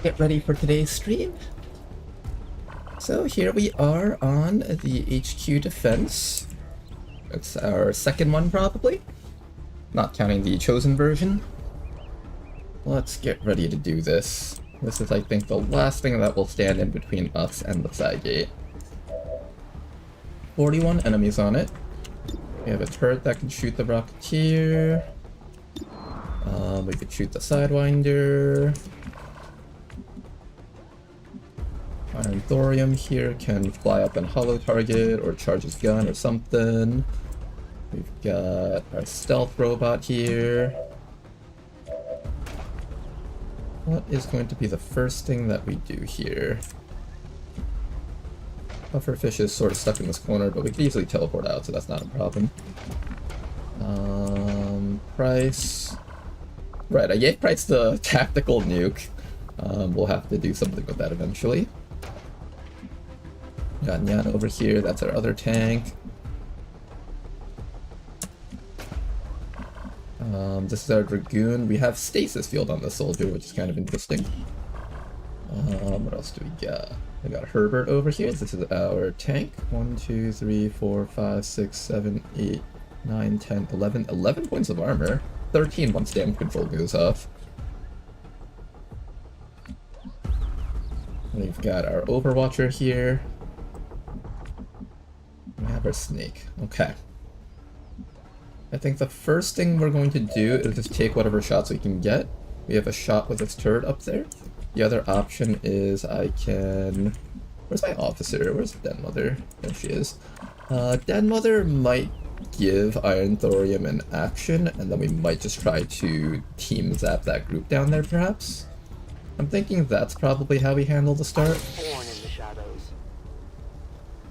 Get ready for today's stream. So here we are on the HQ defense. It's our second one probably, not counting the chosen version. Let's get ready to do this. This is, I think, the last thing that will stand in between us and the side gate. 41 enemies on it. We have a turret that can shoot the Rocketeer. We could shoot the Sidewinder. Iron Thorium here can fly up and hollow target or charge his gun or something. We've got our stealth robot here. What is going to be the first thing that we do here? Pufferfish is sort of stuck in this corner, but we can easily teleport out, so that's not a problem. Price. Right, I gave Price the tactical nuke. We'll have to do something with that eventually. Got Nyan over here, that's our other tank. This is our Dragoon. We have Stasis Field on this soldier, which is kind of interesting. What else do we got? We got Herbert over here. This is our tank. 1, 2, 3, 4, 5, 6, 7, 8, 9, 10, 11. 11 points of armor. 13 once damage control goes off. We've got our Overwatcher here. We have our Snake. Okay. I think the first thing we're going to do is just take whatever shots we can get. We have a shot with this turret up there. The other option is I can... Where's my officer? Where's Den Mother? There she is. Den Mother might give Iron Thorium an action, and then we might just try to team zap that group down there, perhaps? I'm thinking that's probably how we handle the start. I'm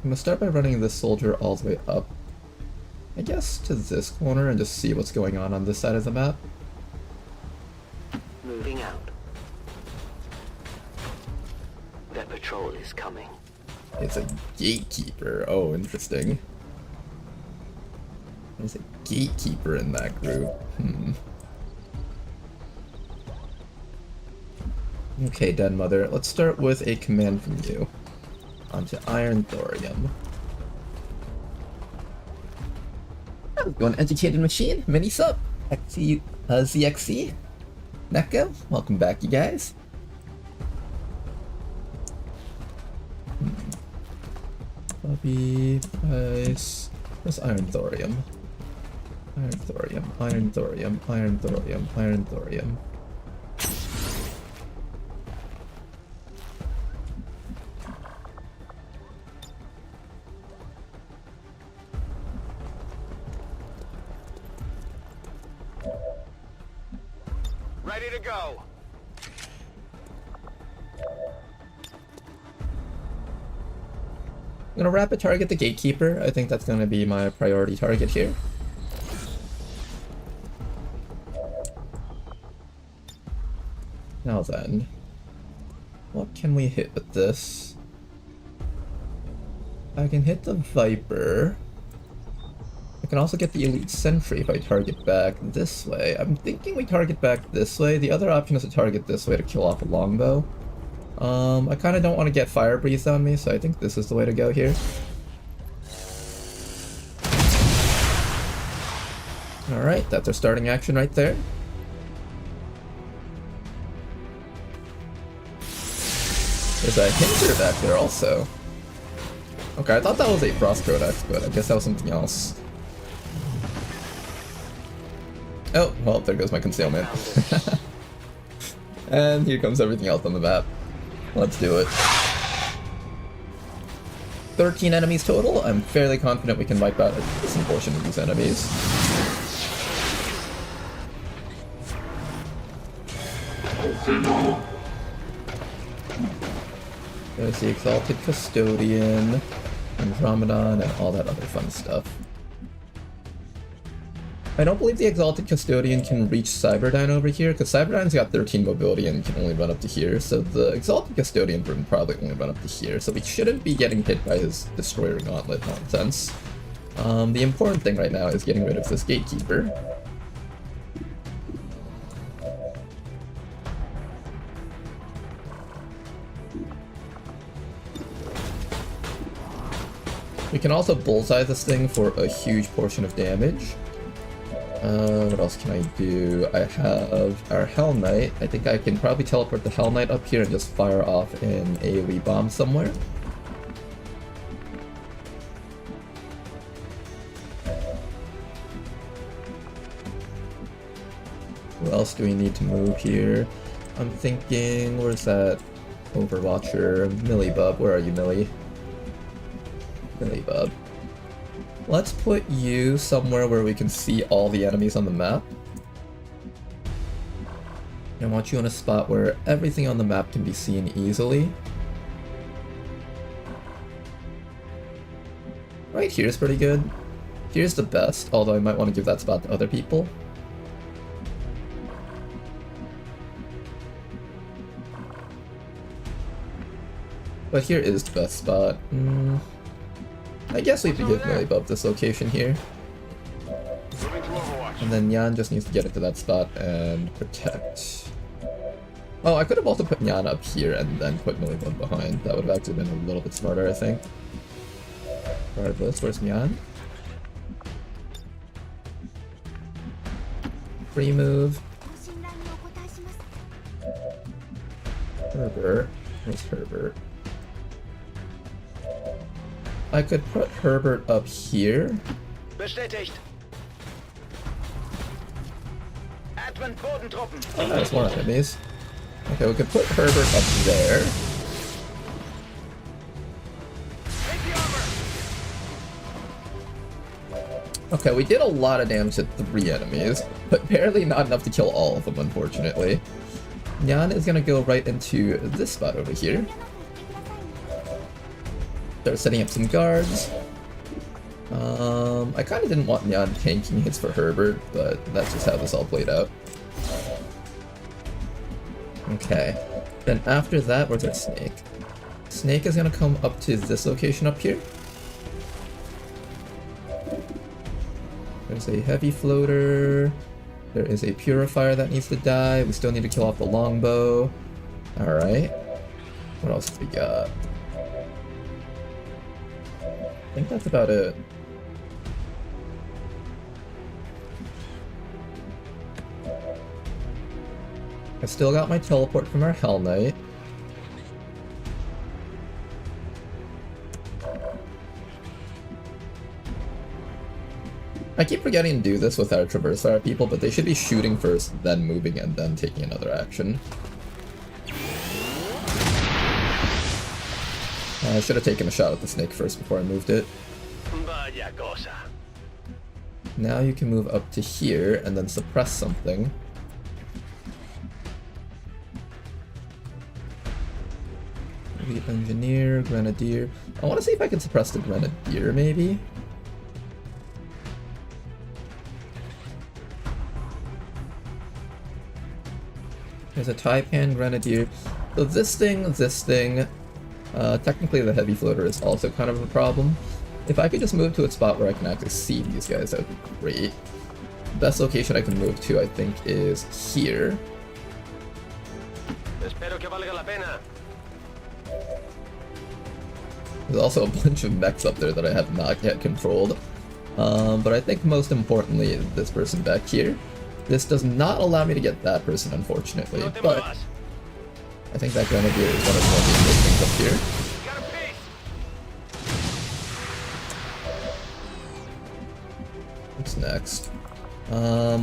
gonna start by running this soldier all the way up, I guess, to this corner and just see what's going on this side of the map. Moving out. Their patrol is coming. It's a gatekeeper. Oh, interesting. There's a gatekeeper in that group. Okay, Den Mother, let's start with a command from you. Onto Iron Thorium. How's it going, Educated Machine? Mini sub? ZXC? Neko? Welcome back, you guys. Bobby, Price. Where's Iron Thorium? Iron Thorium, Iron Thorium, Iron Thorium, Iron Thorium. Ready to go. I'm gonna rapid target the gatekeeper. I think that's gonna be my priority target here. Now then, what can we hit with this? I can hit the Viper. I can also get the Elite Sentry if I target back this way. I'm thinking we target back this way. The other option is to target this way to kill off a longbow. I kind of don't want to get fire breathed on me, so I think this is the way to go here. Alright, that's our starting action right there. There's a Hinter back there also. Okay, I thought that was a Frost Codex, but I guess that was something else. Oh, well, there goes my concealment. And here comes everything else on the map. Let's do it. 13 enemies total. I'm fairly confident we can wipe out a decent portion of these enemies. There's the Exalted Custodian, Andromedon, and all that other fun stuff. I don't believe the Exalted Custodian can reach Cyberdyne over here, because Cyberdyne's got 13 mobility and can only run up to here, so the Exalted Custodian would probably only run up to here, so we shouldn't be getting hit by his Destroyer Gauntlet nonsense. The important thing right now is getting rid of this Gatekeeper. We can also bullseye this thing for a huge portion of damage. What else can I do? I have our Hell Knight. I think I can probably teleport the Hell Knight up here and just fire off an AoE bomb somewhere. Who else do we need to move here? I'm thinking, where's that Overwatcher? Millibub, where are you, Millie? Millibub. Let's put you somewhere where we can see all the enemies on the map. I want you in a spot where everything on the map can be seen easily. Right here's pretty good. Here's the best, although I might want to give that spot to other people. But here is the best spot. I guess we have to give Millibub this location here. And then Nyan just needs to get into that spot and protect. Oh, I could have also put Nyan up here and then put Millibub behind. That would have actually been a little bit smarter, I think. Regardless, where's Nyan? Free move. Herbert. Where's Herbert? I could put Herbert up here. Bestätigt. Advent Bodentruppen. Oh, that's more enemies. Okay, we could put Herbert up there. Take the armor. Okay, we did a lot of damage to 3 enemies, but barely not enough to kill all of them, unfortunately. Nyan is gonna go right into this spot over here. Start setting up some guards. I kind of didn't want Nyan tanking hits for Herbert, but that's just how this all played out. Okay, then after that, where's our Snake? Snake is gonna come up to this location up here. There's a heavy floater. There is a purifier that needs to die. We still need to kill off the longbow. Alright. What else have we got? I think that's about it. I still got my teleport from our Hell Knight. I keep forgetting to do this with our Traverse Fire people, but they should be shooting first, then moving, and then taking another action. I should have taken a shot at the snake first before I moved it. Vaya cosa. Now you can move up to here and then suppress something. Maybe Engineer, Grenadier. I want to see if I can suppress the Grenadier, maybe? There's a Taipan Grenadier. So this thing, technically the heavy floater is also kind of a problem. If I could just move to a spot where I can actually see these guys, that would be great. The best location I can move to, I think, is here. Espero que valga la pena. There's also a bunch of mechs up there that I have not yet controlled. But I think most importantly, this person back here. This does not allow me to get that person, unfortunately, No te but muevas. I think that Grenadier is one of the more dangerous things up here. Got a piece. What's next?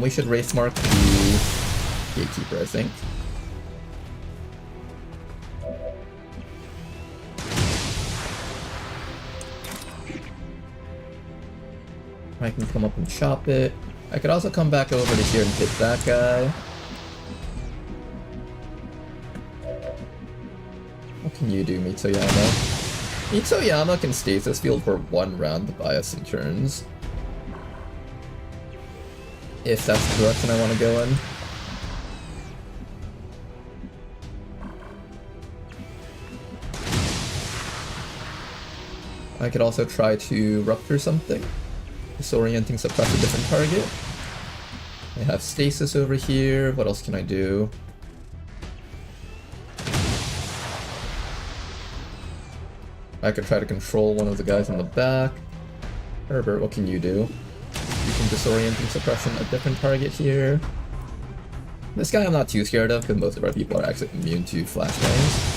We should race mark the Gatekeeper, I think. I can come up and chop it. I could also come back over to here and hit that guy. What can you do, Mitsoyama? Mitsoyama can stasis field for 1 round to buy us some turns. If that's the direction I want to go in. I could also try to rupture something. Disorienting, suppress a different target. I have stasis over here. What else can I do? I could try to control one of the guys in the back. Herbert, what can you do? You can disorienting suppression a different target here. This guy I'm not too scared of, because most of our people are actually immune to flashbangs.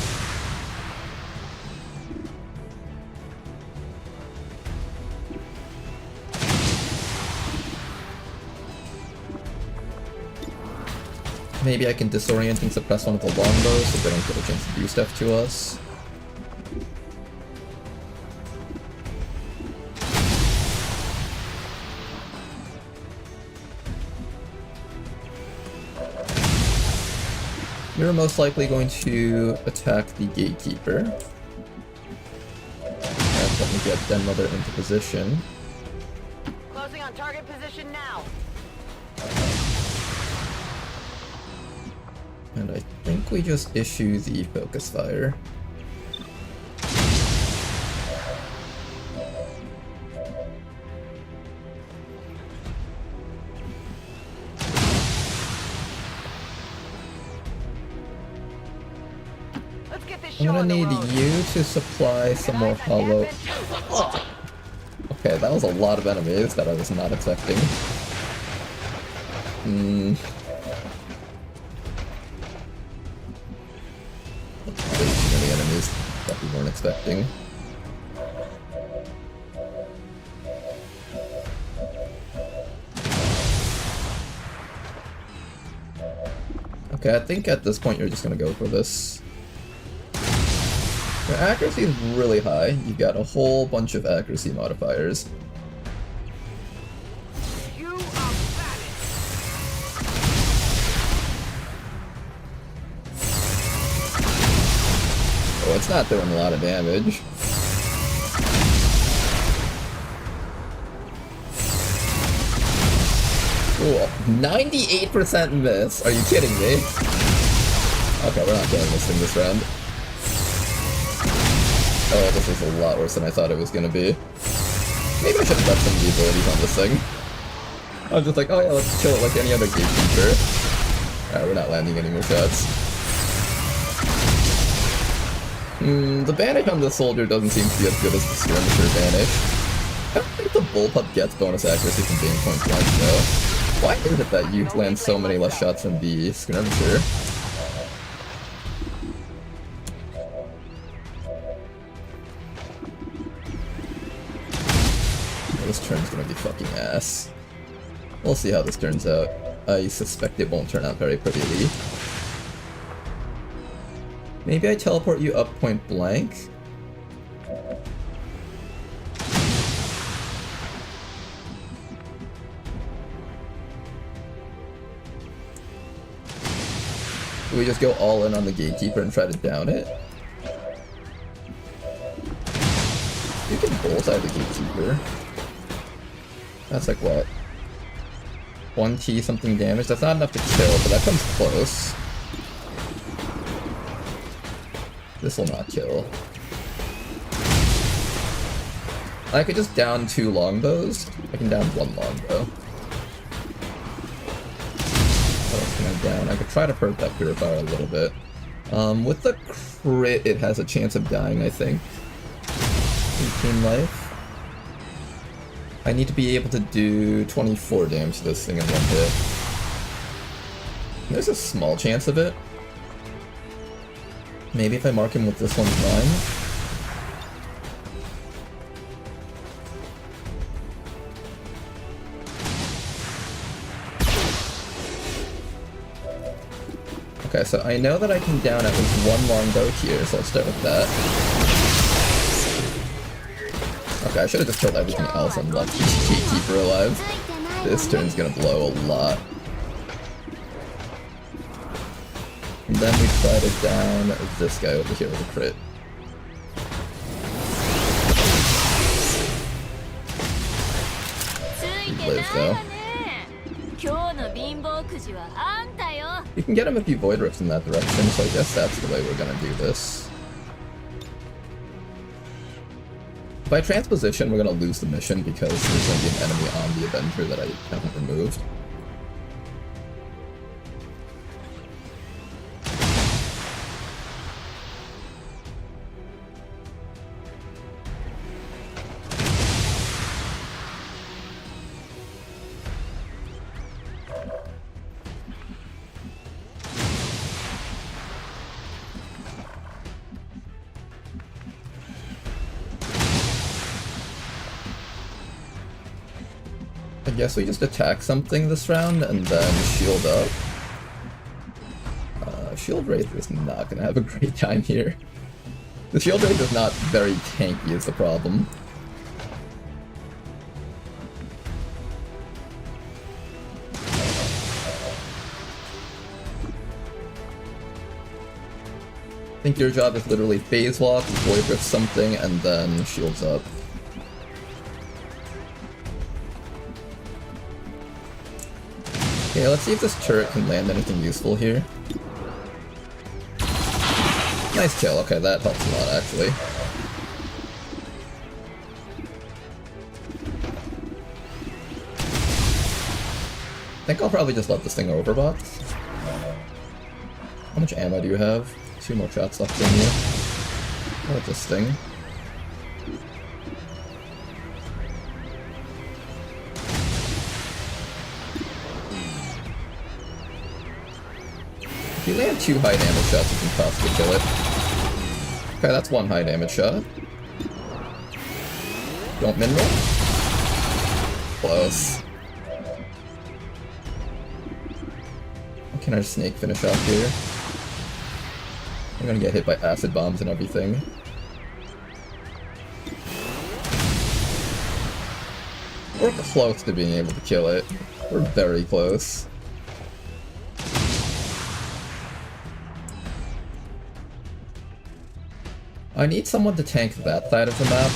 Maybe I can disorient and suppress one of the longbows so they don't get a chance to do stuff to us. You're most likely going to attack the gatekeeper. And let me get Den Mother into position. Closing on target position now. And I think we just issue the focus fire. Let's get this I'm show gonna on the need road. you to supply some more hollow. Oh. Okay, that was a lot of enemies that I was not expecting. Way too many enemies that we weren't expecting. Okay, I think at this point you're just gonna go for this. Your accuracy is really high. You've got a whole bunch of accuracy modifiers. You are valid. Oh, it's not doing a lot of damage. Cool. 98% miss. Are you kidding me? Okay, we're not killing this thing this round. Oh, this is a lot worse than I thought it was gonna be. Maybe I should have left some of the abilities on this thing. I was just like, oh yeah, let's kill it like any other gatekeeper. Alright, we're not landing any more shots. The banish on this soldier doesn't seem to be as good as the skirmisher banish. I don't think the bullpup gets bonus accuracy from being point blank though. Why is it that you land so many less shots than the skirmisher? This turn's gonna be fucking ass. We'll see how this turns out. I suspect it won't turn out very prettily. Maybe I teleport you up point blank? Do we just go all in on the gatekeeper and try to down it? You can bullseye the gatekeeper. That's like what? 1T something damage? That's not enough to kill, but that comes close. This will not kill. I could just down 2 longbows. I can down 1 longbow. What else can I down? I could try to hurt that purifier a little bit. With the crit, it has a chance of dying, I think. 18 life. I need to be able to do 24 damage to this thing in 1 hit. There's a small chance of it. Maybe if I mark him with this one's mine. Okay, so I know that I can down at least 1 longbow here, so let's start with that. Okay, I should have just killed everything else and left the gatekeeper alive. This turn's gonna blow a lot. And then we try to down this guy over here with a crit. He lives though. You can get him if you void rifts in that direction, so I guess that's the way we're gonna do this. By transposition, we're gonna lose the mission because there's gonna be an enemy on the Avenger that I haven't removed. I guess we just attack something this round and then shield up. Shield Wraith is not gonna have a great time here. The Shield Wraith is not very tanky is the problem. I think your job is literally phase walk, void rift something, and then shields up. Okay, let's see if this turret can land anything useful here. Nice kill, okay, that helps a lot actually. I think I'll probably just let this thing overbox. How much ammo do you have? 2 more shots left in you. What is this thing? If you land 2 high damage shots, you can possibly kill it. Okay, that's 1 high damage shot. Don't min roll. Close. Can I snake finish off here? I'm gonna get hit by acid bombs and everything. We're close to being able to kill it. We're very close. I need someone to tank that side of the map.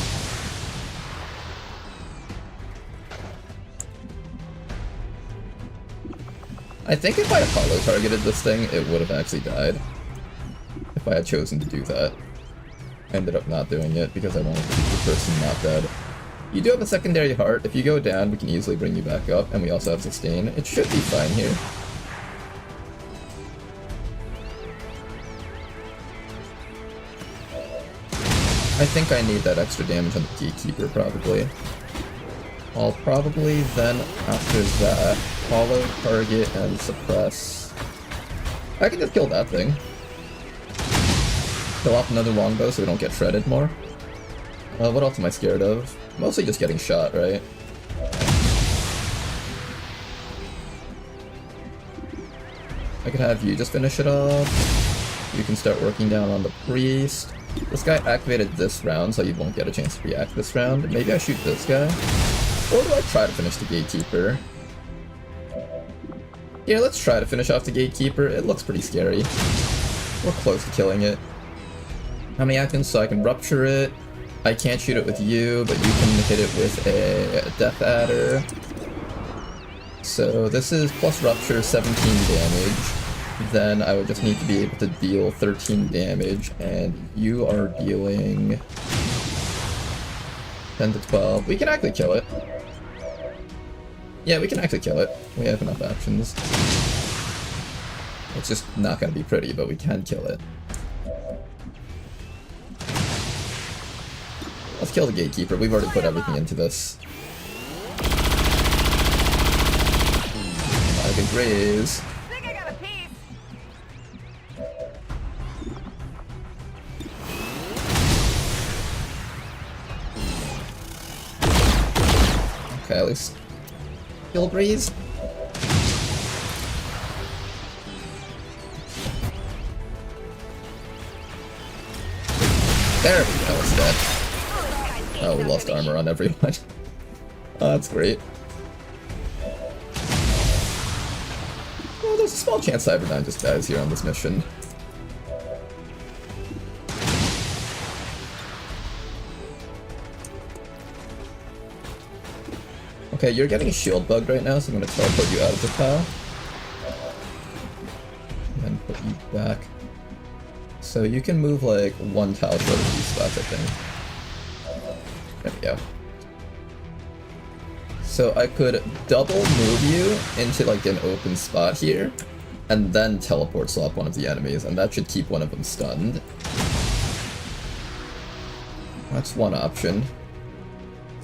I think if I Apollo targeted this thing, it would have actually died. If I had chosen to do that. I ended up not doing it because I wanted to keep the person not dead. You do have a secondary heart. If you go down, we can easily bring you back up, and we also have sustain. It should be fine here. I think I need that extra damage on the Gatekeeper, probably. I'll probably then, after that, follow, target, and suppress. I can just kill that thing. Kill off another longbow so we don't get shredded more. What else am I scared of? Mostly just getting shot, right? I could have you just finish it off. You can start working down on the priest. This guy activated this round, so you won't get a chance to react this round. Maybe I shoot this guy? Or do I try to finish the Gatekeeper? Yeah, let's try to finish off the Gatekeeper. It looks pretty scary. We're close to killing it. How many actions? So I can rupture it. I can't shoot it with you, but you can hit it with a Death Adder. So this is plus rupture, 17 damage. Then I would just need to be able to deal 13 damage, and you are dealing 10 to 12. We can actually kill it. Yeah, we can actually kill it. We have enough actions. It's just not going to be pretty, but we can kill it. Let's kill the Gatekeeper. We've already put everything into this. Not a good raise. Think I got a piece. Okay, at least kill breeze. There we go, it's dead. Oh, we lost armor on everyone. Oh, that's great. Well, there's a small chance Cyberdyne just dies here on this mission. Okay, you're getting a shield bug right now, so I'm gonna teleport you out of the pile. And then put you back. So you can move like 1 tile short of these spots, I think. There we go. So I could double move you into like an open spot here, and then teleport swap one of the enemies, and that should keep one of them stunned. That's one option.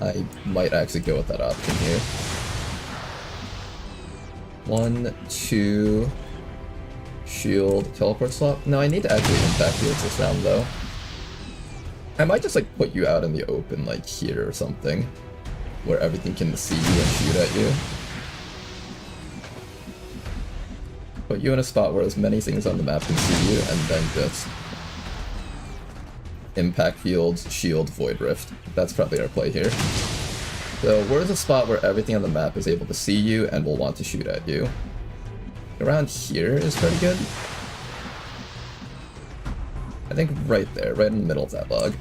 I might actually go with that option here. 1, 2, shield, teleport swap. No, I need to actually impact heals this round though. I might just like put you out in the open like here or something. where everything can see you and shoot at you. Put you in a spot where as many things on the map can see you, and then just impact fields, shield, void rift. That's probably our play here. So where's a spot where everything on the map is able to see you and will want to shoot at you? Around here is pretty good. I think right there, right in the middle of that log.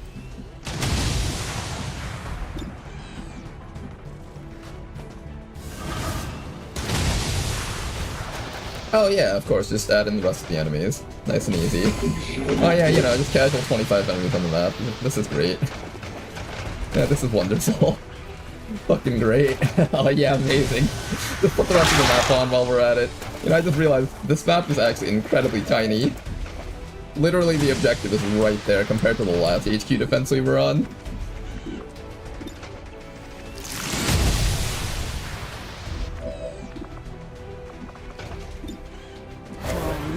Oh yeah, of course, just add in the rest of the enemies. Nice and easy. Oh yeah, you know, just casual 25 enemies on the map. This is great. Yeah, this is wonderful. Fucking great. Oh yeah, amazing. Just put the rest of the map on while we're at it. You know, I just realized this map is actually incredibly tiny. Literally the objective is right there compared to the last HQ defense we were on.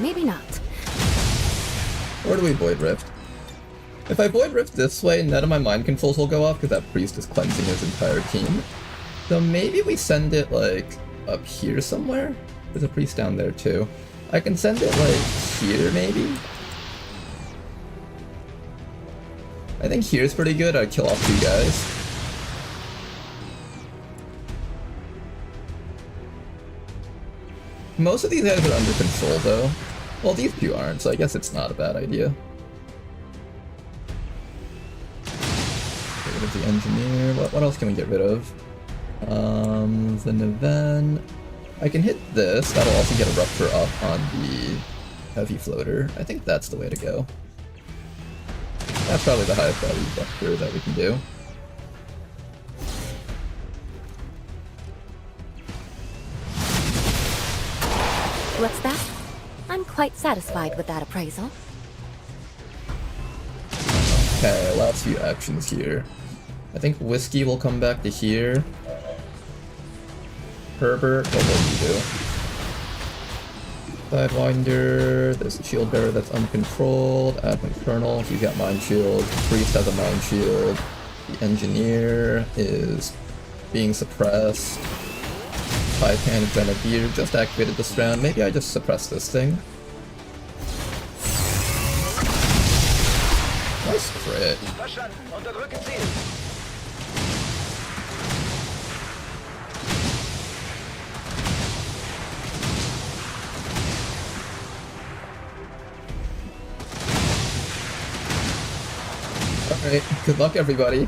Maybe not. Or do we Void Rift? If I Void Rift this way, none of my mind controls will go off because that priest is cleansing his entire team. So maybe we send it, like, up here somewhere? There's a priest down there too. I can send it, like, here maybe? I think here's pretty good. I'd kill off 2 guys. Most of these guys are under control though. Well, these 2 aren't, so I guess it's not a bad idea. Get rid of the engineer. What else can we get rid of? The Neven. I can hit this. That'll also get a rupture up on the heavy floater. I think that's the way to go. That's probably the highest value rupture that we can do. What's that? I'm quite satisfied with that appraisal. Okay, last few actions here. I think Whiskey will come back to here. Herbert, what will you do? Sidewinder, there's a shield bearer that's uncontrolled. Admin Colonel, he's got Mind Shield. Priest has a Mind Shield. The Engineer is being suppressed. Five-Hand Grenadier just activated this round. Maybe I just suppress this thing. Nice crit. Verstanden. Unterdrücke Ziel. Alright, good luck everybody.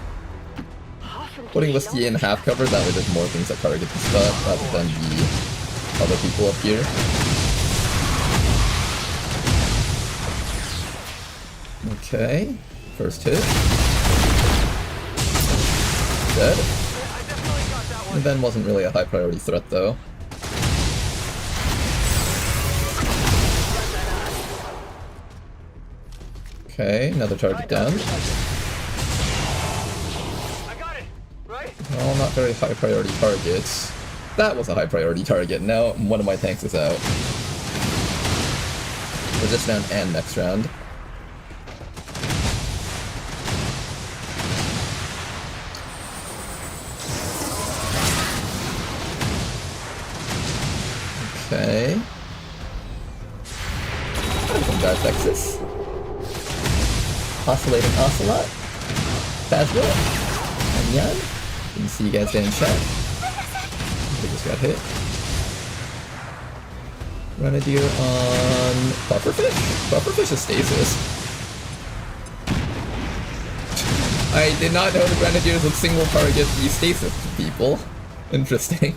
Putting Whiskey in half cover, that way there's more things that target the spot rather than the other people up here. Okay, first hit. Dead. And Ben wasn't really a high priority threat though. Okay, another target down. Well, not very high priority targets. That was a high priority target. Now one of my tanks is out. For this round and next round. Okay. Welcome back, Texas. Oscillating Ocelot. Baswell. And Yan. Didn't see you guys there in chat. They just got hit. Grenadier on Pufferfish? Pufferfish is stasis. I did not know the Grenadiers would single target the stasis people. Interesting.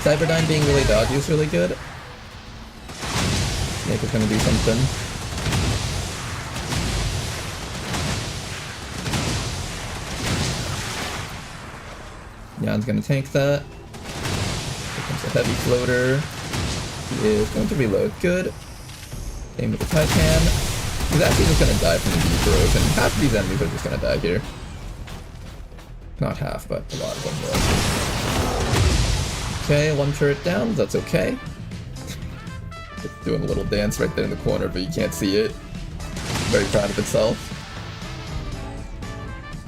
Cyberdyne being really dodgy is really good. Snake is gonna do something. Jan's gonna tank that. Here comes a heavy floater. He is going to reload. Good. Same with the Titan. He's actually just gonna die from the deep corrosion. Half of these enemies are just gonna die here. Not half, but a lot of them will. Okay, one turret down. That's okay. It's doing a little dance right there in the corner, but you can't see it. Very proud of itself.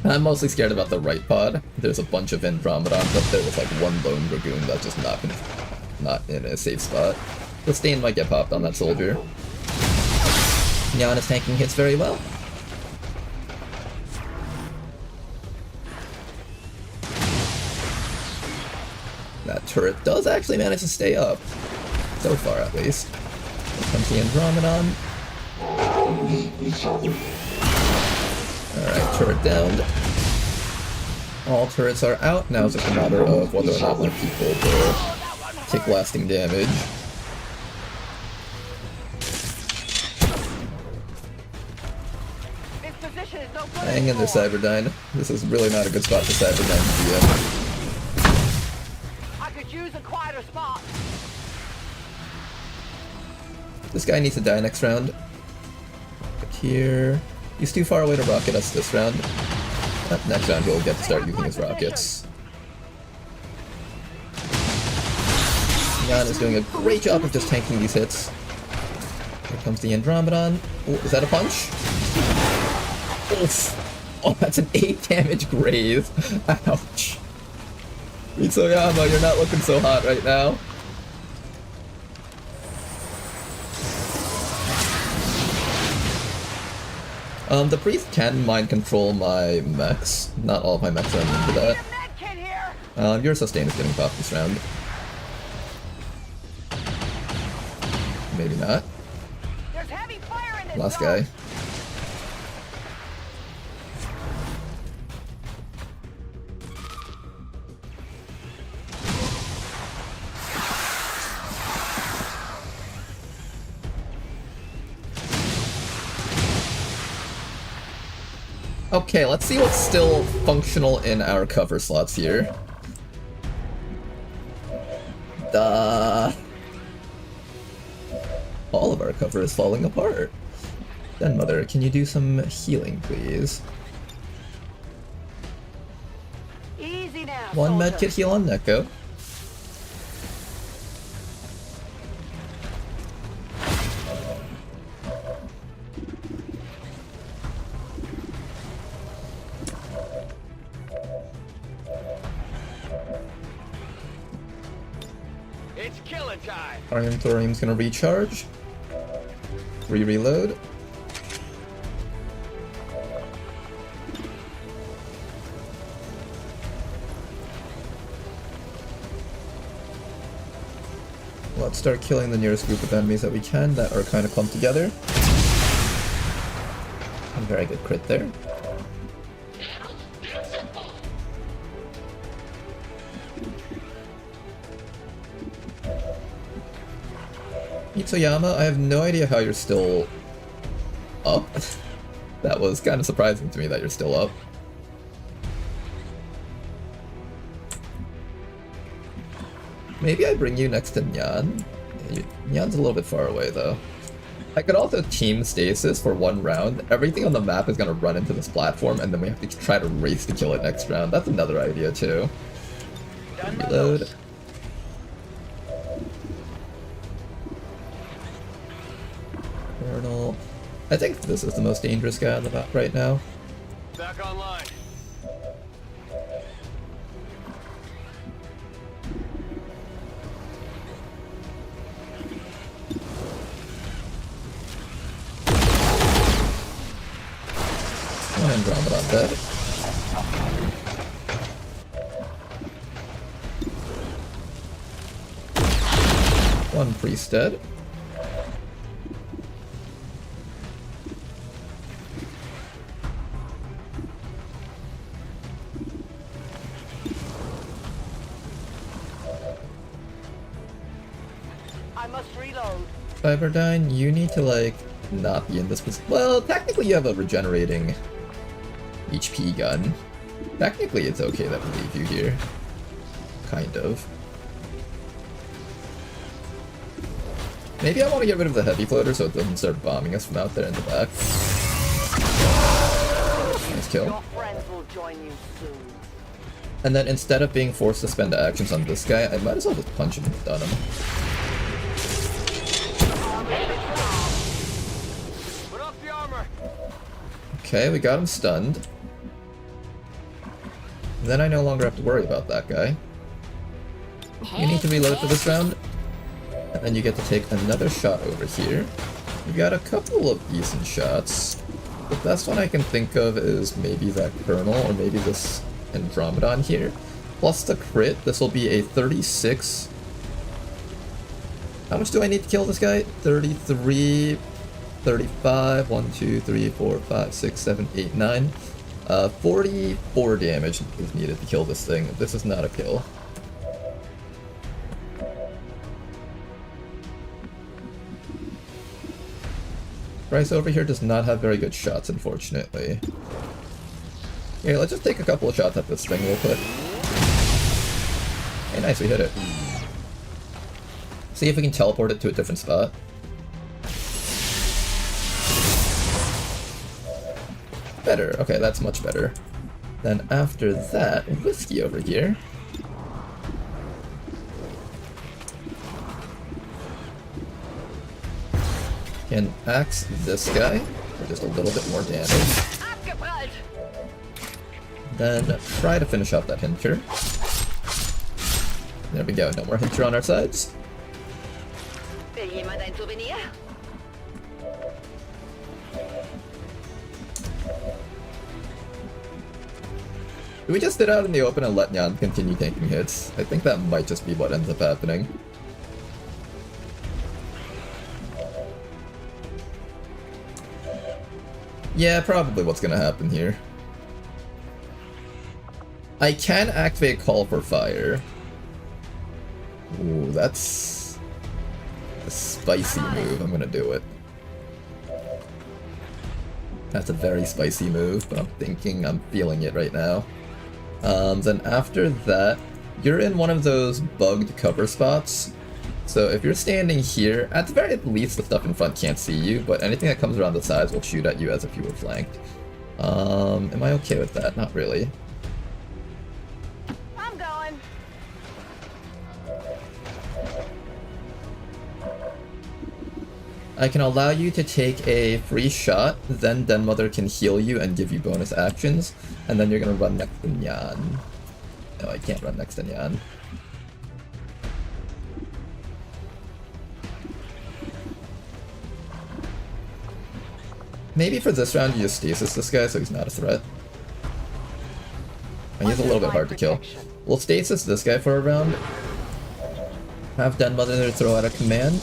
I'm mostly scared about the right pod. There's a bunch of Andromedon, but there was like one lone Dragoon that's just not in a safe spot. The Stain might get popped on that soldier. Nyan is tanking hits very well. That turret does actually manage to stay up. So far, at least. Here comes the Andromedon. Alright, turret downed. All turrets are out. Now it's just a matter of whether or not my people will take lasting damage. This position is no good Hang in there, anymore. Cyberdyne. This is really not a good spot for Cyberdyne to be in. I could use a quieter spot. This guy needs to die next round. Back here. He's too far away to rocket us this round. Next round he'll get to start using his rockets. Nyan is doing a great job of just tanking these hits. Here comes the Andromedon. Oh, is that a punch? Oof. Oh, that's an 8 damage graze. Ouch. Mitsuyoyama, you're not looking so hot right now. The priest can mind control my mechs. Not all of my mechs are immune to that. Need a med kit here. Your sustain is getting popped this round. Maybe not. There's heavy fire in this Last zone. guy. Okay, let's see what's still functional in our cover slots here. All of our cover is falling apart. Then, Mother, can you do some healing, please? Easy now. One soldier. medkit heal on Neko. It's killing time. Iron Thorium's gonna recharge. Reload. Let's start killing the nearest group of enemies that we can that are kind of clumped together. A very good crit there. Mitsuyoyama, I have no idea how you're still up. That was kind of surprising to me that you're still up. Maybe I bring you next to Nyan. Nyan's a little bit far away though. I could also team stasis for one round. Everything on the map is gonna run into this platform and then we have to try to race to kill it next round. That's another idea too. Reload. Colonel. I think this is the most dangerous guy on the map right now. Back online. One Andromedon dead. One priest dead. I must reload. Cyberdyne, you need to like not be in this position. Well, technically you have a regenerating HP gun. Technically it's okay that we leave you here. Kind of. Maybe I want to get rid of the heavy floater so it doesn't start bombing us from out there in the back. Nice kill. Your friends will join you soon. And then instead of being forced to spend actions on this guy, I might as well just punch him and stun him. Put off the armor. Okay, we got him stunned. then I no longer have to worry about that guy. You need to reload for this round, and then you get to take another shot over here. You got a couple of decent shots. The best one I can think of is maybe that Colonel, or maybe this Andromedon here. Plus the crit, this will be a 36. How much do I need to kill this guy? 33, 35, 1, 2, 3, 4, 5, 6, 7, 8, 9. 44 damage is needed to kill this thing. This is not a kill. Bryce over here does not have very good shots, unfortunately. Okay, let's just take a couple of shots at this thing real quick. Hey, nice, we hit it. See if we can teleport it to a different spot. Better. Okay, that's much better. Then after that, Whiskey over here. Can axe this guy for just a little bit more damage. Abgeprallt! Then try to finish off that Hinter. There we go, no more Hinter on our sides. Will jemand ein Souvenir? Do we just sit out in the open and let Nyan continue taking hits? I think that might just be what ends up happening. Yeah, probably what's gonna happen here. I can activate Call for Fire. Ooh, that's a spicy move. I'm gonna do it. That's a very spicy move, but I'm feeling it right now. Then after that, you're in one of those bugged cover spots. So if you're standing here, at the very least the stuff in front can't see you, but anything that comes around the sides will shoot at you as if you were flanked. Am I okay with that? Not really. I'm going. I can allow you to take a free shot, then Den Mother can heal you and give you bonus actions, and then you're gonna run next to Nyan. No, I can't run next to Nyan. Maybe for this round you just stasis this guy so he's not a threat. And he's a little bit hard to kill. We'll stasis this guy for a round. Have Den Mother throw out a command.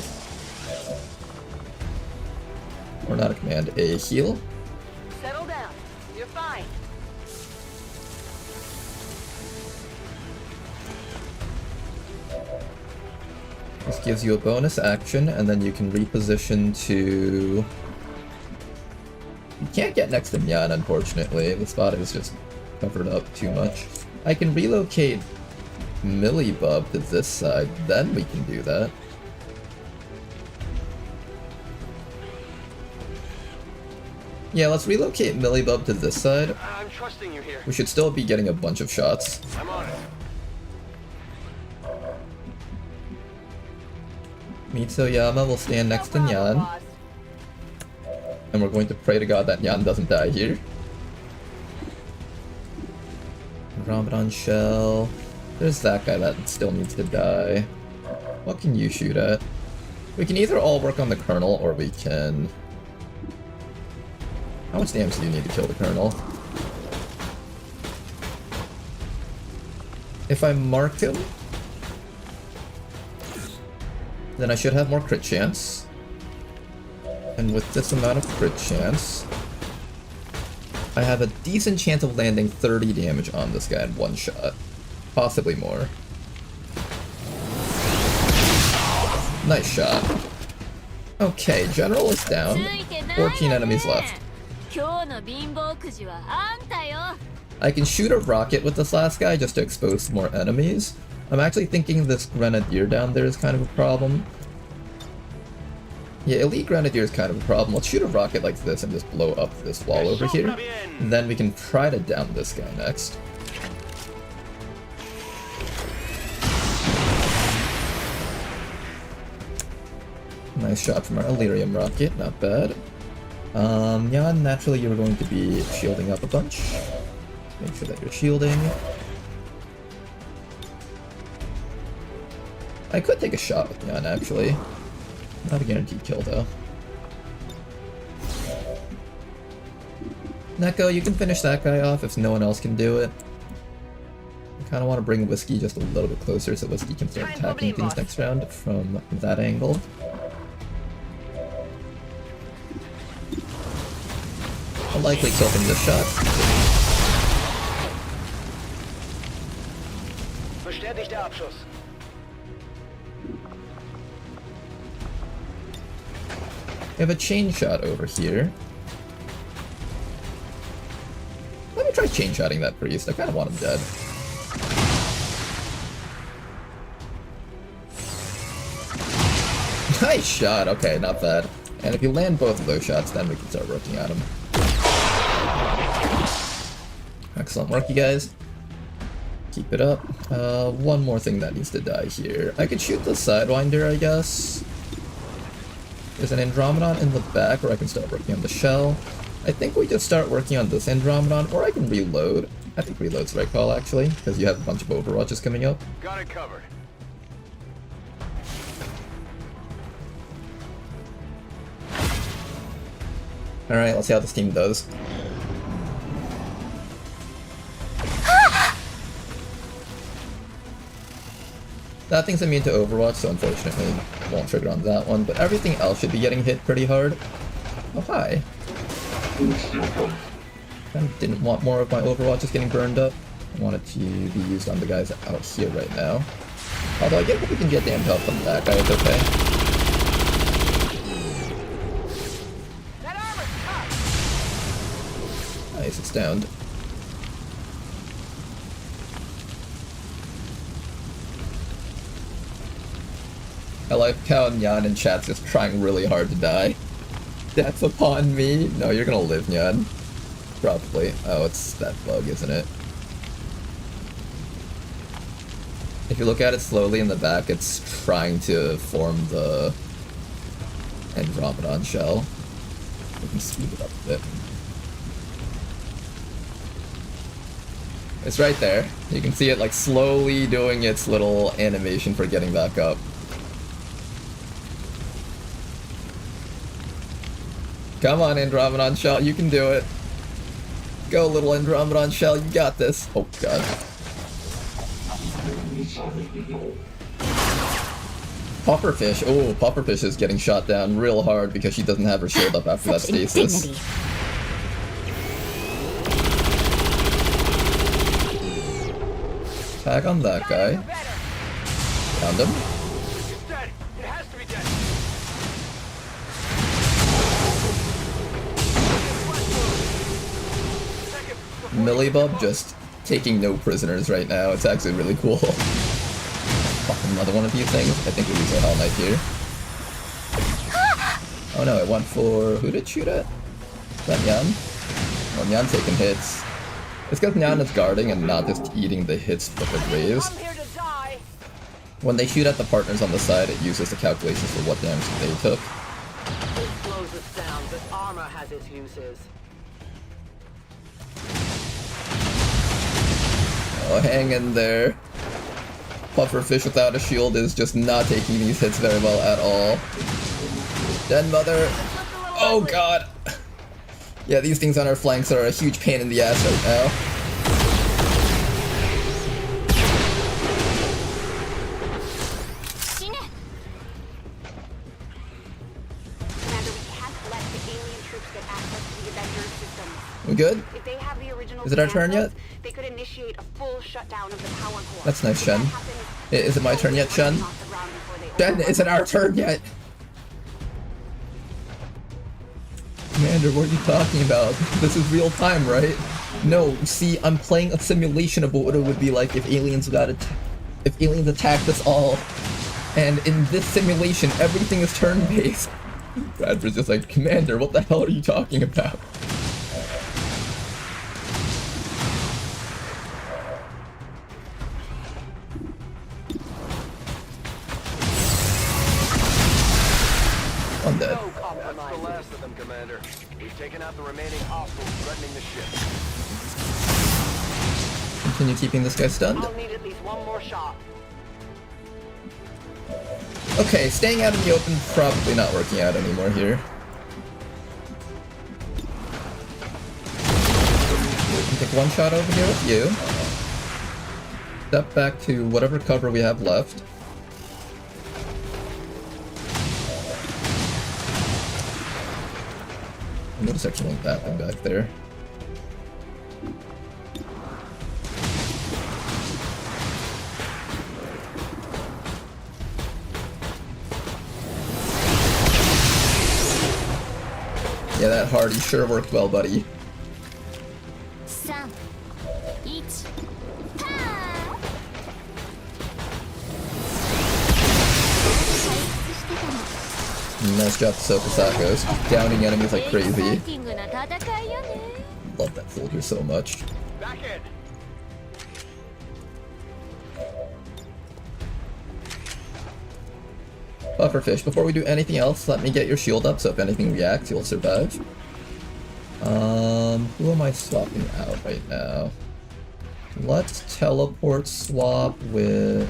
Or not a command, a heal. Settle down. You're fine. This gives you a bonus action, and then you can reposition to... You can't get next to Nyan, unfortunately. The spot is just covered up too much. I can relocate Millibub to this side, then we can do that. Yeah, let's relocate Millibub to this side. I'm trusting you here. We should still be getting a bunch of shots. I'm on it. Mitsuyama will stand next to No problem, Nyan. boss. And we're going to pray to God that Nyan doesn't die here. Ramadan Shell. There's that guy that still needs to die. What can you shoot at? We can either all work on the Colonel, or we can... How much damage do you need to kill the Colonel? If I mark him, then I should have more crit chance. And with this amount of crit chance, I have a decent chance of landing 30 damage on this guy in one shot. Possibly more. Nice shot. Okay, General is down. 14 enemies left. I can shoot a rocket with this last guy just to expose some more enemies. I'm actually thinking this Grenadier down there is kind of a problem. Yeah, Elite Grenadier is kind of a problem. Let's shoot a rocket like this and just blow up this wall over here. And then we can try to down this guy next. Nice shot from our Illyrium rocket, not bad. Yeah, naturally you're going to be shielding up a bunch. Make sure that you're shielding. I could take a shot with Nyan, actually. Not a guaranteed kill, though. Neko, you can finish that guy off if no one else can do it. I kind of want to bring Whiskey just a little bit closer so Whiskey can start attacking things next round from that angle. I'll likely kill from this shot. Bestätigt der Abschuss. We have a chain shot over here. Let me try chain shotting that priest. I kind of want him dead. Nice shot. Okay, not bad. And if you land both of those shots, then we can start working at him. Excellent work, you guys. Keep it up. One more thing that needs to die here. I could shoot the Sidewinder, I guess. There's an Andromedon in the back, or I can start working on the shell. I think we just start working on this Andromedon, or I can reload. I think reload's the right call, actually, because you have a bunch of Overwatches coming up. Got it covered. Alright, let's see how this team does. That thing's immune to Overwatch, so unfortunately won't trigger on that one, but everything else should be getting hit pretty hard. Oh, hi. Kind of didn't want more of my Overwatches getting burned up. I want it to be used on the guys out here right now. Although I get that we can get damn help from that guy, it's okay. That armor's tough. Nice, it's downed. I like how Nyan in chat's just trying really hard to die. Death upon me? No, you're gonna live, Nyan. Probably. Oh, it's that bug, isn't it? If you look at it slowly in the back, it's trying to form the Andromedon shell. We can speed it up a bit. It's right there. You can see it like slowly doing its little animation for getting back up. Come on, Andromedon shell, you can do it. Go, little Andromedon shell, you got this. Oh god. Pufferfish. Oh, Pufferfish is getting shot down real hard because she doesn't have her shield up after that stasis. Indignity. Tag on that guy. Found him. It's dead. It has to be dead. Millibub just taking no prisoners right now. It's actually really cool. Fuck, another one of these things. I think we lose a Hell Knight here. Oh no, it went for... Who did it shoot at? Is that Nyan? Oh, Nyan taking hits. It's because Nyan is guarding and not just eating the hits with the graves. I'm here to die. When they shoot at the partners on the side, it uses the calculations for what damage they took. It slows us down, but armor has its uses. Oh, hang in there. Pufferfish without a shield is just not taking these hits very well at all. Den Mother. Oh god. Yeah, these things on our flanks are a huge pain in the ass right now. Commander, we can't let the alien troops get access to the Avengers system. We good? If they have the original Is it our command turn yet? codes, they could initiate a full shutdown of the power core. That's nice, If Shen. that happens, Is it my turn yet, Shen? off the ground before they Shen, is it our turn yet? Commander, what are you talking about? This is real time, right? No, see, I'm playing a simulation of what it would be like if aliens if aliens attacked us all. And in this simulation, everything is turn-based. Bradford's just like, Commander, what the hell are you talking about? I'm dead. No compromise. That's the last of them, Commander. We've taken out the remaining hostiles threatening the ship. Continue keeping this guy stunned. I'll need at least one more shot. Okay, staying out in the open, probably not working out anymore here. Take one shot over here with you. Step back to whatever cover we have left. I'm gonna start killing that thing back there. Yeah, that Hardy sure worked well, buddy. 3、1、パーン。 Nice job, Sokasakos. Downing enemies like crazy. エキサイティングな戦いよね。 Love that soldier so much. Back in. Pufferfish, before we do anything else, let me get your shield up so if anything reacts, you'll survive. Who am I swapping out right now? Let's teleport swap with...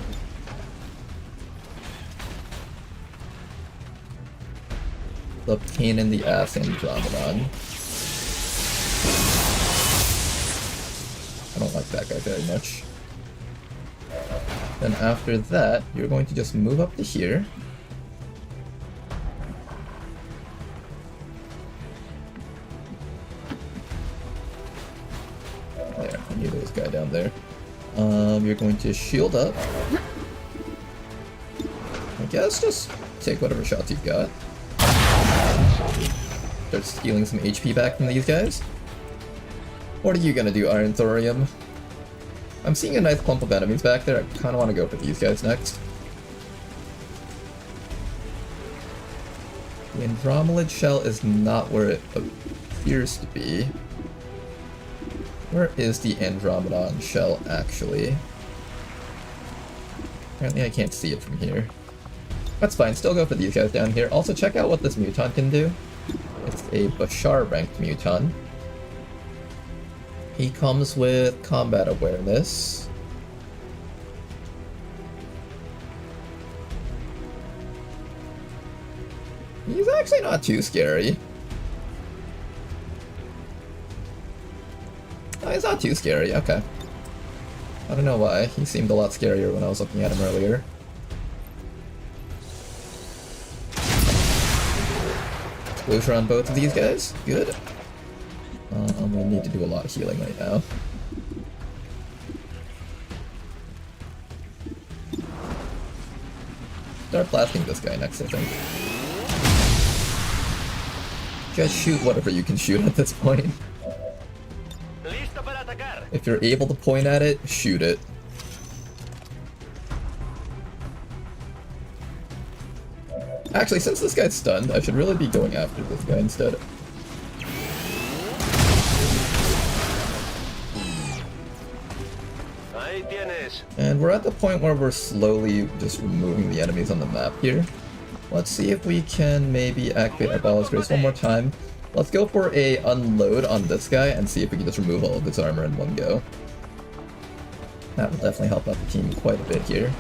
the pain in the ass Andromedon. I don't like that guy very much. Then after that, you're going to just move up to here. There, I knew there was a guy down there. You're going to shield up. I guess just take whatever shots you've got. Start stealing some HP back from these guys. What are you gonna do, Iron Thorium? I'm seeing a nice clump of enemies back there. I kinda wanna go for these guys next. The Andromelid shell is not where it appears to be. Where is the Andromedon shell, actually? Apparently I can't see it from here. That's fine, still go for these guys down here. Also check out what this Muton can do. It's a Bashar ranked Muton. He comes with combat awareness. He's actually not too scary. No, he's not too scary, okay. I don't know why, he seemed a lot scarier when I was looking at him earlier. Closure on both of these guys, good. We need to do a lot of healing right now. Start blasting this guy next, I think. Just shoot whatever you can shoot at this point. Listo para atacar. If you're able to point at it, shoot it. Actually, since this guy's stunned, I should really be going after this guy instead. Ahí tienes. And we're at the point where we're slowly just removing the enemies on the map here. Let's see if we can maybe activate our Ballast Grace one more time. Let's go for a unload on this guy and see if we can just remove all of his armor in one go. That will definitely help out the team quite a bit here.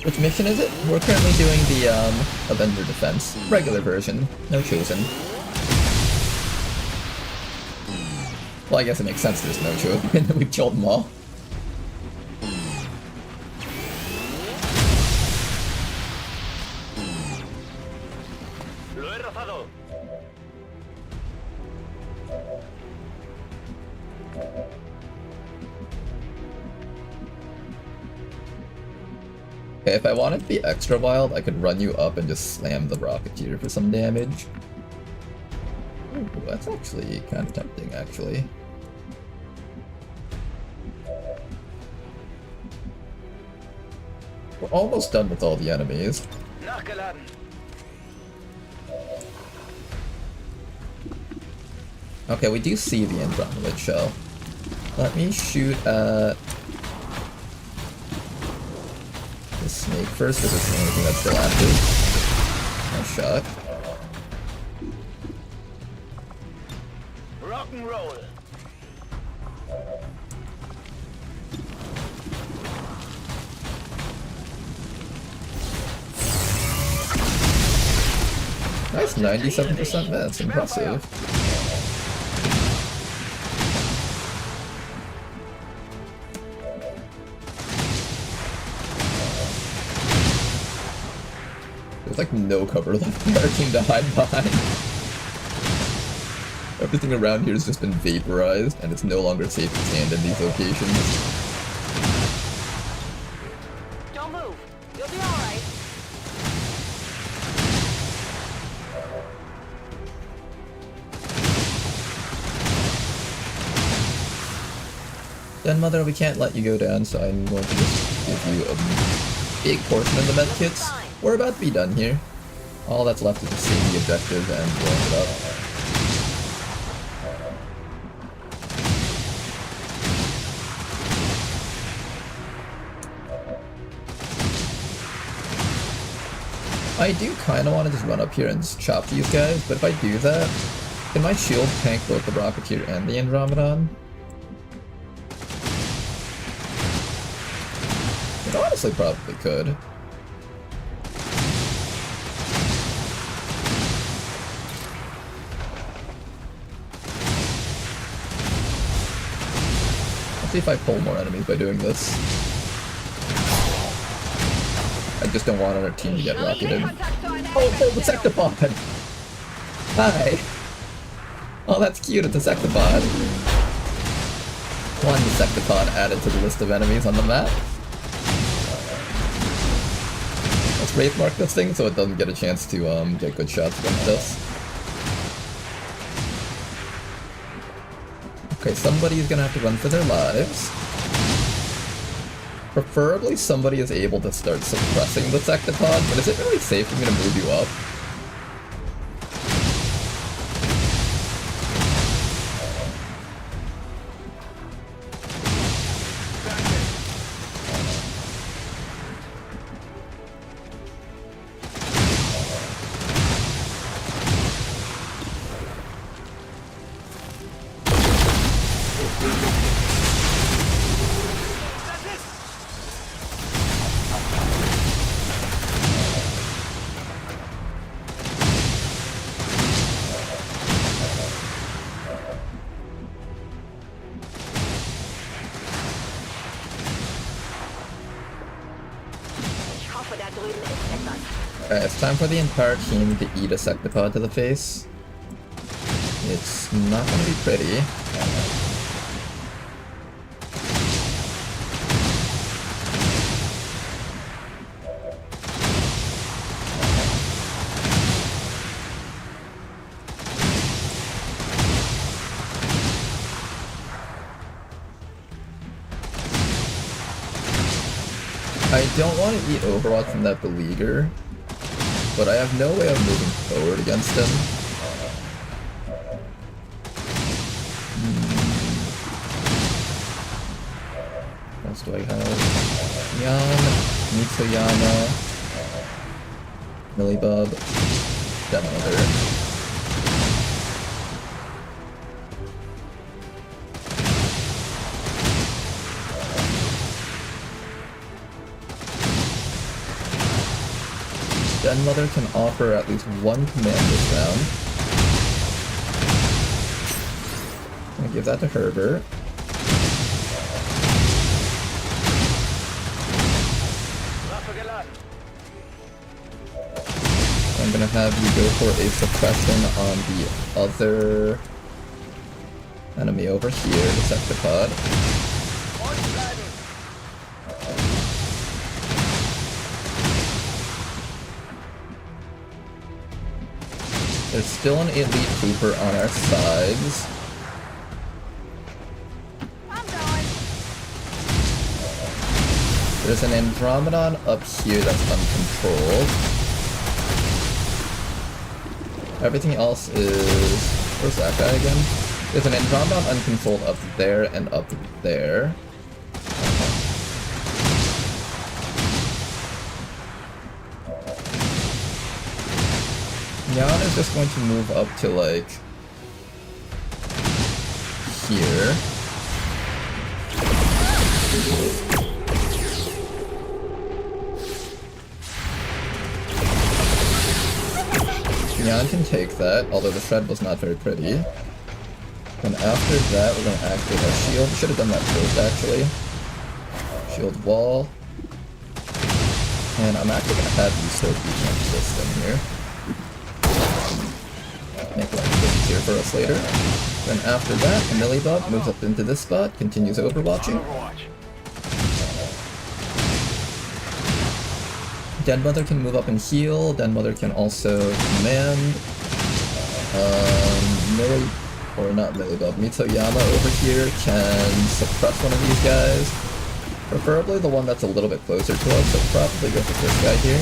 Which mission is it? We're currently doing the Avenger Defense. Regular version. No Chosen. Well, I guess it makes sense there's no Chosen. We've killed them all. Lo he rozado. Okay, if I wanted to be extra wild, I could run you up and just slam the Rocketeer for some damage. Ooh, that's actually kind of tempting, actually. We're almost done with all the enemies. Nachgeladen. Okay, we do see the Andromelid shell. Let me shoot at the snake first, because it's the only thing that's still active. Nice shot. Rock and roll. Nice, 97% miss. Impressive. There's like no cover left for our team to hide behind. Everything around here has just been vaporized, and it's no longer safe to stand in these locations. Don't move. You'll be alright. Then, Mother, we can't let you go down, so I'm going to just give you a big portion of the med kits. We're about to be done here. All that's left is to save the objective and blow it up. I do kind of want to just run up here and just chop these guys, but if I do that, can my shield tank both the Rocketeer and the Andromedon? It honestly probably could. Let's see if I pull more enemies by doing this. I just don't want our team to get rocketed. Oh, the Sectopod! Hi! Oh, that's cute, it's a Sectopod. One Sectopod added to the list of enemies on the map. Let's Wraith mark this thing so it doesn't get a chance to get good shots against us. Okay, somebody's gonna have to run for their lives. Preferably somebody is able to start suppressing the Sectopod, but is it really safe for me to move you up? It's time for the entire team to eat a Sectopod to the face. It's not gonna be pretty. I don't want to eat Overwatch from that Beleaguer, but I have no way of moving forward against him. What else do I have? Yan, Mitsuyama, Millibub, Deadmother. Deadmother can offer at least one command this round. I'm gonna give that to Herbert. I'm gonna have you go for a suppression on the other enemy over here, the Sectopod. There's still an elite trooper on our sides. I'm going. There's an Andromedon up here that's uncontrolled. Everything else is... Where's that guy again? There's an Andromedon uncontrolled up there and up there. Yan is just going to move up to, like, here. Nyan can take that, although the shred was not very pretty. Then after that, we're going to activate our shield. Should have done that first, actually. Shield wall. And I'm actually going to have you start beating this thing here. Make life a bit easier for us later. Then after that, Millibob moves up into this spot, continues overwatching. Dead Mother can move up and heal. Dead Mother can also command. Millibob. Mitsoyama over here can suppress one of these guys. Preferably the one that's a little bit closer to us, so probably go for this guy here.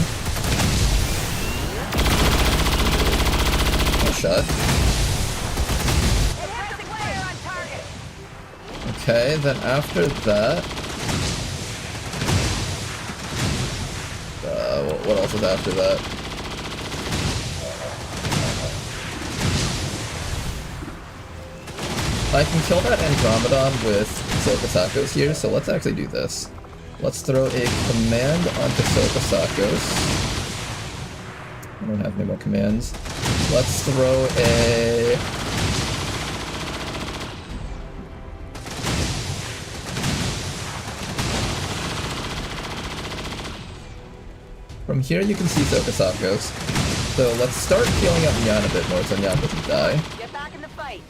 Nice shot. Okay, then after that... what else was after that? I can kill that Andromedon with Sokosakos here, so let's actually do this. Let's throw a command onto Sokosakos. I don't have any more commands. Let's throw a... From here you can see Sokosakos. So let's start healing up Nyan a bit more so Nyan doesn't die. Get back in the fight.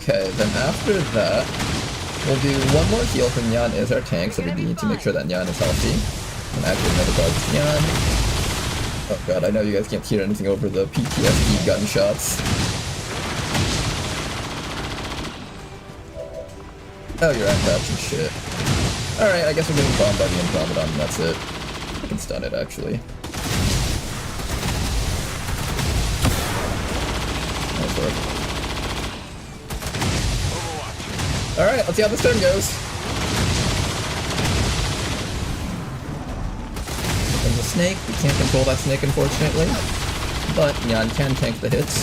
Okay, then after that, we'll do one more heal for Nyan as our tank, so we need to make sure that Nyan is healthy. And actually another guard with Nyan. Oh god, I know you guys can't hear anything over the PTSD gunshots. Oh, you're at that and shit. Alright, I guess we're getting bombed by the Andromedon and that's it. I can stun it, actually. Nice work. Alright, let's see how this turn goes. Here comes a snake. We can't control that snake, unfortunately. But Nyan can tank the hits.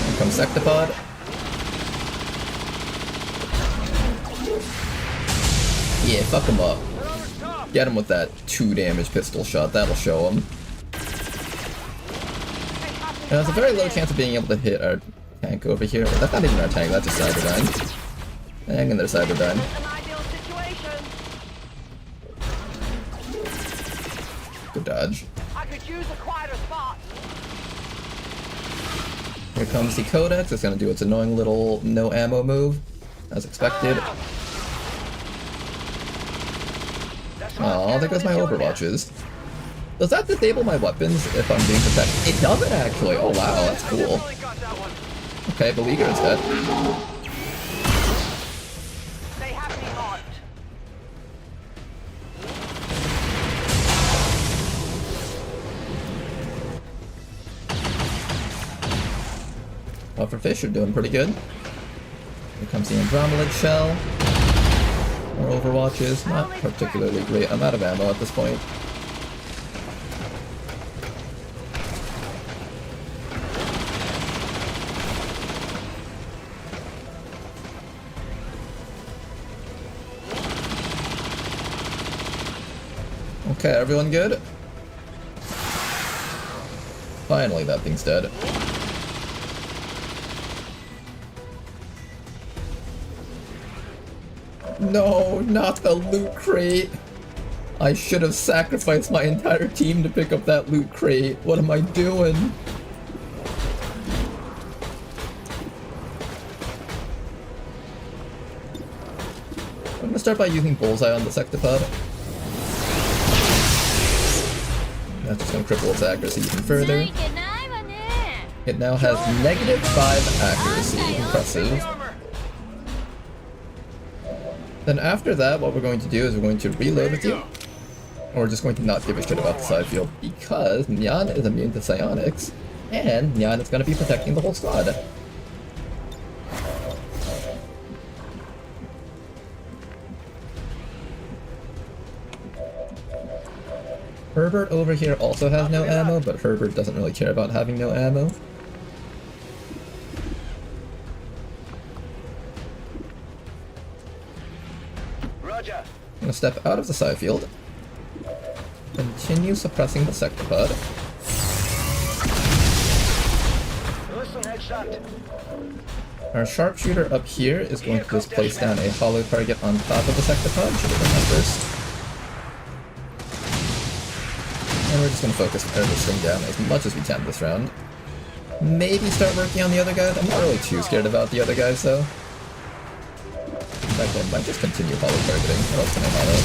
Here comes Sectopod. Yeah, fuck him up. Get him with that 2 damage pistol shot. That'll show him. And there's a very low chance of being able to hit our tank over here. That's not even our tank, that's just Cyberdyne. Hang in there, Cyberdyne. Good dodge. I could use a quieter spot. Here comes the Codex. It's gonna do its annoying little no ammo move, as expected. Oh, there goes my Overwatches. Does that disable my weapons if I'm being protected? It doesn't actually! Oh wow, that's cool. Okay, Beleaguer is dead. They have me marked. Pufferfish are doing pretty good. Here comes the Andromeda shell. More Overwatches, not particularly great. I'm out of ammo at this point. Okay, everyone good? Finally, that thing's dead. No, not the loot crate! I should have sacrificed my entire team to pick up that loot crate. What am I doing? I'm gonna start by using Bullseye on the Sectopod. That's just gonna cripple its accuracy even further. It now has -5 accuracy. Impressive. Then after that, what we're going to do is we're going to reload with you. And we're just going to not give a shit about the side field because Nyan is immune to psionics, and Nyan is going to be protecting the whole squad. Herbert over here also has no ammo, but Herbert doesn't really care about having no ammo. Roger. I'm gonna step out of the side field. Continue suppressing the sectopod. Listen, headshot. Our sharpshooter up here is going to just place down a hollow target on top of the sectopod. Should have done that first. And we're just going to focus this thing down as much as we can this round. Maybe start working on the other guys. I'm not really too scared about the other guys though. In fact, I might just continue hollow targeting. What else can I hollow?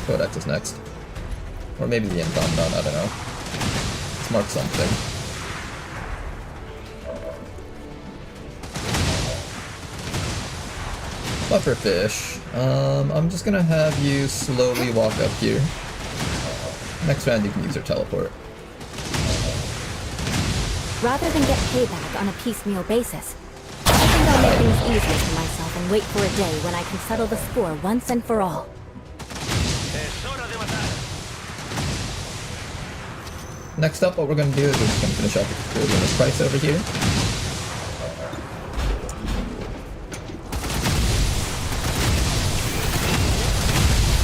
Codex is next. Or maybe the Incommodon, I don't know. Let's mark something. Bufferfish. I'm just gonna have you slowly walk up here. Next round you can use your teleport. Rather than get payback on a piecemeal basis, I think I'll make things easier for myself and wait for a day when I can settle the score once and for all. Next up, what we're going to do is we're just going to finish off the this price over here.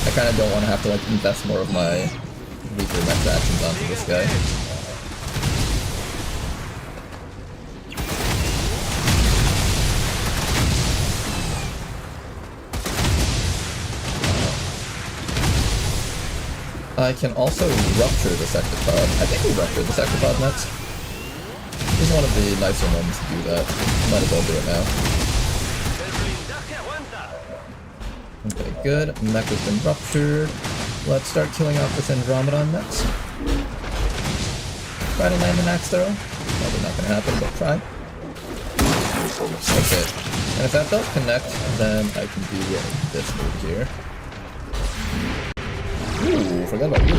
I kind of don't want to have to like invest more of my weaker next actions onto this guy. I can also rupture the sectopod. I think we rupture the sectopod next. This is one of the nicer moments to do that. Might as well do it now. Okay, good. Mech has been ruptured. Let's start killing off this Andromedon next. Try to land an axe throw. Probably not gonna happen, but try. Okay. And if that does connect, then I can do this move here. Ooh, forgot about you.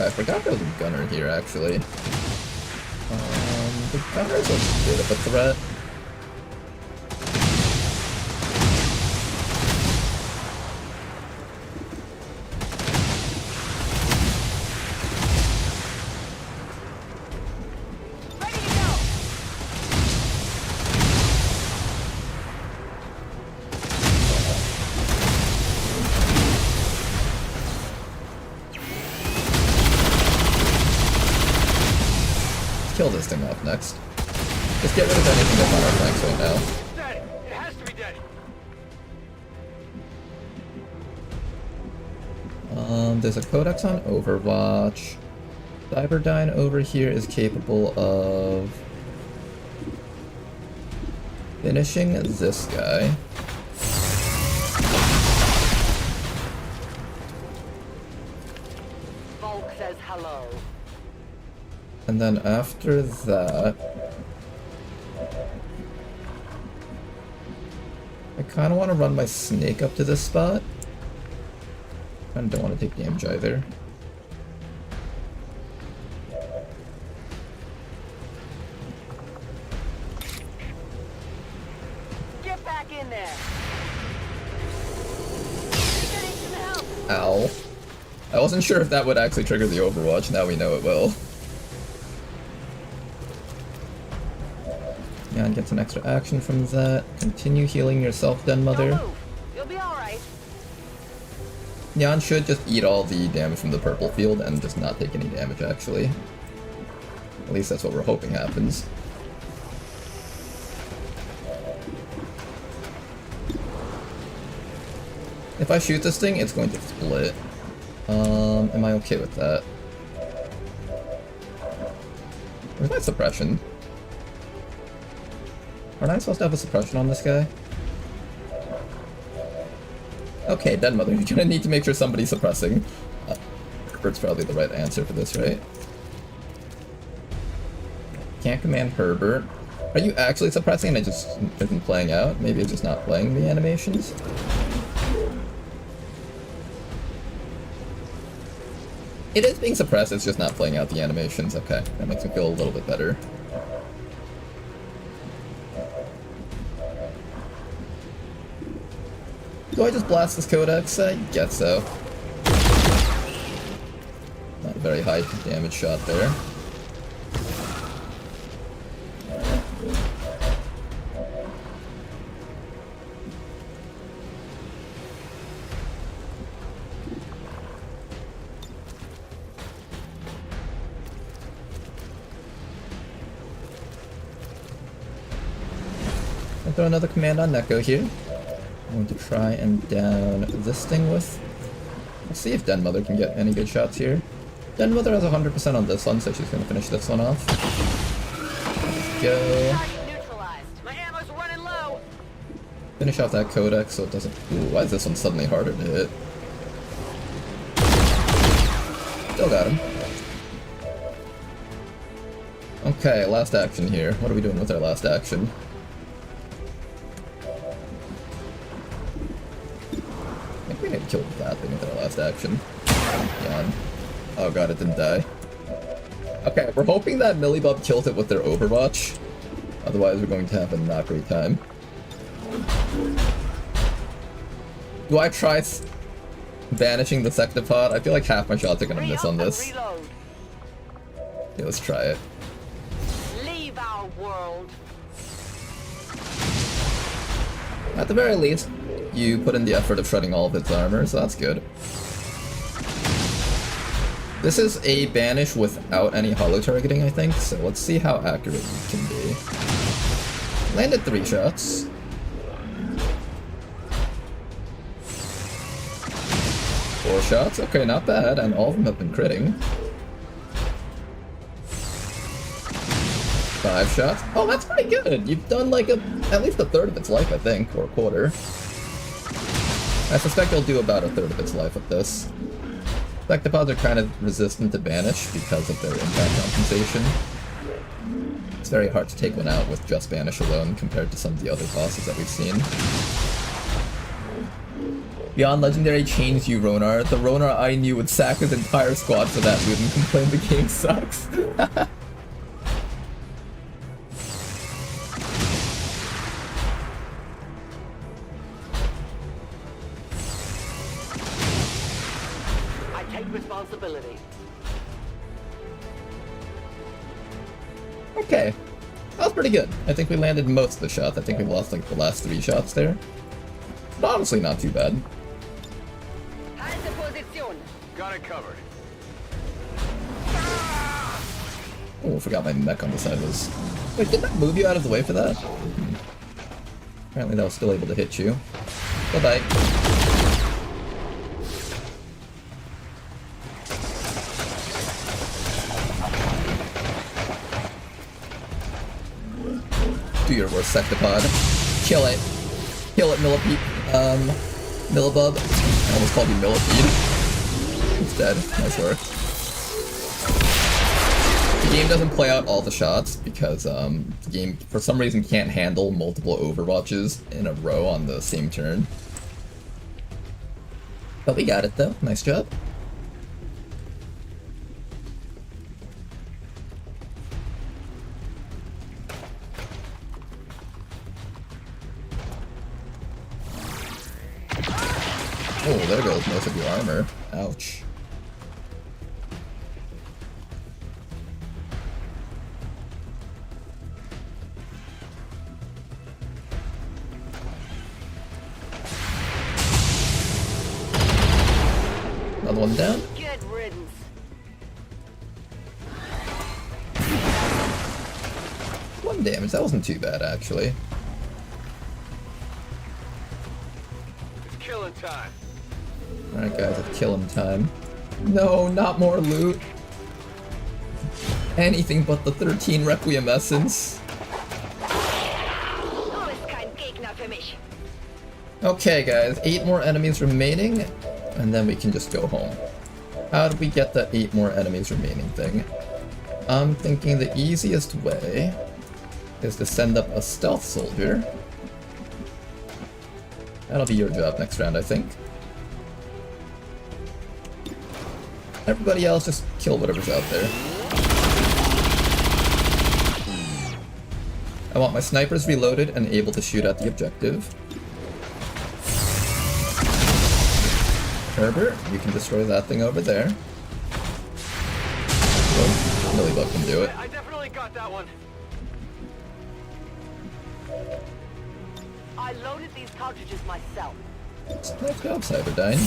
I forgot there was a gunner here, actually. The gunner's a bit of a threat. Kill this thing off next. Just get rid of anything that's on our flanks right now. Dead. It has to be dead. There's a Codex on Overwatch. Cyberdyne over here is capable of finishing this guy. Volk says hello. And then after that, I kind of want to run my snake up to this spot. I don't want to take damage either. Get back in there. Getting some help. Ow. I wasn't sure if that would actually trigger the Overwatch, now we know it will. And get some extra action from that. Continue healing yourself, Den Mother. Don't move. You'll be alright. Nyan should just eat all the damage from the purple field and just not take any damage, actually. At least that's what we're hoping happens. If I shoot this thing, it's going to split. Am I okay with that? Where's my suppression? Aren't I supposed to have a suppression on this guy? Okay, Den Mother, you're gonna need to make sure somebody's suppressing. Herbert's probably the right answer for this, right? Can't command Herbert. Are you actually suppressing and it just isn't playing out? Maybe it's just not playing the animations? It is being suppressed, it's just not playing out the animations. Okay, that makes me feel a little bit better. Do I just blast this codex? I guess so. Not a very high damage shot there. I'll throw another command on Neko here. I'm going to try and down this thing with... Let's see if Den Mother can get any good shots here. Den Mother has 100% on this one, so she's going to finish this one off. Let's go. Target neutralized. My ammo's running low. Finish off that codex so it doesn't... Ooh, why is this one suddenly harder to hit? Still got him. Okay, last action here. What are we doing with our last action? I think we need to kill that thing with our last action. Yawn. Oh god, it didn't die. Okay, we're hoping that Millibub kills it with their Overwatch. Otherwise, we're going to have a not great time. Do I try banishing the Sectopod? I feel like half my shots are going to miss on this. Reload. Okay, let's try it. Leave our world. At the very least, you put in the effort of shredding all of its armor, so that's good. This is a banish without any holo targeting, I think, so let's see how accurate you can be. Landed 3 shots. Four shots, okay, not bad, and all of them have been critting. 5 shots. Oh, that's pretty good. You've done like at least a third of its life, I think, or a quarter. I suspect you'll do about a third of its life with this. Sectopods are kind of resistant to banish because of their impact compensation. It's very hard to take one out with just banish alone compared to some of the other bosses that we've seen. Beyond Legendary changed you, Ronar. The Ronar I knew would sack his entire squad for that loot and complain the game sucks. Responsibility. Okay. That was pretty good. I think we landed most of the shots. I think we lost like the last 3 shots there. But honestly, not too bad. Halte Position. Got it covered. Oh, I forgot my mech on the side was... Wait, did that move you out of the way for that? Apparently that was still able to hit you. Bye-bye. Do your worst, Sectopod. Kill it. Kill it, Millibub. I almost called you Millipede. It's dead. Nice work. The game doesn't play out all the shots because the game, for some reason, can't handle multiple Overwatches in a row on the same turn. But we got it, though. Nice job. Oh, there goes most of your armor. Ouch. Another one down. Good riddance. One damage. That wasn't too bad, actually. It's killing time. Alright guys, it's killing time. No, not more loot. Anything but the 13 Requiem Essence. Okay guys, 8 more enemies remaining, and then we can just go home. How do we get the 8 more enemies remaining thing? I'm thinking the easiest way is to send up a stealth soldier. That'll be your job next round, I think. Everybody else just kill whatever's out there. I want my snipers reloaded and able to shoot at the objective. Herbert, you can destroy that thing over there. Oh, Millibug can do it. I definitely got that one. I loaded these cartridges myself. Nice job, Cyberdyne.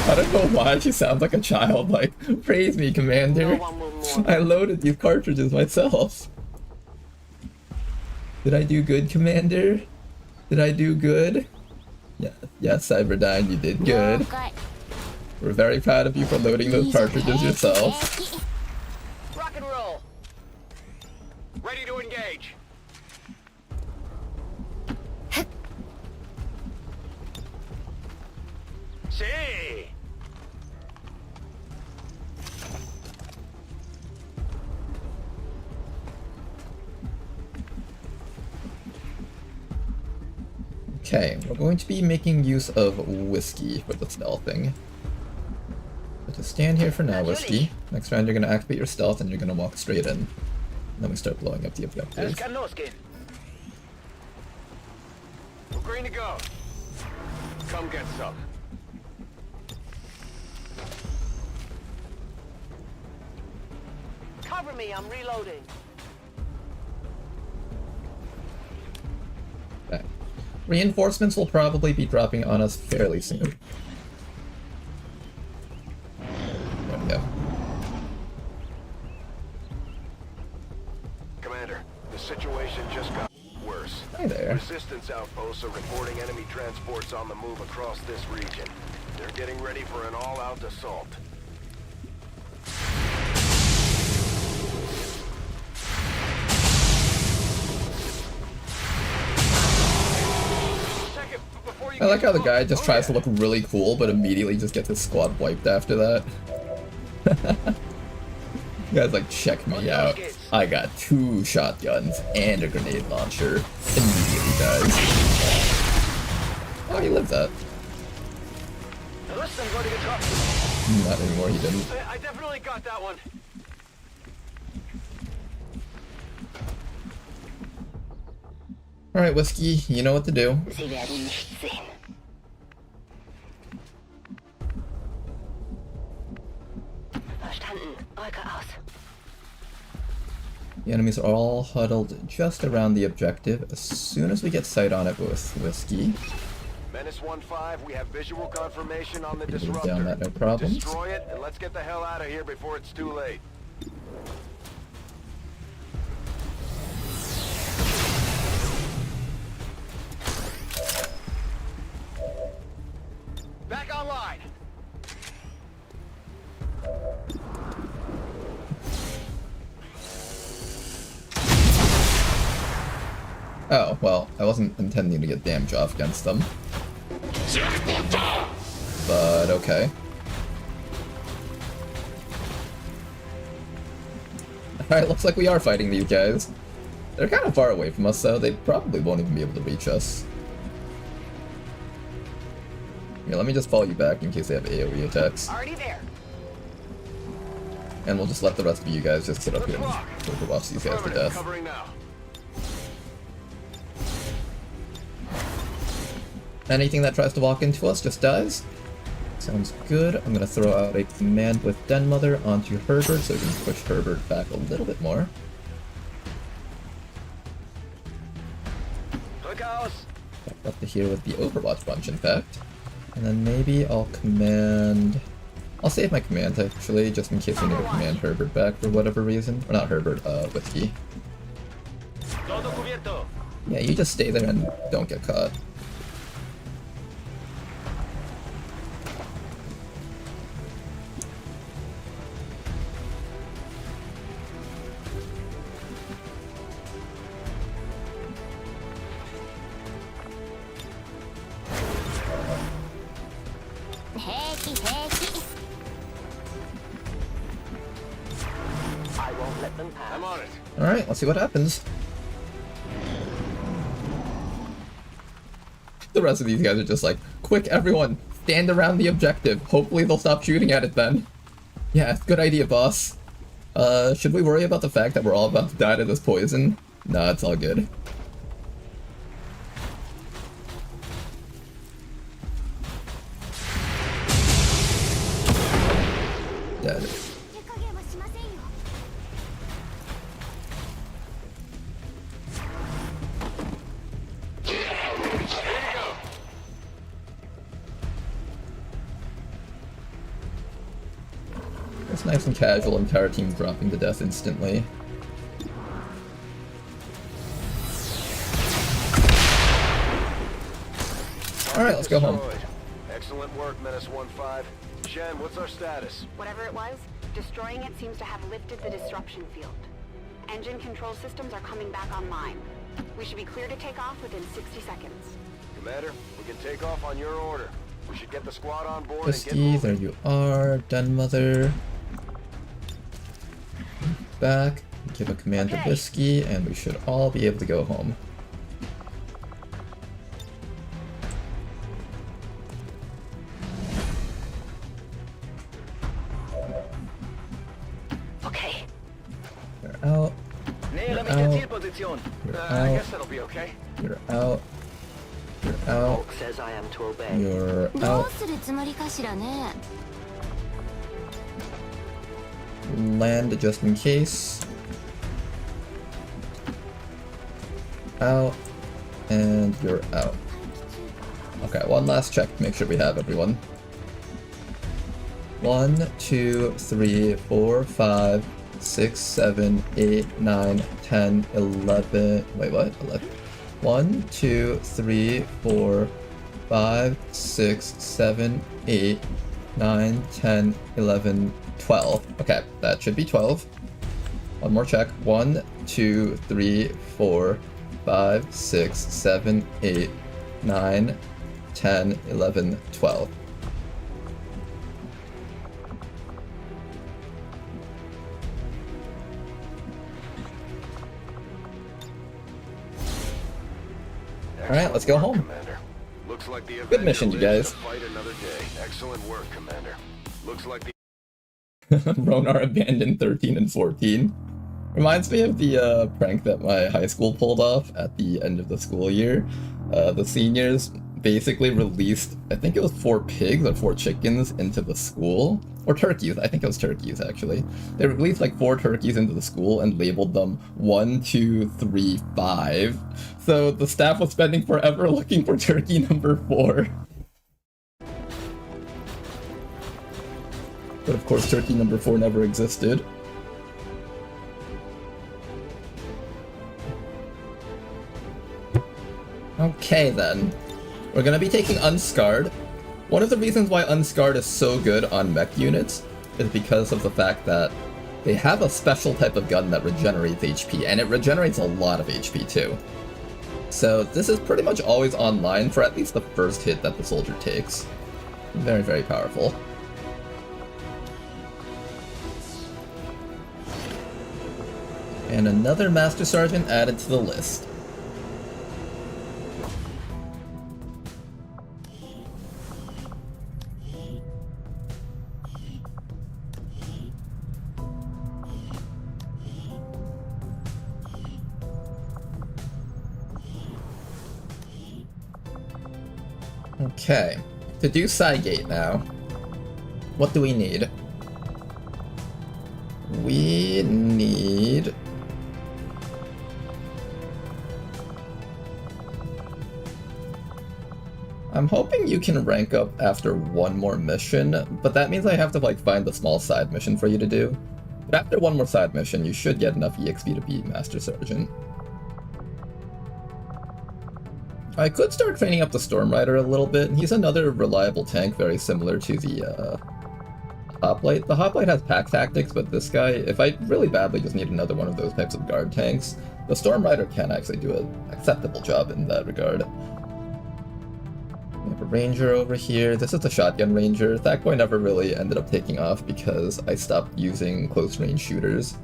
I don't know why she sounds like a child, like, praise me, Commander. No one will mourn. I loaded these cartridges myself. Did I do good, Commander? Did I do good? Yeah, yes, Cyberdyne, you did good. We're very proud of you for loading those cartridges yourself. Rock and roll. Ready to engage. See. Okay, we're going to be making use of whiskey for the stealthing. So just stand here for now, whiskey. Next round you're going to activate your stealth and you're going to walk straight in. And then we start blowing up the objectives. We're green to go. Come get some. Cover me, I'm reloading. Okay. Reinforcements will probably be dropping on us fairly soon. There we go. Commander, the situation just got worse. Hi there. Resistance outposts are reporting enemy transports on the move across this region. They're getting ready for an all-out assault. I like how the guy just tries to look really cool, but immediately just gets his squad wiped after that. You guys like, check me out. I got 2 shotguns and a grenade launcher. Immediately dies. Oh, he lived that. Not anymore, he didn't. I definitely got that one. Alright, Whiskey, you know what to do. Sie werden nicht sehen. Verstanden. Olga aus. The enemies are all huddled just around the objective. As soon as we get sight on it with Whiskey, Menace 1-5, we have visual confirmation on the we can move disruptor. down that no problems. Destroy it, and let's get the hell out of here before it's too late. Back online. Oh, well, I wasn't intending to get damage off against them. But okay. Alright, looks like we are fighting these guys. They're kind of far away from us, though. They probably won't even be able to reach us. Here, let me just fall you back in case they have AoE attacks. Already there. And we'll just let the rest of you guys just sit up here and overwatch these guys to death. Covering now. Anything that tries to walk into us just dies. Sounds good. I'm gonna throw out a command with Den Mother onto Herbert so we can push Herbert back a little bit more. Look out! Back up to here with the Overwatch bunch, in fact. And then maybe I'll command... I'll save my commands, actually, just in case we need to command Herbert back for whatever reason. Or not Herbert, Whiskey. Todo cubierto. Yeah, you just stay there and don't get caught. I won't let them pass. I'm on it. Alright, let's see what happens. The rest of these guys are just like, quick, everyone, stand around the objective. Hopefully they'll stop shooting at it then. Yeah, good idea, boss. Should we worry about the fact that we're all about to die to this poison? Nah, it's all good. Dead. It's nice and casual, entire team dropping to death instantly. Alright, let's go home. Excellent work, Menace 1-5. Shen, what's our status? Whatever it was, destroying it seems to have lifted the disruption field. Engine control systems are coming back online. We should be clear to take off within 60 seconds. Commander, we can take off on your order. We should get the squad on board and Whiskey, get moving. there you are. Done, mother. Back. Give a command to Whiskey, and we should all be able to go home. Okay. You're out. Nähere mich Ow. der Zielposition. You're I out. guess that'll be okay. You're out. You're out. Hulk says I am to obey. You're ど out. うするつもりかしらね。 Land just in case. Out. And you're out. Okay, one last check to make sure we have everyone. 1, 2, 3, 4, 5, 6, 7, 8, 9, 10, 11. Wait, what? 11. 1, 2, 3, 4, 5, 6, 7, 8, 9, 10, 11, 12. Okay, that should be 12. One more check. 1, 2, 3, 4, 5, 6, 7, 8, 9, 10, 11, 12. Alright, let's go Excellent work, home. Commander. Looks like the Good mission, you Avenger lives guys. to fight another day. Excellent work, Commander. Looks like the Ronar abandoned 13 and 14. Reminds me of the prank that my high school pulled off at the end of the school year. The seniors basically released, I think it was 4 pigs or 4 chickens into the school. Or turkeys, I think it was turkeys actually. They released like 4 turkeys into the school and labeled them 1, 2, 3, 5. So the staff was spending forever looking for turkey number 4. But of course, turkey number 4 never existed. Okay then. We're gonna be taking Unscarred. One of the reasons why Unscarred is so good on mech units is because of the fact that they have a special type of gun that regenerates HP, and it regenerates a lot of HP too. So this is pretty much always online for at least the first hit that the soldier takes. Very, very powerful. And another Master Sergeant added to the list. Okay, to do Cygate now, what do we need? We need... I'm hoping you can rank up after one more mission, but that means I have to like find a small side mission for you to do. But after one more side mission, you should get enough EXP to be Master Sergeant. I could start training up the Storm Rider a little bit. He's another reliable tank, very similar to the Hoplite. The Hoplite has pack tactics, but this guy, if I really badly just need another one of those types of guard tanks, the Storm Rider can actually do an acceptable job in that regard. We have a Ranger over here. This is the Shotgun Ranger. That boy never really ended up taking off because I stopped using close-range shooters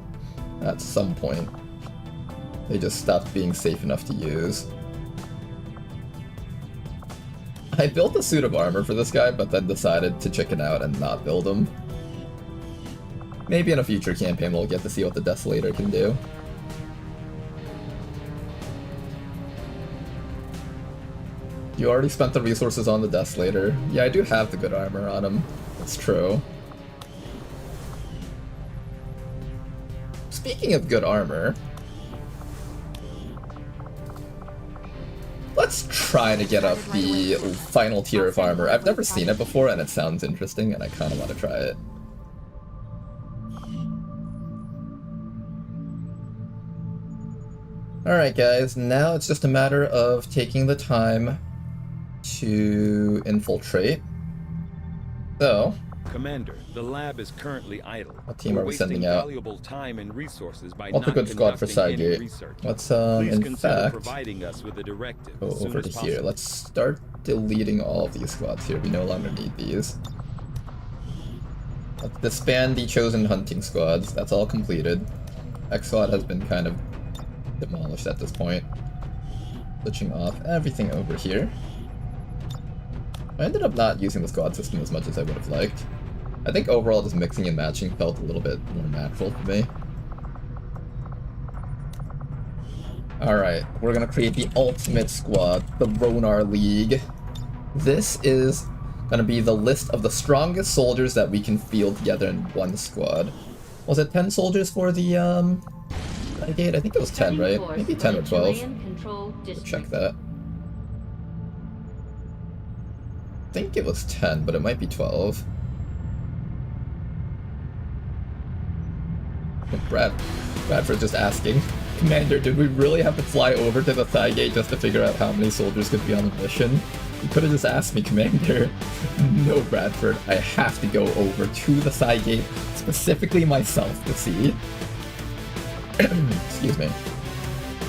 at some point. They just stopped being safe enough to use. I built a suit of armor for this guy, but then decided to chicken out and not build him. Maybe in a future campaign we'll get to see what the Desolator can do. You already spent the resources on the Desolator. Yeah, I do have the good armor on him. That's true. Speaking of good armor, let's try to get up the final tier of armor. I've never seen it before and it sounds interesting and I kind of want to try it. Alright guys, now it's just a matter of taking the time to infiltrate. So, Commander, the lab is currently idle. what team are we wasting sending out? valuable time and resources by What's a not good squad for conducting any Sidegate? research. Let's Please in consider fact providing us with a directive go as soon over as to possible. here. Let's start deleting all of these squads here. We no longer need these. Let's disband the chosen hunting squads. That's all completed. X squad has been kind of demolished at this point. Switching off everything over here. I ended up not using the squad system as much as I would have liked. I think overall just mixing and matching felt a little bit more natural for me. Alright, we're gonna create the ultimate squad, the Ronar League. This is gonna be the list of the strongest soldiers that we can field together in one squad. Was it 10 soldiers for the Renegade? I think it was 10, right? Maybe 10 or 12. Let's check that. I think it was 10, but it might be 12. Bradford's just asking, Commander, did we really have to fly over to the Thigh Gate just to figure out how many soldiers could be on the mission? You could have just asked me, Commander. No, Bradford, I have to go over to the Thigh Gate, specifically myself, to see. Excuse me.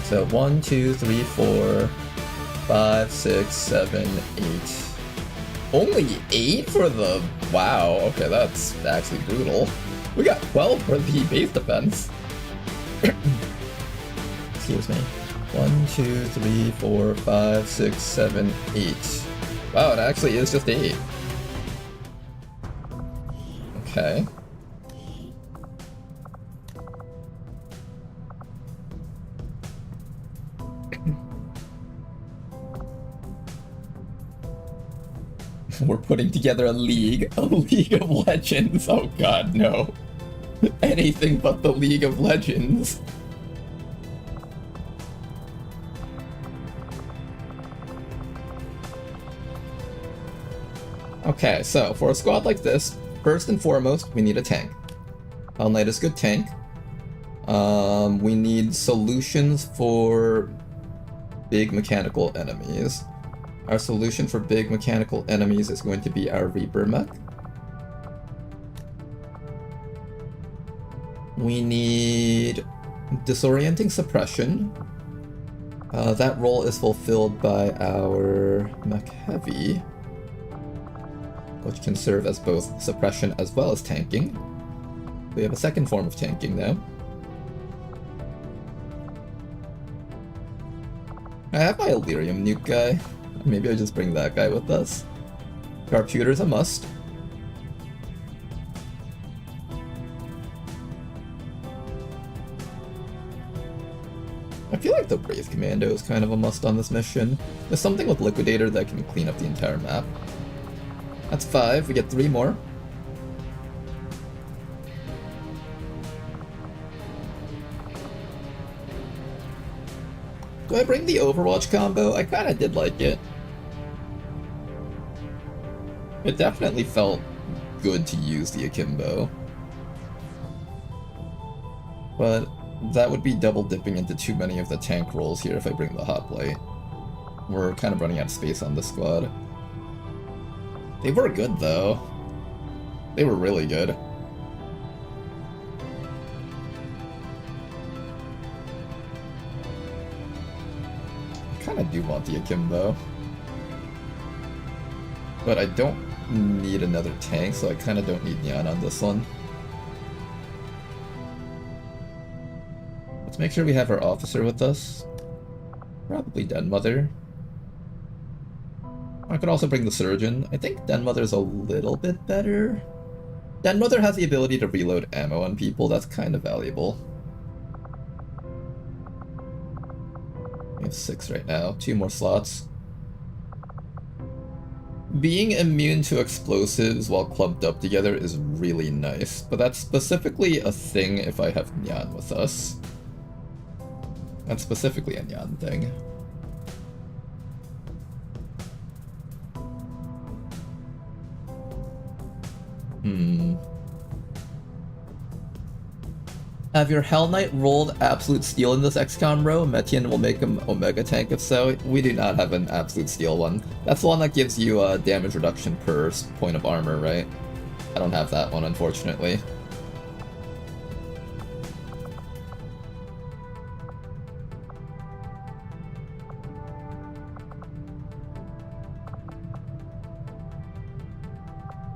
So 1, 2, 3, 4, 5, 6, 7, 8. Only 8 for the... Wow, okay, that's actually brutal. We got 12 for the base defense. Excuse me. 1, 2, 3, 4, 5, 6, 7, 8. Wow, it actually is just 8. Okay. We're putting together a League of Legends. Oh god, no. Anything but the League of Legends. Okay, so for a squad like this, first and foremost, we need a tank. Hell Knight is a good tank. We need solutions for big mechanical enemies. Our solution for big mechanical enemies is going to be our Reaper mech. We need disorienting suppression. That role is fulfilled by our mech heavy, which can serve as both suppression as well as tanking. We have a second form of tanking now. I have my Illyrium nuke guy. Maybe I just bring that guy with us. Sharpshooter's a must. I feel like the Wraith Commando is kind of a must on this mission. There's something with Liquidator that can clean up the entire map. That's 5, we get 3 more. Do I bring the Overwatch combo? I kinda did like it. It definitely felt good to use the Akimbo. But that would be double dipping into too many of the tank roles here if I bring the Hoplite. We're kind of running out of space on this squad. They were good though. They were really good. I kinda do want the Akimbo. But I don't need another tank, so I kinda don't need Neon on this one. Let's make sure we have our officer with us. Probably Den Mother. I could also bring the Surgeon. I think Den Mother's a little bit better. Den Mother has the ability to reload ammo on people, that's kind of valuable. We have 6 right now, 2 more slots. Being immune to explosives while clumped up together is really nice, but that's specifically a thing if I have Nyan with us. That's specifically a Nyan thing. Have your Hell Knight rolled Absolute Steel in this XCOM row? Metian will make him Omega Tank if so. We do not have an Absolute Steel one. That's the one that gives you damage reduction per point of armor, right? I don't have that one, unfortunately.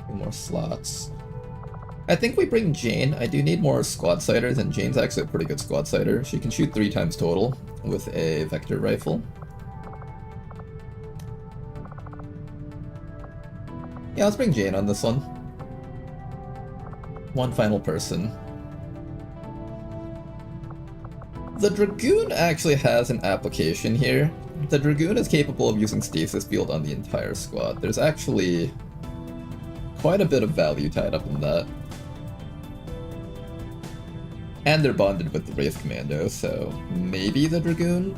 Two more slots. I think we bring Jane. I do need more squad sighters, and Jane's actually a pretty good squad sighter. She can shoot 3 times total with a vector rifle. Yeah, let's bring Jane on this one. One final person. The Dragoon actually has an application here. The Dragoon is capable of using Stasis Field on the entire squad. There's actually quite a bit of value tied up in that. And they're bonded with the Wraith Commando, so maybe the Dragoon?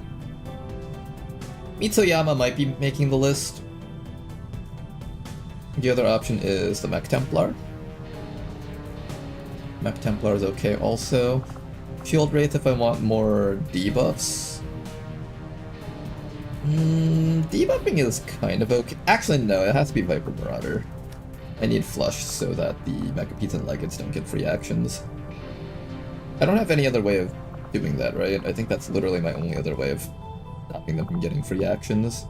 Mitsuyama might be making the list. The other option is the Mech Templar. Mech Templar is okay also. Shield Wraith if I want more debuffs. Debuffing is kind of okay. Actually, no, it has to be Viper Marauder. I need Flush so that the Mechapetes and Legates don't get free actions. I don't have any other way of doing that, right? I think that's literally my only other way of stopping them from getting free actions.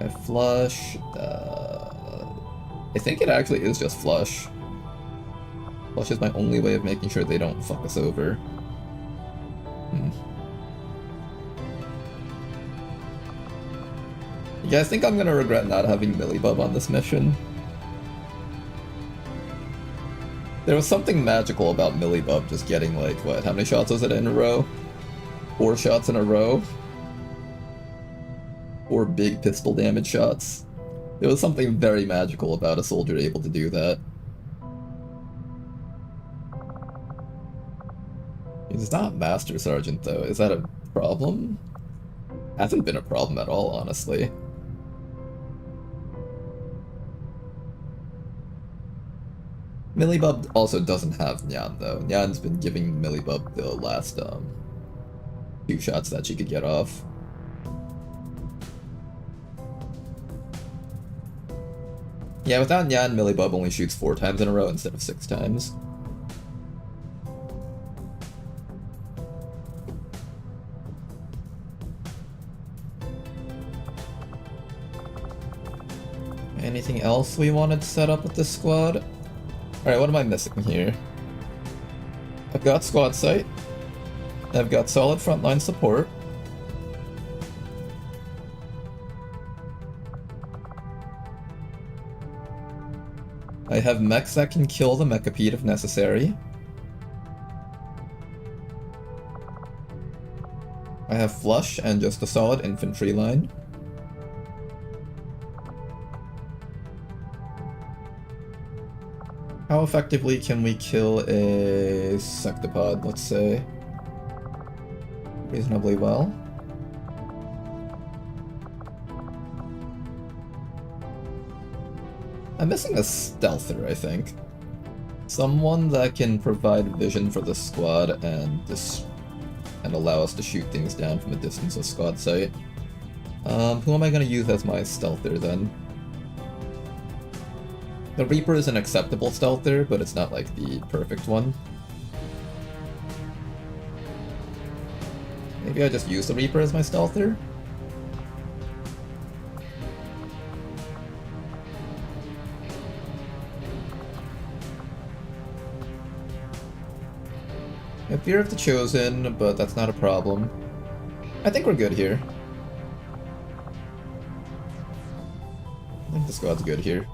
I have Flush. I think it actually is just Flush. Flush is my only way of making sure they don't fuck us over. You guys think I'm gonna regret not having Millibub on this mission? There was something magical about Millibub just getting, like, what, how many shots was it in a row? 4 shots in a row? 4 big pistol damage shots. There was something very magical about a soldier able to do that. He's not Master Sergeant, though. Is that a problem? Hasn't been a problem at all, honestly. Millibub also doesn't have Nyan, though. Nyan's been giving Millibub the last, 2 shots that she could get off. Yeah, without Nyan, Millibub only shoots 4 times in a row instead of 6 times. Anything else we wanted to set up with this squad? Alright, what am I missing here? I've got squad sight. I've got solid frontline support. I have mechs that can kill the Mechapede if necessary. I have Flush and just a solid infantry line. How effectively can we kill a Sectopod, let's say? Reasonably well. I'm missing a Stealther, I think. Someone that can provide vision for the squad and allow us to shoot things down from a distance with squad sight. Who am I going to use as my Stealther then? The Reaper is an acceptable Stealther, but it's not like the perfect one. Maybe I just use the Reaper as my Stealther? I have Fear of the Chosen, but that's not a problem. I think we're good here. I think the squad's good here.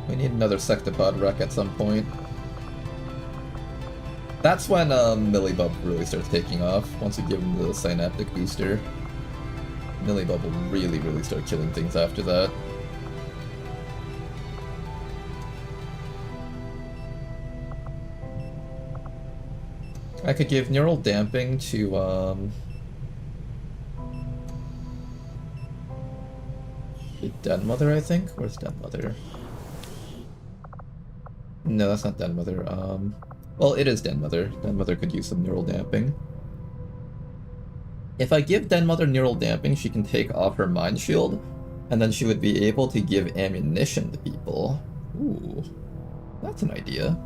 We need another Sectopod wreck at some point. That's when Millibub really starts taking off. Once you give him the Synaptic booster, Millibub will really start killing things after that. I could give Neural Damping to Den Mother, I think? Where's Den Mother? No, that's not Den Mother. Well, it is Den Mother. Den Mother could use some Neural Damping. If I give Den Mother Neural Damping, she can take off her Mind Shield, and then she would be able to give ammunition to people. Ooh, that's an idea.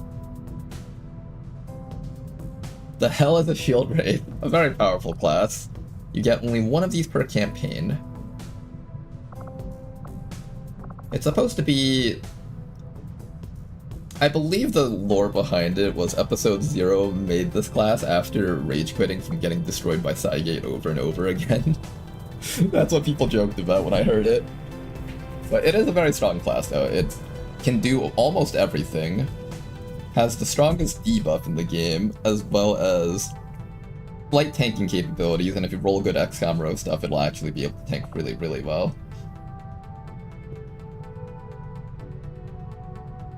The hell is a Shield Wraith? A very powerful class. You get only one of these per campaign. It's supposed to be... I believe the lore behind it was Episode 0 made this class after rage quitting from getting destroyed by Cygate over and over again. That's what people joked about when I heard it. But it is a very strong class though. It can do almost everything. Has the strongest debuff in the game, as well as light tanking capabilities, and if you roll good XCOM row stuff, it'll actually be able to tank really well.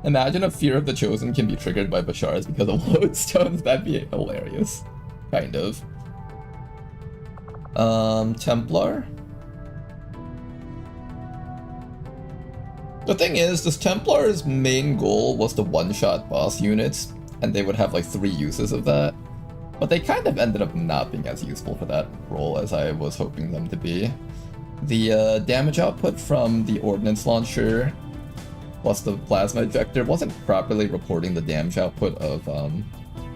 Imagine if Fear of the Chosen can be triggered by Bashar's because of lodestones, that'd be hilarious. Kind of. Templar? The thing is, this Templar's main goal was to one-shot boss units, and they would have like 3 uses of that. But they kind of ended up not being as useful for that role as I was hoping them to be. The damage output from the Ordnance Launcher plus the Plasma Ejector wasn't properly reporting the damage output of,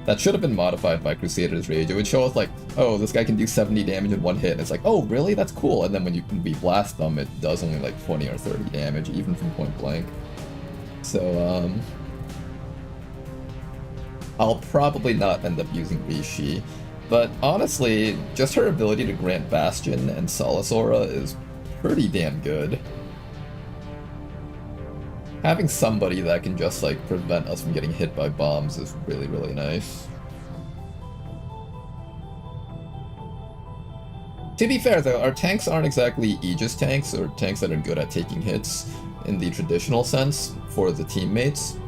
that should have been modified by Crusader's Rage. It would show us like, oh, this guy can do 70 damage in 1 hit, and it's like, oh, really? That's cool. And then when we blast them, it does only like 20 or 30 damage, even from point blank. So, I'll probably not end up using Rishi, but honestly, just her ability to grant Bastion and Solace Aura is pretty damn good. Having somebody that can just like prevent us from getting hit by bombs is really nice. To be fair though, our tanks aren't exactly Aegis tanks or tanks that are good at taking hits in the traditional sense for the teammates.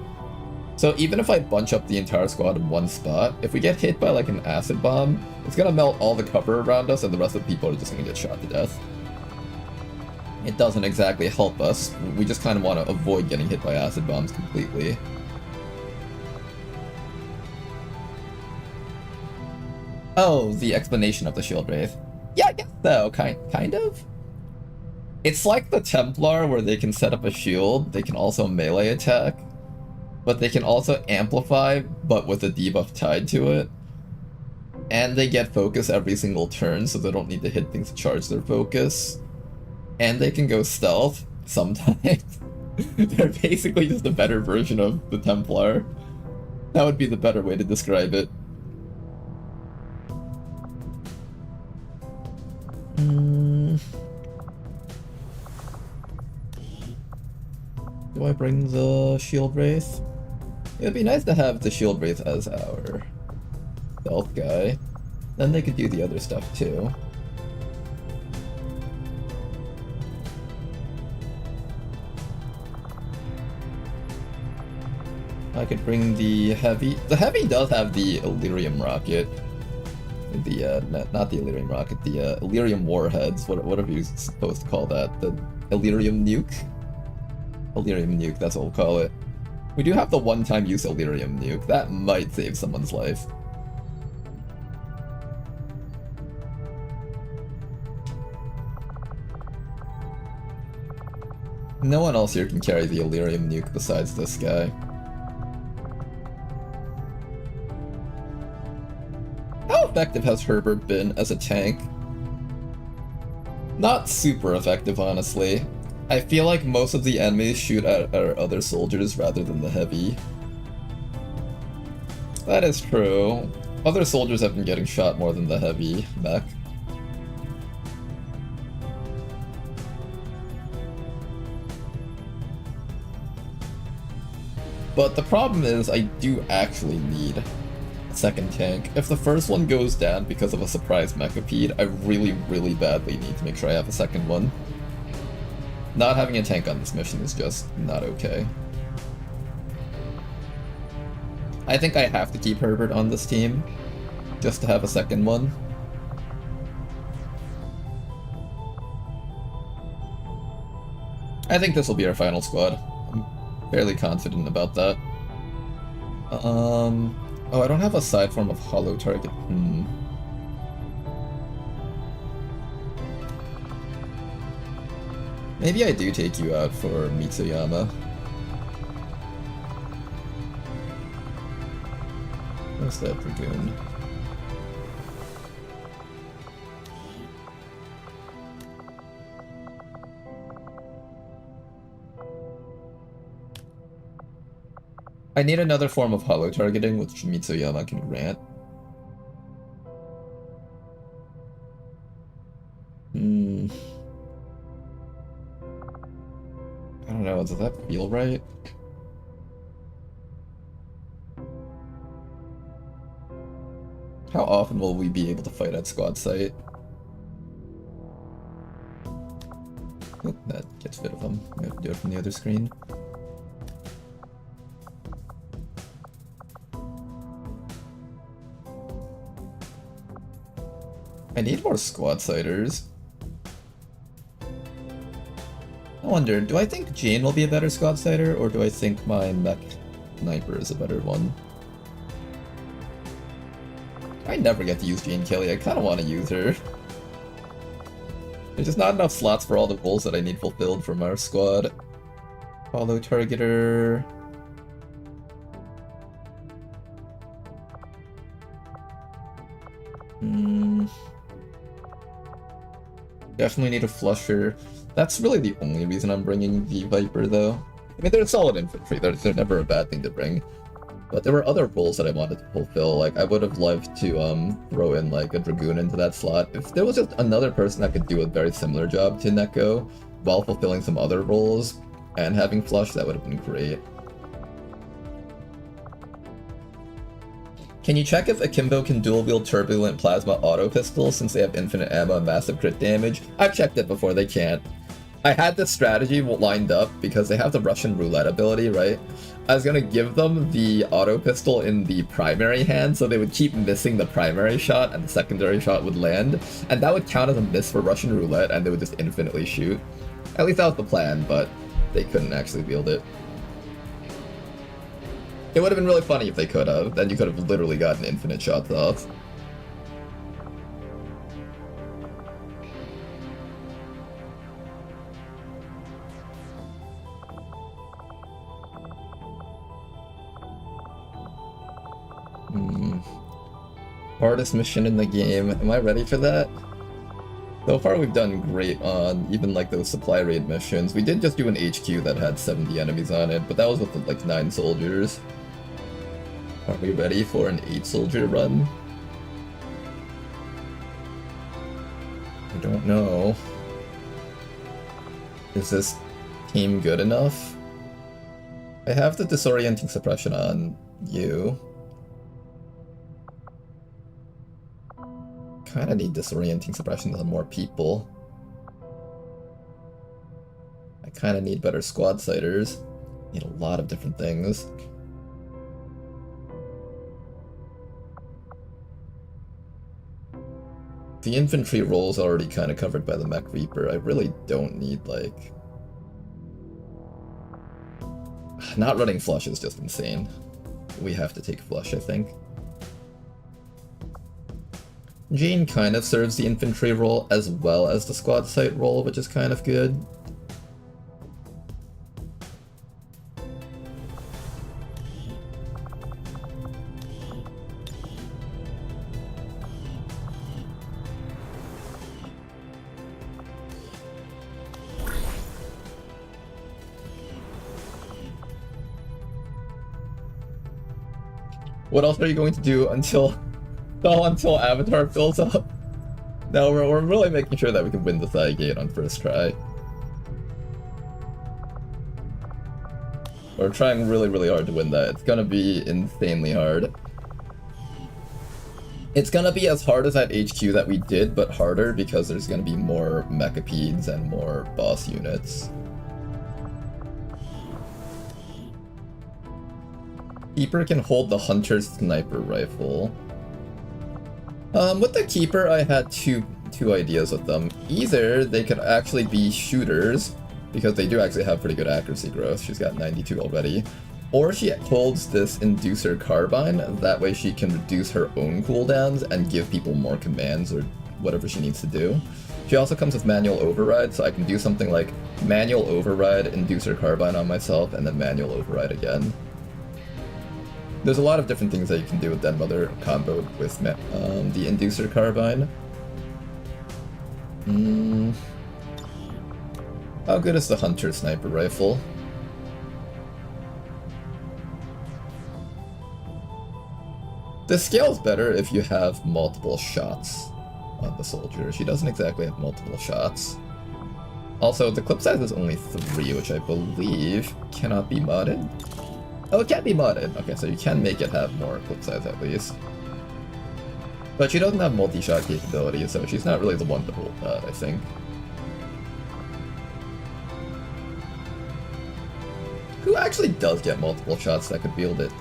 So even if I bunch up the entire squad in one spot, if we get hit by like an acid bomb, it's gonna melt all the cover around us and the rest of the people are just gonna get shot to death. It doesn't exactly help us. We just kind of want to avoid getting hit by acid bombs completely. Oh, the explanation of the Shield Wraith. Yeah, I guess so, kind of. It's like the Templar where they can set up a shield, they can also melee attack, but they can also amplify, but with a debuff tied to it. And they get focus every single turn, so they don't need to hit things to charge their focus. And they can go stealth, sometimes. They're basically just a better version of the Templar. That would be the better way to describe it. Do I bring the Shield Wraith? It'd be nice to have the Shield Wraith as our stealth guy. Then they could do the other stuff too. I could bring the Heavy. The Heavy does have the Illyrium rocket. The, not the Illyrium rocket, the Illyrium warheads, whatever you're supposed to call that. The Illyrium nuke? Illyrium nuke, that's what we'll call it. We do have the one-time use Illyrium nuke. That might save someone's life. No one else here can carry the Illyrium nuke besides this guy. How effective has Herbert been as a tank? Not super effective, honestly. I feel like most of the enemies shoot at our other soldiers rather than the Heavy. That is true. Other soldiers have been getting shot more than the heavy mech. But the problem is, I do actually need a second tank. If the first one goes down because of a surprise mechapede, I really, really badly need to make sure I have a second one. Not having a tank on this mission is just not okay. I think I have to keep Herbert on this team, just to have a second one. I think this will be our final squad. I'm fairly confident about that. Oh, I don't have a side form of hollow target. Maybe I do take you out for Mitsuyama. Where's that Dragoon? I need another form of hollow targeting, which Mitsuyama can grant. I don't know, does that feel right? How often will we be able to fight at squad site? Oh, that gets rid of them. We have to do it from the other screen. I need more squad sighters. I wonder, do I think Jane will be a better squad sighter, or do I think my mech sniper is a better one? I never get to use Jane Kelly, I kinda wanna use her. There's just not enough slots for all the roles that I need fulfilled from our squad. Hollow targeter... Definitely need a flusher. That's really the only reason I'm bringing the Viper, though. I mean, they're solid infantry, they're never a bad thing to bring. But there were other roles that I wanted to fulfill. Like, I would have loved to throw in, like, a Dragoon into that slot. If there was just another person that could do a very similar job to Neko, while fulfilling some other roles, and having flush, that would have been great. Can you check if Akimbo can dual-wield Turbulent Plasma Auto Pistols since they have infinite ammo and massive crit damage? I've checked it before, they can't. I had this strategy lined up because they have the Russian Roulette ability, right? I was gonna give them the auto pistol in the primary hand so they would keep missing the primary shot and the secondary shot would land, and that would count as a miss for Russian Roulette and they would just infinitely shoot. At least that was the plan, but they couldn't actually wield it. It would have been really funny if they could have, then you could have literally gotten infinite shots off. Hardest mission in the game. Am I ready for that? So far we've done great on even like those supply raid missions. We did just do an HQ that had 70 enemies on it, but that was with like 9 soldiers. Are we ready for an 8-soldier run? I don't know. Is this team good enough? I have the disorienting suppression on you. Kinda need disorienting suppression on more people. I kinda need better squad sighters. Need a lot of different things. The infantry role is already kinda covered by the Mech Reaper. I really don't need, like... Not running flush is just insane. We have to take flush, I think. Jane kind of serves the infantry role as well as the squad sight role, which is kind of good. What else are you going to do until Avatar fills up? No, we're really making sure that we can win the thigh gate on first try. We're trying really, really hard to win that. It's gonna be insanely hard. It's gonna be as hard as that HQ that we did, but harder because there's gonna be more mechapedes and more boss units. Keeper can hold the Hunter's sniper rifle. With the Keeper, I had two ideas with them. Either they could actually be shooters, because they do actually have pretty good accuracy growth. She's got 92 already. Or she holds this Inducer Carbine, that way she can reduce her own cooldowns and give people more commands or whatever she needs to do. She also comes with Manual Override, so I can do something like Manual Override, Inducer Carbine on myself, and then Manual Override again. There's a lot of different things that you can do with Den Mother combo with the Inducer Carbine. How good is the Hunter Sniper Rifle? The scale's better if you have multiple shots on the soldier. She doesn't exactly have multiple shots. Also, the clip size is only 3, which I believe cannot be modded. Oh, it can be modded! Okay, so you can make it have more clip size at least. But she doesn't have multi-shot capability, so she's not really the one to hold that, I think. Who actually does get multiple shots that could wield it?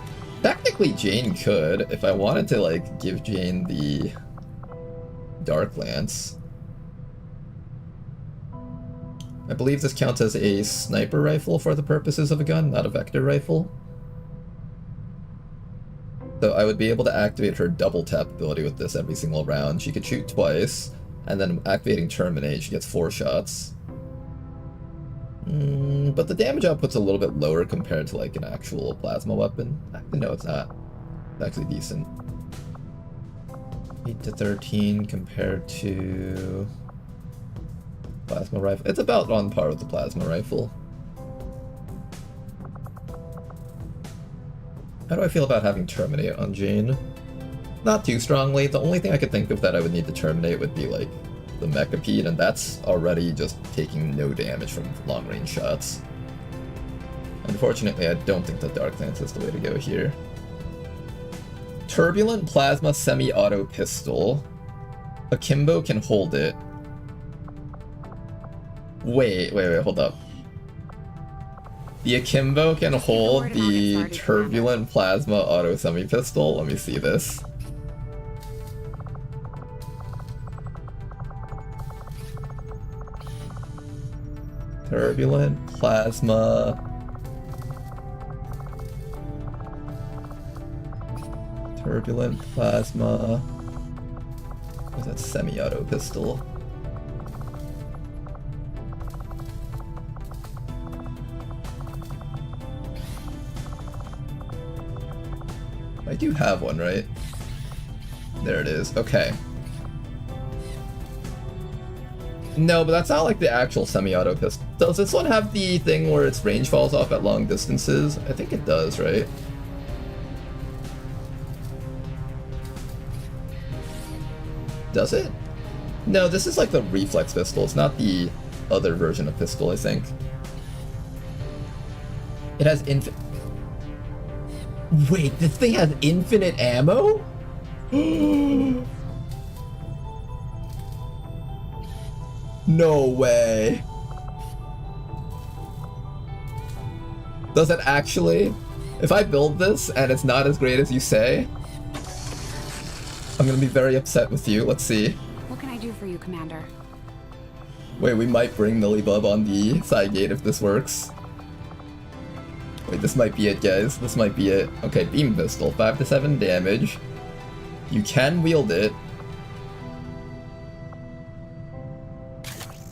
Technically, Jane could, if I wanted to, like, give Jane the Dark Lance. I believe this counts as a sniper rifle for the purposes of a gun, not a vector rifle. So I would be able to activate her double tap ability with this every single round. She could shoot twice, and then activating Terminate, she gets 4 shots. But the damage output's a little bit lower compared to like an actual plasma weapon. Actually, no, it's not. It's actually decent. 8 to 13 compared to plasma rifle. It's about on par with the plasma rifle. How do I feel about having Terminate on Jane? Not too strongly. The only thing I could think of that I would need to terminate would be like the Mechapede, and that's already just taking no damage from long-range shots. Unfortunately, I don't think the Dark Lance is the way to go here. Turbulent Plasma Semi-Auto Pistol. Akimbo can hold it. Wait, hold up. The Akimbo can hold the Turbulent Plasma Auto Semi-Pistol? Let me see this. Turbulent Plasma... Turbulent Plasma... What's that semi-auto pistol? I do have one, right? There it is. Okay. No, but that's not like the actual semi-auto pistol. Does this one have the thing where its range falls off at long distances? I think it does, right? Does it? No, this is like the reflex pistol. It's not the other version of pistol, I think. It has Wait, this thing has infinite ammo? No way. Does it actually? If I build this and it's not as great as you say, I'm gonna be very upset with you. Let's see. What can I do for you, Commander? Wait, we might bring Millibub on the side gate if this works. Wait, this might be it, guys. This might be it. Okay, Beam Pistol, 5 to 7 damage. You can wield it.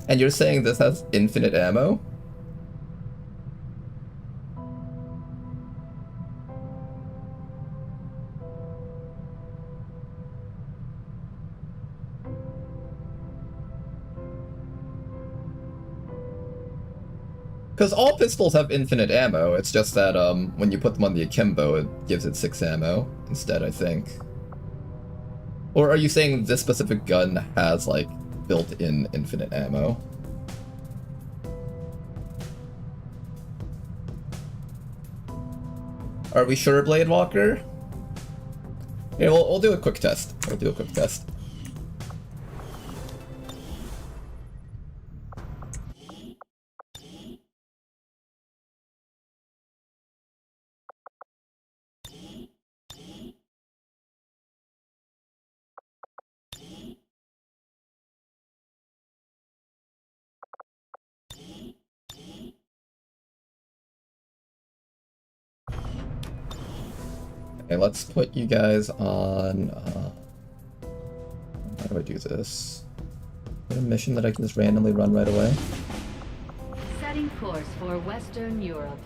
And you're saying this has infinite ammo? Because all pistols have infinite ammo, it's just that when you put them on the akimbo, it gives it 6 ammo instead, I think. Or are you saying this specific gun has, like, built-in infinite ammo? Are we sure, Blade Walker? Yeah, we'll do a quick test. We'll do a quick test. Okay, let's put you guys on, how do I do this? Is there a mission that I can just randomly run right away? Setting course for Western Europe.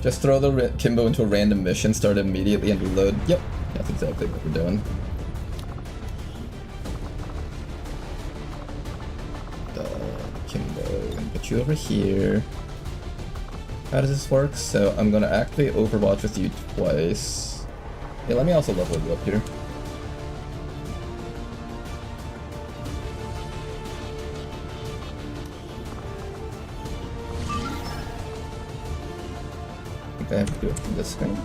Just throw the Kimbo into a random mission, start immediately and reload. Yep, that's exactly what we're doing. Kimbo, and put you over here. How does this work? So I'm gonna activate Overwatch with you twice. Yeah, let me also level you up here. I think I have to do it from this screen.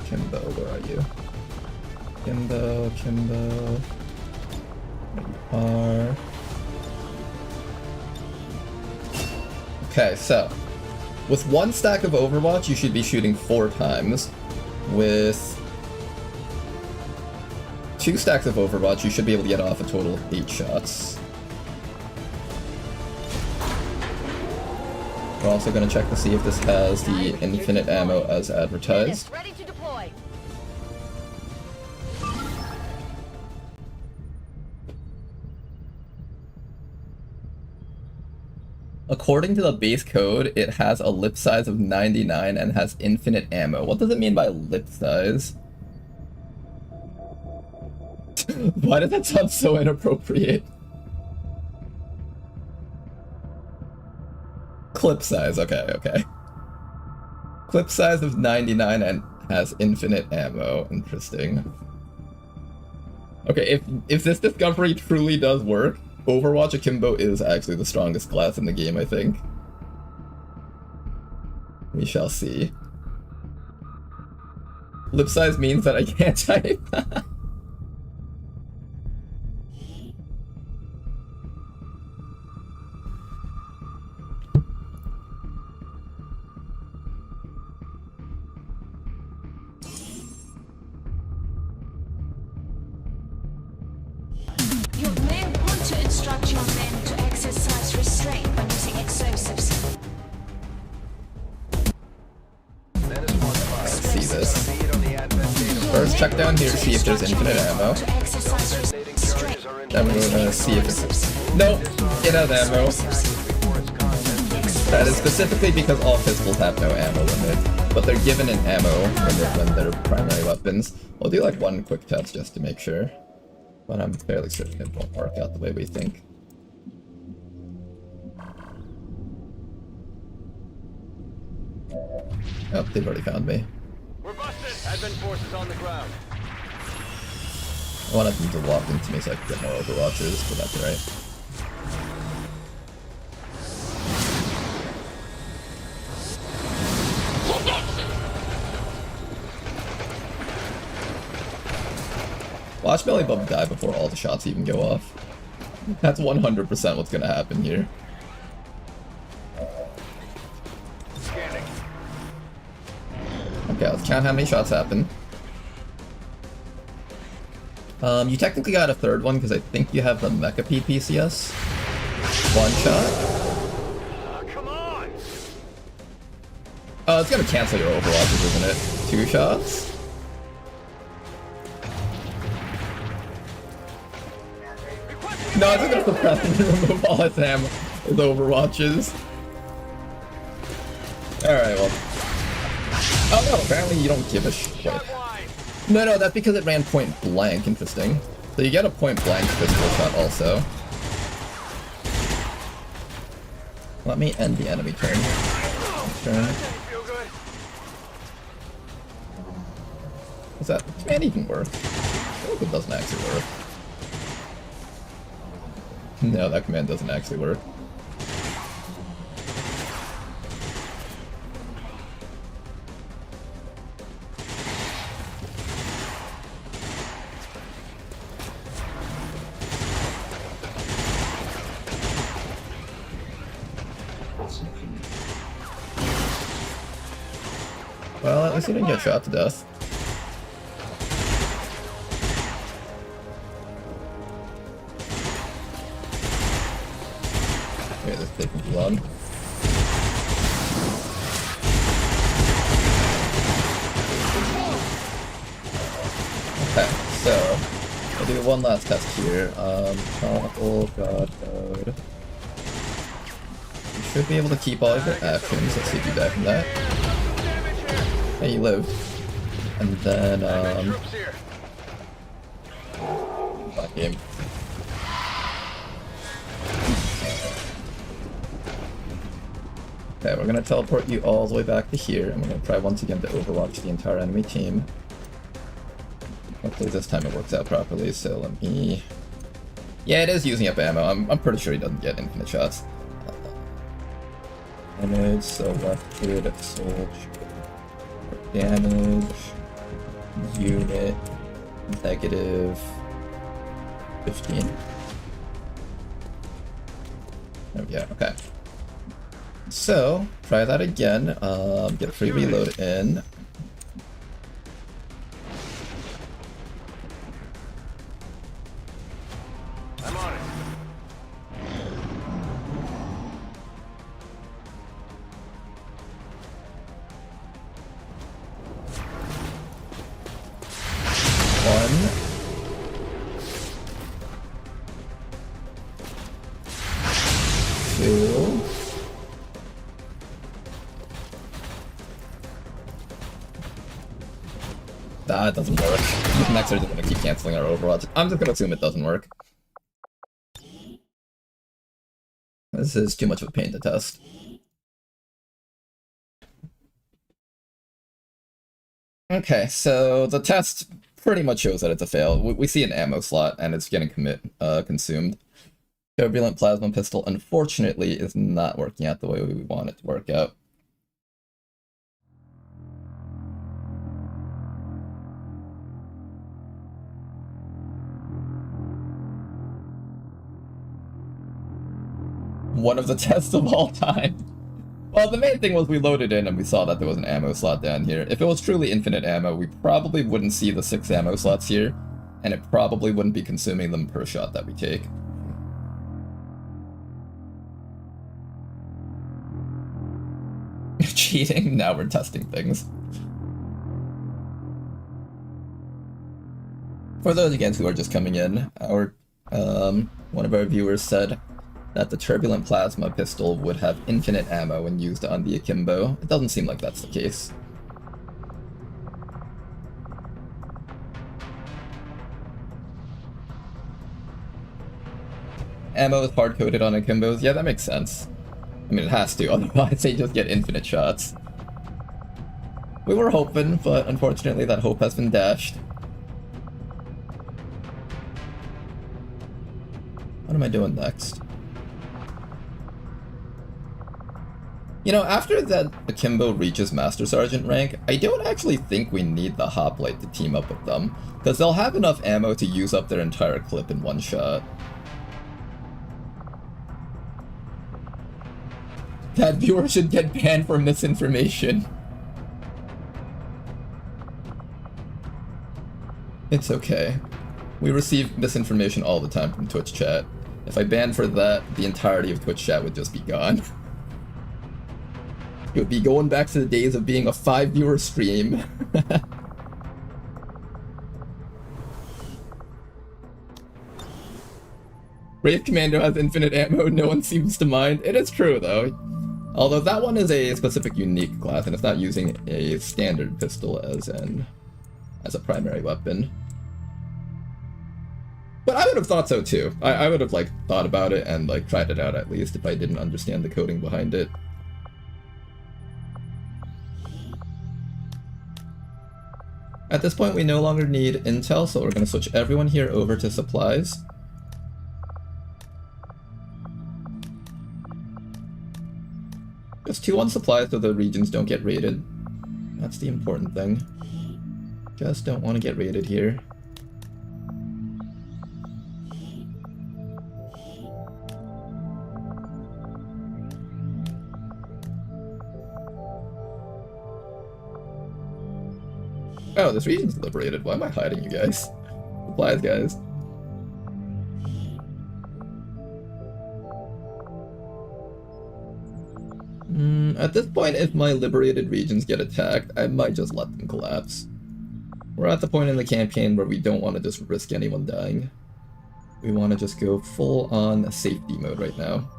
Kimbo, where are you? Kimbo, Kimbo. There you are. Okay, so with 1 stack of Overwatch, you should be shooting 4 times. With 2 stacks of Overwatch, you should be able to get off a total of 8 shots. We're also going to check to see if this has the infinite ammo as advertised. Ready to deploy. According to the base code, it has a lip size of 99 and has infinite ammo. What does it mean by lip size? Why does that sound so inappropriate? Clip size, okay. Clip size of 99 and has infinite ammo. Interesting. Okay, if this discovery truly does work, Overwatch Akimbo is actually the strongest class in the game, I think. We shall see. Lip size means that I can't type. You may want to instruct your men to exercise restraint when using explosives. Let's see this. First, check down here to see if there's infinite ammo. Then we're gonna see if it's... Nope, it has ammo. That is specifically because all pistols have no ammo limit, but they're given an ammo limit when they're primary weapons. We'll do like 1 quick test just to make sure, but I'm fairly certain it won't work out the way we think. Oh, they've already found me. We're busted! Advent forces on the ground. I wanted them to walk into me so I could get more Overwatchers, but that's alright. Watch Belly Bub die before all the shots even go off. That's 100% what's gonna happen here. Scanning. Okay, let's count how many shots happen. You technically got a 3rd one because I think you have the Mecha PPCS. 1 shot. Come on! It's gonna cancel your Overwatches, isn't it? 2 shots. No, it's just gonna suppress and remove all its ammo, its Overwatches. Alright, well. Oh no, apparently you don't give a shit. No, that's because it ran point blank. Interesting. So you get a point blank pistol shot also. Let me end the enemy turn. Does that command even work? I hope it doesn't actually work. No, that command doesn't actually work. Well, at least he didn't get shot to death. Okay, this is taking too long. Okay, so we'll do one last test here. Oh god mode. You should be able to keep all of your actions. Let's see if you die from that. Hey, you lived. And then, fuck game. Okay, we're gonna teleport you all the way back to here, and we're gonna try once again to overwatch the entire enemy team. Hopefully this time it works out properly, so let me... Yeah, it is using up ammo. I'm pretty sure he doesn't get infinite shots. Damage, selected, soldier. Damage, unit, negative 15. There we go, okay. So, try that again, get a free reload in. I'm on it. It doesn't work. Next are just gonna keep canceling our Overwatch. I'm just gonna assume it doesn't work. This is too much of a pain to test. Okay, so the test pretty much shows that it's a fail. We see an ammo slot and it's getting consumed. Turbulent Plasma Pistol, unfortunately, is not working out the way we want it to work out. One of the tests of all time. Well, the main thing was we loaded in and we saw that there was an ammo slot down here. If it was truly infinite ammo, we probably wouldn't see the 6 ammo slots here, and it probably wouldn't be consuming them per shot that we take. Cheating? Now we're testing things. For those again who are just coming in, our one of our viewers said that the Turbulent Plasma Pistol would have infinite ammo when used on the Akimbo. It doesn't seem like that's the case. Ammo is hard-coded on Akimbos? Yeah, that makes sense. I mean, it has to, otherwise they just get infinite shots. We were hoping, but unfortunately that hope has been dashed. What am I doing next? You know, after that Akimbo reaches Master Sergeant rank, I don't actually think we need the Hoplite to team up with them, because they'll have enough ammo to use up their entire clip in one shot. That viewer should get banned for misinformation. It's okay. We receive misinformation all the time from Twitch chat. If I banned for that, the entirety of Twitch chat would just be gone. It would be going back to the days of being a 5-viewer stream. Wraith Commando has infinite ammo, no one seems to mind. It is true, though. Although that one is a specific unique class, and it's not using a standard pistol as a primary weapon. But I would have thought so too. I would have like thought about it and like tried it out at least if I didn't understand the coding behind it. At this point we no longer need intel, so we're going to switch everyone here over to supplies. Just 2 on supplies so the regions don't get raided. That's the important thing. Just don't want to get raided here. Oh, this region's liberated. Why am I hiding you guys? Supplies, guys. At this point, if my liberated regions get attacked, I might just let them collapse. We're at the point in the campaign where we don't want to just risk anyone dying. We want to just go full on safety mode right now.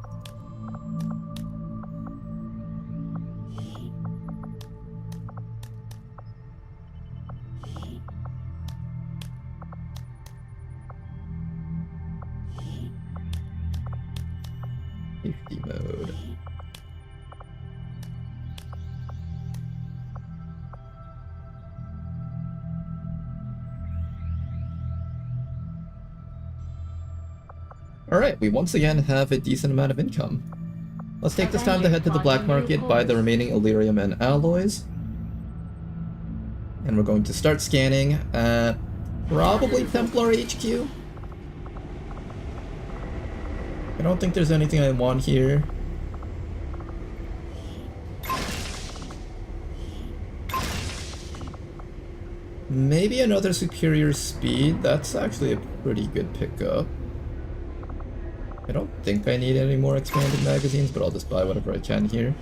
Safety mode. Alright, we once again have a decent amount of income. Let's take this time to head to the black market, buy the remaining Illyrium and alloys. And we're going to start scanning at probably Templar HQ. I don't think there's anything I want here. Maybe another superior speed. That's actually a pretty good pickup. I don't think I need any more expanded magazines, but I'll just buy whatever I can here.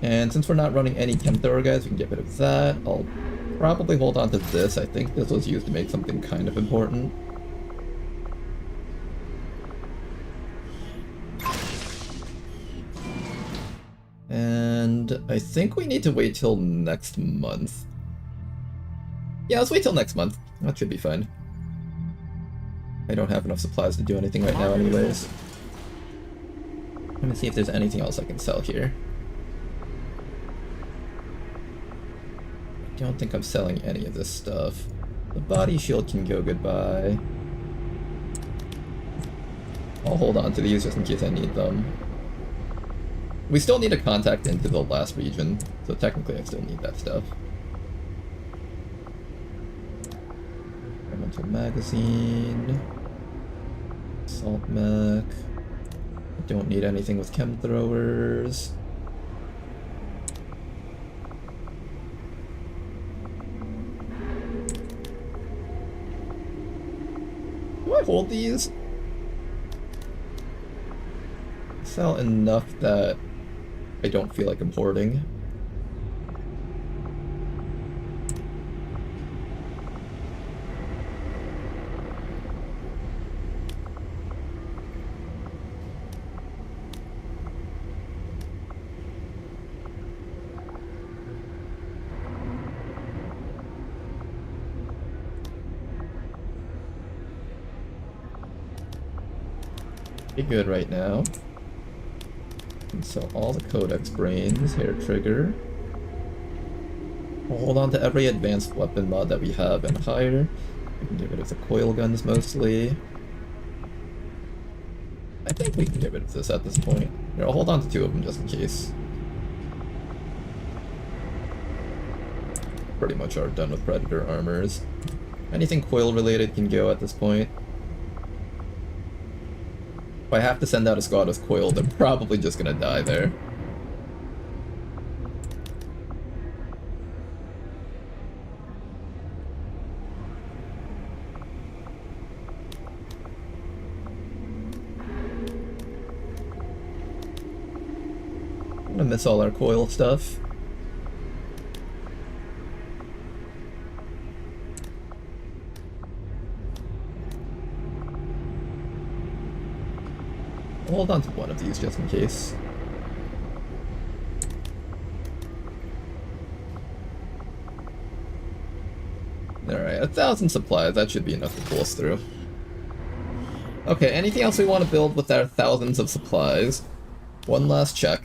And since we're not running any chem thrower guys, we can get rid of that. I'll probably hold on to this. I think this was used to make something kind of important. And I think we need to wait till next month. Yeah, let's wait till next month. That should be fine. I don't have enough supplies to do anything right now anyways. Let me see if there's anything else I can sell here. I don't think I'm selling any of this stuff. The body shield can go goodbye. I'll hold on to these just in case I need them. We still need a contact into the last region, so technically I still need that stuff. Elemental magazine. Assault mech. I don't need anything with chem throwers. Do I hold these? Sell enough that I don't feel like I'm hoarding. Pretty good right now. And sell all the Codex brains, hair trigger. We'll hold on to every advanced weapon mod that we have and higher. We can get rid of the coil guns mostly. I think we can get rid of this at this point. Here, I'll hold on to 2 of them just in case. Pretty much are done with Predator armors. Anything coil related can go at this point. If I have to send out a squad with coil, they're probably just gonna die there. I'm gonna miss all our coil stuff. Hold on to one of these just in case. Alright, 1,000 supplies, that should be enough to pull us through. Okay, anything else we want to build with our thousands of supplies? One last check.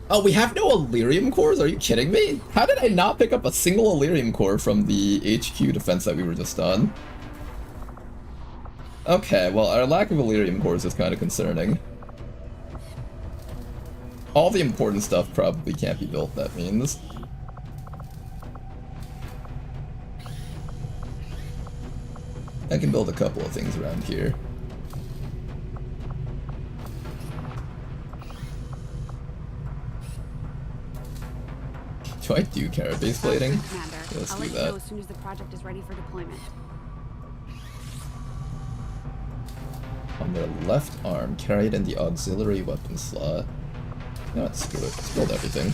Oh, we have no Illyrium cores? Are you kidding me? How did I not pick up a single Illyrium core from the HQ defense that we were just on? Okay, well, our lack of Illyrium cores is kind of concerning. All the important stuff probably can't be built, that means. I can build a couple of things around here. Do I do carabase plating? Commander. Let's I'll do let you that. know as soon as the project is ready for deployment. On their left arm, carried in the auxiliary weapon slot. No, let's screw it. Let's build everything.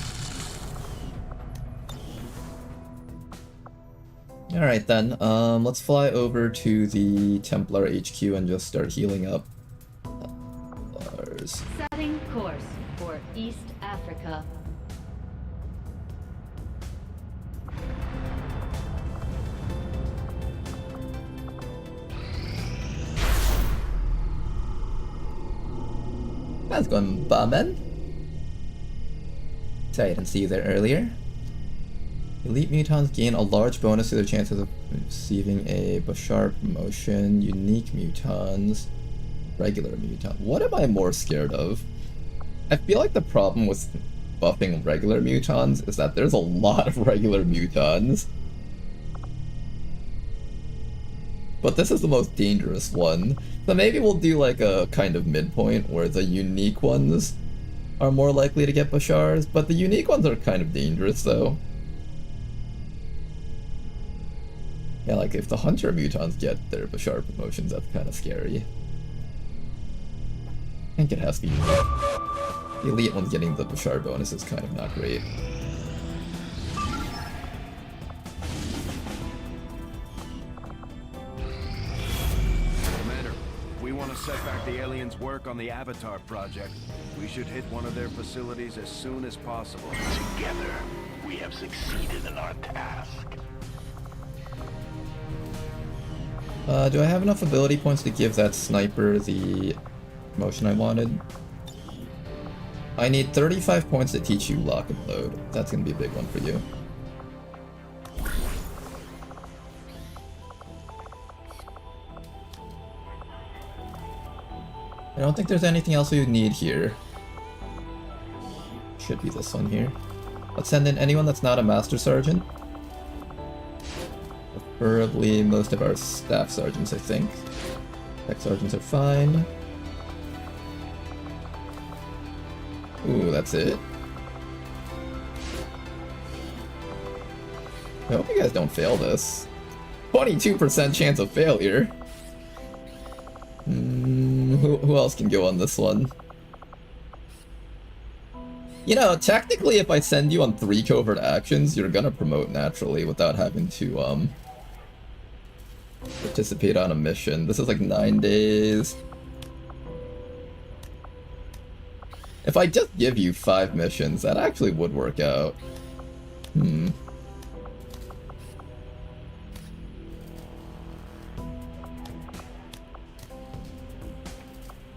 Alright then, let's fly over to the Templar HQ and just start healing up. Templars. Setting course for East Africa. How's it going, barman? Sorry I didn't see you there earlier. Elite mutants gain a large bonus to their chances of receiving a Bashar promotion. Unique mutants. Regular mutant. What am I more scared of? I feel like the problem with buffing regular mutants is that there's a lot of regular mutants. But this is the most dangerous one. So maybe we'll do like a kind of midpoint where the unique ones are more likely to get Bashars, but the unique ones are kind of dangerous though. Yeah, like if the Hunter mutants get their Bashar promotions, that's kind of scary. I think it has to be unique. The elite ones getting the Bashar bonus is kind of not great. Commander, we want to set back the aliens' work on the Avatar project. We should hit one of their facilities as soon as possible. Together, we have succeeded in our task. Do I have enough ability points to give that sniper the promotion I wanted? I need 35 points to teach you lock and load. That's gonna be a big one for you. I don't think there's anything else we would need here. Should be this one here. Let's send in anyone that's not a Master Sergeant. Preferably most of our Staff Sergeants, I think. Tech Sergeants are fine. Ooh, that's it. I hope you guys don't fail this. 22% chance of failure. Who else can go on this one? You know, technically if I send you on 3 covert actions, you're gonna promote naturally without having to, participate on a mission. This is like 9 days. If I just give you 5 missions, that actually would work out.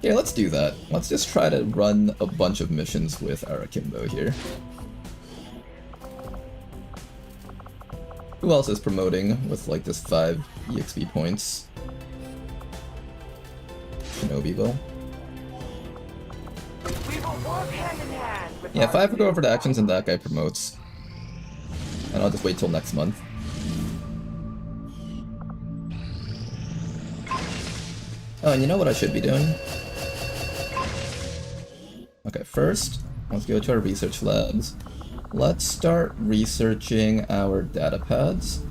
Okay, let's do that. Let's just try to run a bunch of missions with our Akimbo here. Who else is promoting with like just 5 EXP points? Shinobi will. Yeah, 5 go over to actions and that guy promotes. And I'll just wait till next month. Oh, and you know what I should be doing? Okay, first, let's go to our research labs. Let's start researching our data pads.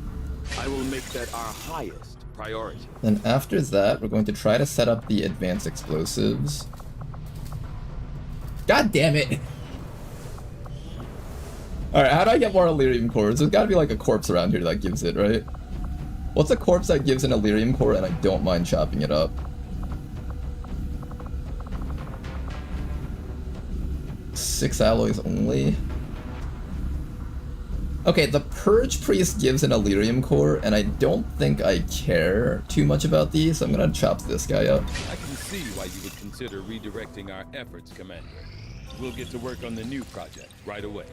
I will make that our highest priority. Then after that, we're going to try to set up the advanced explosives. God damn it! Alright, how do I get more Illyrium cores? There's gotta be like a corpse around here that gives it, right? What's a corpse that gives an Illyrium core and I don't mind chopping it up? 6 alloys only? Okay, the Purge Priest gives an Illyrium core, and I don't think I care too much about these, so I'm gonna chop this guy up. I can see why you would consider redirecting our efforts, Commander. We'll get to work on the new project right away.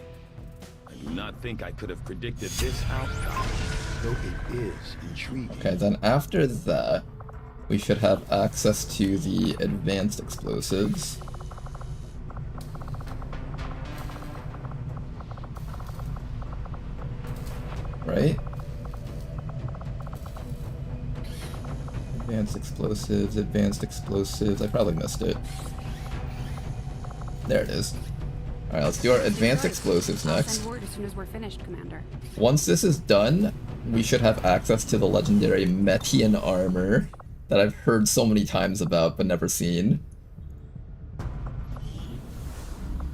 I do not think I could have predicted this outcome, though it is intriguing. Okay, then after that, we should have access to the advanced explosives. Right? Advanced explosives. I probably missed it. There it is. Alright, let's do our advanced explosives I'll next. send word as soon as we're finished, Commander. Once this is done, we should have access to the legendary Metian armor that I've heard so many times about but never seen.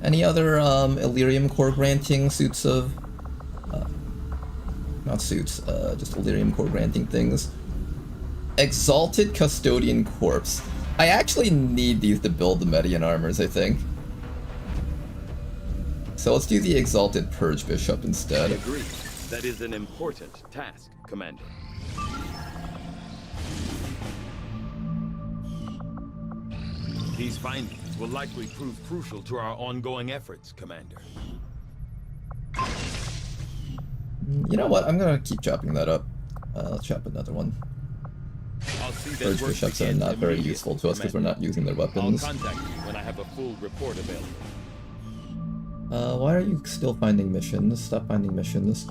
Any other Illyrium core granting suits of... not suits, just Illyrium core granting things. Exalted Custodian Corpse. I actually need these to build the Metian armors, I think. So let's do the Exalted Purge Bishop instead. I agree. That is an important task, Commander. These findings will likely prove crucial to our ongoing efforts, Commander. You know what? I'm gonna keep chopping that up. Let's chop another one. I'll see that Purge work Bishops are begins not very immediately, useful to us because we're not using their I'll weapons. contact you when I have a full report available. Why are you still finding missions? Stop finding missions.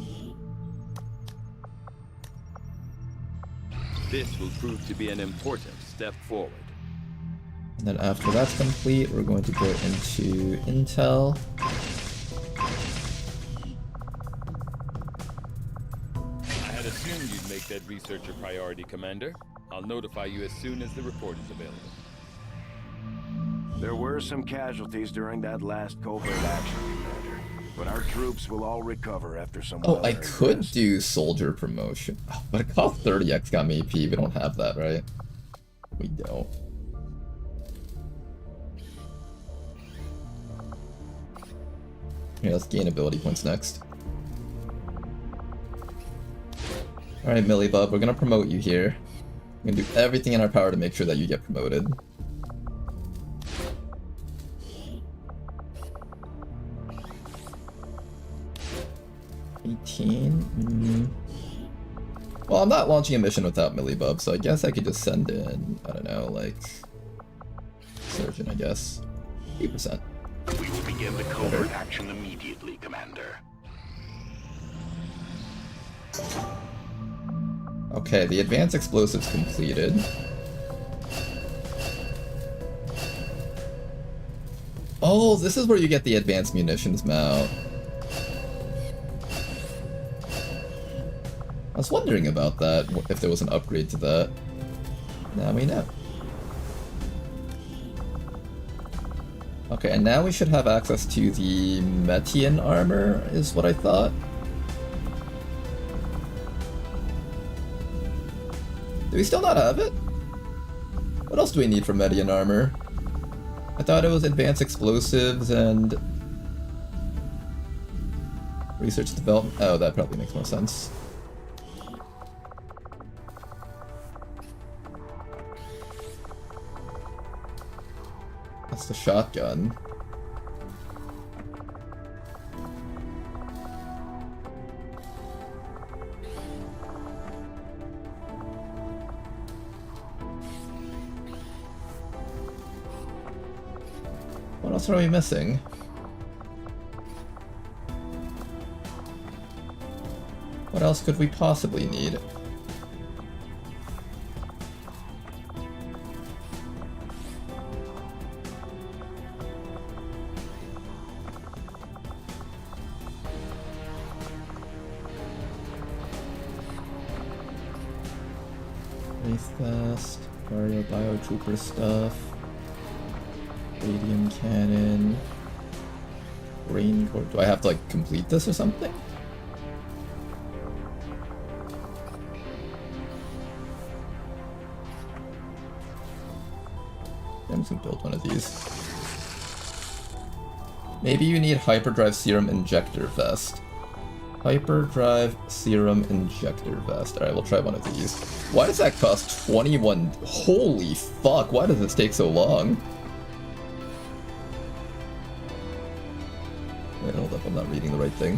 This will prove to be an important step forward. And then after that's complete, we're going to go into Intel. I had assumed you'd make that research a priority, Commander. I'll notify you as soon as the report is available. There were some casualties during that last covert action, Commander, but our troops will all recover after some Oh, I well-earned could rest. do soldier promotion. Oh, but it costs 30 XCOM AP. We don't have that, right? We don't. Here, let's gain ability points next. Alright, Millibub, we're gonna promote you here. We're gonna do everything in our power to make sure that you get promoted. Well, I'm not launching a mission without Millibub, so I guess I could just send in, I don't know, like... Surgeon, I guess. 8%. We will begin the covert action immediately, Commander. Okay, the advanced explosives completed. Oh, this is where you get the advanced munitions mount. I was wondering about that, if there was an upgrade to that. Now we know. Okay, and now we should have access to the Metian armor, is what I thought. Do we still not have it? What else do we need for Metian armor? I thought it was advanced explosives and... research development. Oh, that probably makes more sense. That's the shotgun. What else are we missing? What else could we possibly need? Fast, Mario Biotrooper stuff, Radium Cannon, Rain Core. Do I have to like complete this or something? I'm just gonna build one of these. Maybe you need Hyperdrive Serum Injector Vest. Hyperdrive Serum Injector Vest. Alright, we'll try one of these. Why does that cost 21? Holy fuck, why does this take so long? Wait, hold up, I'm not reading the right thing.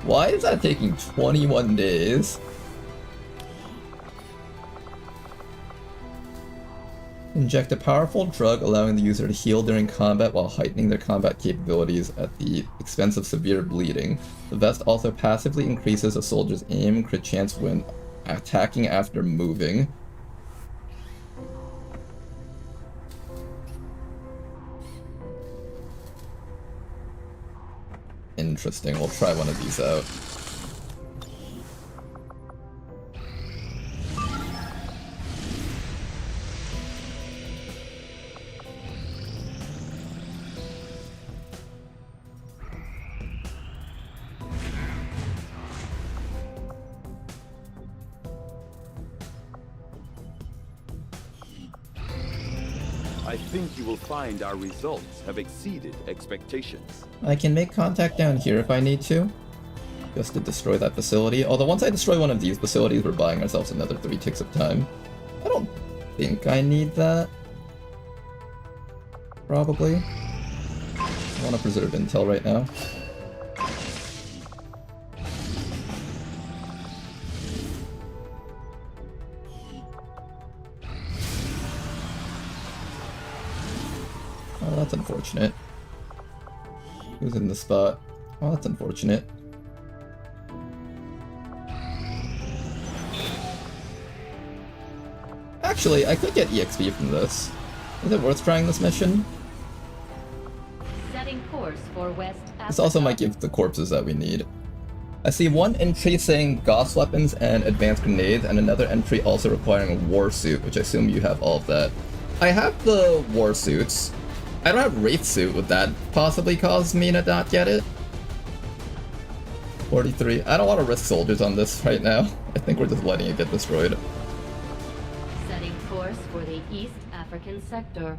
Why is that taking 21 days? Inject a powerful drug allowing the user to heal during combat while heightening their combat capabilities at the expense of severe bleeding. The vest also passively increases a soldier's aim and crit chance when attacking after moving. Interesting, we'll try one of these out. I think you will find our results have exceeded expectations. I can make contact down here if I need to, just to destroy that facility. Although once I destroy one of these facilities, we're buying ourselves another 3 ticks of time. I don't think I need that. Probably. I want to preserve intel right now. Oh, that's unfortunate. Who's in the spot? Oh, that's unfortunate. Actually, I could get EXP from this. Is it worth trying this mission? Setting course for West Africa. This also might give the corpses that we need. I see one entry saying Gauss weapons and advanced grenades, and another entry also requiring a war suit, which I assume you have all of that. I have the war suits. I don't have Wraith suit. Would that possibly cause me to not get it? 43. I don't want to risk soldiers on this right now. I think we're just letting it get destroyed. Setting course for the East African sector.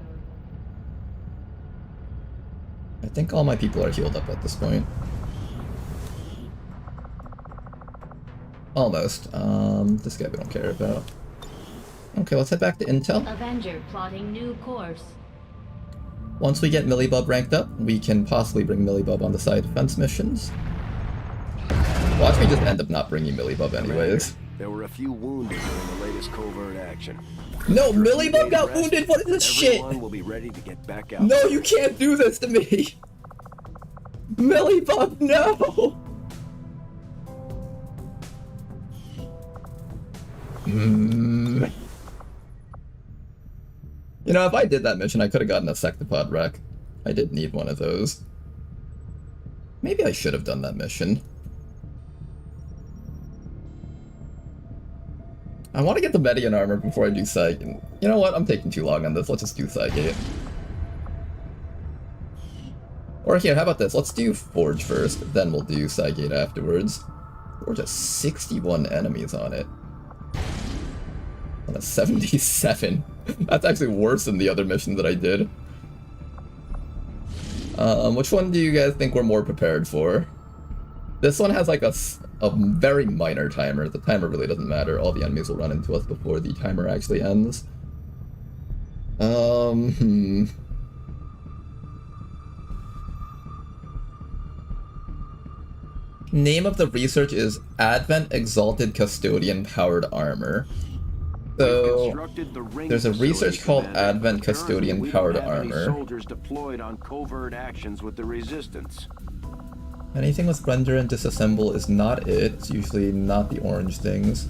I think all my people are healed up at this point. Almost. This guy we don't care about. Okay, let's head back to Intel. Avenger plotting new course. Once we get Millibub ranked up, we can possibly bring Millibub on the side defense missions. Watch me just end up not bringing Millibub anyways. There were a few wounded during the latest covert action. No, Millibub got wounded! What is this shit? Everyone will be ready to get back out. No, you can't do this to me! Millibub, no! You know, if I did that mission, I could have gotten a Sectopod wreck. I did need one of those. Maybe I should have done that mission. I want to get the Median armor before I do Cygate. You know what? I'm taking too long on this. Let's just do Cygate. Or here, how about this? Let's do Forge first, then we'll do Cygate afterwards. Forge has 61 enemies on it. On a 77. That's actually worse than the other mission that I did. Which one do you guys think we're more prepared for? This one has like a very minor timer. The timer really doesn't matter. All the enemies will run into us before the timer actually ends. Name of the research is Advent Exalted Custodian Powered Armor. So, there's a research called Advent Custodian Powered Armor. Soldiers deployed on covert actions with the resistance. Anything with render and disassemble is not it. It's usually not the orange things.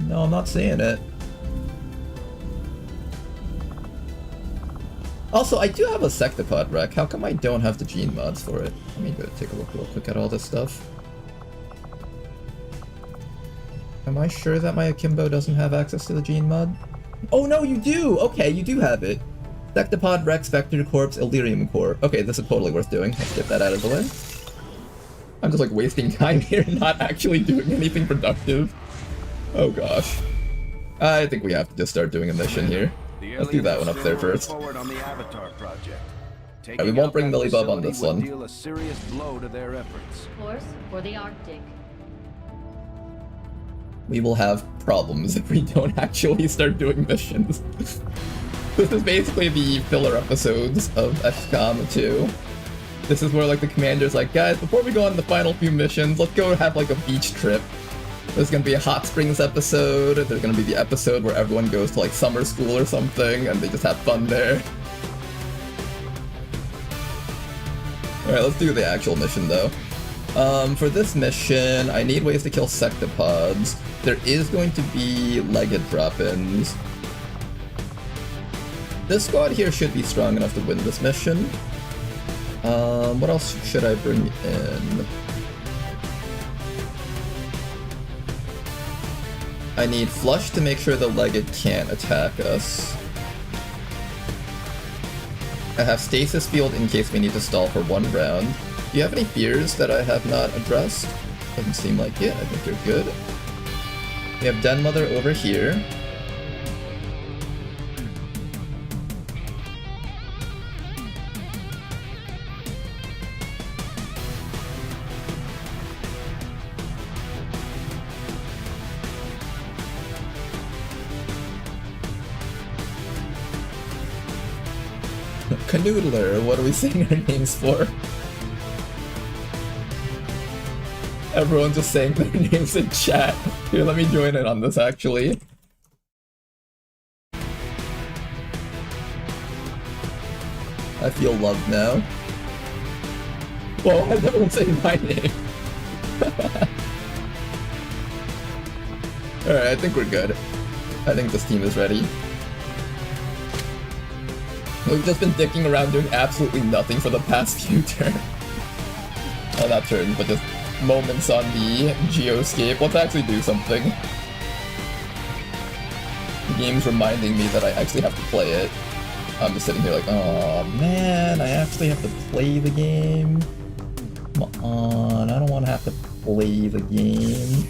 No, I'm not seeing it. Also, I do have a Sectopod wreck. How come I don't have the gene mods for it? Let me go take a look real quick at all this stuff. Am I sure that my Akimbo doesn't have access to the gene mod? Oh no, you do! Okay, you do have it. Sectopod, Rex, Vector Corpse, Illyrium Core. Okay, this is totally worth doing. Let's get that out of the way. I'm just like wasting time here, not actually doing anything productive. Oh gosh. I think we have to just start doing a mission here. Let's do that one up there first. Forward on the Avatar project. Taking we won't out bring that Millibub on facility this would one. deal a serious blow to their efforts. Course for the Arctic. We will have problems if we don't actually start doing missions. This is basically the filler episodes of XCOM 2. This is where like the commander's like, guys, before we go on the final few missions, let's go have like a beach trip. There's gonna be a hot springs episode, there's gonna be the episode where everyone goes to like summer school or something, and they just have fun there. Alright, let's do the actual mission though. For this mission, I need ways to kill sectopods. There is going to be legged drop-ins. This squad here should be strong enough to win this mission. What else should I bring in? I need Flush to make sure the legged can't attack us. I have Stasis Field in case we need to stall for one round. Do you have any fears that I have not addressed? Doesn't seem like it. I think you're good. We have Den Mother over here. Canoodler, what are we saying our names for? Everyone's just saying their names in chat. Here, let me join in on this actually. I feel loved now. Whoa, everyone saying my name. Alright, I think we're good. I think this team is ready. We've just been dicking around doing absolutely nothing for the past few turns. Oh, not turns, but just moments on the geoscape. Let's actually do something. The game's reminding me that I actually have to play it. I'm just sitting here like, oh man, I actually have to play the game. Come on, I don't want to have to play the game.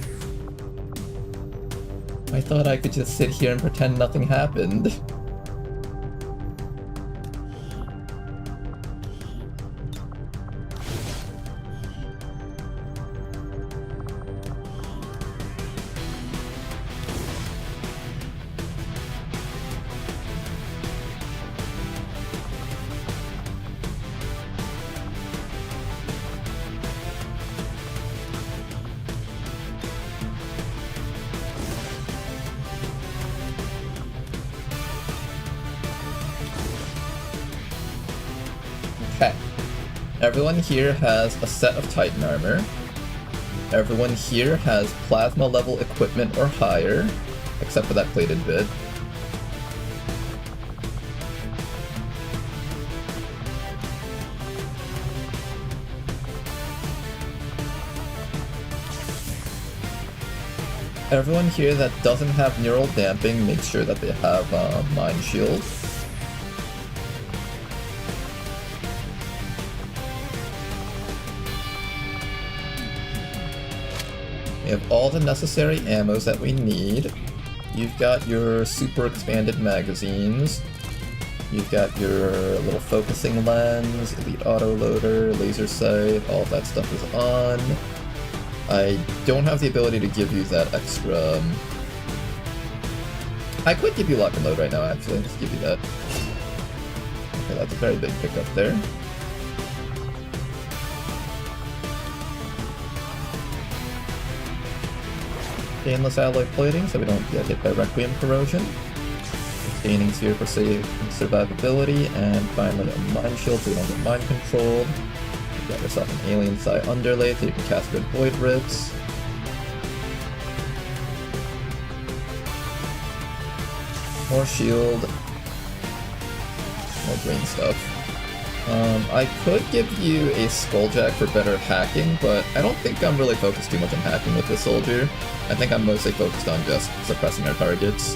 I thought I could just sit here and pretend nothing happened. Okay. Everyone here has a set of Titan armor. Everyone here has plasma level equipment or higher, except for that plated bit. Everyone here that doesn't have neural damping, make sure that they have mind shield. We have all the necessary ammos that we need. You've got your super expanded magazines. You've got your little focusing lens, elite autoloader, laser sight, all of that stuff is on. I don't have the ability to give you that extra... I could give you lock and load right now, actually. Just give you that. Okay, that's a very big pickup there. Stainless alloy plating so we don't get hit by Requiem corrosion. Sustaining sphere for safe survivability, and finally a mind shield so you don't get mind controlled. You got yourself an alien psi underlay so you can cast good void rifts. More shield. More green stuff. I could give you a Skulljack for better hacking, but I don't think I'm really focused too much on hacking with this soldier. I think I'm mostly focused on just suppressing our targets.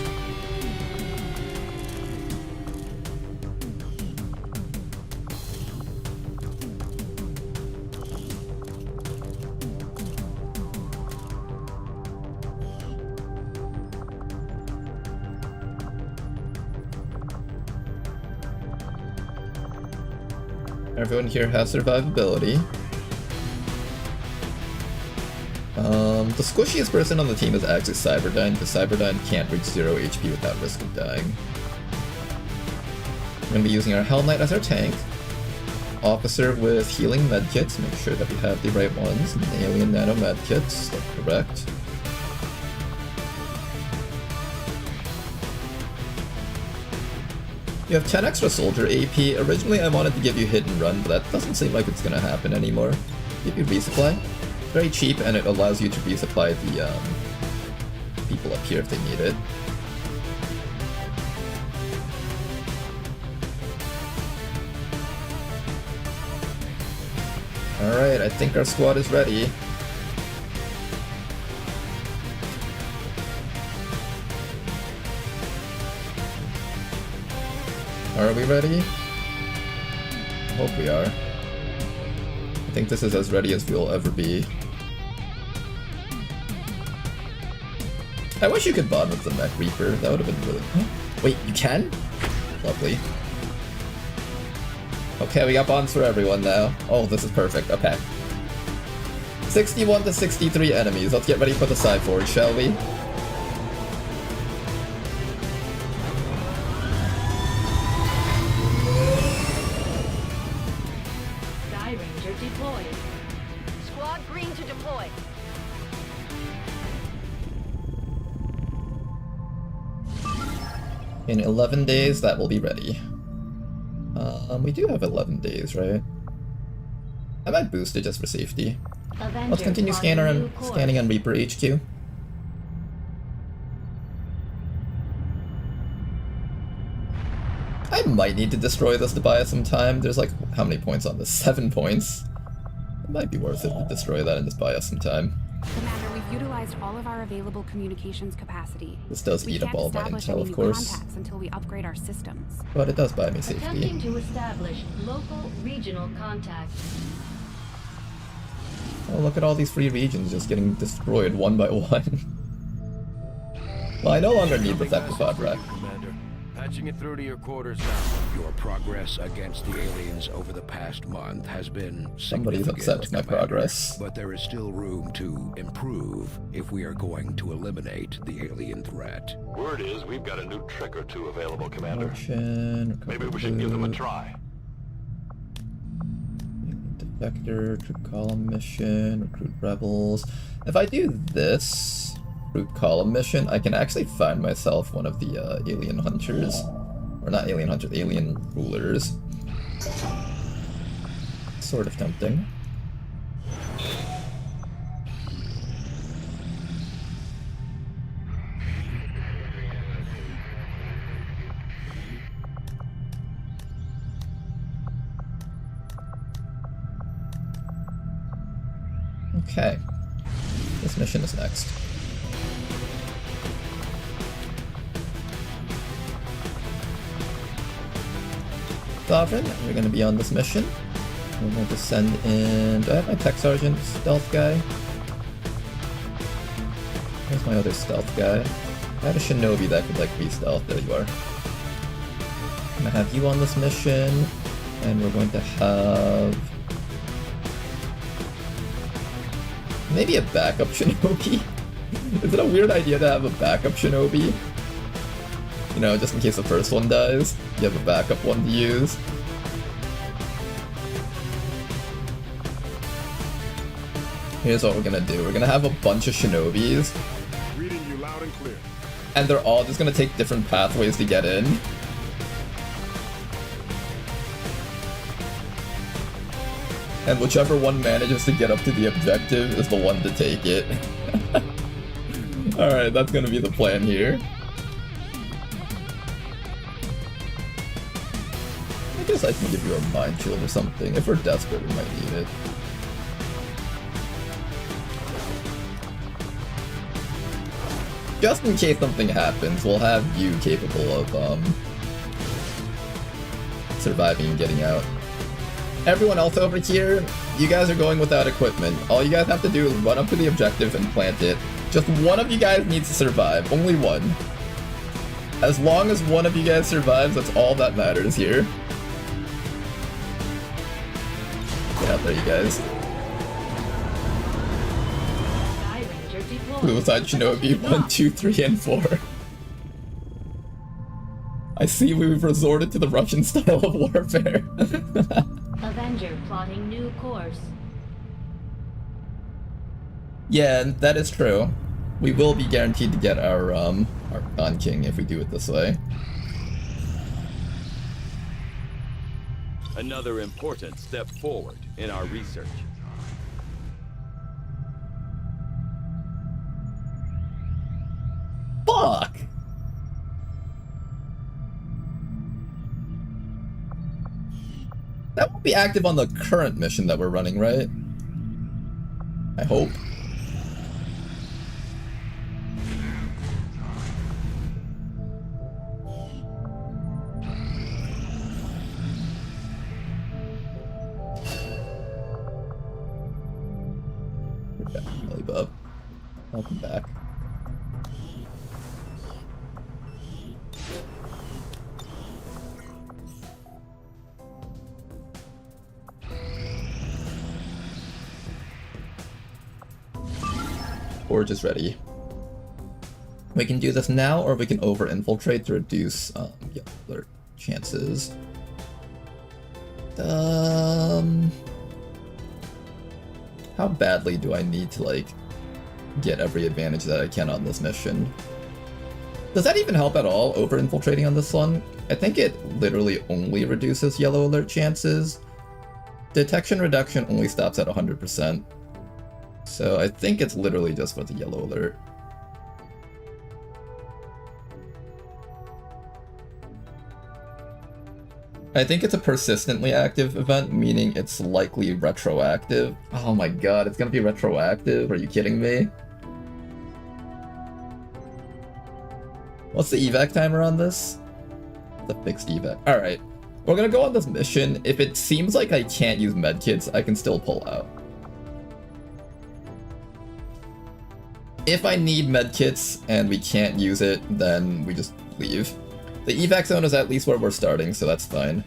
Everyone here has survivability. The squishiest person on the team is actually Cyberdyne, because Cyberdyne can't reach 0 HP without risk of dying. We're going to be using our Hell Knight as our tank. Officer with healing medkits, make sure that we have the right ones. And alien nano medkits, that's correct. You have 10 extra soldier AP. Originally I wanted to give you hit and run, but that doesn't seem like it's gonna happen anymore. Give you resupply. Very cheap, and it allows you to resupply the people up here if they need it. Alright, I think our squad is ready. Are we ready? I hope we are. I think this is as ready as we'll ever be. I wish you could bond with the Mech Reaper, that would have been really... Wait, you can? Lovely. Okay, we got bonds for everyone now. Oh, this is perfect, okay. 61 to 63 enemies, let's get ready for the Cyborg, shall we? Sky Ranger deployed. Squad green to deploy. In 11 days, that will be ready. We do have 11 days, right? I might boost it just for safety. Avenger Let's continue plotting new course. scanning on Reaper HQ. I might need to destroy this to buy us some time. There's like, how many points on this? 7 points. It might be worth it to destroy that and just buy us some time. Commander, we've utilized all of our available communications capacity. This does eat up all of my intel, of course. Contacts until we upgrade our systems. But it does buy me safety. Attempting to establish local regional contact. Oh, look at all these free regions just getting destroyed one by one. Well, I no longer need the Thectopod Rack. Commander. Patching it through to your quarters now. Your progress against the aliens over the past month has been Somebody's upset with my Commander, progress. but there is still room to improve if we are going to eliminate the alien threat. Word is we've got a new trick or two available, Commander. Motion, Maybe we should give them a try. Defector, troop column mission, recruit rebels. If I do this troop column mission, I can actually find myself one of the alien hunters. Or not alien hunters, alien rulers. Sort of tempting. Okay. This mission is next. Sovereign, we're going to be on this mission. We're going to send in... Do I have my tech sergeant stealth guy? Where's my other stealth guy? I had a shinobi that could like be stealth. There you are. I'm going to have you on this mission. And we're going to have... maybe a backup shinobi? Is it a weird idea to have a backup shinobi? You know, just in case the first one dies, you have a backup one to use. Here's what we're gonna do. We're gonna have a bunch of shinobis. Reading you loud and clear. And they're all just gonna take different pathways to get in. And whichever one manages to get up to the objective is the one to take it. Alright, that's gonna be the plan here. I guess I can give you a mind shield or something. If we're desperate, we might need it. Just in case something happens, we'll have you capable of surviving and getting out. Everyone else over here, you guys are going without equipment. All you guys have to do is run up to the objective and plant it. Just one of you guys needs to survive. Only one. As long as one of you guys survives, that's all that matters here. There you guys. Sky Ranger deployed. Suicide Shinobi 1, 2, 3, and 4. I see we've resorted to the Russian style of warfare. Avenger plotting new course. Yeah, that is true. We will be guaranteed to get our Khan King if we do it this way. Another important step forward in our research. Fuck! That won't be active on the current mission that we're running, right? I hope. Bub. Welcome back. Forge is ready. We can do this now, or we can over-infiltrate to reduce alert chances. How badly do I need to, like, get every advantage that I can on this mission? Does that even help at all, over-infiltrating on this one? I think it literally only reduces yellow alert chances. Detection reduction only stops at 100%. So I think it's literally just for the yellow alert. I think it's a persistently active event, meaning it's likely retroactive. Oh my god, it's gonna be retroactive? Are you kidding me? What's the evac timer on this? The fixed evac. Alright, we're gonna go on this mission. If it seems like I can't use medkits, I can still pull out. If I need medkits and we can't use it, then we just leave. The evac zone is at least where we're starting, so that's fine.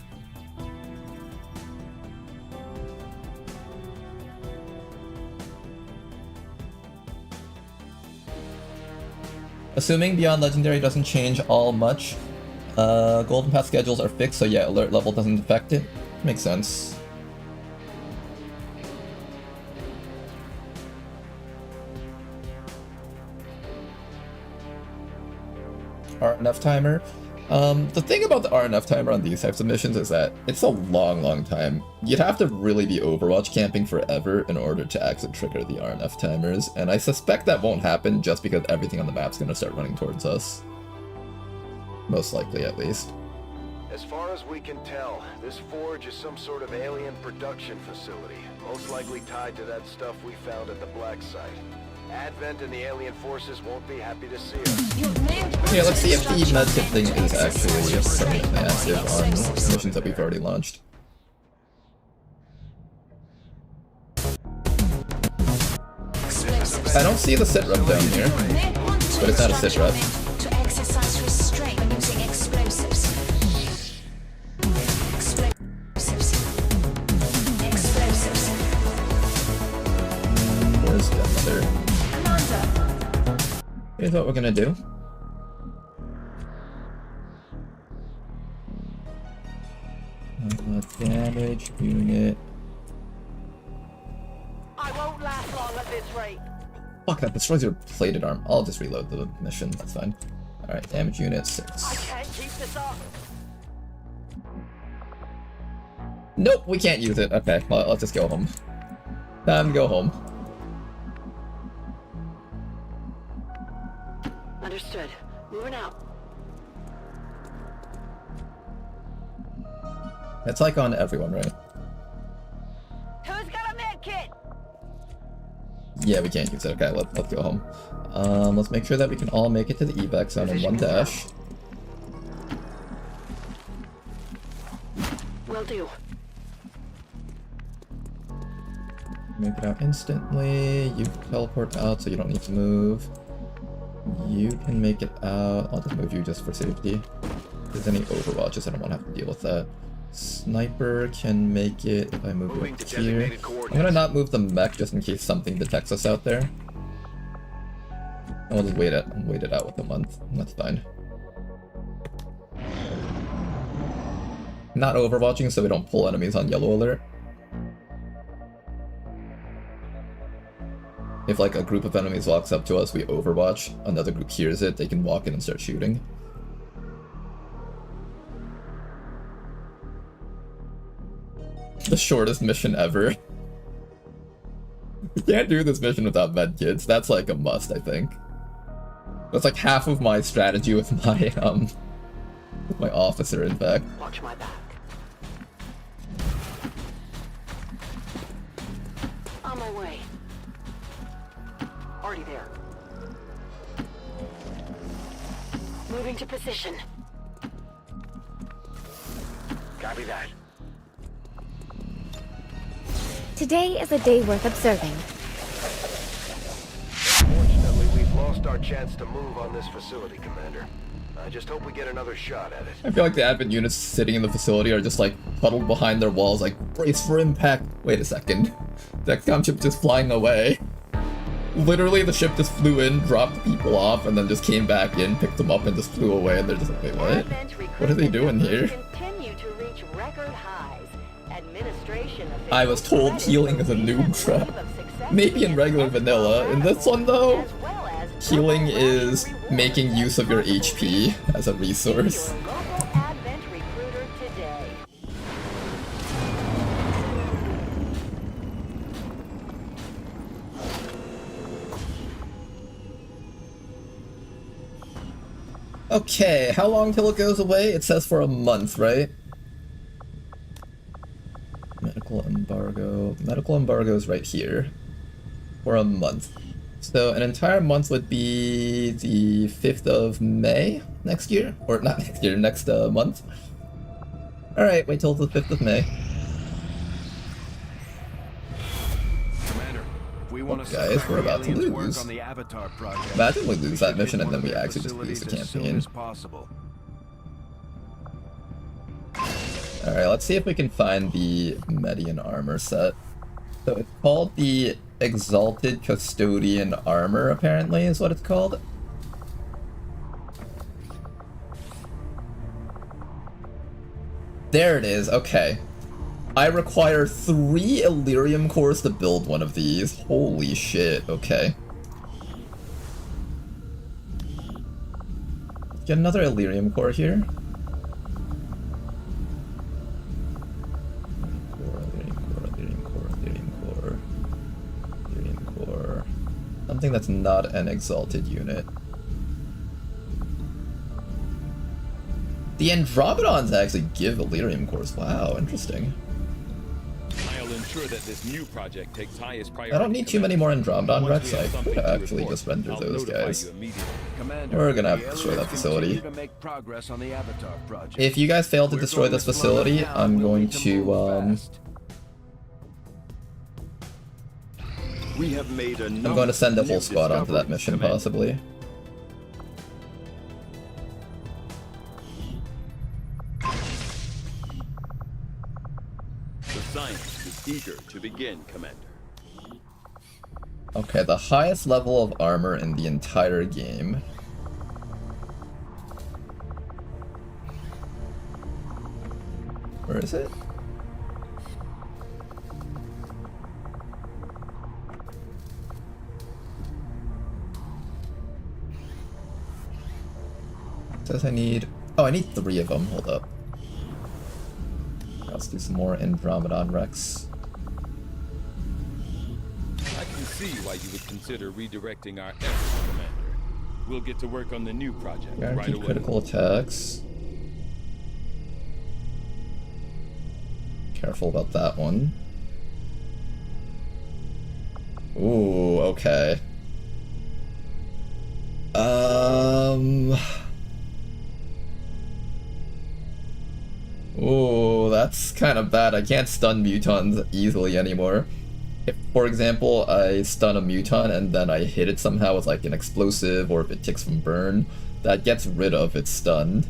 Assuming Beyond Legendary doesn't change all much, Golden Path schedules are fixed, so yeah, alert level doesn't affect it. Makes sense. RNF timer. The thing about the RNF timer on these types of missions is that it's a long time. You'd have to really be Overwatch camping forever in order to actually trigger the RNF timers, and I suspect that won't happen just because everything on the map's gonna start running towards us. Most likely, at least. As far as we can tell, this forge is some sort of alien production facility, most likely tied to that stuff we found at the Black Site. Advent and the alien forces won't be happy to see us. Yeah, let's see if the medkit thing is actually permanently active on missions that we've already launched. I don't see the sit rep down here, but it's not a sit rep. To exercise restraint when using explosives. Explosives. Where's the other? Here's what we're gonna do. Damage unit. I won't last long at this rate. Fuck, that destroys your plated arm. I'll just reload the mission, that's fine. Alright, damage unit I 6. can't keep this up. Nope, we can't use it. Okay, well, let's just go home. Time to go home. Understood. Moving out. It's like on everyone, right? Who's got a med kit? Yeah, we can't use it. Okay, let's go home. Let's make sure that we can all make it to the evac zone in one dash. Will do. Make it out instantly. You teleport out so you don't need to move. You can make it out. I'll just move you just for safety. If there's any overwatches, I don't want to have to deal with that. Sniper can make it if I move Moving it to here. designated I'm coordinates. gonna not move the mech just in case something detects us out there. I'll just wait it out with a month. That's fine. Not overwatching so we don't pull enemies on yellow alert. If like a group of enemies walks up to us, we overwatch, another group hears it, they can walk in and start shooting. The shortest mission ever. We can't do this mission without medkits. That's like a must, I think. That's like half of my strategy with my officer, in fact. Watch my back. On my way. Already there. Moving to position. Copy that. Today is a day worth observing. Fortunately, we've lost our chance to move on this facility, Commander. I just hope we get another shot at it. I feel like the Advent units sitting in the facility are just like huddled behind their walls, like, brace for impact. Wait a second. The XCOM ship just flying away. Literally, the ship just flew in, dropped people off, and then just came back in, picked them up, and just flew away, and they're just like, wait, what? What are they doing here? Continue to reach record highs. Administration I was told healing is a noob trap. Maybe in regular vanilla. In this one, though, healing is making use of your HP as a resource. Okay, how long till it goes away? It says for a month, right? Medical embargo. Medical embargo is right here. For a month. So an entire month would be the 5th of May next year? Or not next year, next month. Alright, wait till the 5th of May. Commander, if we want to Guys, we're about to lose. on the Avatar project, Imagine we lose that should hit mission and one then of we their actually just lose the facilities as soon campaign. as possible. Alright, let's see if we can find the Median armor set. So it's called the Exalted Custodian Armor, apparently, is what it's called. There it is, okay. I require 3 Illyrium cores to build one of these. Holy shit, okay. Get another Illyrium core here. Something that's not an exalted unit. The Andromedons actually give Illyrium cores. Wow, interesting. I'll ensure that this new project takes highest priority. I don't need too many more Andromedon Once wrecks. we have I something could to actually report, just render I'll those notify guys. you immediately. Commander, We're gonna have the to destroy that aliens facility. continue to make progress on the Avatar project. If you guys fail to We're destroy going this to slow them facility, down. I'm We'll going need to move to fast. We have made I'm going to send a whole squad onto that mission, Commander. possibly. The science is eager to begin, Commander. Okay, the highest level of armor in the entire game. Where is it? It says I need... Oh, I need 3 of them. Hold up. Let's do some more Andromedon Rex. I can see why you would consider redirecting our efforts, Commander. We'll get to work on the new project right Guaranteed away. critical attacks. Careful about that one. Ooh, okay. Ooh, that's kind of bad. I can't stun mutons easily anymore. If, for example, I stun a muton and then I hit it somehow with like an explosive, or if it ticks from burn, that gets rid of its stun.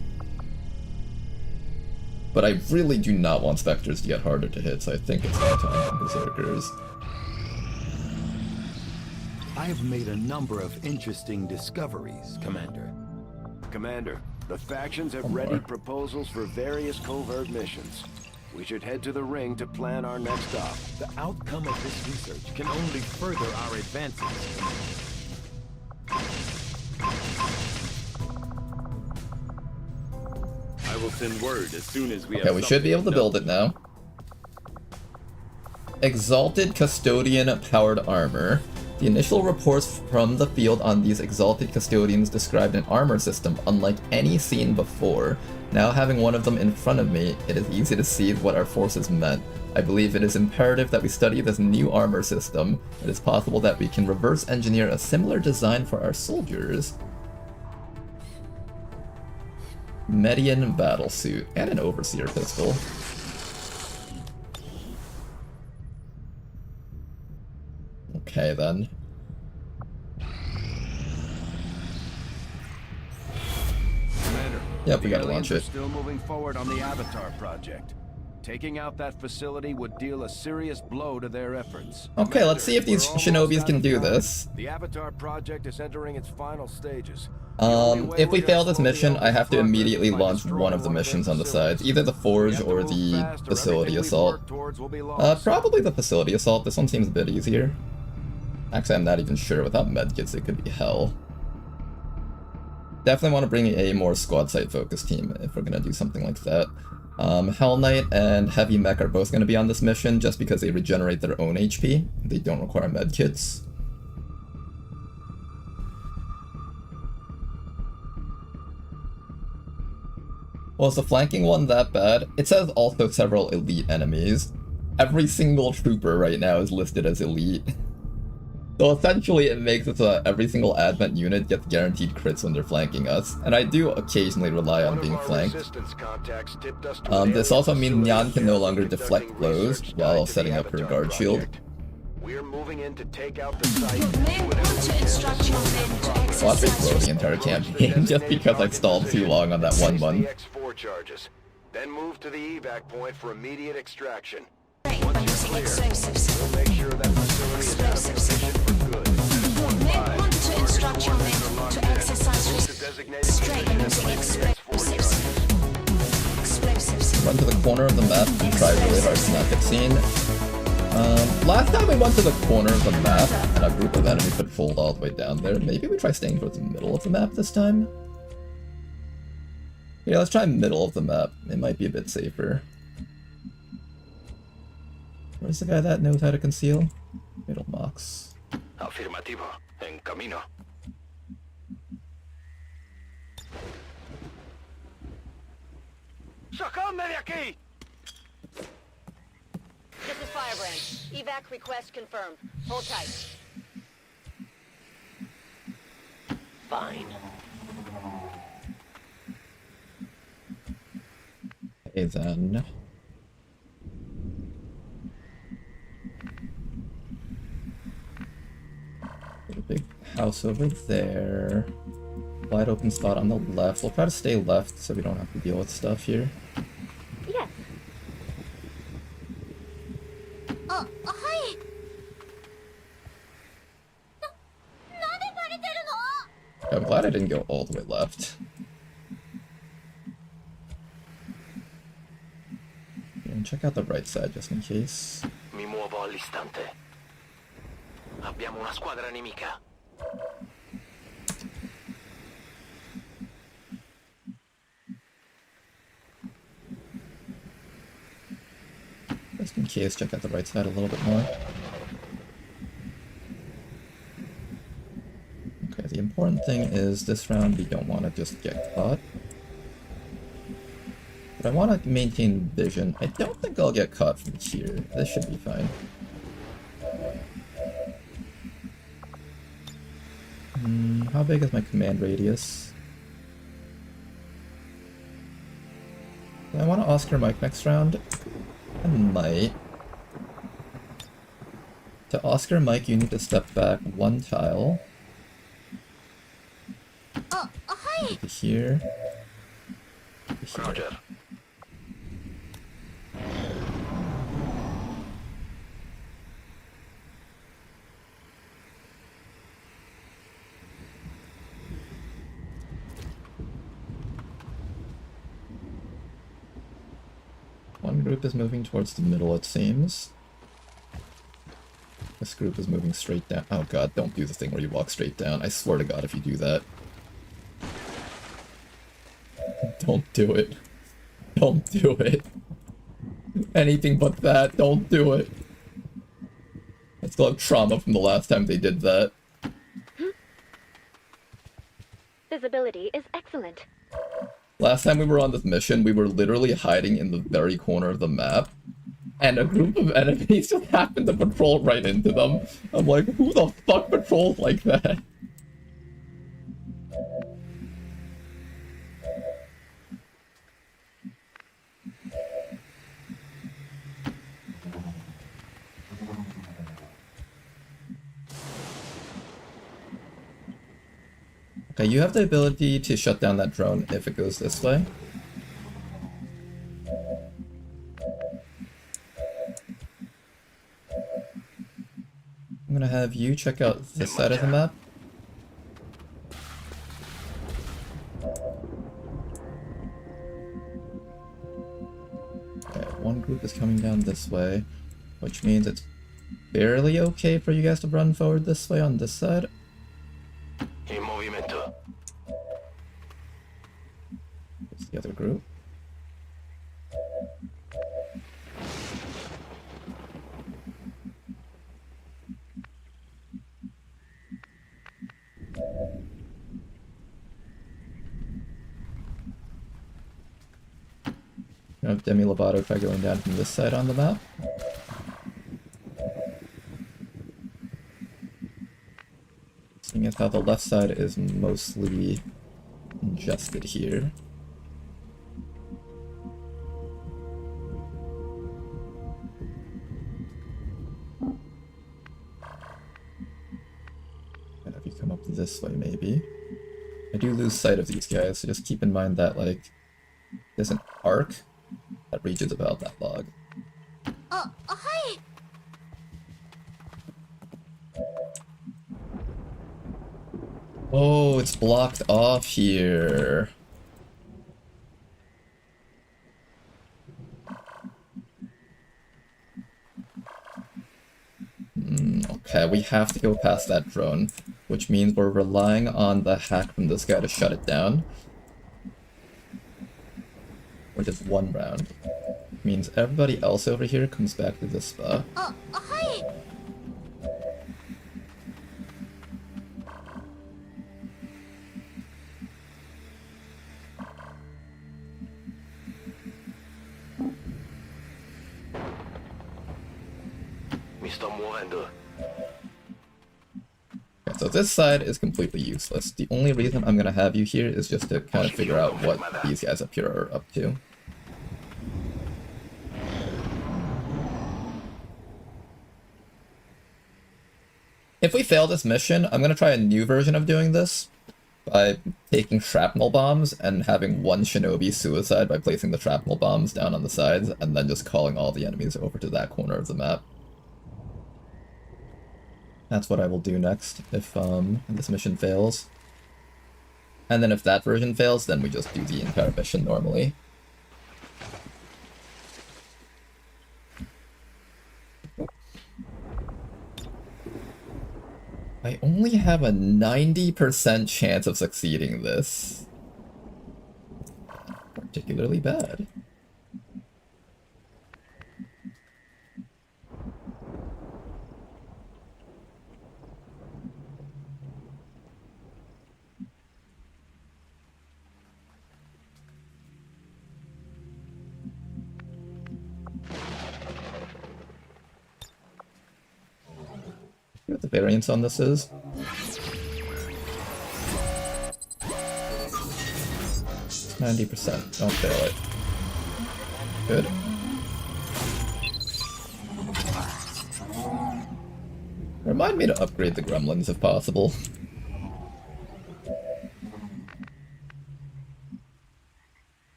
But I really do not want Spectres to get harder to hit, so I think it's time for Berserkers. I have made a number of interesting discoveries, Commander. Commander, the factions have One more. readied proposals for various covert missions. We should head to the ring to plan our next op. The outcome of this research can only further our advances. I will send word as soon as we have Okay, we should be able to build it now. Exalted Custodian Powered Armor. The initial reports from the field on these Exalted Custodians described an armor system unlike any seen before. Now having one of them in front of me, it is easy to see what our forces meant. I believe it is imperative that we study this new armor system. It is possible that we can reverse engineer a similar design for our soldiers. Median battlesuit and an Overseer pistol. Okay then. Commander, Yep, we the gotta launch aliens are it. still moving forward on the Avatar project. Taking out that facility would deal a serious blow to their efforts. Okay, let's see if these We're almost Shinobis out can of do time. this. The Avatar project is entering its final stages. If we fail this mission, I have to immediately launch one of the missions on the sides, either the Forge or the Facility Assault. Probably the Facility Assault, this one seems a bit easier. Actually, I'm not even sure, without medkits it could be hell. Definitely want to bring a more squad site focused team if we're gonna do something like that. Hell Knight and Heavy Mech are both gonna be on this mission just because they regenerate their own HP. They don't require medkits. Well, is the flanking one that bad? It says also several elite enemies. Every single trooper right now is listed as elite. So essentially it makes it so that every single Advent unit gets guaranteed crits when they're flanking us, and I do occasionally rely on being flanked. This also means Nyan can no longer deflect blows while setting up her guard shield. We're moving in to take out the site. Men want to instruct your men to exercise. Watch me throw the entire campaign just because I stalled too long on that one month. X4 charges. Then move to the evac point for immediate extraction. By using explosives. We'll make sure that facility is out of position for good. Men want to instruct your men to exercise restraint by using explosives. Explosives. Run to the corner of the map and try really hard to not get seen. Last time we went to the corner of the map and a group of enemies patrolled all the way down there. Maybe we try staying towards the middle of the map this time? Yeah, let's try middle of the map. It might be a bit safer. Where's the guy that knows how to conceal? Middle Mox. Afirmativo. En camino. ¡Sacadme de aquí! This is Firebrand. Evac request confirmed. Hold tight. Fine. Okay then. Got a big house over there. Wide open spot on the left. We'll try to stay left so we don't have to deal with stuff here. Yes. I'm glad I didn't go all the way left. And check out the right side just in case. Mi muovo all'istante. Abbiamo una squadra nemica. Just in case, check out the right side a little bit more. Okay, the important thing is this round we don't want to just get caught. But I want to maintain vision. I don't think I'll get caught from here. This should be fine. How big is my command radius? Do I want to Oscar Mike next round? I might. To Oscar Mike, you need to step back one tile. To here. To here. Roger. One group is moving towards the middle, it seems. This group is moving straight down. Oh god, don't do the thing where you walk straight down. I swear to god if you do that. Don't do it. Don't do it. Anything but that, don't do it. I still have trauma from the last time they did that. Visibility is excellent. Last time we were on this mission, we were literally hiding in the very corner of the map, and a group of enemies just happened to patrol right into them. I'm like, who the fuck patrols like that? Okay, you have the ability to shut down that drone if it goes this way. I'm gonna have you check out this side of the map. Okay, one group is coming down this way, which means it's barely okay for you guys to run forward this way on this side. In movimento. It's the other group. You have Demi Lovato try going down from this side on the map. Seeing as how the left side is mostly congested here. And if you come up this way, maybe. I do lose sight of these guys, so just keep in mind that, like, there's an arc that reaches about that log. Hi. Oh, it's blocked off here. Okay, we have to go past that drone, which means we're relying on the hack from this guy to shut it down. Which is one round. Means everybody else over here comes back to this spot. Hi. Mi sto muovendo. Okay, so this side is completely useless. The only reason I'm gonna have you here is just to kind of figure out what these guys up here are up to. If we fail this mission, I'm gonna try a new version of doing this by taking shrapnel bombs and having one shinobi suicide by placing the shrapnel bombs down on the sides and then just calling all the enemies over to that corner of the map. That's what I will do next if this mission fails. And then if that version fails, then we just do the entire mission normally. I only have a 90% chance of succeeding this. Particularly bad. See what the variance on this is. It's 90%. Don't fail it. Good. Remind me to upgrade the gremlins if possible.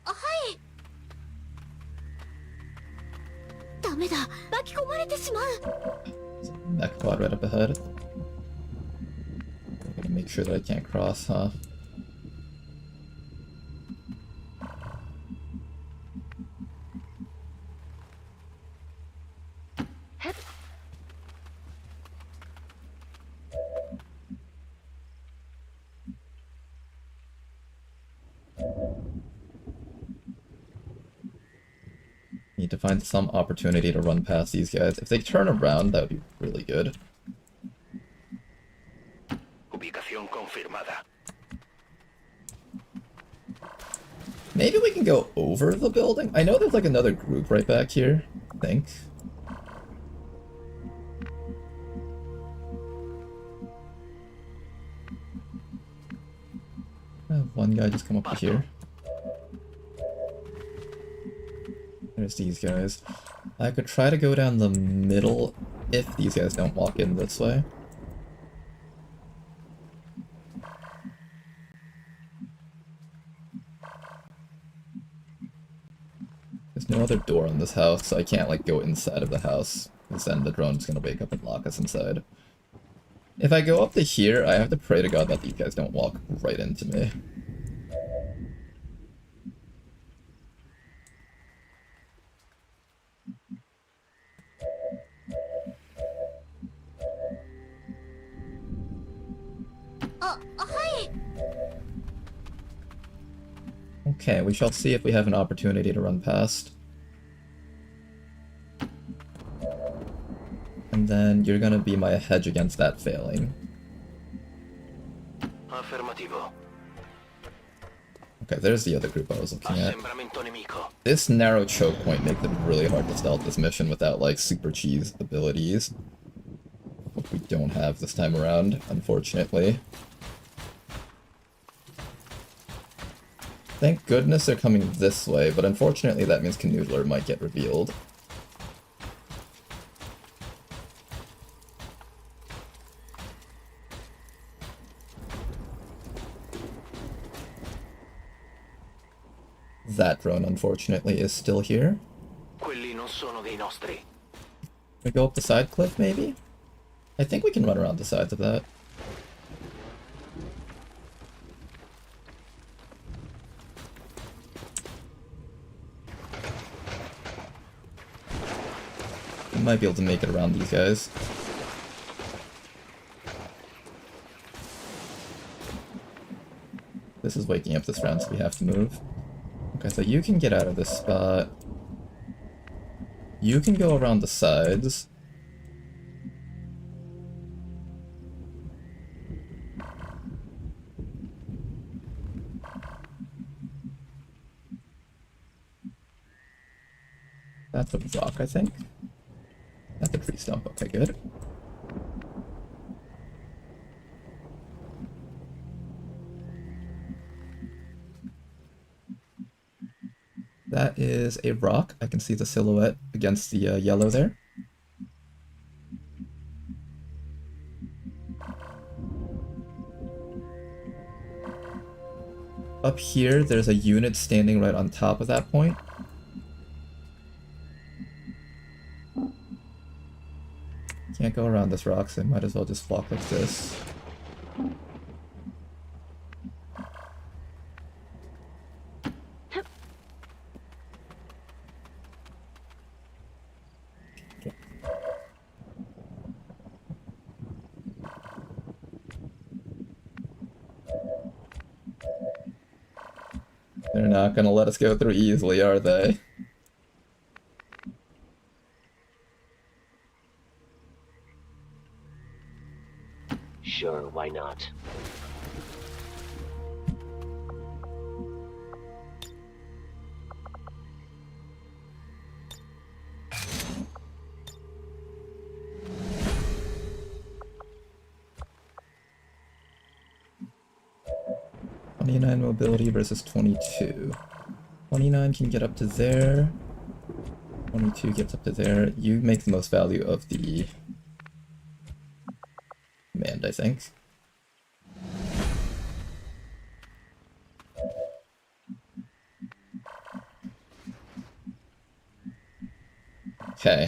Hi. ダメだ。巻き込まれてしまう。 Mech quad right up ahead. Gotta make sure that I can't cross, huh? Need to find some opportunity to run past these guys. If they turn around, that would be really good. Ubicación confirmada. Maybe we can go over the building? I know there's like another group right back here, I think. One guy just come up to here. There's these guys. I could try to go down the middle if these guys don't walk in this way. There's no other door on this house, so I can't like go inside of the house, because then the drone's gonna wake up and lock us inside. If I go up to here, I have to pray to God that these guys don't walk right into me. Hi! Okay, we shall see if we have an opportunity to run past. And then you're gonna be my hedge against that failing. Affermativo. Okay, there's the other group I was looking at. Assembramento nemico. This narrow choke point makes it really hard to stealth this mission without like super cheese abilities. Which we don't have this time around, unfortunately. Thank goodness they're coming this way, but unfortunately that means Canoodler might get revealed. That drone, unfortunately, is still here. Quelli non sono dei nostri. We go up the side cliff, maybe? I think we can run around the sides of that. We might be able to make it around these guys. This is waking up this round, so we have to move. Okay, so you can get out of this spot. You can go around the sides. That's a rock, I think. That's a tree stump. Okay, good. That is a rock. I can see the silhouette against the yellow there. Up here, there's a unit standing right on top of that point. Can't go around this rock, so I might as well just walk like this. They're not gonna let us go through easily, are they? Sure, why not? (29) mobility versus 22. 29 can get up to there. 22 gets up to there. You make the most value of the command, I think. Okay.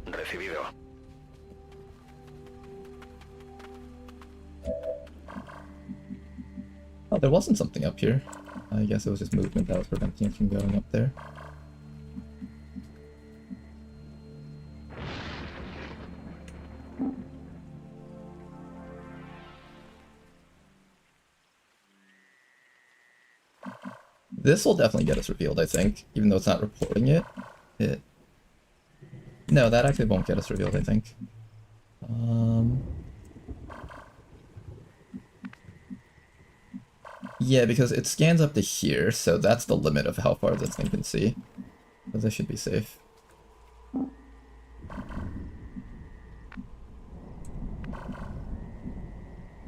Recibido. Oh, there wasn't something up here. I guess it was just movement that was preventing it from going up there. This will definitely get us revealed, I think. Even though it's not reporting it. No, that actually won't get us revealed, I think. Yeah, because it scans up to here, so that's the limit of how far this thing can see. But this should be safe.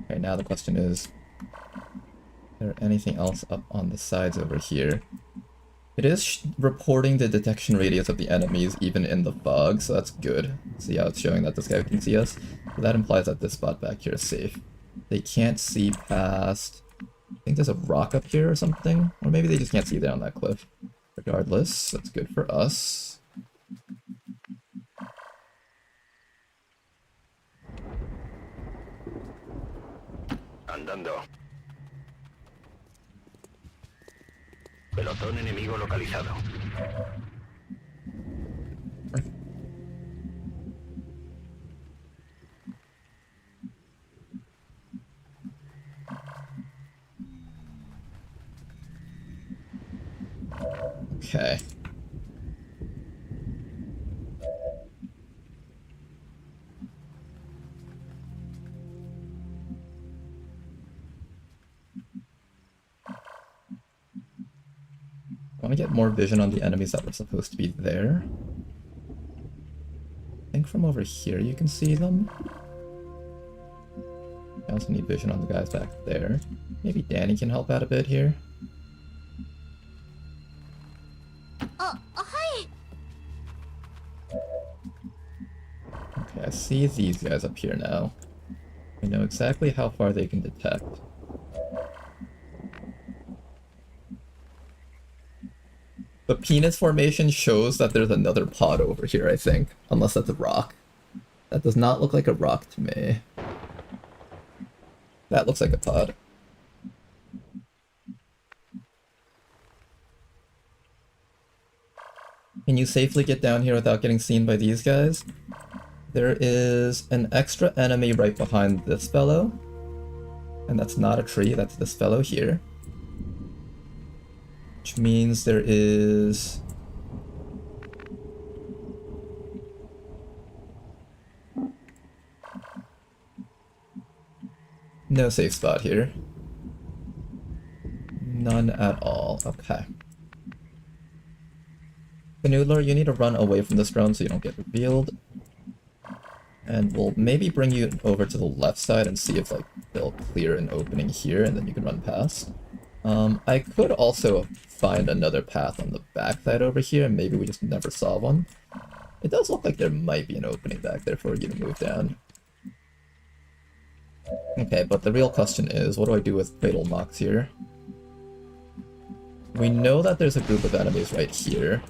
Okay, now the question is there anything else up on the sides over here? It is reporting the detection radius of the enemies even in the fog, so that's good. See how it's showing that this guy can see us? So that implies that this spot back here is safe. They can't see past... I think there's a rock up here or something. Or maybe they just can't see down that cliff. Regardless, that's good for us. Andando. Pelotón enemigo localizado. Okay. I want to get more vision on the enemies that were supposed to be there. I think from over here you can see them. I also need vision on the guys back there. Maybe Danny can help out a bit here. Hi! Okay, I see these guys up here now. I know exactly how far they can detect. The penis formation shows that there's another pod over here, I think. Unless that's a rock. That does not look like a rock to me. That looks like a pod. Can you safely get down here without getting seen by these guys? There is an extra enemy right behind this fellow. And that's not a tree, that's this fellow here. Which means there is... no safe spot here. None at all. Okay. Canoodler, you need to run away from this drone so you don't get revealed. And we'll maybe bring you over to the left side and see if like they'll clear an opening here and then you can run past. I could also find another path on the back side over here and maybe we just never saw one. It does look like there might be an opening back there for you to move down. Okay, but the real question is, what do I do with Fatal Mox here? We know that there's a group of enemies right here.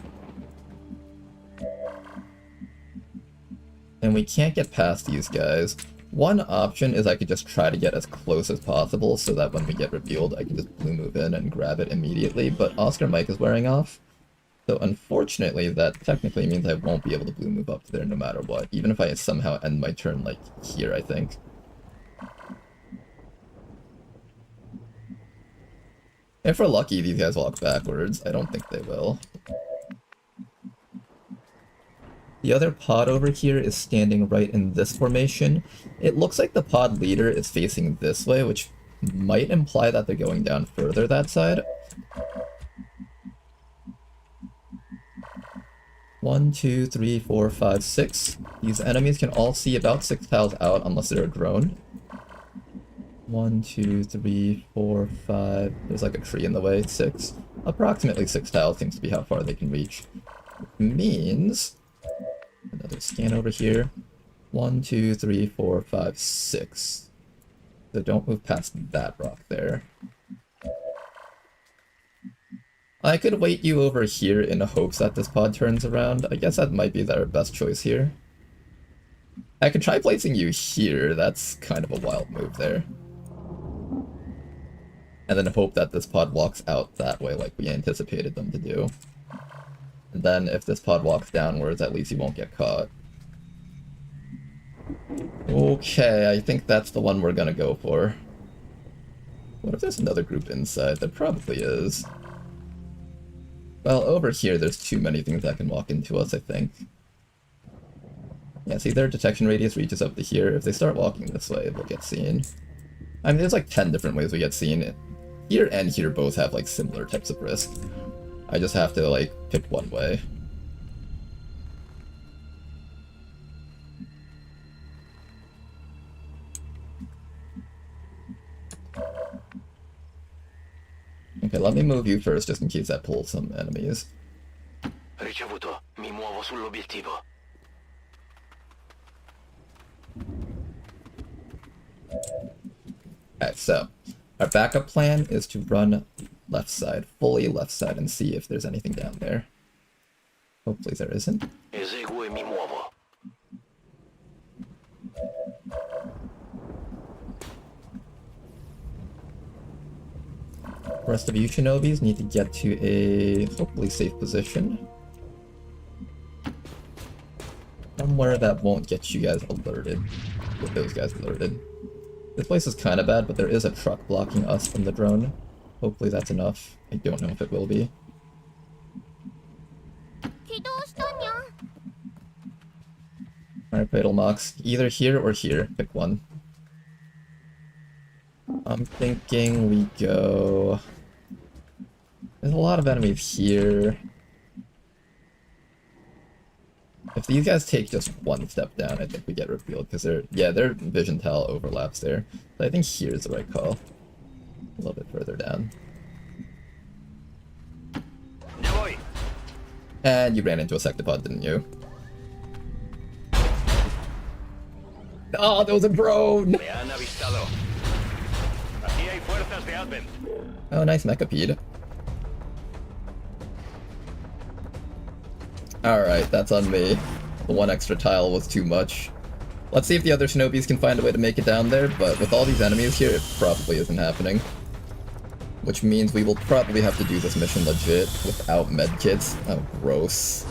And we can't get past these guys. One option is I could just try to get as close as possible so that when we get revealed I can just blue move in and grab it immediately, but Oscar Mike is wearing off. So unfortunately that technically means I won't be able to blue move up to there no matter what, even if I somehow end my turn like here, I think. If we're lucky these guys walk backwards, I don't think they will. The other pod over here is standing right in this formation. It looks like the pod leader is facing this way, which might imply that they're going down further that side. 1, 2, 3, 4, 5, 6. These enemies can all see about 6 tiles out unless they're a drone. 1, 2, 3, 4, 5. There's like a tree in the way. 6. Approximately 6 tiles seems to be how far they can reach. Which means... another scan over here. 1, 2, 3, 4, 5, 6. So don't move past that rock there. I could wait you over here in hopes that this pod turns around. I guess that might be our best choice here. I could try placing you here. That's kind of a wild move there. And then hope that this pod walks out that way like we anticipated them to do. And then if this pod walks downwards, at least you won't get caught. Okay, I think that's the one we're gonna go for. What if there's another group inside? There probably is. Well, over here, there's too many things that can walk into us, I think. Yeah, see, their detection radius reaches up to here. If they start walking this way, they'll get seen. I mean, there's like 10 different ways we get seen. Here and here both have like similar types of risk. I just have to like pick one way. Okay, let me move you first just in case that pulls some enemies. Ricevuto. Mi muovo sull'obiettivo. Okay, so our backup plan is to run left side, fully left side, and see if there's anything down there. Hopefully there isn't. Eseguo e mi muovo. The rest of you shinobis need to get to a hopefully safe position. Somewhere that won't get you guys alerted. Get those guys alerted. This place is kind of bad, but there is a truck blocking us from the drone. Hopefully that's enough. I don't know if it will be. Alright, Fatal Mox. Either here or here. Pick one. I'm thinking we go... There's a lot of enemies here. If these guys take just one step down, I think we get revealed, because their vision tile overlaps there. So I think here's the right call. A little bit further down. And you ran into a sectopod, didn't you? Oh, there was a drone! Oh, nice mechapede. Alright, that's on me. The one extra tile was too much. Let's see if the other shinobis can find a way to make it down there, but with all these enemies here, it probably isn't happening. Which means we will probably have to do this mission legit without medkits. Oh, gross.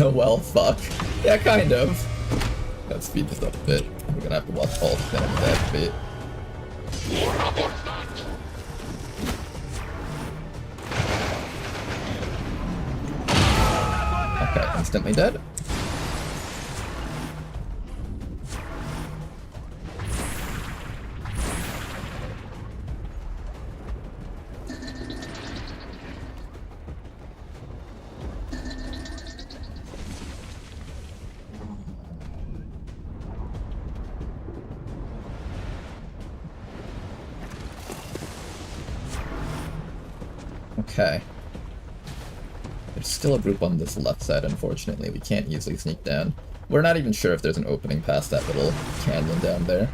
Oh well, fuck. Yeah, kind of. Let's speed this up a bit. We're gonna have to watch all the enemies activate. Okay, instantly dead. Okay. There's still a group on this left side, unfortunately. We can't easily sneak down. We're not even sure if there's an opening past that little canyon down there.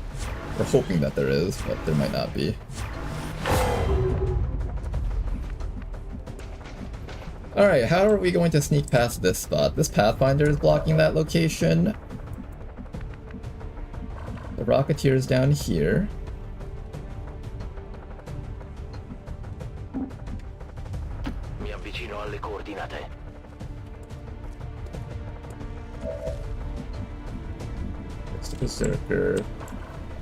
We're hoping that there is, but there might not be. Alright, how are we going to sneak past this spot? This Pathfinder is blocking that location. The Rocketeer is down here. Berserker.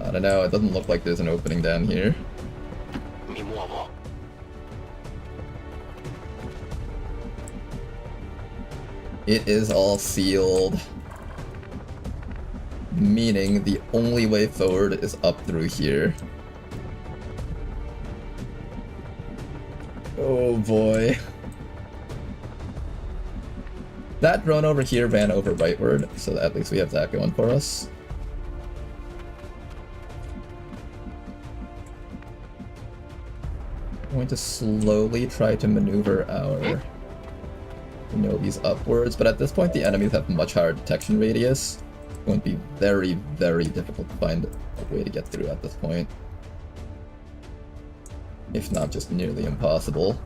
I don't know, it doesn't look like there's an opening down here. Mi muovo. It is all sealed. Meaning the only way forward is up through here. Oh boy. That drone over here ran over rightward, so at least we have that going for us. I'm going to slowly try to maneuver our Shinobis upwards, but at this point the enemies have much higher detection radius. It's going to be very, very difficult to find a way to get through at this point. If not just nearly impossible.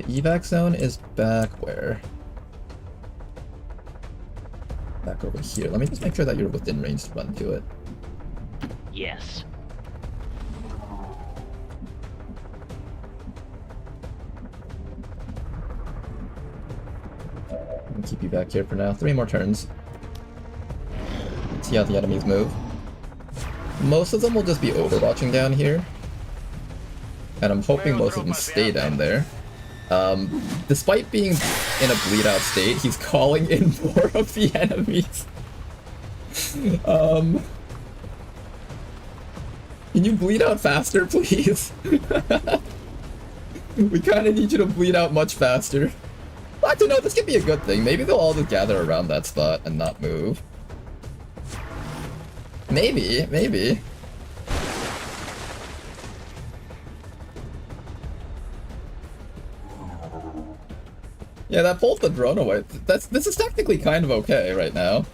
evac zone is back where? Back over here. Let me just make sure that you're within range to run to it. Yes. I'm gonna keep you back here for now. 3 more turns. See how the enemies move. Most of them will just be overwatching down here. And I'm hoping most of them stay down there. Despite being in a bleed out state, he's calling in more of the enemies. Can you bleed out faster, please? We kind of need you to bleed out much faster. I don't know, this could be a good thing. Maybe they'll all just gather around that spot and not move. Maybe, maybe. Yeah, that pulled the drone away. This is technically kind of okay right now.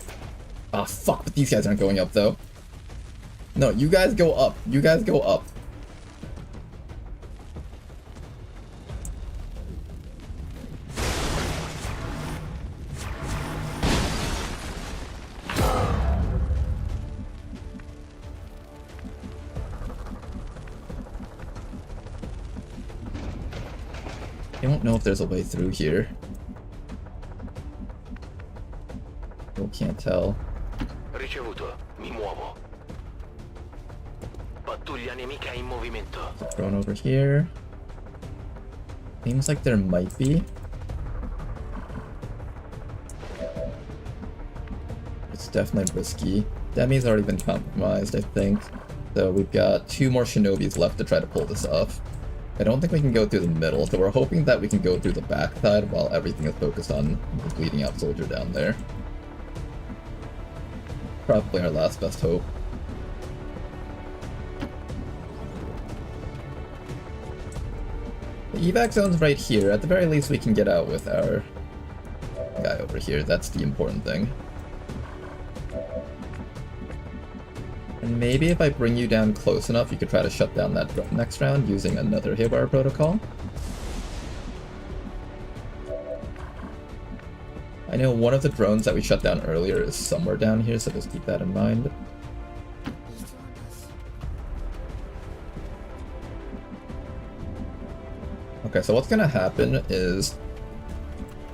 Ah, fuck, but these guys aren't going up, though. No, you guys go up. You guys go up. I don't know if there's a way through here. Still can't tell. Ricevuto. Mi muovo. Pattuglia nemica in movimento. Drone over here. Seems like there might be. It's definitely risky. Demi's already been compromised, I think. So we've got 2 more shinobis left to try to pull this off. I don't think we can go through the middle, so we're hoping that we can go through the backside while everything is focused on the bleeding out soldier down there. Probably our last best hope. The evac zone's right here. At the very least, we can get out with our guy over here. That's the important thing. And maybe if I bring you down close enough, you could try to shut down that next round using another Haywire protocol. I know one of the drones that we shut down earlier is somewhere down here, so just keep that in mind. Okay, so what's gonna happen is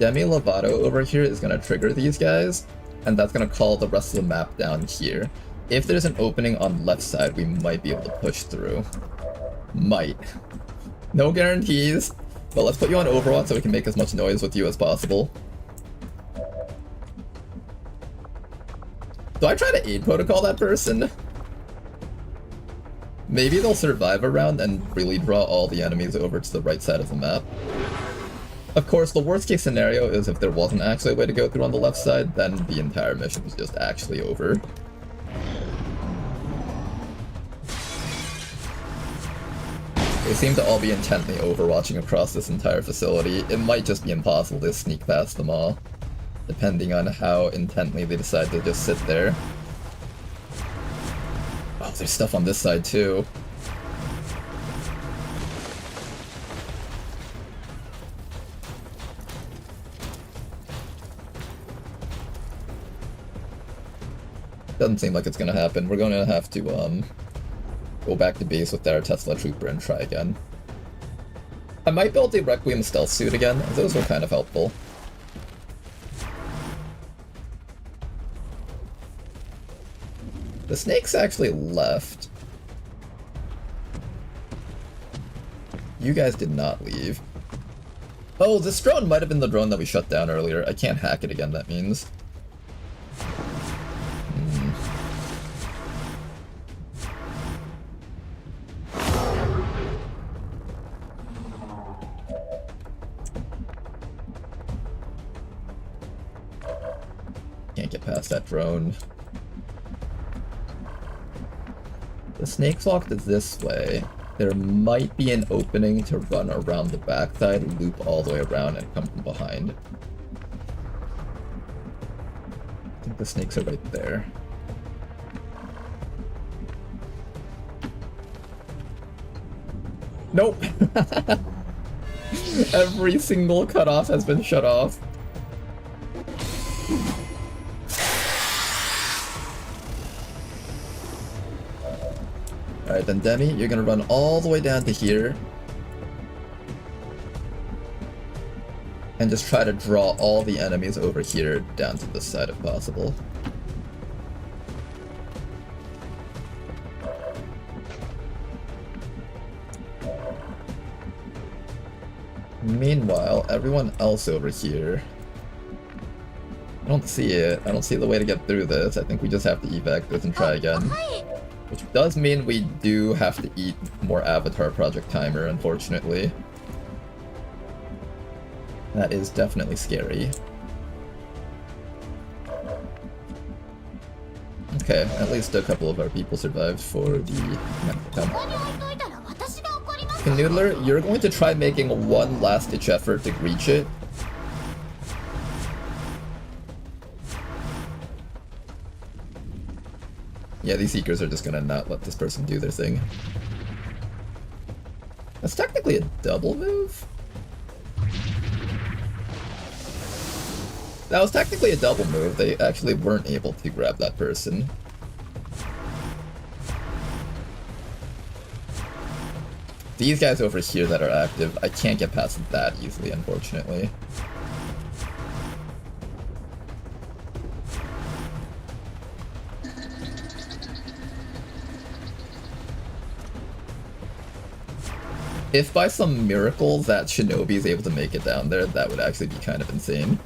Demi Lovato over here is gonna trigger these guys, and that's gonna call the rest of the map down here. If there's an opening on the left side, we might be able to push through. Might. No guarantees, but let's put you on Overwatch so we can make as much noise with you as possible. Do I try to aid protocol that person? Maybe they'll survive a round and really draw all the enemies over to the right side of the map. Of course, the worst case scenario is if there wasn't actually a way to go through on the left side, then the entire mission is just actually over. They seem to all be intently overwatching across this entire facility. It might just be impossible to sneak past them all, depending on how intently they decide to just sit there. Oh, there's stuff on this side too. Doesn't seem like it's gonna happen. We're gonna have to, go back to base with our Tesla Trooper and try again. I might build a Requiem stealth suit again. Those were kind of helpful. The snakes actually left. You guys did not leave. Oh, this drone might have been the drone that we shut down earlier. I can't hack it again, that means. Can't get past that drone. The snake's walked this way. There might be an opening to run around the backside, loop all the way around, and come from behind. I think the snakes are right there. Every single cutoff has been shut off. Alright, then Demi, you're gonna run all the way down to here. And just try to draw all the enemies over here down to this side if possible. Meanwhile, everyone else over here... I don't see it. I don't see the way to get through this. I think we just have to evac this and try again. Which does mean we do have to eat more Avatar Project timer, unfortunately. That is definitely scary. Okay, at least a couple of our people survived for the attempt. Canoodler, you're going to try making one last-ditch effort to reach it. Yeah, these Seekers are just gonna not let this person do their thing. That's technically a double move? That was technically a double move. They actually weren't able to grab that person. These guys over here that are active, I can't get past that easily, unfortunately. If by some miracle that Shinobi is able to make it down there, that would actually be kind of insane.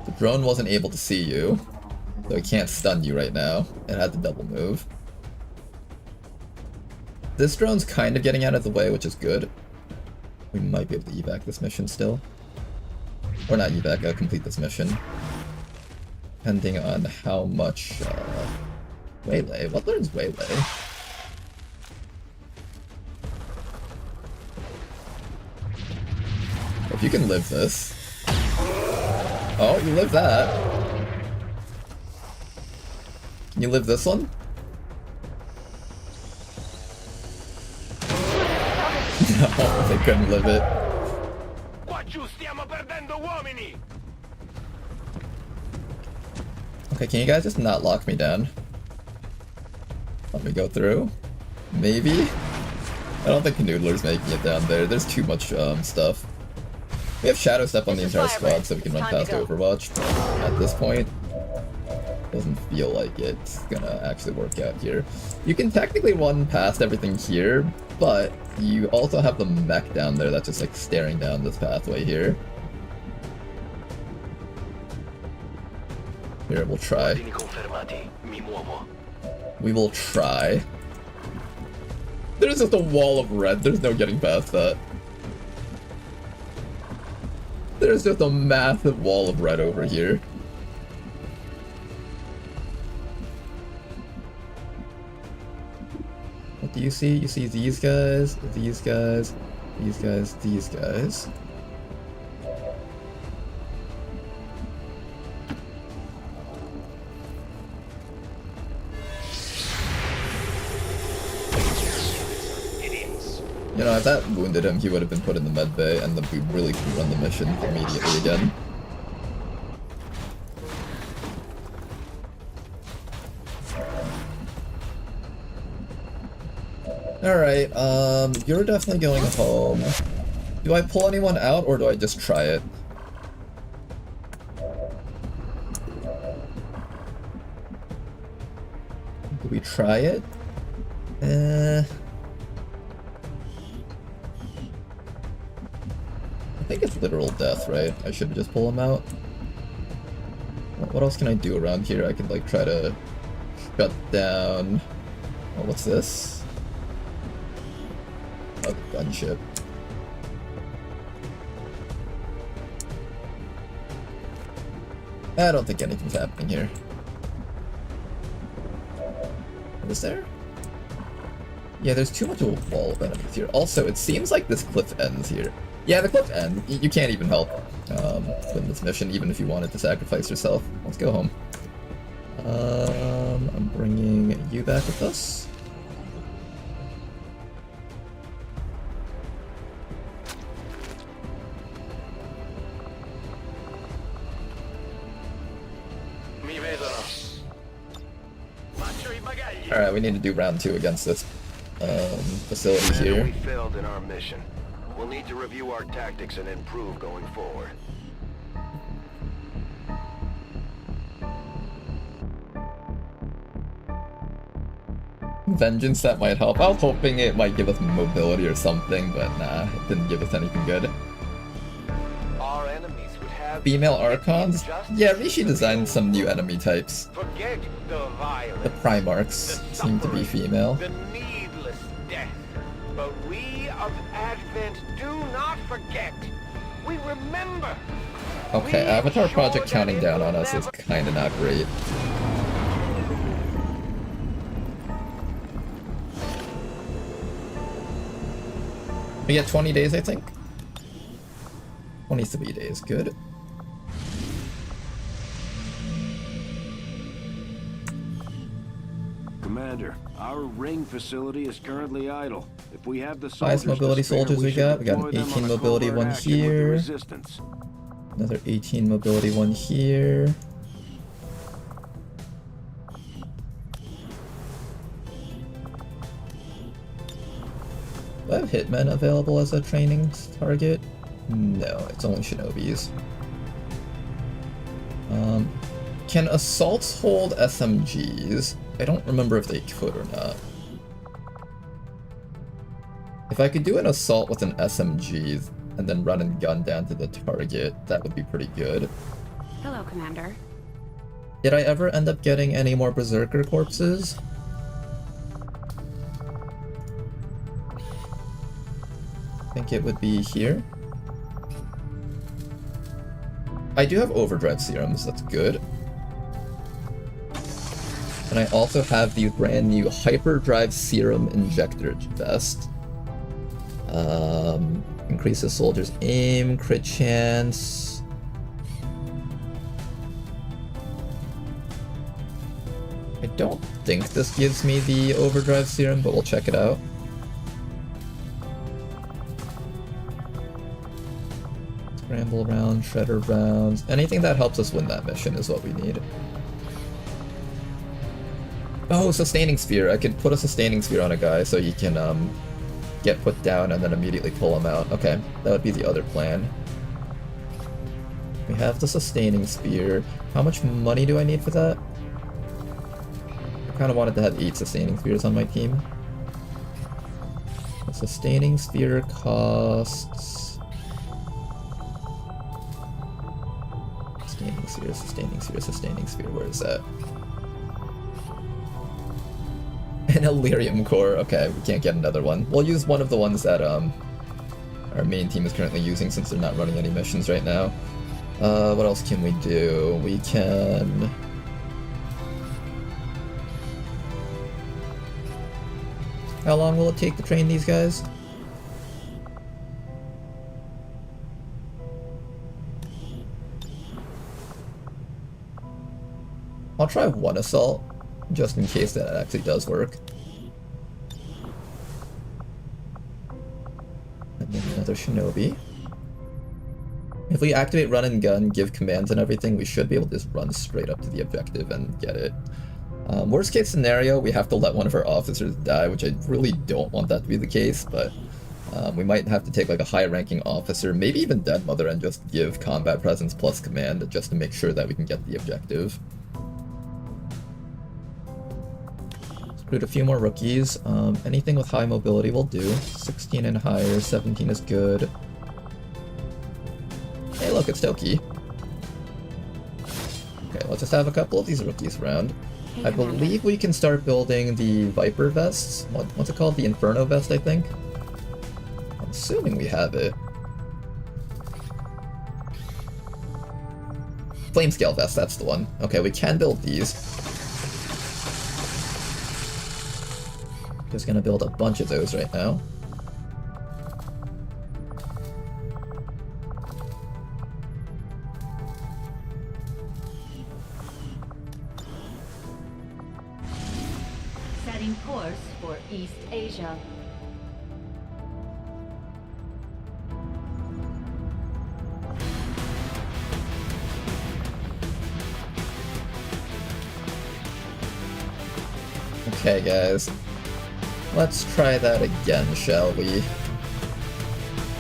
The drone wasn't able to see you, so it can't stun you right now. It had to double move. This drone's kind of getting out of the way, which is good. We might be able to evac this mission still. Or not evac, complete this mission. Depending on how much, Waylay. What learns Waylay? If you can live this. Oh, you live that. Can you live this one? No, they couldn't live it. Okay, can you guys just not lock me down? Let me go through? Maybe? I don't think Canoodler's making it down there. There's too much stuff. We have Shadow Step on the entire squad so we can run past Overwatch. At this point, doesn't feel like it's gonna actually work out here. You can technically run past everything here, but you also have the mech down there that's just like staring down this pathway here. Here, we'll try. We will try. There's just a wall of red, there's no getting past that. There's just a massive wall of red over here. What do you see? You see these guys, these guys, these guys, these guys. You know, if that wounded him, he would have been put in the med bay, and then we really could run the mission immediately again. Alright, you're definitely going home. Do I pull anyone out, or do I just try it? Do we try it? I think it's literal death, right? I should just pull him out. What else can I do around here? I could like try to shut down... Oh, what's this? Oh, the gunship. I don't think anything's happening here. What is there? Yeah, there's too much of a wall of enemies here. Also, it seems like this cliff ends here. Yeah, the cliff ends. You can't even help win this mission, even if you wanted to sacrifice yourself. Let's go home. I'm bringing you back with us. Alright, we need to do round 2 against this facility here. We failed in our mission. We'll need to review our tactics and improve going forward. Vengeance, that might help. I was hoping it might give us mobility or something, but nah, it didn't give us anything good. Our enemies would have Female Archons? Yeah, Rishi designed some new enemy types. forget the violence, The Primarchs seem to be female. the needless death. But we of Advent do not forget. We remember. Okay, Avatar Project counting down on us is kinda not great. We get 20 days, I think. 23 days, good. Commander, our ring facility is currently idle. If we have the Highest mobility soldiers we got. We got an 18 mobility one here. Another 18 mobility one here. Do I have hitmen available as a training target? No, it's only shinobis. Can assaults hold SMGs? I don't remember if they could or not. If I could do an assault with an SMG and then run and gun down to the target, that would be pretty good. Hello, Commander. Did I ever end up getting any more Berserker corpses? I think it would be here. I do have overdrive serums, that's good. And I also have the brand new hyperdrive serum injector vest. Increases soldiers' aim, crit chance. I don't think this gives me the overdrive serum, but we'll check it out. Scramble round, shredder rounds. Anything that helps us win that mission is what we need. Oh, sustaining sphere. I could put a sustaining sphere on a guy so he can get put down and then immediately pull him out. Okay, that would be the other plan. We have the sustaining sphere. How much money do I need for that? I kind of wanted to have 8 sustaining spheres on my team. The sustaining sphere costs... Sustaining sphere, sustaining sphere, sustaining sphere. Where is that? An Illyrium core. Okay, we can't get another one. We'll use one of the ones that our main team is currently using since they're not running any missions right now. What else can we do? We can... How long will it take to train these guys? I'll try one assault, just in case that actually does work. And then another shinobi. If we activate run and gun, give commands and everything, we should be able to just run straight up to the objective and get it. Worst case scenario, we have to let one of our officers die, which I really don't want that to be the case, but we might have to take like a high-ranking officer, maybe even Dead Mother, and just give combat presence plus command just to make sure that we can get the objective. Recruit a few more rookies. Anything with high mobility will do. 16 and higher, 17 is good. Hey look, it's Toki. Okay, let's just have a couple of these rookies around. I believe we can start building the Viper vests. What's it called? The Inferno vest, I think? I'm assuming we have it. Flamescale vest, that's the one. Okay, we can build these. Just gonna build a bunch of those right now. Setting course for East Asia. Okay, guys. Let's try that again, shall we?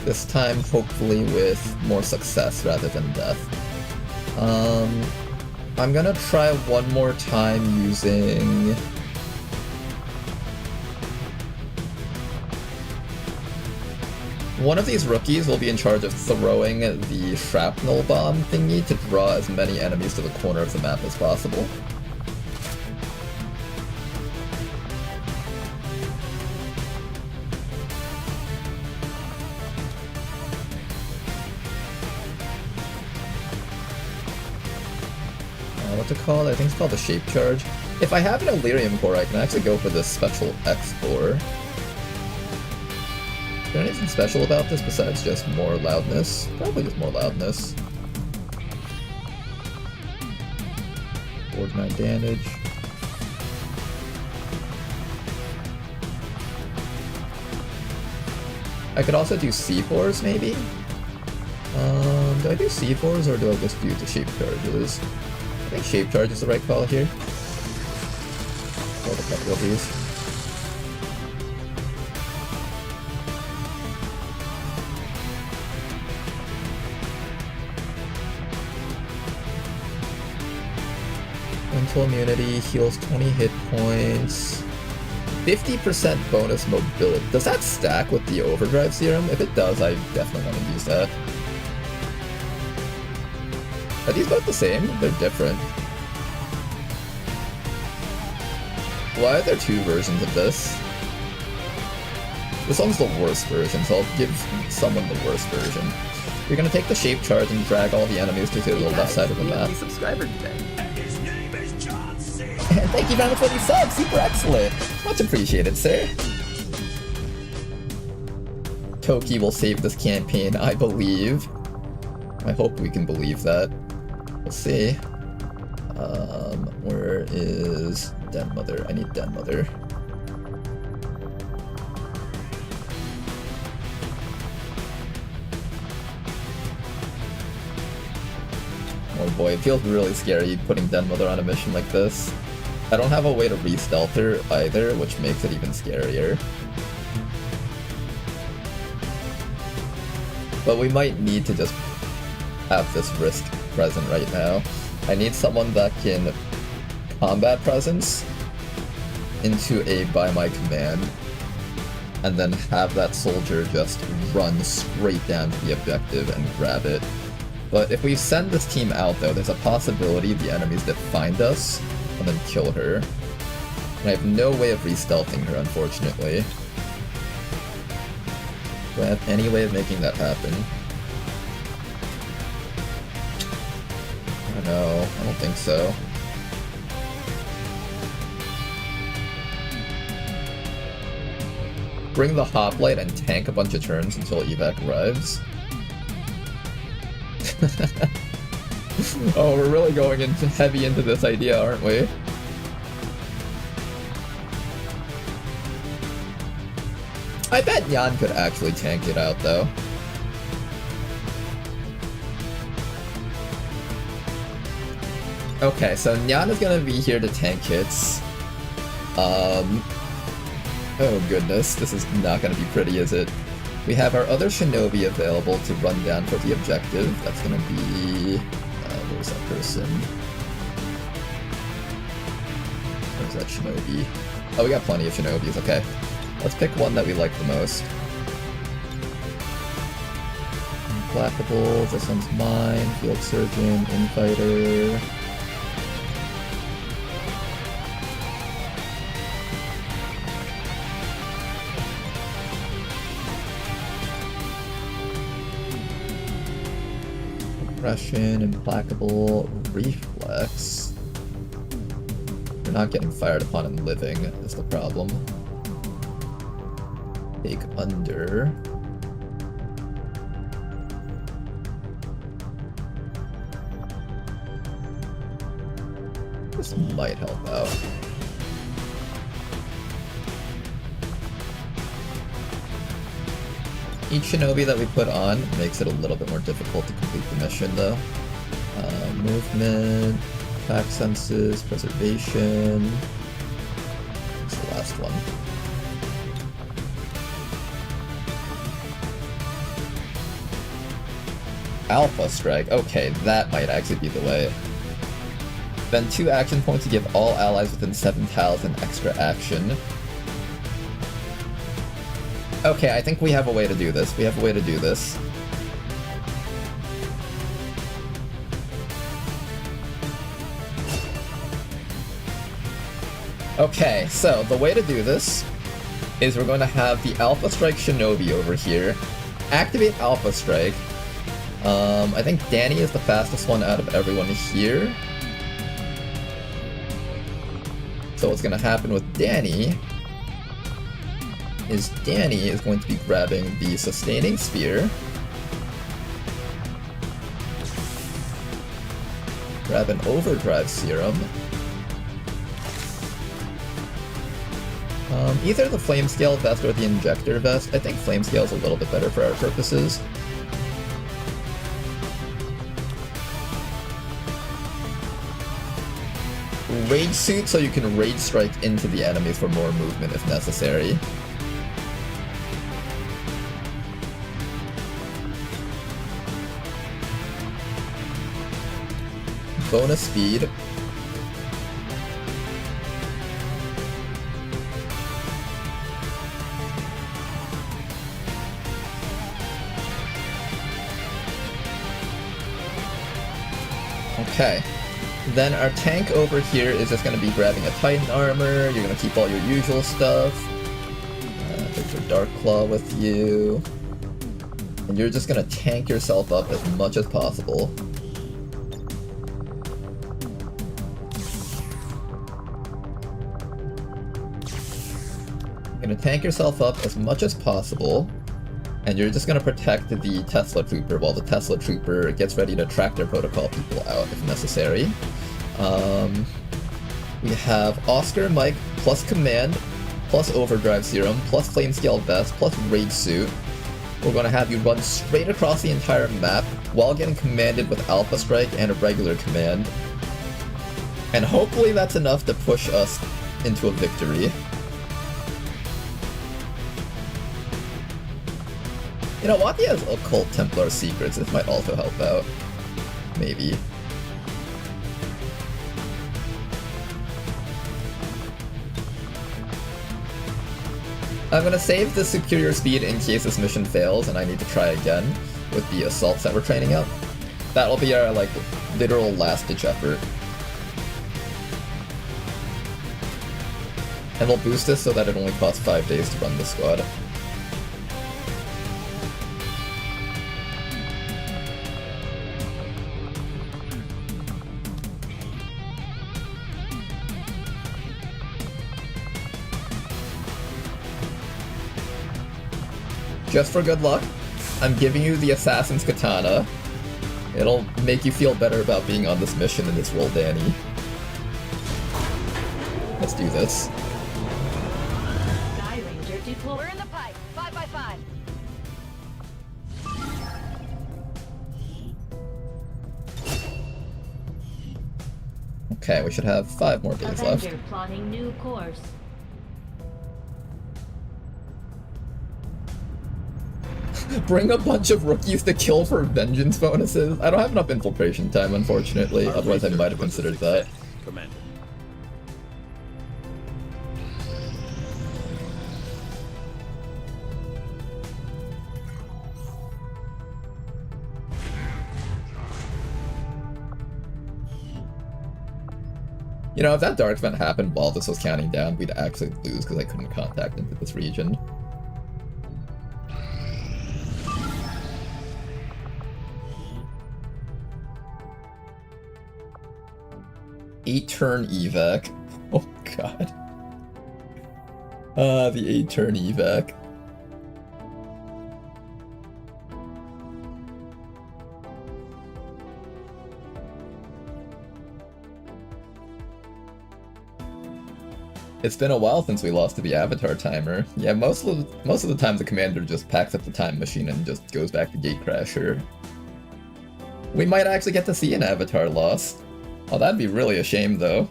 This time, hopefully with more success rather than death. I'm gonna try one more time using... One of these rookies will be in charge of throwing the shrapnel bomb thingy to draw as many enemies to the corner of the map as possible. What's it called? I think it's called the Shape Charge. If I have an Illyrium core, I can actually go for this special X core. Is there anything special about this besides just more loudness? Probably just more loudness. 49 damage. I could also do C4s, maybe? Do I do C4s or do I just do the Shape Charges? I think Shape Charge is the right call here. Hold a couple of these. Mental immunity, heals 20 hit points. 50% bonus mobility. Does that stack with the overdrive serum? If it does, I definitely want to use that. Are these both the same? They're different. Why are there two versions of this? This one's the worst version, so I'll give someone the worst version. You're gonna take the Shape Charge and drag all the enemies to the left side of the map. Subscriber today. And thank you very much for these subs, super excellent! Much appreciated, sir. Toki will save this campaign, I believe. I hope we can believe that. We'll see. Where is Den Mother? I need Den Mother. Oh boy, it feels really scary putting Den Mother on a mission like this. I don't have a way to re-stealth her either, which makes it even scarier. But we might need to just have this risk present right now. I need someone that can combat presence into a by my command, and then have that soldier just run straight down to the objective and grab it. But if we send this team out though, there's a possibility the enemies that find us and then kill her. And I have no way of re-stealthing her, unfortunately. Do I have any way of making that happen? No, I don't think so. Bring the hoplite and tank a bunch of turns until evac arrives. Oh, we're really going heavy into this idea, aren't we? I bet Nyan could actually tank it out, though. Okay, so Nyan is gonna be here to tank hits. Oh goodness, this is not gonna be pretty, is it? We have our other shinobi available to run down for the objective. That's gonna be... where's that person? Where's that shinobi? Oh, we got plenty of shinobis, okay. Let's pick one that we like the most. Implacable, this one's mine. Field Surgeon, Infighter... Impression, Implacable, Reflex. We're not getting fired upon and living is the problem. Take under. This might help out. Each shinobi that we put on makes it a little bit more difficult to complete the mission though. Movement, attack senses, preservation. What's the last one? Alpha Strike. Okay, that might actually be the way. Spend 2 action points to give all allies within 7 tiles an extra action. Okay, I think we have a way to do this. Okay, so the way to do this is we're going to have the Alpha Strike Shinobi over here. Activate Alpha Strike. I think Danny is the fastest one out of everyone here. So what's going to happen with Danny is going to be grabbing the Sustaining Spear. Grab an Overdrive Serum. Either the Flame Scale Vest or the Injector Vest. I think Flame Scale is a little bit better for our purposes. Rage Suit so you can Rage Strike into the enemy for more movement if necessary. Bonus Speed. Okay. Then our tank over here is just going to be grabbing a Titan Armor. You're going to keep all your usual stuff. Take your Dark Claw with you. And you're just going to tank yourself up as much as possible. You're going to tank yourself up as much as possible. And you're just going to protect the Tesla Trooper while the Tesla Trooper gets ready to Tractor Protocol people out if necessary. We have Oscar Mike plus Command, plus Overdrive Serum, plus Flame Scale Vest, plus Rage Suit. We're going to have you run straight across the entire map while getting commanded with Alpha Strike and a regular command. And hopefully that's enough to push us into a victory. You know, Wati has Occult Templar Secrets, this might also help out. Maybe. I'm gonna save the Superior Speed in case this mission fails and I need to try again with the assaults that we're training out. That'll be our, like, literal last-ditch effort. And we'll boost this so that it only costs 5 days to run the squad. Just for good luck, I'm giving you the Assassin's Katana. It'll make you feel better about being on this mission in this role, Danny. Let's do this. Sky Ranger deploy. We're in the pipe. 5x5. Okay, we should have 5 more days left. Avenger plotting new course. Bring a bunch of rookies to kill for vengeance bonuses? I don't have enough infiltration time, unfortunately, otherwise I might have considered that. Commander. You know, if that dark event happened while this was counting down, we'd actually lose because I couldn't contact into this region. Eight-turn evac. Oh god. The 8-turn evac. It's been a while since we lost to the Avatar timer. Yeah, most of the time the commander just packs up the time machine and just goes back to Gatecrasher. We might actually get to see an Avatar loss. Oh, that'd be really a shame, though.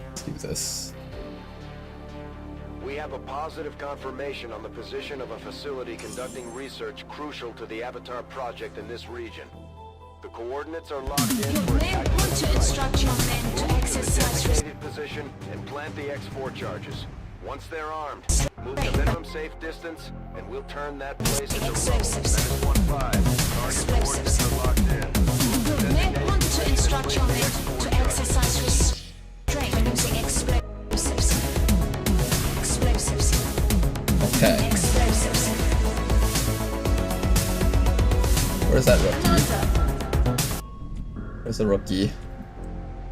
Let's do this. We have a positive confirmation on the position of a facility conducting research crucial to the Avatar project in this region. The coordinates are locked in You for may want to instruct your men to exercise designated position and plant the X4 charges. Once they're armed, move to minimum safe distance, and we'll turn that place into explosives. rubble. That is 1-5. Target coordinates are locked in. You may want to instruct your men to exercise restraint using explosives. Explosives. Okay. Explosives. Where's that rookie? Where's the rookie?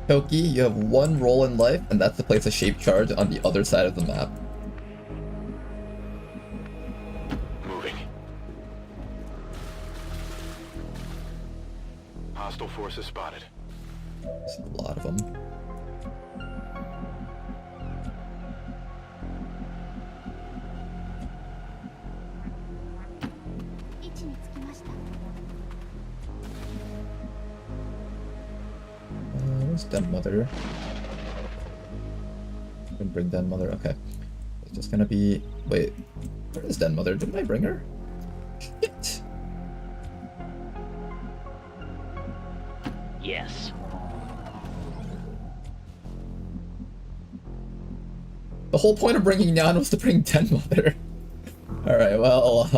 Toki, you have one role in life, and that's to place a shape charge on the other side of the map. Moving. Hostile forces spotted. There's a lot of them. Where's Den Mother? I can bring Den Mother. Okay. It's just gonna be. Wait. Where is Den Mother? Didn't I bring her? Shit. Yes. The whole point of bringing Nyan was to bring Den Mother. Alright, well,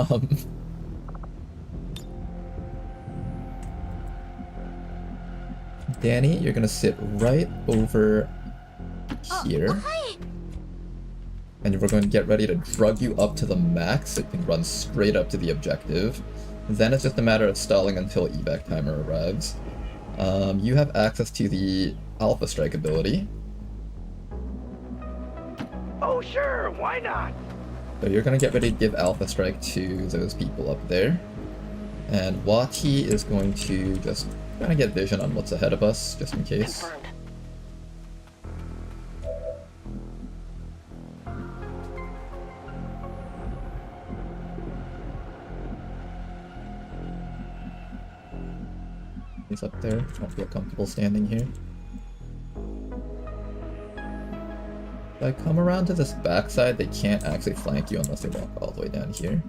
Danny, you're gonna sit right over here. And we're going to get ready to drug you up to the max so you can run straight up to the objective. Then it's just a matter of stalling until evac timer arrives. You have access to the Alpha Strike ability. Oh, sure, why not? So you're going to get ready to give Alpha Strike to those people up there. And WOTC is going to just kind of get vision on what's ahead of us, just in case. Confirmed. He's up there. Won't feel comfortable standing here. If I come around to this backside, they can't actually flank you unless they walk all the way down here.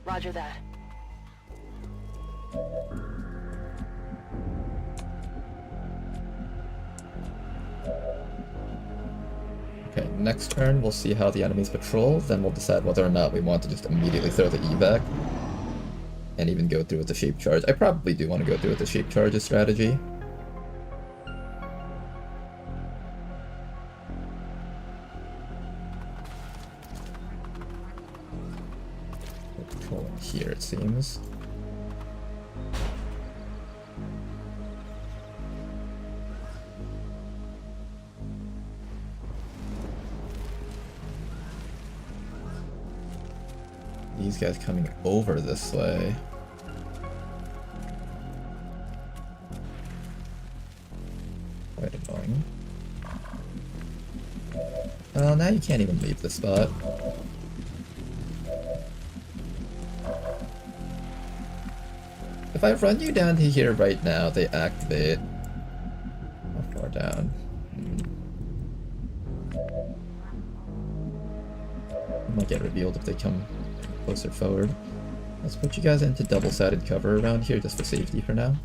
Roger that. Okay, next turn we'll see how the enemies patrol, then we'll decide whether or not we want to just immediately throw the evac and even go through with the shape charge. I probably do want to go through with the shape charges strategy. We're patrolling here, it seems. These guys coming over this way. Quite annoying. Well, now you can't even leave the spot. If I run you down to here right now, they activate. How far down? Might get revealed if they come closer forward. Let's put you guys into double-sided cover around here just for safety for now.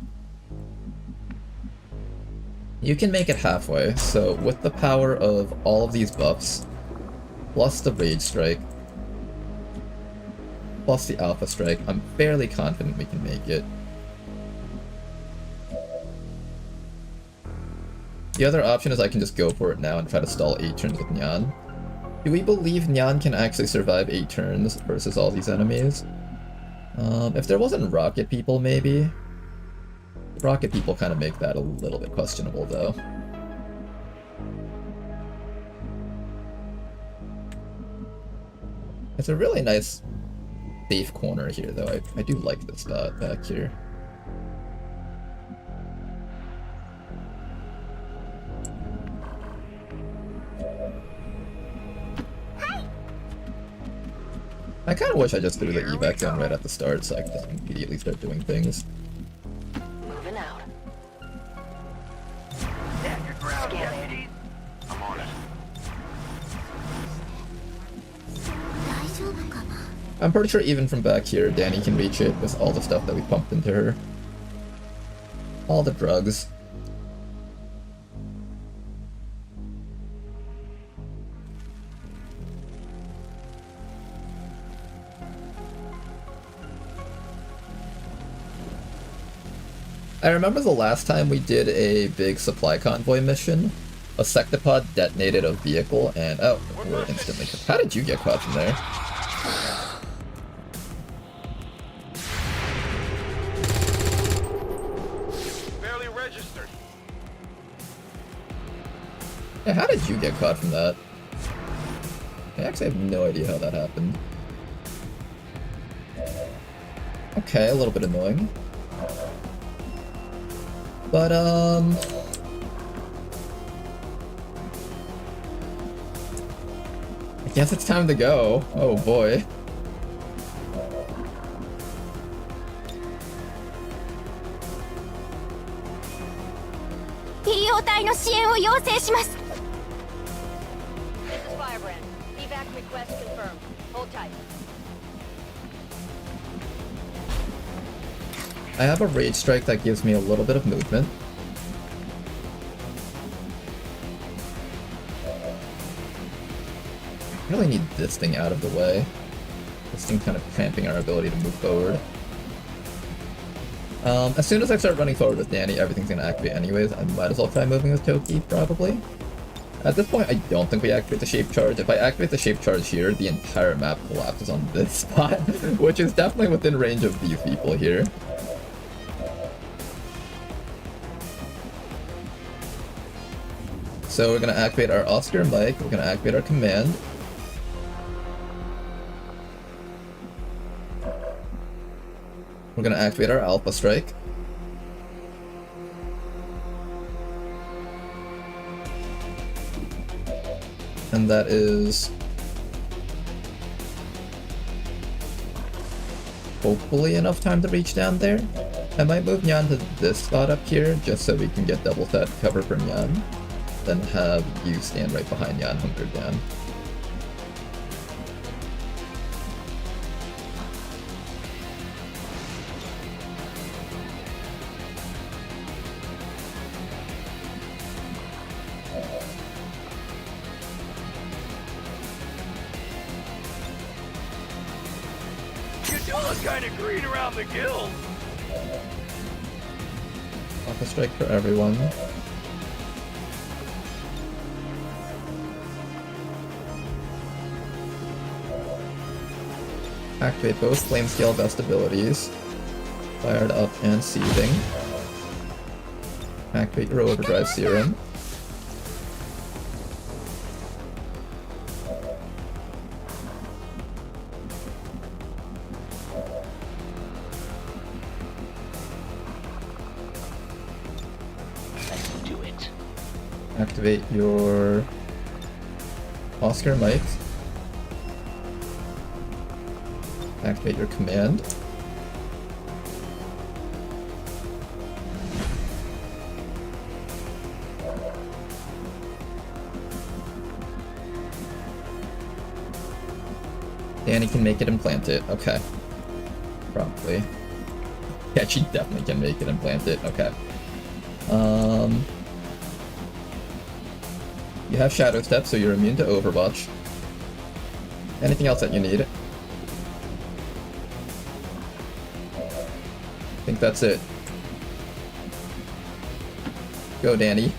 You can make it halfway, so with the power of all of these buffs, plus the Rage Strike, plus the Alpha Strike, I'm fairly confident we can make it. The other option is I can just go for it now and try to stall 8 turns with Nyan. Do we believe Nyan can actually survive 8 turns versus all these enemies? If there wasn't rocket people, maybe? Rocket people kind of make that a little bit questionable, though. It's a really nice safe corner here, though. I do like this spot back here. I kind of wish I just threw the evac gun right at the start so I could just immediately start doing things. Moving out. Stand your ground, deputies. I'm on it. I'm pretty sure even from back here, Danny can reach it with all the stuff that we pumped into her. All the drugs. I remember the last time we did a big supply convoy mission, a sectopod detonated a vehicle and oh, we're instantly... How did you get caught from there? Barely registered. Yeah, how did you get caught from that? I actually have no idea how that happened. Okay, a little bit annoying. But, I guess it's time to go. Oh boy. This is Firebrand. Evac request confirmed. Hold tight. I have a rage strike that gives me a little bit of movement. I really need this thing out of the way. This thing kind of cramping our ability to move forward. As soon as I start running forward with Danny, everything's gonna activate anyways. I might as well try moving with Toki, probably. At this point, I don't think we activate the shape charge. If I activate the shape charge here, the entire map collapses on this spot, which is definitely within range of these people here. So we're gonna activate our Oscar mic, we're gonna activate our command. We're gonna activate our Alpha Strike. And that is hopefully enough time to reach down there. I might move Nyan to this spot up here just so we can get double set cover for Nyan. Then have you stand right behind Nyan hunkered down. Kind of green around the gills. Alpha Strike for everyone. Activate both flame scale vest abilities. Fired up and seething. Activate your overdrive serum. Activate your Oscar mic. Activate your command. Danny can make it and plant it. Okay. Probably. Yeah, she definitely can make it and plant it. Okay. You have Shadow Step, so you're immune to Overwatch. Anything else that you need? I think that's it. Go, Danny.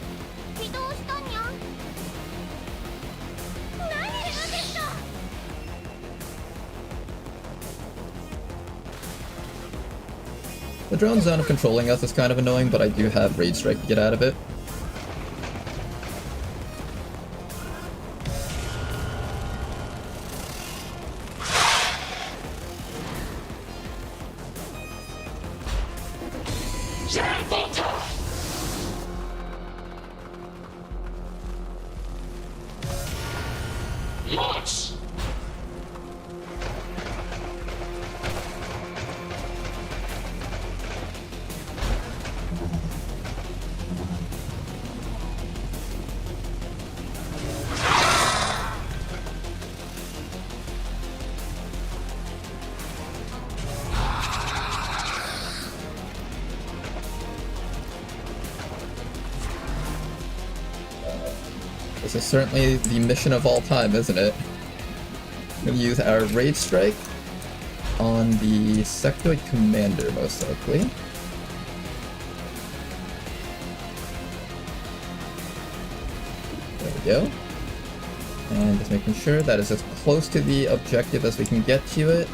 The drone zone of controlling us is kind of annoying, but I do have Rage Strike to get out of it. Launch! This is certainly the mission of all time, isn't it? We're gonna use our Raid Strike on the Sectoid Commander, most likely. There we go. And just making sure that is as close to the objective as we can get to it.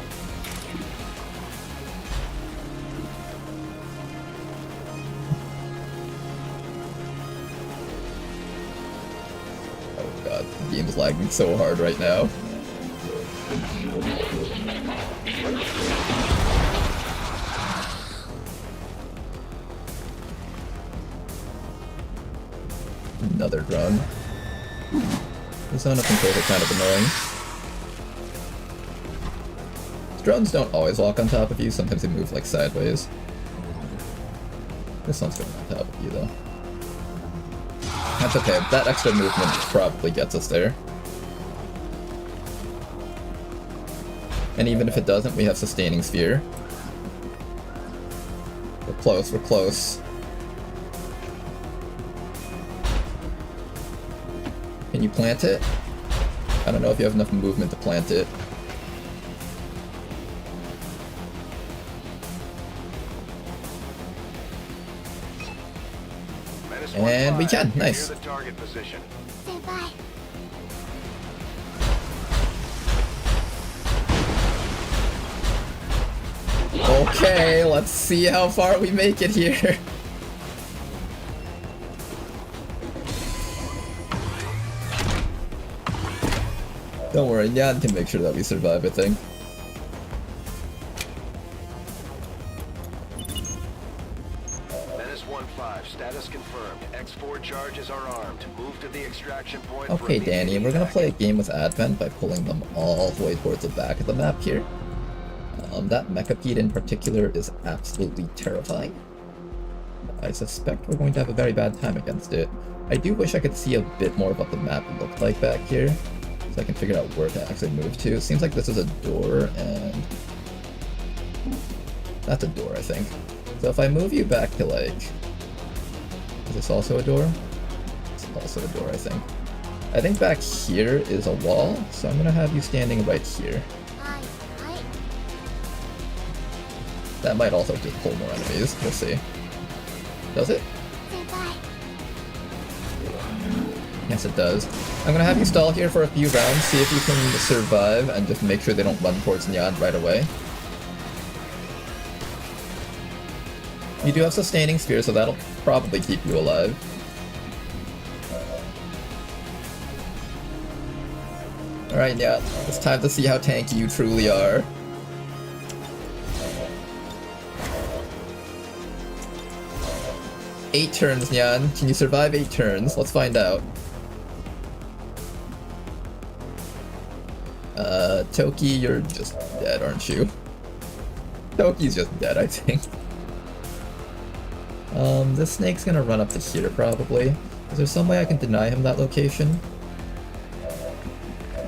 Oh god, the game's lagging so hard right now. Another drone. The zone of controls are kind of annoying. Drones don't always walk on top of you, sometimes they move like sideways. This one's going on top of you though. That's okay, that extra movement probably gets us there. And even if it doesn't, we have Sustaining Sphere. We're close, we're close. Can you plant it? I don't know if you have enough movement to plant it. And we can, nice. Okay, let's see how far we make it here. Don't worry, Nyan can make sure that we survive, I think. Menace 1-5, status confirmed. X4 charges are armed. Move to the extraction point. Okay, Danny, we're gonna play a game with Advent by pulling them all the way towards the back of the map here. That Mechapede in particular is absolutely terrifying. I suspect we're going to have a very bad time against it. I do wish I could see a bit more of what the map looked like back here, so I can figure out where to actually move to. It seems like this is a door, and that's a door, I think. So if I move you back to, like, is this also a door? It's also a door, I think. I think back here is a wall, so I'm gonna have you standing right here. That might also just pull more enemies, we'll see. Does it? Yes, it does. I'm gonna have you stall here for a few rounds, see if you can survive, and just make sure they don't run towards Nyan right away. You do have Sustaining Sphere, so that'll probably keep you alive. Alright, Nyan, it's time to see how tanky you truly are. Eight turns, Nyan. Can you survive 8 turns? Let's find out. Toki, you're just dead, aren't you? Toki's just dead, I think. This snake's gonna run up to here, probably. Is there some way I can deny him that location?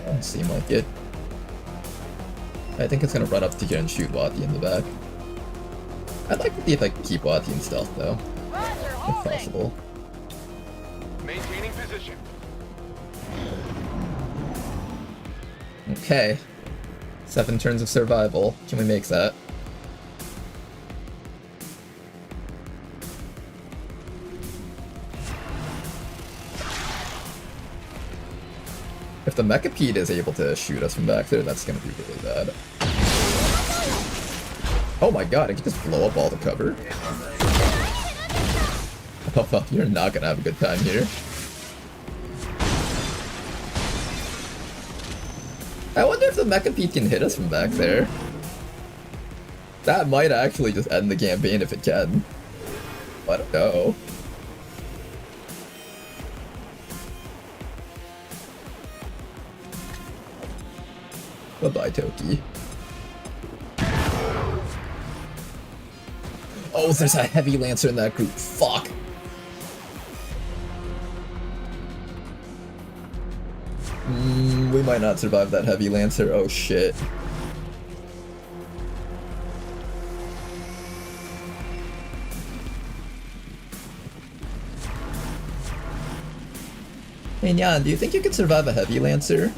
Doesn't seem like it. I think it's gonna run up to here and shoot Wati in the back. I'd like to see if I can keep Wati in stealth, though. If possible. Maintaining position. Okay. 7 turns of survival. Can we make that? If the Mechapede is able to shoot us from back there, that's gonna be really bad. Oh my god, it can just blow up all the cover. Oh well, you're not gonna have a good time here. I wonder if the Mechapede can hit us from back there. That might actually just end the campaign if it can. I don't know. Bye-bye, Toki. Oh, there's a heavy lancer in that group. Fuck. We might not survive that heavy lancer. Oh shit. Hey Nyan, do you think you could survive a heavy lancer?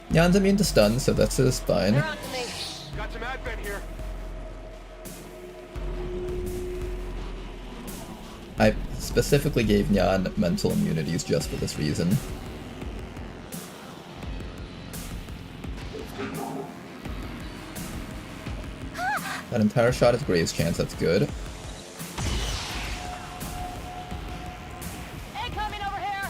Nyan's immune to stun, so that's just fine. Got some advent here. I specifically gave Nyan mental immunities just for this reason. That entire shot is Gray's chance, that's good. Incoming over here!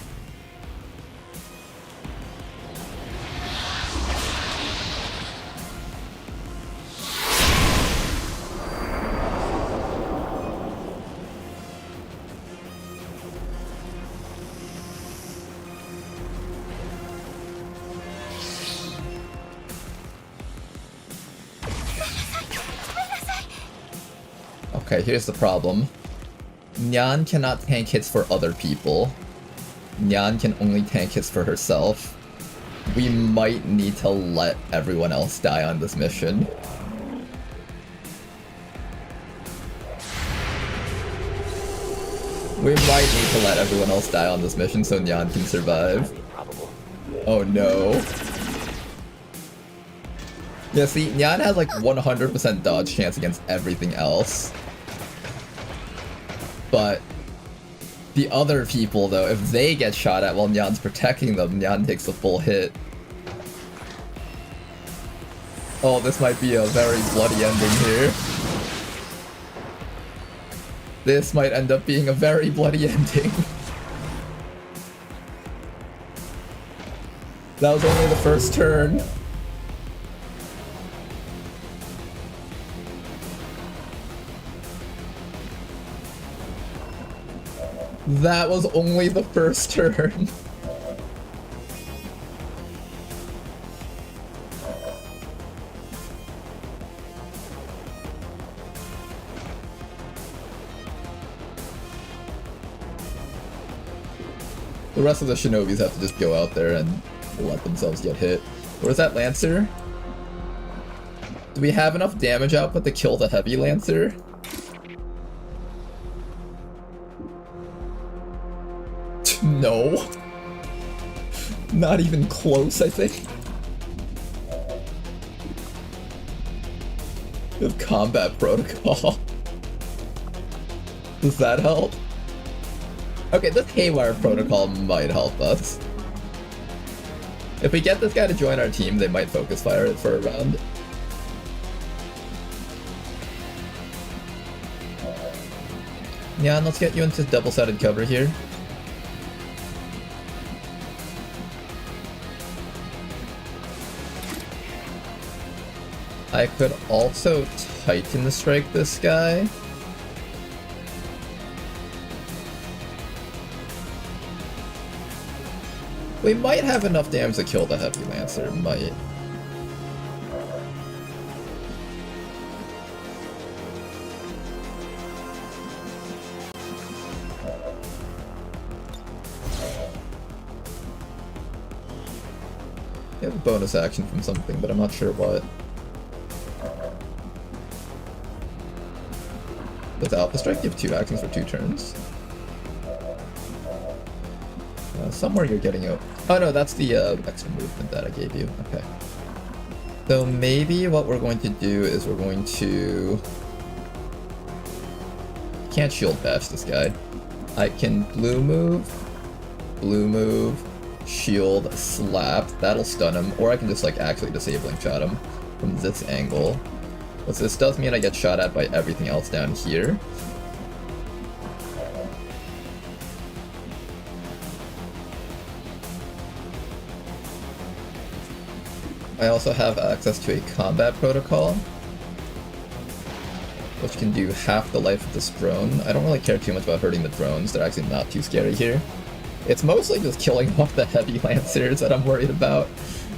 Okay, here's the problem. Nyan cannot tank hits for other people. Nyan can only tank hits for herself. We might need to let everyone else die on this mission. We might need to let everyone else die on this mission so Nyan can survive. Oh no. Yeah, see, Nyan has like 100% dodge chance against everything else. But the other people, though, if they get shot at while Nyan's protecting them, Nyan takes the full hit. Oh, this might be a very bloody ending here. This might end up being a very bloody ending. That was only the first turn. That was only the first turn. The rest of the shinobis have to just go out there and let themselves get hit. Where's that Lancer? Do we have enough damage output to kill the heavy Lancer? No. Not even close, I think. We have combat protocol. Does that help? Okay, this haywire protocol might help us. If we get this guy to join our team, they might focus fire it for a round. Yeah, and let's get you into double-sided cover here. I could also Titan the strike this guy. We might have enough damage to kill the heavy lancer, might. We have a bonus action from something, but I'm not sure what. With Alpha Strike, you have 2 actions for 2 turns. Somewhere you're getting out. Oh no, that's the extra movement that I gave you. Okay. So maybe what we're going to do is we're going to... Can't shield bash this guy. I can blue move, shield, slap. That'll stun him. Or I can just like actually disabling shot him from this angle. What this does mean I get shot at by everything else down here. I also have access to a combat protocol, which can do half the life of this drone. I don't really care too much about hurting the drones, they're actually not too scary here. It's mostly just killing off the heavy lancers that I'm worried about.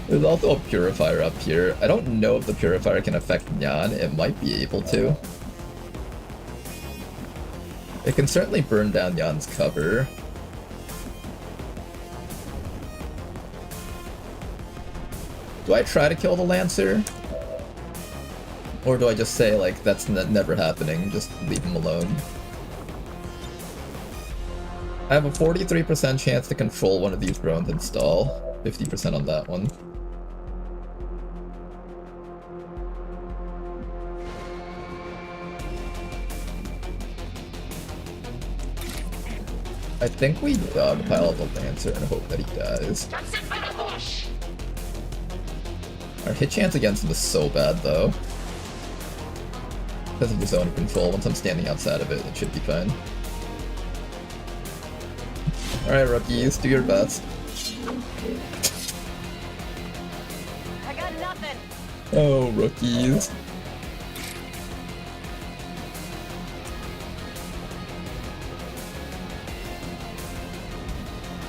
There's also a purifier up here. I don't know if the purifier can affect Nyan. It might be able to. It can certainly burn down Nyan's cover. Do I try to kill the Lancer? Or do I just say, like, that's never happening, just leave him alone? I have a 43% chance to control one of these drones and stall. 50% on that one. I think we dogpile the Lancer and hope that he dies. Our hit chance against him is so bad, though. Because of the zone of control, once I'm standing outside of it, it should be fine. Alright, rookies, do your best. I got nothing. Oh, rookies.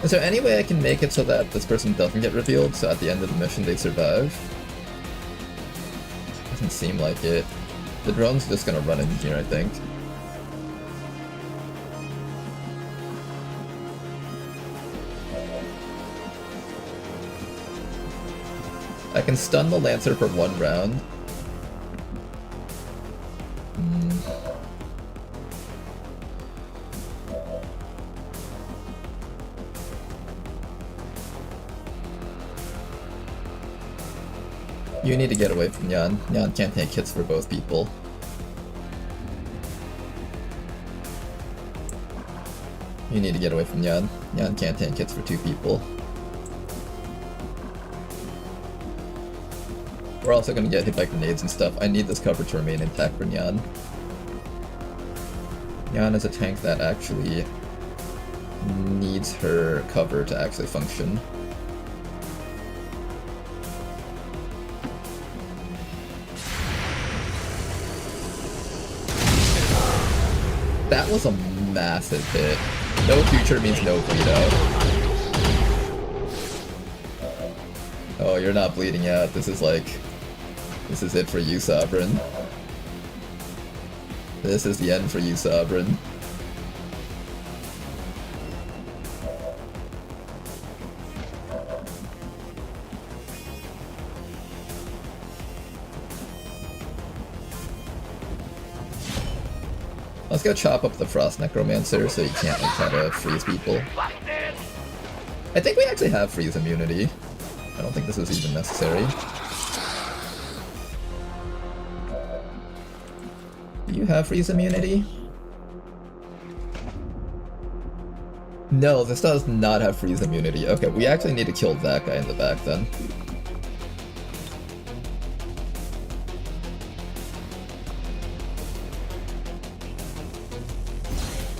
Is there any way I can make it so that this person doesn't get revealed, so at the end of the mission they survive? Doesn't seem like it. The drone's just gonna run in here, I think. I can stun the Lancer for 1 round. You need to get away from Nyan. Nyan can't take hits for both people. You need to get away from Nyan. Nyan can't take hits for 2 people. We're also gonna get hit by grenades and stuff. I need this cover to remain intact for Nyan. Nyan is a tank that actually needs her cover to actually function. That was a massive hit. No future means no bleed out. Oh, you're not bleeding out. This is like... This is it for you, Sovereign. This is the end for you, Sovereign. Let's go chop up the Frost Necromancer so you can't like try to freeze people. I think we actually have freeze immunity. I don't think this is even necessary. Do you have freeze immunity? No, this does not have freeze immunity. Okay, we actually need to kill that guy in the back then.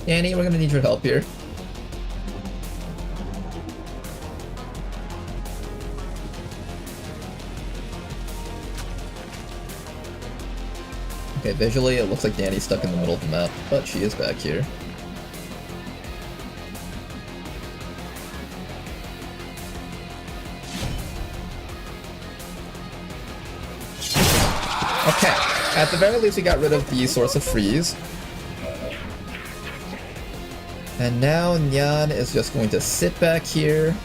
Annie, we're gonna need your help here. Okay, visually it looks like Danny's stuck in the middle of the map, but she is back here. Okay, at the very least we got rid of the source of freeze. And now Nyan is just going to sit back here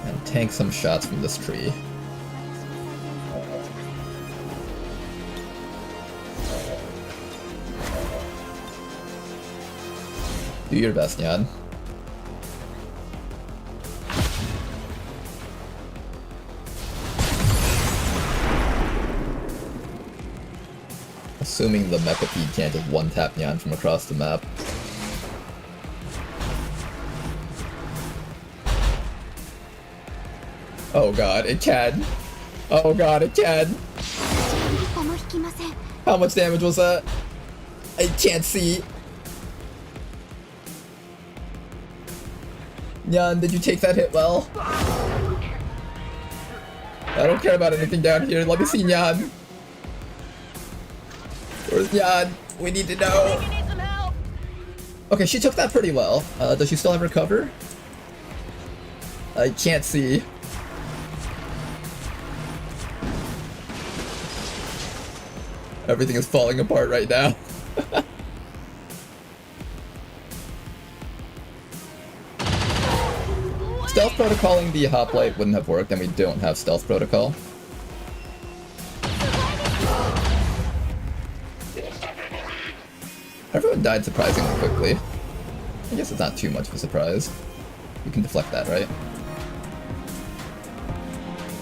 and tank some shots from this tree. Do your best, Nyan. Assuming the Mechapede can't just one-tap Nyan from across the map. Oh god, it can! Oh god, it can! How much damage was that? I can't see! Nyan, did you take that hit well? I don't care about anything down here, let me see Nyan! Where's Nyan? We need to know. Okay, she took that pretty well. Does she still have her cover? I can't see. Everything is falling apart right now. Stealth protocoling the hoplite wouldn't have worked, and we don't have stealth protocol. Everyone died surprisingly quickly. I guess it's not too much of a surprise. You can deflect that, right?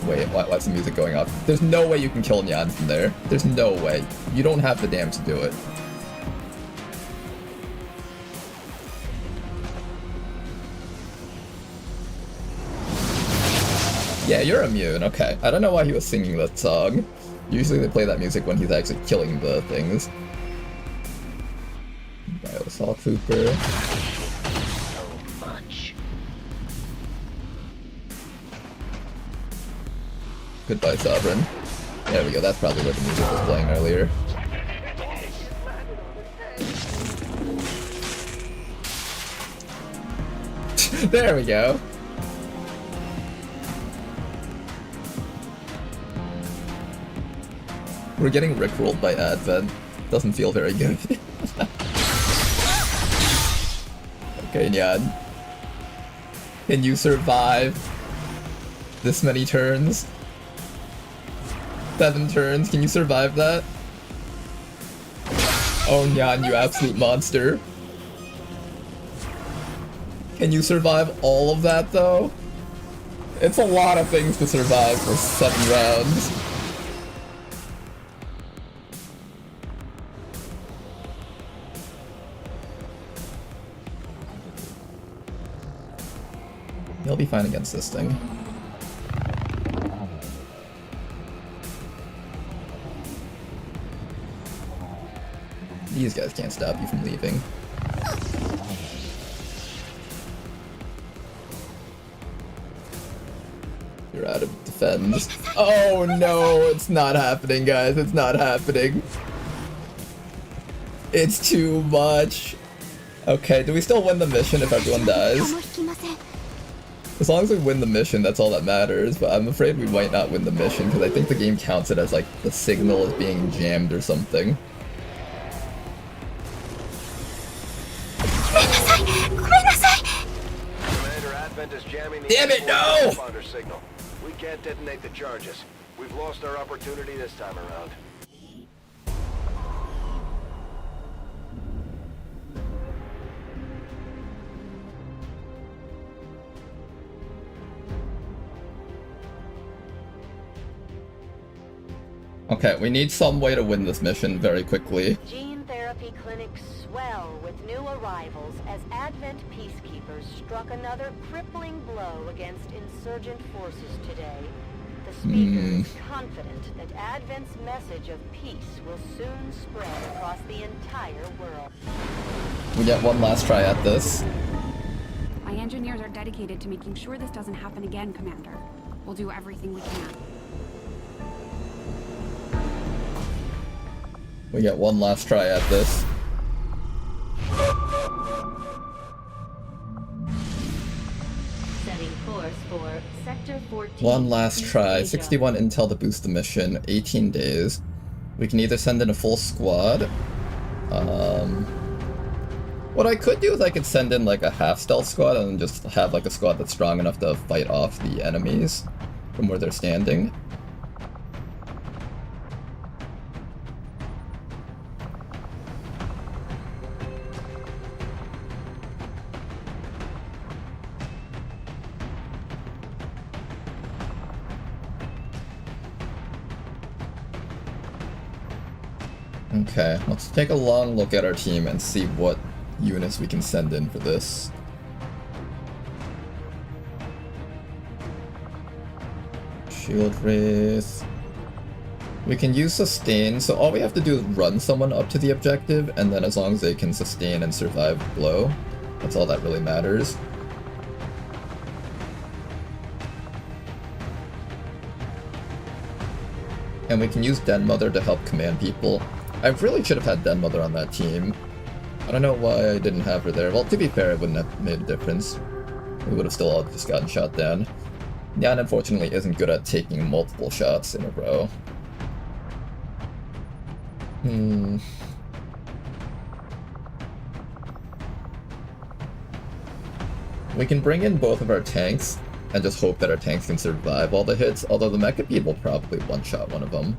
Wait, why's the music going off? There's no way you can kill Nyan from there. There's no way. You don't have the damage to do it. Yeah, you're immune. Okay. I don't know why he was singing that song. Usually they play that music when he's actually killing the things. Assault Trooper. So much. Goodbye, Sovereign. There we go, that's probably where the music was playing earlier. There we go. We're getting rickrolled by Advent. Doesn't feel very good. Okay, Nyan. Can you survive this many turns? 7 turns, can you survive that? Oh, Nyan, you absolute monster. Can you survive all of that, though? It's a lot of things to survive for 7 rounds. He'll be fine against this thing. These guys can't stop you from leaving. You're out of defense. Oh no, it's not happening, guys. It's not happening. It's too much. Okay, do we still win the mission if everyone dies? As long as we win the mission, that's all that matters, but I'm afraid we might not win the mission, because I think the game counts it as, like, the signal is being jammed or something. Commander Advent is jamming the Damn it, no! transponder signal. We can't detonate the charges. We've lost our opportunity this time around. Okay, we need some way to win this mission very quickly. Gene therapy clinics swell with new arrivals as Advent peacekeepers struck another crippling blow against insurgent forces today. The speaker is confident that Advent's message of peace will soon spread across the entire world. We get one last try at this. My engineers are dedicated to making sure this doesn't happen again, Commander. We'll do everything we can. We get one last try at this. Setting course for Sector 14. One last try. 61 intel to boost the mission. 18 days. We can either send in a full squad. What I could do is I could send in like a half stealth squad and just have like a squad that's strong enough to fight off the enemies from where they're standing. Okay, let's take a long look at our team and see what units we can send in for this. Shield Wraith. We can use sustain, so all we have to do is run someone up to the objective, and then as long as they can sustain and survive the blow, that's all that really matters. And we can use Den Mother to help command people. I really should have had Den Mother on that team. I don't know why I didn't have her there. Well, to be fair, it wouldn't have made a difference. We would have still all just gotten shot down. Nyan, unfortunately, isn't good at taking multiple shots in a row. We can bring in both of our tanks and just hope that our tanks can survive all the hits, although the Mecha Bead will probably one-shot one of them.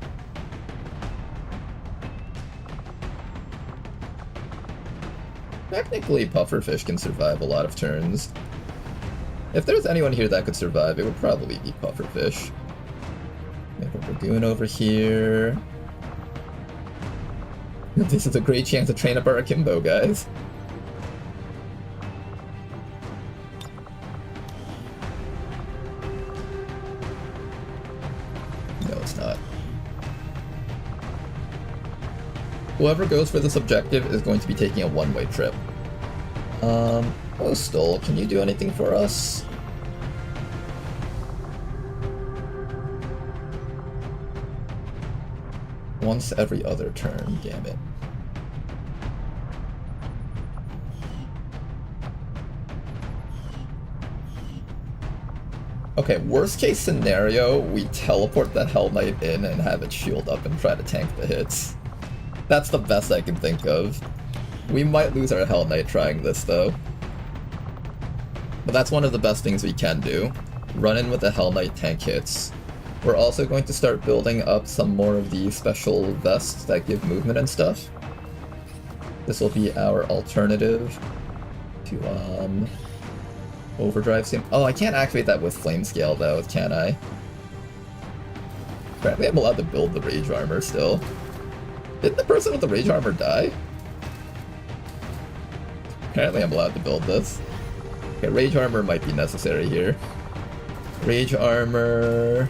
Technically, Pufferfish can survive a lot of turns. If there's anyone here that could survive, it would probably be Pufferfish. We have a Dragoon over here. This is a great chance to train up our Akimbo, guys. No, it's not. Whoever goes for this objective is going to be taking a one-way trip. Postal, can you do anything for us? Once every other turn, damn it. Okay, worst case scenario, we teleport the Hell Knight in and have it shield up and try to tank the hits. That's the best I can think of. We might lose our Hell Knight trying this, though. But that's one of the best things we can do. Run in with the Hell Knight tank hits. We're also going to start building up some more of the special vests that give movement and stuff. This will be our alternative to, Overdrive Sim. Oh, I can't activate that with Flame Scale, though, can I? Apparently I'm allowed to build the Rage Armor still. Didn't the person with the Rage Armor die? Apparently I'm allowed to build this. Okay, Rage Armor might be necessary here. Rage Armor...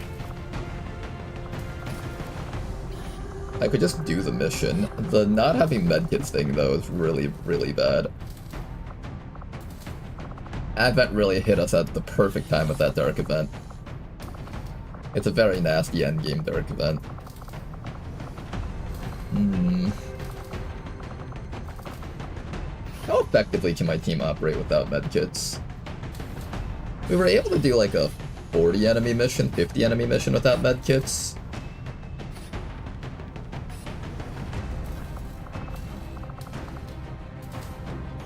I could just do the mission. The not having medkits thing, though, is really, really bad. Advent really hit us at the perfect time with that Dark Event. It's a very nasty endgame Dark Event. How effectively can my team operate without medkits? We were able to do like a 40 enemy mission, 50 enemy mission without medkits.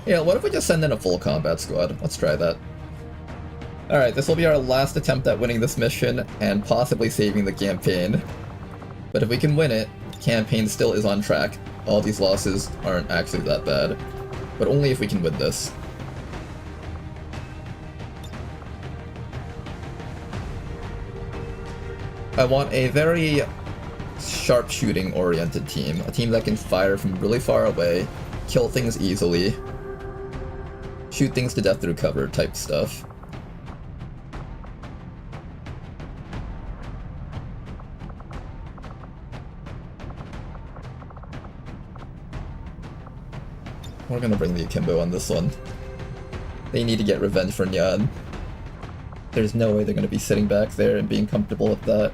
Yeah, what if we just send in a full combat squad? Let's try that. Alright, this will be our last attempt at winning this mission, and possibly saving the campaign. But if we can win it, the campaign still is on track. All these losses aren't actually that bad. But only if we can win this. I want a very sharpshooting oriented team. A team that can fire from really far away, kill things easily, shoot things to death through cover type stuff. We're gonna bring the Akimbo on this one. They need to get revenge for Nyan. There's no way they're gonna be sitting back there and being comfortable with that.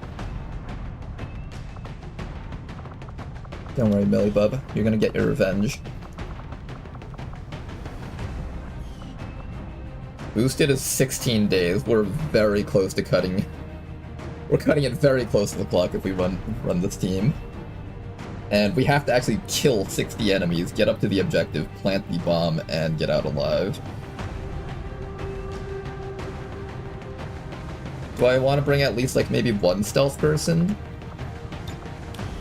Don't worry, Millibub. You're gonna get your revenge. Boosted is 16 days. We're very close to cutting. We're cutting it very close to the clock if we run this team. And we have to actually kill 60 enemies, get up to the objective, plant the bomb, and get out alive. Do I want to bring at least like maybe one stealth person?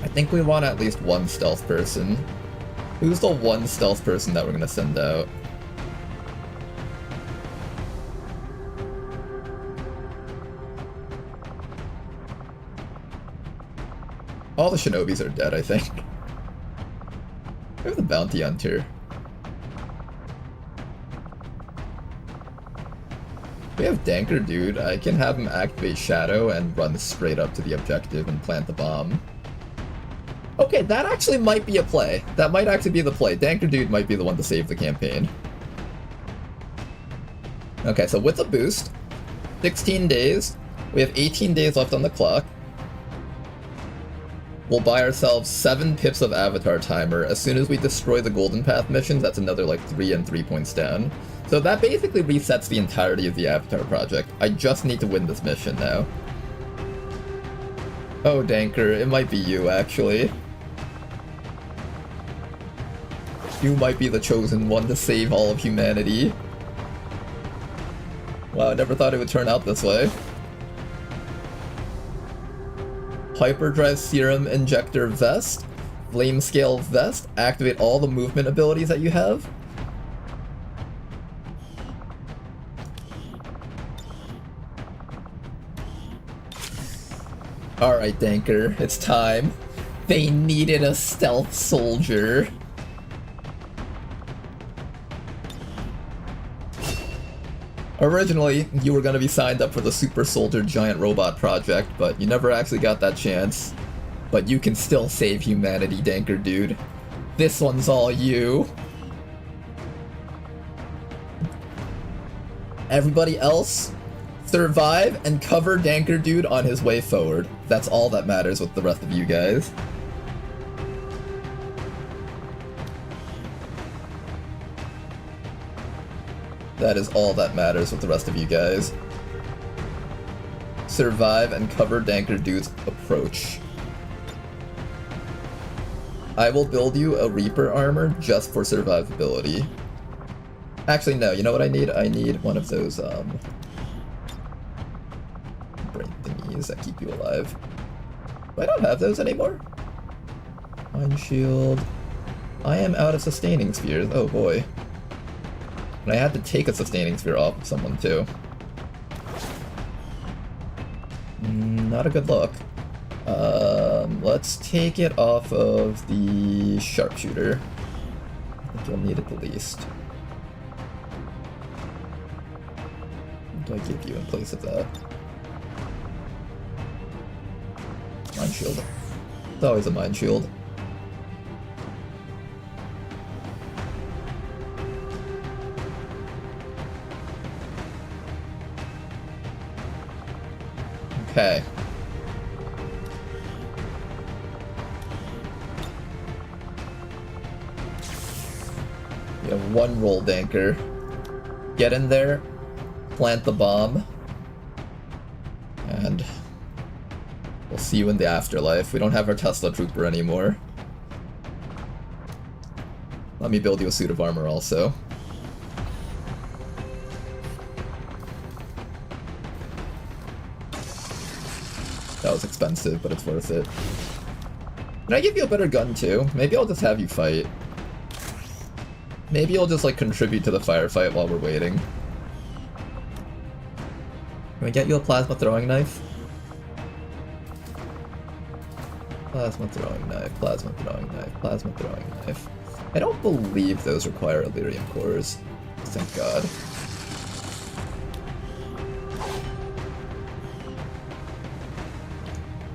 I think we want at least one stealth person. Who's the one stealth person that we're going to send out? All the shinobis are dead, I think. We have the bounty hunter. We have Danker Dude. I can have him activate Shadow and run straight up to the objective and plant the bomb. Okay, that actually might be a play. That might actually be the play. Danker Dude might be the one to save the campaign. Okay, so with the boost, 16 days. We have 18 days left on the clock. We'll buy ourselves 7 pips of Avatar Timer. As soon as we destroy the Golden Path missions, that's another like 3 and 3 points down. So that basically resets the entirety of the Avatar project. I just need to win this mission now. Oh, Danker, it might be you, actually. You might be the chosen one to save all of humanity. Wow, I never thought it would turn out this way. Hyperdrive Serum Injector Vest, Flame Scale Vest, activate all the movement abilities that you have. Alright, Danker, it's time. They needed a stealth soldier. Originally, you were gonna be signed up for the Super Soldier Giant Robot project, but you never actually got that chance. But you can still save humanity, Danker dude. This one's all you. Everybody else, survive and cover Danker dude on his way forward. That's all that matters with the rest of you guys. That is all that matters with the rest of you guys. Survive and cover Danker dude's approach. I will build you a Reaper armor just for survivability. Actually, no, you know what I need? I need one of those, brain thingies that keep you alive. I don't have those anymore. Mind shield. I am out of sustaining spheres. Oh boy. And I had to take a sustaining sphere off of someone too. Not a good look. Let's take it off of the sharpshooter. I think you'll need it the least. What do I give you in place of that? Mind shield. It's always a mind shield. Okay. You have one roll, Danker. Get in there, plant the bomb, and we'll see you in the afterlife. We don't have our Tesla Trooper anymore. Let me build you a suit of armor also. That was expensive, but it's worth it. Can I give you a better gun too? Maybe I'll just have you fight. Maybe I'll just like contribute to the firefight while we're waiting. Can we get you a plasma throwing knife? Plasma throwing knife, plasma throwing knife, plasma throwing knife. I don't believe those require Illyrium cores. Thank God.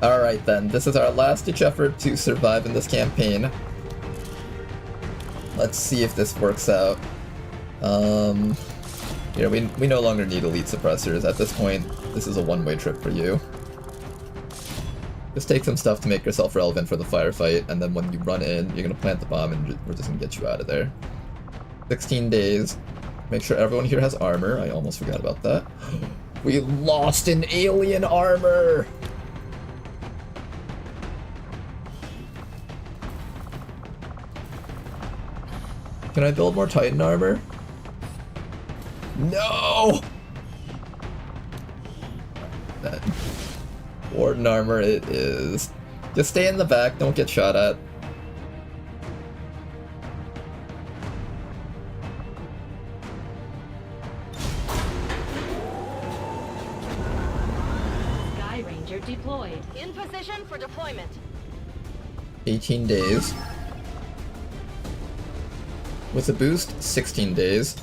Alright then, this is our last-ditch effort to survive in this campaign. Let's see if this works out. Yeah, we no longer need elite suppressors. At this point, this is a one-way trip for you. Just take some stuff to make yourself relevant for the firefight, and then when you run in, you're gonna plant the bomb and we're just gonna get you out of there. 16 days. Make sure everyone here has armor. I almost forgot about that. We lost an alien armor! Can I build more Titan armor? No! That Warden armor it is. Just stay in the back, don't get shot at. Sky Ranger deployed. In position for deployment. 18 days. With a boost, 16 days.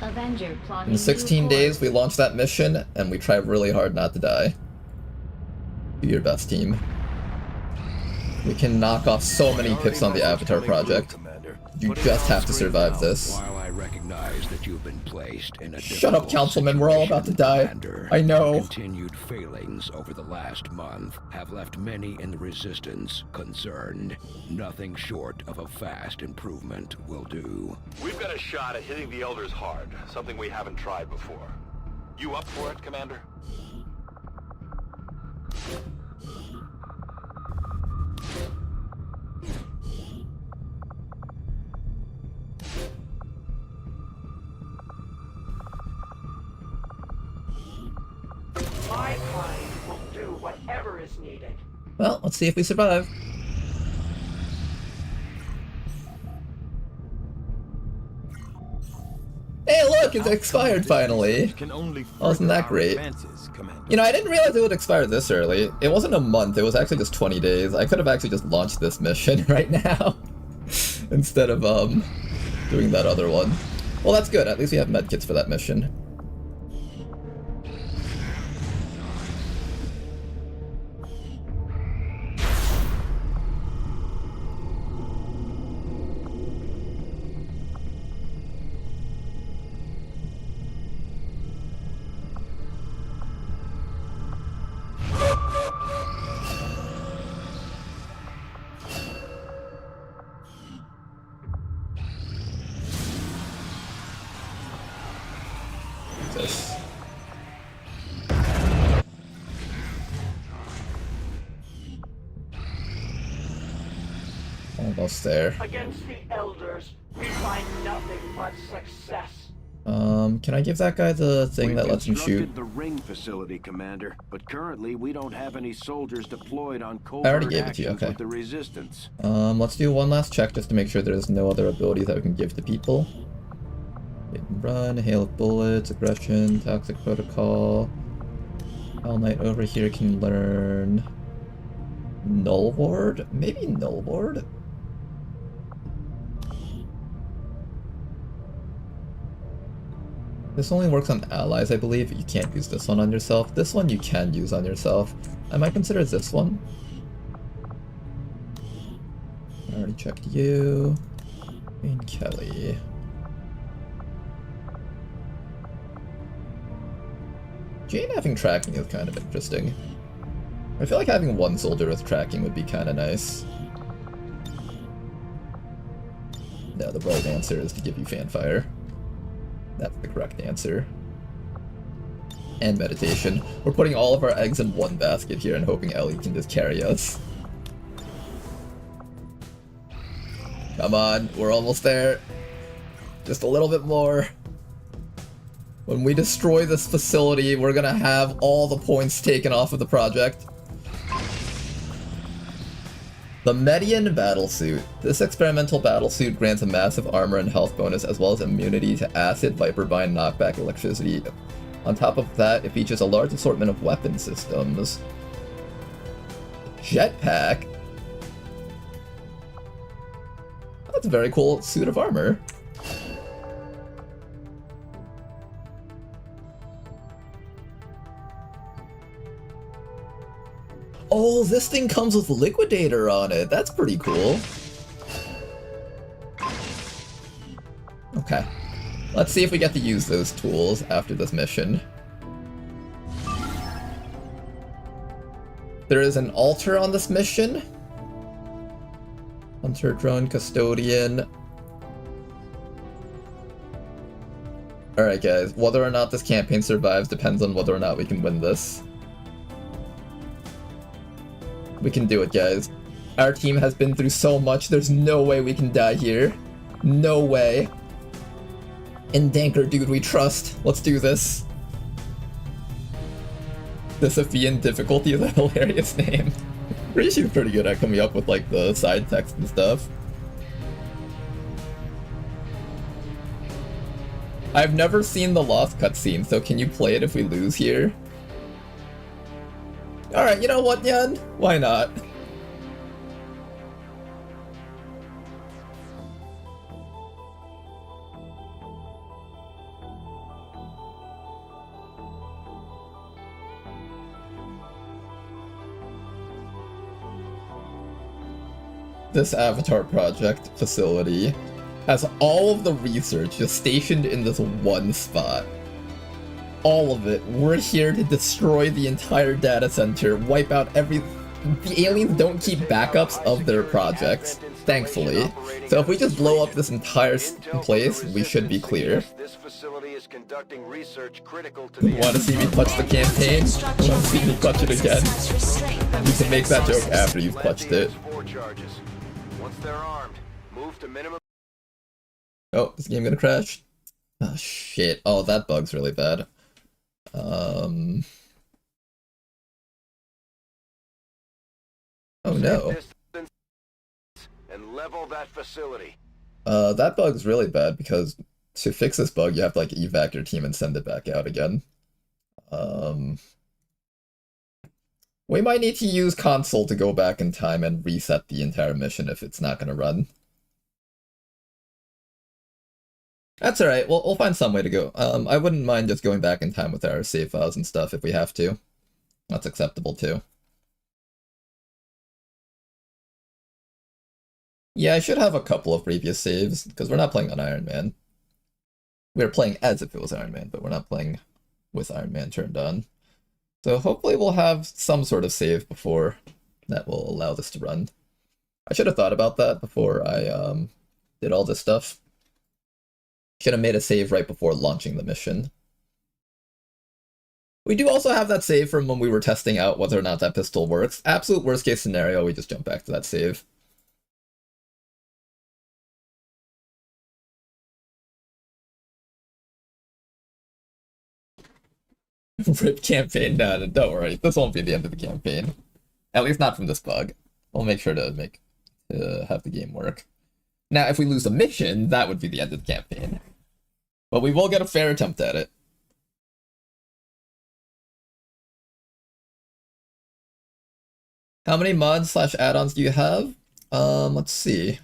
Avenger plotting In 16 new days, course. we launch that mission, and we try really hard not to die. Do your best, team. We can knock off so many pips on the Avatar project. You just have to survive this. While I recognize that you've been placed in a Shut up, difficult Councilman. We're all about to die. Commander. I know. Our continued failings over the last month have left many in the Resistance concerned. Nothing short of a fast improvement will do. We've got a shot at hitting the Elders hard, something we haven't tried before. You up for it, Commander? My kind will do whatever is needed. Well, let's see if we survive. Hey, look, it's expired finally. Wasn't that great? You know, I didn't realize it would expire this early. It wasn't a month, it was actually just 20 days. I could have actually just launched this mission right now instead of doing that other one. Well, that's good. At least we have medkits for that mission. Almost there. Against the Elders, we find nothing but success. Can I give that guy the thing that lets him shoot? We've constructed the ring facility, Commander, but currently we don't have any soldiers deployed on I already covert gave it to you, actions okay. with the Resistance. Let's do one last check just to make sure there's no other abilities that we can give to people. Hit and run, hail of bullets, aggression, toxic protocol. All Knight over here can learn Null Ward? Maybe Null Ward? This only works on allies, I believe. You can't use this one on yourself. This one you can use on yourself. I might consider this one. I already checked you. And Kelly. Jane having tracking is kind of interesting. I feel like having one soldier with tracking would be kind of nice. No, the right answer is to give you fanfire. That's the correct answer. And meditation. We're putting all of our eggs in one basket here and hoping Ellie can just carry us. Come on, we're almost there. Just a little bit more. When we destroy this facility, we're gonna have all the points taken off of the project. The Median Battlesuit. This experimental battlesuit grants a massive armor and health bonus as well as immunity to acid, viperbind, knockback, electricity. On top of that, it features a large assortment of weapon systems. Jetpack? That's a very cool suit of armor. Oh, this thing comes with Liquidator on it. That's pretty cool. Okay. Let's see if we get to use those tools after this mission. There is an altar on this mission. Hunter, drone, custodian. Alright guys, whether or not this campaign survives depends on whether or not we can win this. We can do it, guys. Our team has been through so much, there's no way we can die here. No way. In Danker, dude, we trust. Let's do this. The Sophian difficulty is a hilarious name. Rishi's pretty good at coming up with, like, the side text and stuff. I've never seen the Lost cutscene, so can you play it if we lose here? Alright, you know what, Yan? Why not? This Avatar Project facility has all of the research just stationed in this one spot. All of it. We're here to destroy the entire data center, wipe out every... The aliens don't keep backups of their projects, thankfully. So if we just blow up this entire place, we should be clear. This facility is conducting research critical to You want to see me clutch the campaign? You want to see me clutch it again? You can make that joke after you've clutched it. Once they're armed, move to minimum. Oh, is the game gonna crash? Oh shit. Oh, that bug's really bad. Oh no. And level that facility. That bug's really bad because to fix this bug, you have to like evac your team and send it back out again. We might need to use console to go back in time and reset the entire mission if it's not gonna run. That's alright, we'll find some way to go. I wouldn't mind just going back in time with our save files and stuff if we have to. That's acceptable too. Yeah, I should have a couple of previous saves, because we're not playing on Iron Man. We're playing as if it was Iron Man, but we're not playing with Iron Man turned on. So hopefully we'll have some sort of save before that will allow this to run. I should have thought about that before I did all this stuff. Should have made a save right before launching the mission. We do also have that save from when we were testing out whether or not that pistol works. Absolute worst case scenario, we just jump back to that save. RIP campaign, no, don't worry. This won't be the end of the campaign. At least not from this bug. We'll make sure to have the game work. Now, if we lose a mission, that would be the end of the campaign. But we will get a fair attempt at it. How many mods / add-ons do you have? Let's see.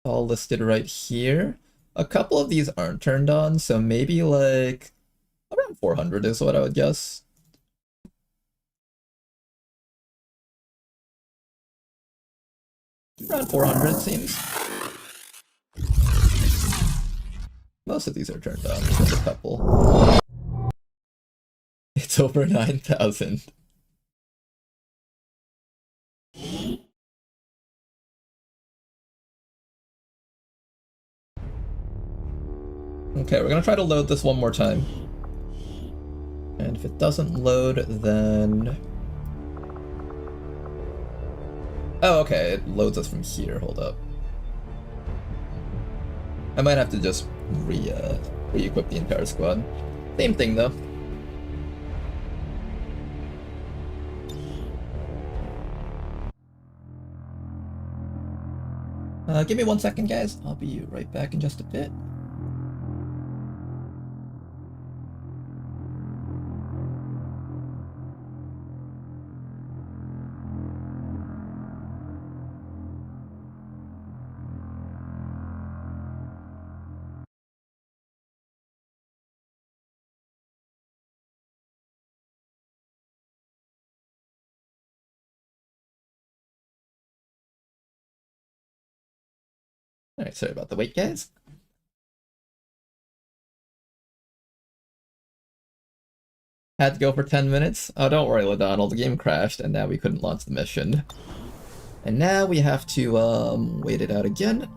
All listed right here. A couple of these aren't turned on, so maybe like around 400 is what I would guess. Around 400 it seems. Most of these are turned on, just a couple. It's over 9,000. Okay, we're gonna try to load this one more time. And if it doesn't load, then... Oh, okay, it loads us from here, hold up. I might have to just re-equip the entire squad. Same thing, though. Give me 1 second, guys. I'll be right back in just a bit. Alright, sorry about the wait, guys. Had to go for 10 minutes. Oh, don't worry, LaDonald. The game crashed, and now we couldn't launch the mission. And now we have to, wait it out again.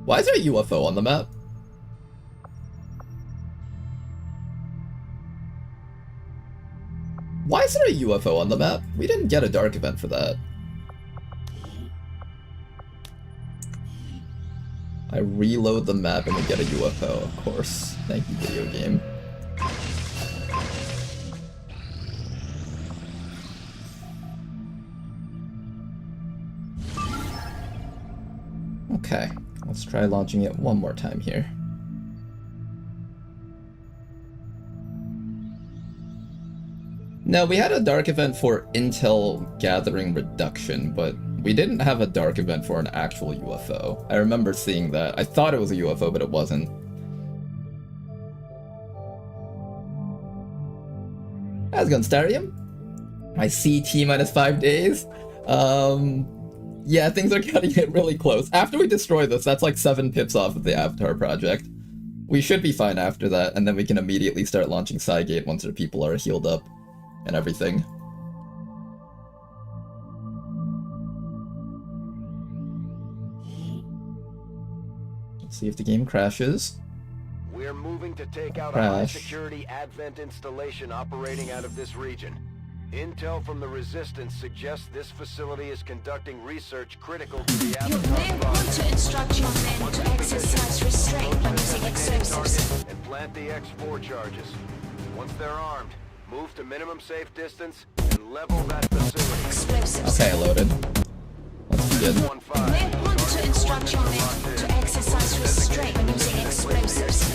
Why is there a UFO on the map? Why is there a UFO on the map? We didn't get a dark event for that. I reload the map and we get a UFO, of course. Thank you, video game. Okay, let's try launching it one more time here. No, we had a dark event for intel gathering reduction, but we didn't have a dark event for an actual UFO. I remember seeing that. I thought it was a UFO, but it wasn't. How's it going, Starium? I see T minus 5 days. Yeah, things are getting really close. After we destroy this, that's like 7 pips off of the Avatar project. We should be fine after that, and then we can immediately start launching Cygate once our people are healed up and everything. Let's see if the game crashes. We're moving to take out a high-security Advent installation operating out of this region. Intel from the Resistance suggests this facility is conducting research critical to the You may Avatar want to instruct your men to exercise restraint when using explosives. and plant the X4 charges. Once they're armed, move to minimum safe distance and level that facility. Explosives. Okay, loaded. Let's begin. You may want to instruct your men to exercise restraint when using explosives.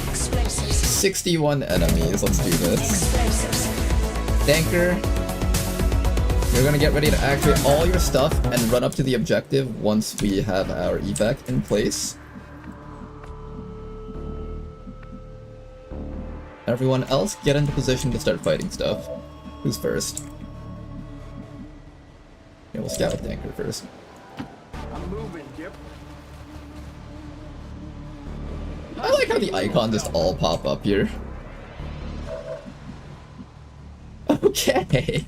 Explosives. 61 enemies, let's do this. Explosives. Tanker, you're gonna get ready to activate all your stuff and run up to the objective once we have our evac in place. Everyone else, get into position to start fighting stuff. Who's first? Yeah, we'll scout Tanker first. I'm moving, Dip. I like how the icons just all pop up here. Okay,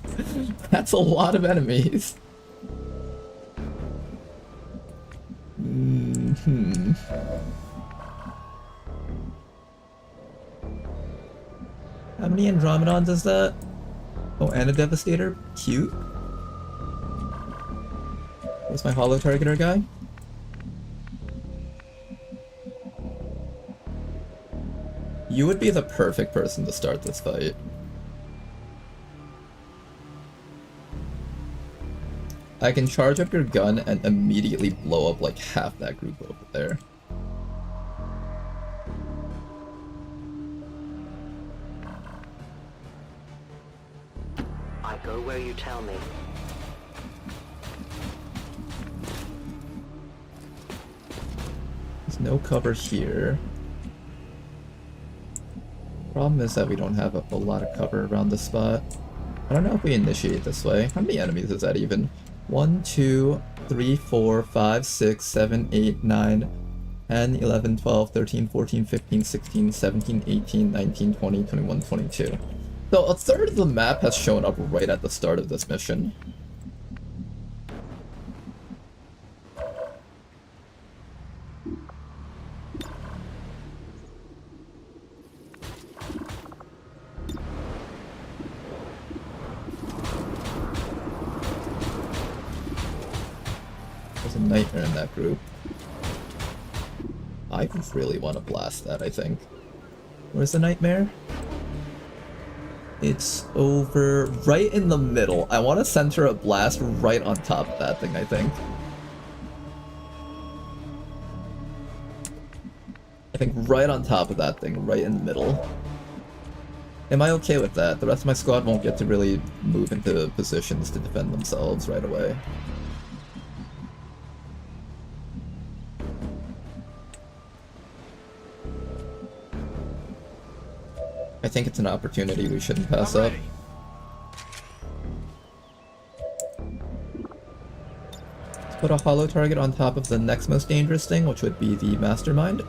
that's a lot of enemies. How many Andromedons is that? Oh, and a Devastator? Cute. Where's my holo targeter guy? You would be the perfect person to start this fight. I can charge up your gun and immediately blow up like half that group over there. I go where you tell me. There's no cover here. Problem is that we don't have a lot of cover around this spot. I don't know if we initiate this way. How many enemies is that even? 1, 2, 3, 4, 5, 6, 7, 8, 9, 10, 11, 12, 13, 14, 15, 16, 17, 18, 19, 20, 21, 22. So a third of the map has shown up right at the start of this mission. There's a nightmare in that group. I really want to blast that, I think. Where's the nightmare? It's over right in the middle. I want to center a blast right on top of that thing, I think. I think right on top of that thing, right in the middle. Am I okay with that? The rest of my squad won't get to really move into positions to defend themselves right away. I think it's an opportunity we shouldn't pass up. Let's put a holo target on top of the next most dangerous thing, which would be the mastermind.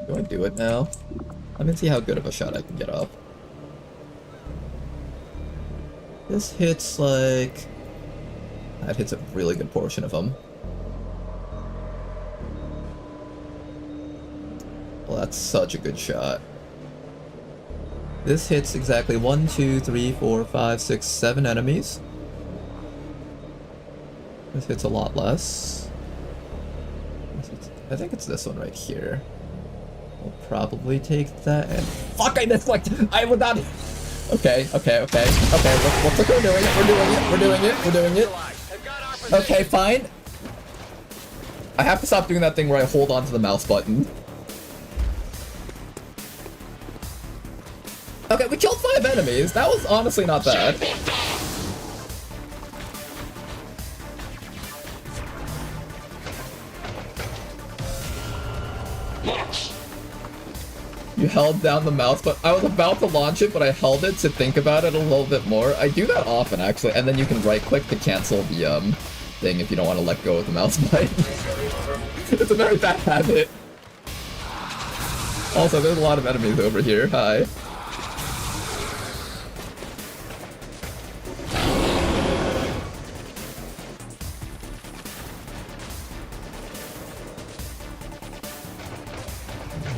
Do I do it now? Let me see how good of a shot I can get off. This hits like... That hits a really good portion of them. Well, that's such a good shot. This hits exactly 1, 2, 3, 4, 5, 6, 7 enemies. This hits a lot less. I think it's this one right here. We'll probably take that and... Fuck, I misclicked! I would not... Okay. Looks like we're doing it. Okay, fine. I have to stop doing that thing where I hold onto the mouse button. Okay, we killed 5 enemies. That was honestly not bad. You held down the mouse, but I was about to launch it, but I held it to think about it a little bit more. I do that often, actually, and then you can right-click to cancel the, thing if you don't want to let go of the mouse button. It's a very bad habit. Also, there's a lot of enemies over here. Hi.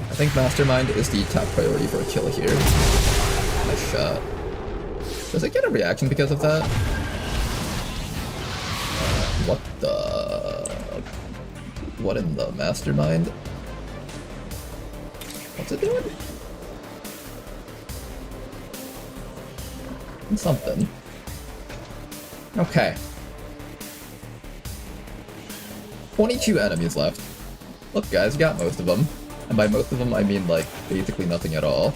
I think Mastermind is the top priority for a kill here. Nice shot. Does it get a reaction because of that? What the... What in the Mastermind? What's it doing? Something. Okay. 22 enemies left. Look guys, we got most of them. And by most of them, I mean, like, basically nothing at all.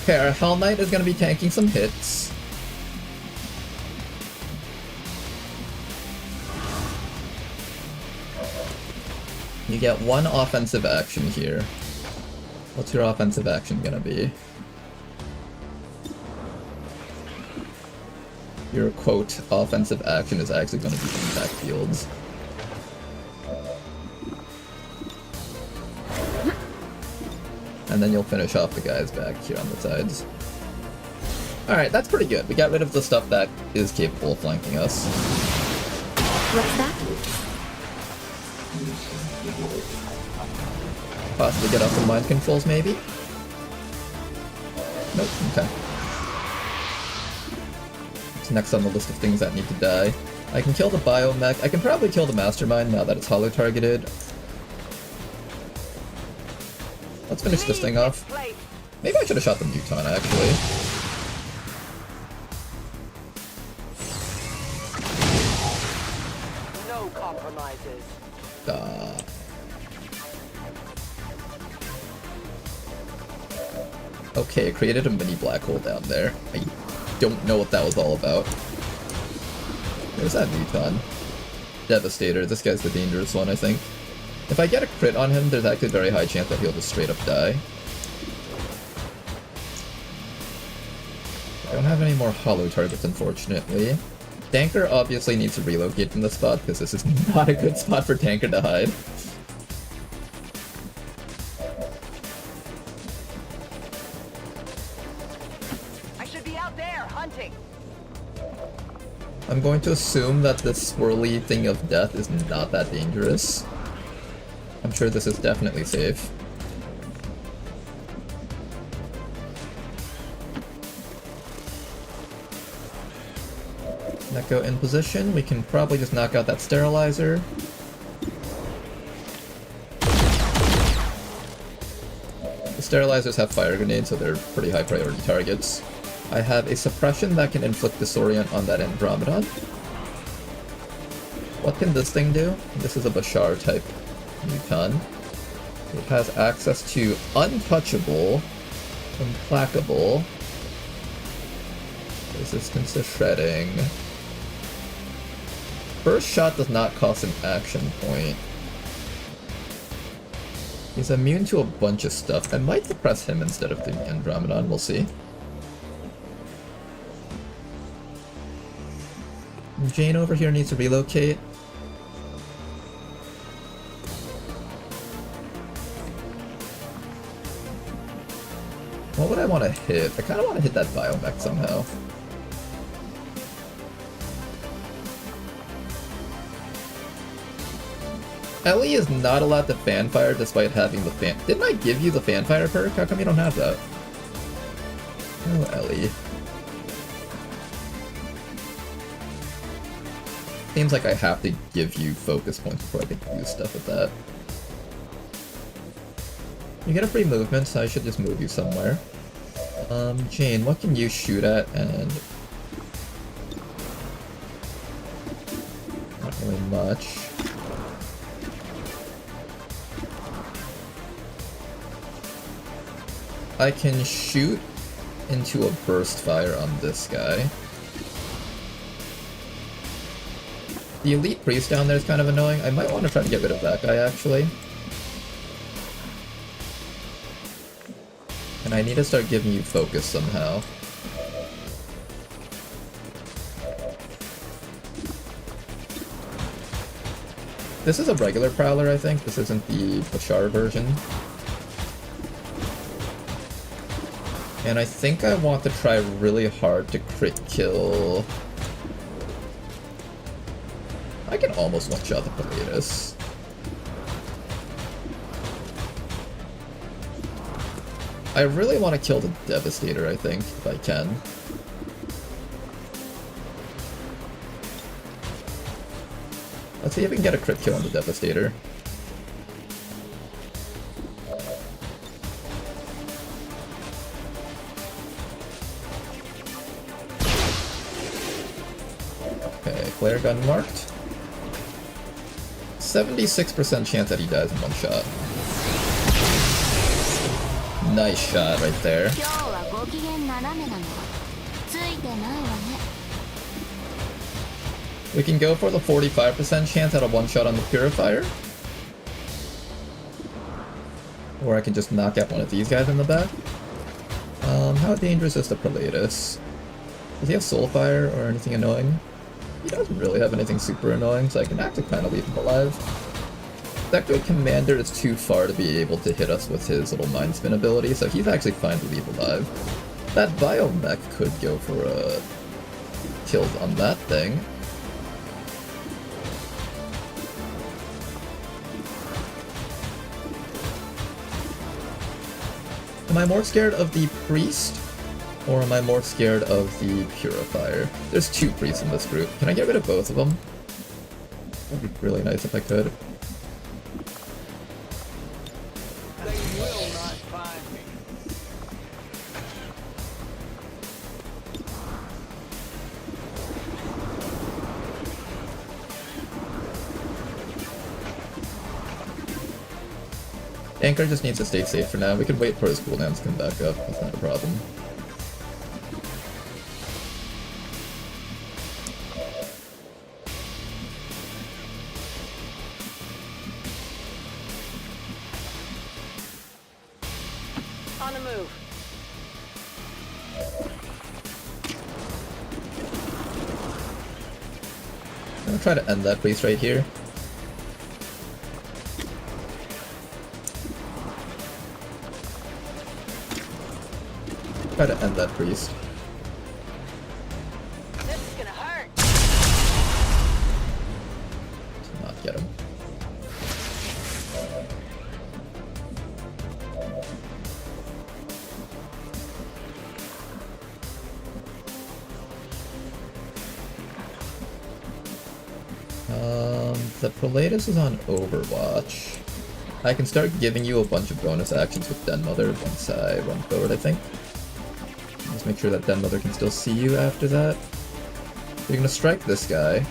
Okay, our Hell Knight is gonna be tanking some hits. You get one offensive action here. What's your offensive action gonna be? Your quote offensive action is actually going to be impact fields. And then you'll finish off the guys back here on the sides. Alright, that's pretty good. We got rid of the stuff that is capable of flanking us. What's that? Possibly get off the mind controls, maybe? Nope, okay. Next on the list of things that need to die. I can kill the biomech. I can probably kill the Mastermind now that it's holo targeted. Let's finish this thing off. Maybe I should have shot the Muton actually. No compromises. Okay, it created a mini black hole down there. I don't know what that was all about. Where's that Muton? Devastator. This guy's the dangerous one, I think. If I get a crit on him, there's actually a very high chance that he'll just straight up die. I don't have any more hollow targets, unfortunately. Tanker obviously needs to relocate from this spot, because this is not a good spot for Tanker to hide. I'm going to assume that this swirly thing of death is not that dangerous. I'm sure this is definitely safe. Neko in position. We can probably just knock out that sterilizer. The sterilizers have fire grenades, so they're pretty high priority targets. I have a suppression that can inflict disorient on that Andromedon. What can this thing do? This is a Bashar type Muton. It has access to untouchable, implacable, resistance to shredding. First shot does not cost an action point. He's immune to a bunch of stuff. I might suppress him instead of the Andromedon, we'll see. Jane over here needs to relocate. What would I want to hit? I kind of want to hit that biomech somehow. Ellie is not allowed to fanfire despite having the fan. Didn't I give you the fanfire perk? How come you don't have that? Oh, Ellie. Seems like I have to give you focus points before I can do stuff with that. You get a free movement, so I should just move you somewhere. Jane, what can you shoot at? And not really much. I can shoot into a burst fire on this guy. The elite priest down there is kind of annoying. I might want to try to get rid of that guy, actually. And I need to start giving you focus somehow. This is a regular Prowler, I think. This isn't the Bashar version. And I think I want to try really hard to crit kill... I can almost one-shot the Pilatus. I really want to kill the Devastator, I think, if I can. Let's see if we can get a crit kill on the Devastator. Okay, flare gun marked. 76% chance that he dies in one shot. Nice shot right there. We can go for the 45% chance at a one-shot on the Purifier. Or I can just knock out one of these guys in the back. How dangerous is the Pilatus? Does he have Soulfire or anything annoying? He doesn't really have anything super annoying, so I can actually kind of leave him alive. That good commander is too far to be able to hit us with his little mind spin ability, so he's actually fine to leave alive. That biomech could go for a kill on that thing. Am I more scared of the priest? Or am I more scared of the Purifier? There's two priests in this group. Can I get rid of both of them? That'd be really nice if I could. They will not find me. Anchor just needs to stay safe for now. We can wait for his cooldowns to come back up. That's not a problem. On the move. I'm gonna try to end that priest right here. Try to end that priest. This is gonna hurt. To not get him. The Pilatus is on Overwatch. I can start giving you a bunch of bonus actions with Den Mother once I run forward, I think. Just make sure that Den Mother can still see you after that. So you're gonna strike this guy,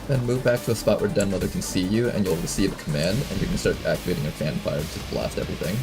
then move back to a spot where Den Mother can see you, and you'll receive a command, and you're gonna start activating your fan fire to blast everything.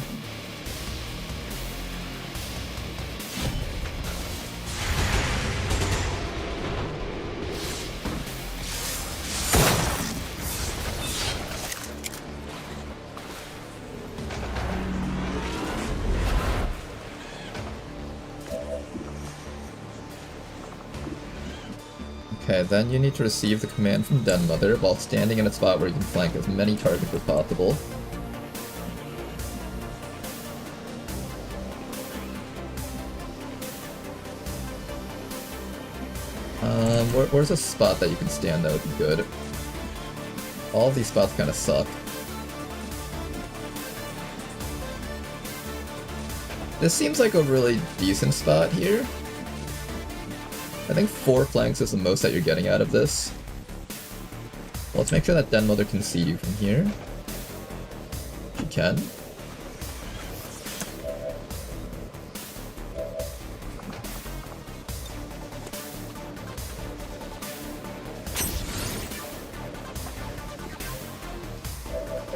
Okay, then you need to receive the command from Den Mother while standing in a spot where you can flank as many targets as possible. Where's a spot that you can stand that would be good? All of these spots kind of suck. This seems like a really decent spot here. I think 4 flanks is the most that you're getting out of this. Well, let's make sure that Den Mother can see you from here. She can.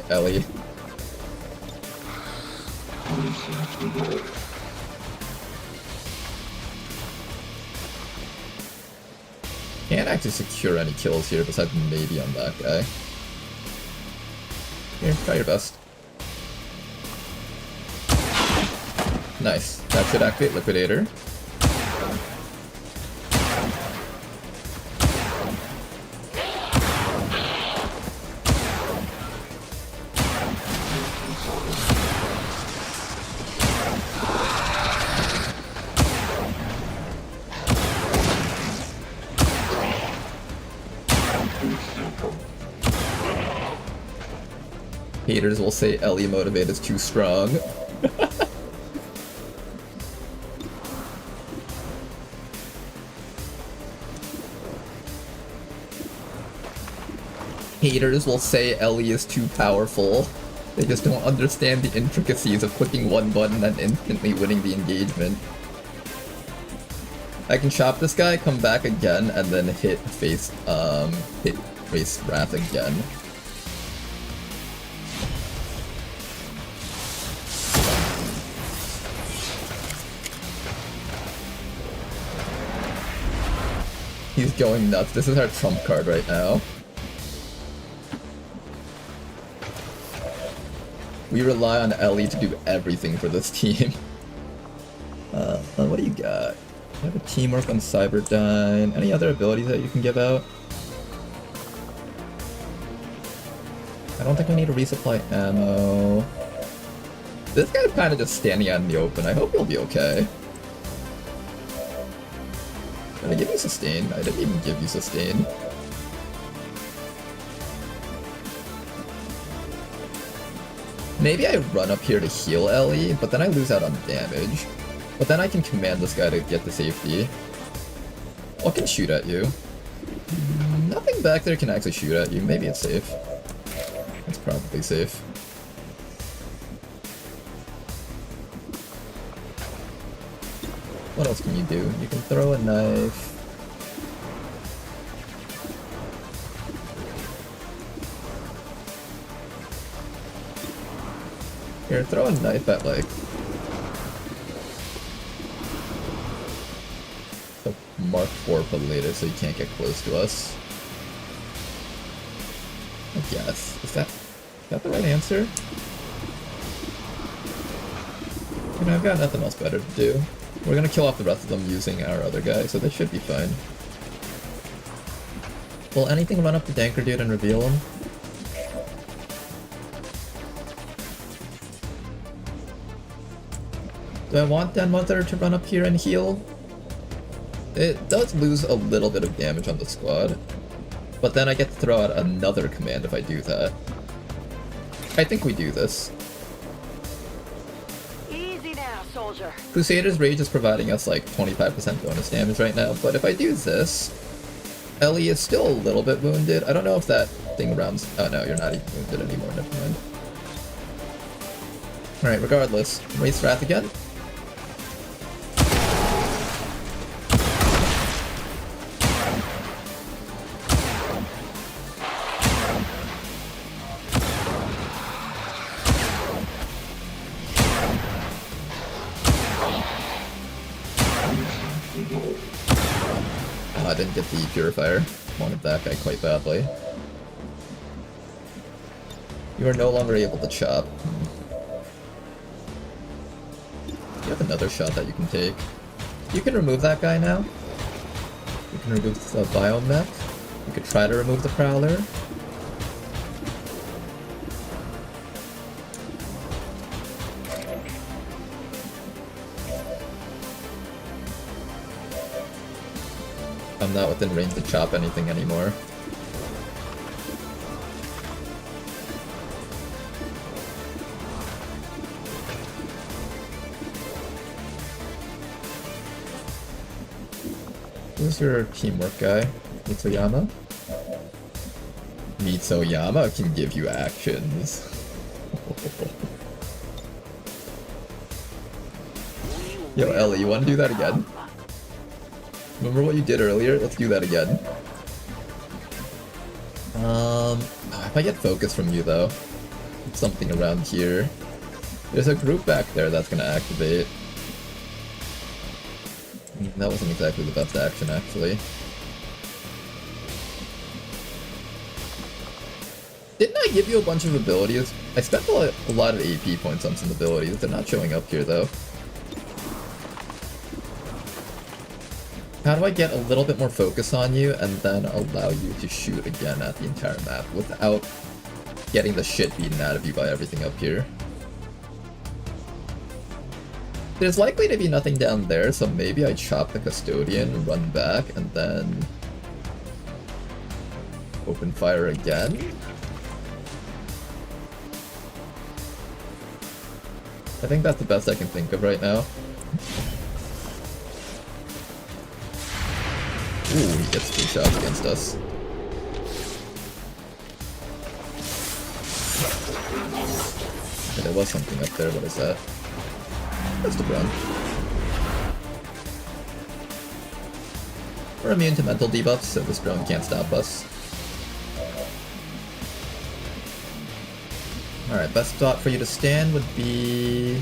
Ellie. Can't actually secure any kills here besides maybe on that guy. Here, try your best. Nice. That should activate Liquidator. Haters will say Ellie motivate is too strong. Haters will say Ellie is too powerful. They just don't understand the intricacies of clicking one button and instantly winning the engagement. I can chop this guy, come back again, and then hit Race Wrath again. He's going nuts. This is our trump card right now. We rely on Ellie to do everything for this team. What do you got? You have a teamwork on Cyberdyne. Any other abilities that you can give out? I don't think we need to resupply ammo. This guy's kind of just standing out in the open. I hope he'll be okay. Did I give you sustain? I didn't even give you sustain. Maybe I run up here to heal Ellie, but then I lose out on damage. But then I can command this guy to get to safety. What can shoot at you? Nothing back there can actually shoot at you. Maybe it's safe. It's probably safe. What else can you do? You can throw a knife. Here, throw a knife at, like, the Mark IV Pallada so you can't get close to us. I guess. Is that the right answer? You know, I've got nothing else better to do. We're gonna kill off the rest of them using our other guy, so they should be fine. Will anything run up to Danker Dude and reveal him? Do I want Dan Mother to run up here and heal? It does lose a little bit of damage on the squad, but then I get to throw out another command if I do that. I think we do this. Easy now, soldier. Crusader's Rage is providing us like 25% bonus damage right now, but if I do this, Ellie is still a little bit wounded. I don't know if that thing rounds... Oh no, you're not even wounded anymore, never mind. Alright, regardless, Race Wrath again. Oh, I didn't get the Purifier. Wanted that guy quite badly. You are no longer able to chop. You have another shot that you can take. You can remove that guy now. You can remove the Biomech. You could try to remove the Prowler. I'm not within range to chop anything anymore. Who's your teamwork guy? Mitsoyama? Mitsoyama can give you actions. Yo, Ellie, you want to do that again? Remember what you did earlier? Let's do that again. If I get focus from you though, something around here. There's a group back there that's gonna activate. That wasn't exactly the best action, actually. Didn't I give you a bunch of abilities? I spent a lot of AP points on some abilities. They're not showing up here, though. How do I get a little bit more focus on you and then allow you to shoot again at the entire map without getting the shit beaten out of you by everything up here? There's likely to be nothing down there, so maybe I chop the custodian, run back, and then open fire again. I think that's the best I can think of right now. Ooh, he gets 3 shots against us. Okay, there was something up there, what is that? That's the run. We're immune to mental debuffs, so this drone can't stop us. Alright, best spot for you to stand would be...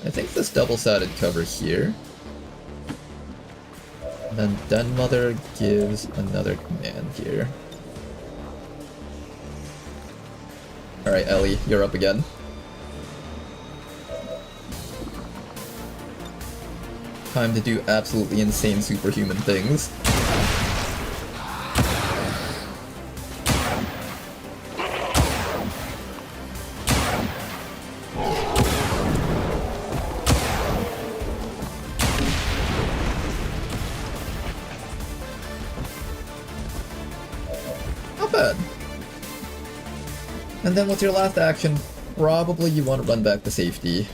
I think this double-sided cover here. And then Den Mother gives another command here. Alright, Ellie, you're up again. Time to do absolutely insane superhuman things. Not bad. And then what's your last action? Probably you want to run back to safety.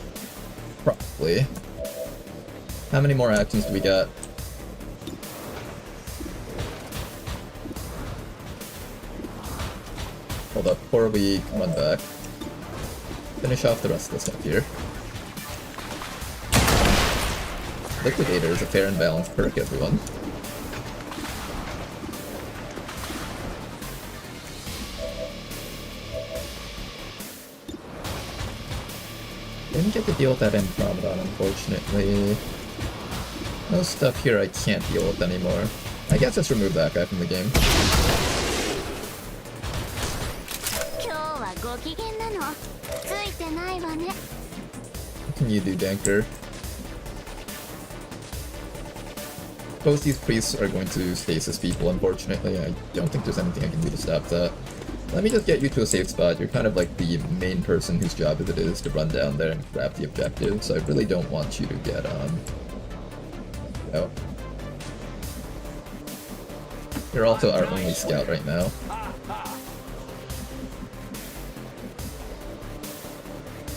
Probably. How many more actions do we got? Hold up, before we run back. Finish off the rest of the stuff here. Liquidator is a fair and balanced perk, everyone. Didn't get to deal with that Andromedon, unfortunately. No stuff here I can't deal with anymore. I guess just remove that guy from the game. What can you do, Danker? Both these priests are going to stasis people, unfortunately. I don't think there's anything I can do to stop that. Let me just get you to a safe spot. You're kind of like the main person whose job it is to run down there and grab the objective, so I really don't want you to get, out. You're also our only scout right now.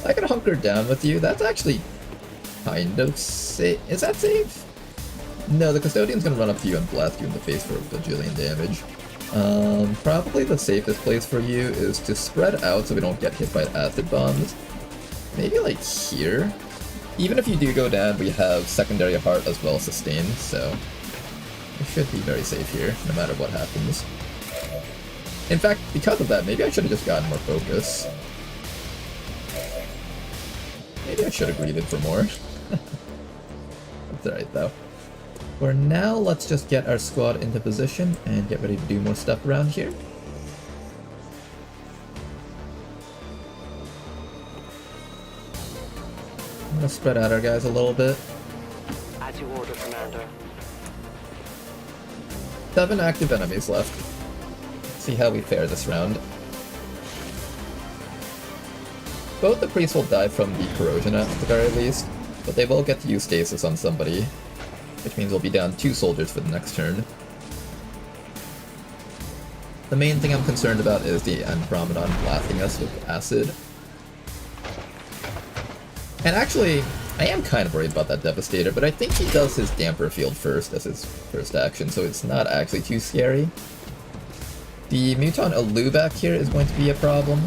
I can hunker down with you. That's actually kind of safe. Is that safe? No, the custodian's gonna run up to you and blast you in the face for a bajillion damage. Probably the safest place for you is to spread out so we don't get hit by acid bombs. Maybe like here. Even if you do go down, we have secondary heart as well as sustain, so we should be very safe here, no matter what happens. In fact, because of that, maybe I should have just gotten more focus. Maybe I should have greeted for more. That's alright though. For now, let's just get our squad into position and get ready to do more stuff around here. I'm gonna spread out our guys a little bit. As you order, Commander. 7 active enemies left. Let's see how we fare this round. Both the priests will die from the corrosion at the very least, but they will get to use stasis on somebody, which means we'll be down 2 soldiers for the next turn. The main thing I'm concerned about is the Andromedon blasting us with acid. And actually, I am kind of worried about that Devastator, but I think he does his damper field first as his first action, so it's not actually too scary. The Muton Alu back here is going to be a problem.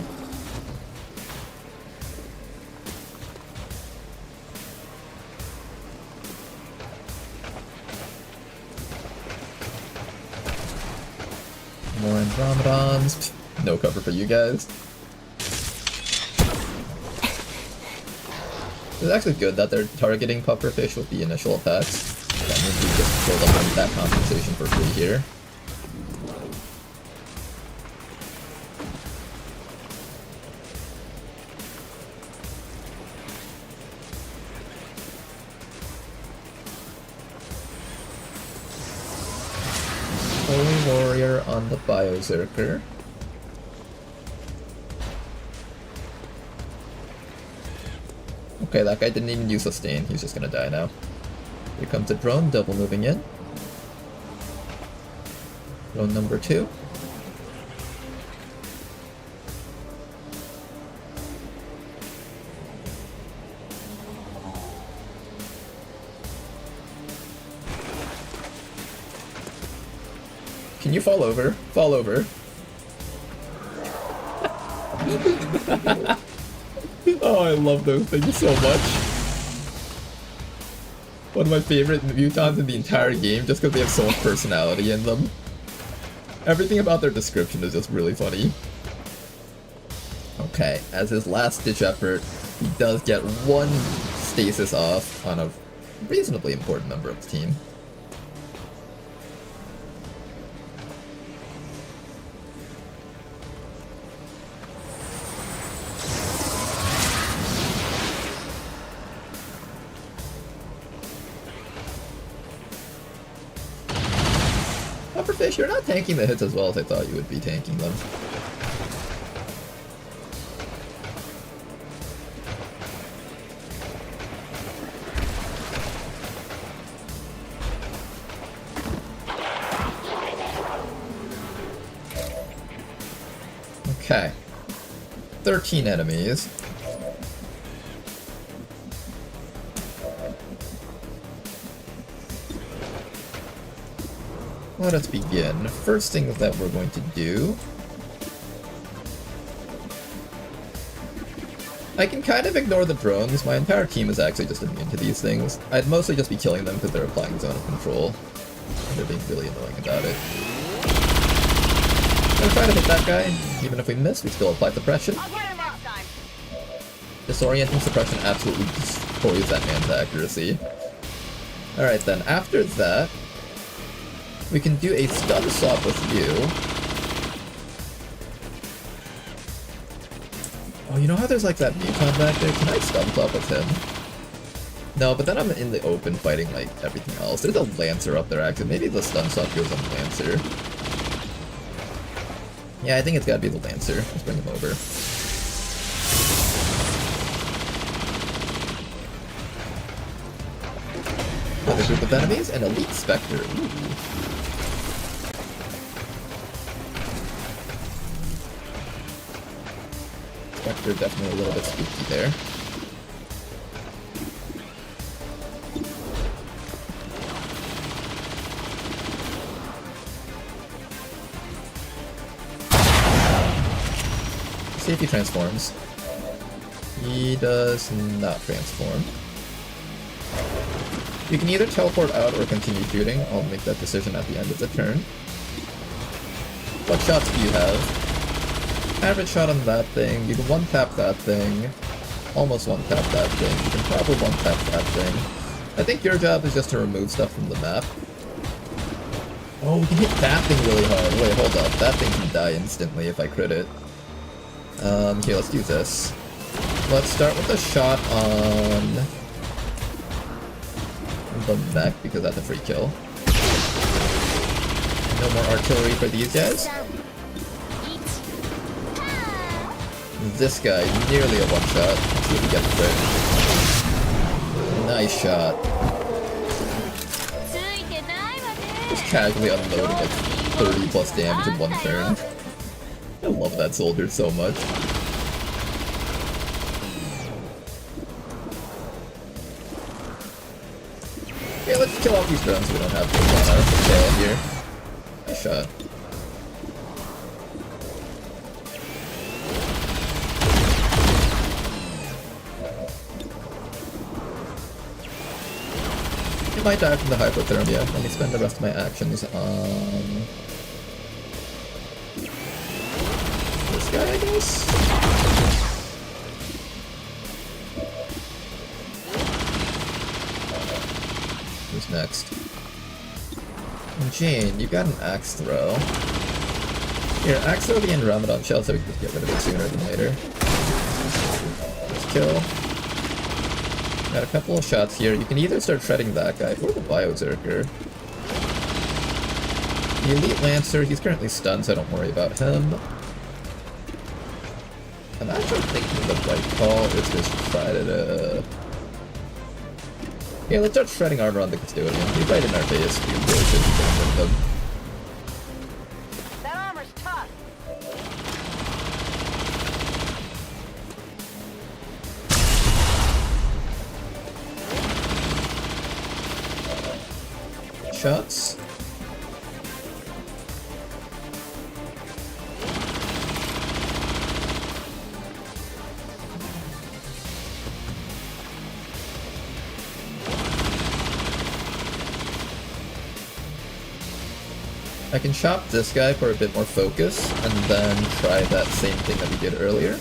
More Andromedons. No cover for you guys. It's actually good that they're targeting pufferfish with the initial attacks. That means we just build up that compensation for free here. Holy Warrior on the Biozerker. Okay, that guy didn't even use sustain. He's just gonna die now. Here comes a drone, double moving in. Drone number 2. Can you fall over? Fall over. Oh, I love those things so much. One of my favorite mutons in the entire game, just because they have so much personality in them. Everything about their description is just really funny. Okay, as his last-ditch effort, he does get one stasis off on a reasonably important member of the team. Pufferfish, you're not tanking the hits as well as I thought you would be tanking them. Okay. 13 enemies. Let us begin. First thing that we're going to do... I can kind of ignore the drones. My entire team is actually just immune to these things. I'd mostly just be killing them because they're applying zone of control. And they're being really annoying about it. I'm gonna try to hit that guy. Even if we miss, we still apply suppression. Disorienting suppression absolutely destroys that man's accuracy. Alright then, after that... we can do a stun swap with you. Oh, you know how there's like that muton back there? Can I stun swap with him? No, but then I'm in the open fighting like everything else. There's a Lancer up there actually. Maybe the stun swap goes on the Lancer. Yeah, I think it's gotta be the Lancer. Let's bring him over. Another group of enemies, an Elite Spectre. Ooh. Spectre definitely a little bit spooky there. See if he transforms. He does not transform. You can either teleport out or continue shooting. I'll make that decision at the end of the turn. What shots do you have? Average shot on that thing. You can one-tap that thing. Almost one-tap that thing. You can probably one-tap that thing. I think your job is just to remove stuff from the map. Oh, we can hit that thing really hard. Wait, hold up. That thing can die instantly if I crit it. Here, let's do this. Let's start with a shot on the mech, because that's a free kill. No more artillery for these guys. This guy, nearly a one-shot. Let's see if we get the crit. Nice shot. Just casually unloading like 30 plus damage in one turn. I love that soldier so much. Okay, let's kill off these drones so we don't have to run our tail here. Nice shot. It might die from the hypothermia. Let me spend the rest of my actions on this guy, I guess? Who's next? Jane, you got an axe throw. Here, axe throw the Andromedon shell so we can just get rid of it sooner than later. Let's kill. Got a couple of shots here. You can either start shredding that guy or the Biozerker. The Elite Lancer, he's currently stunned, so don't worry about him. I'm actually thinking the right call is just try to... Yeah, let's start shredding armor on the Custodian. He's right in our face. We really should be getting rid of him. That armor's tough. Shots. I can chop this guy for a bit more focus, and then try that same thing that we did earlier.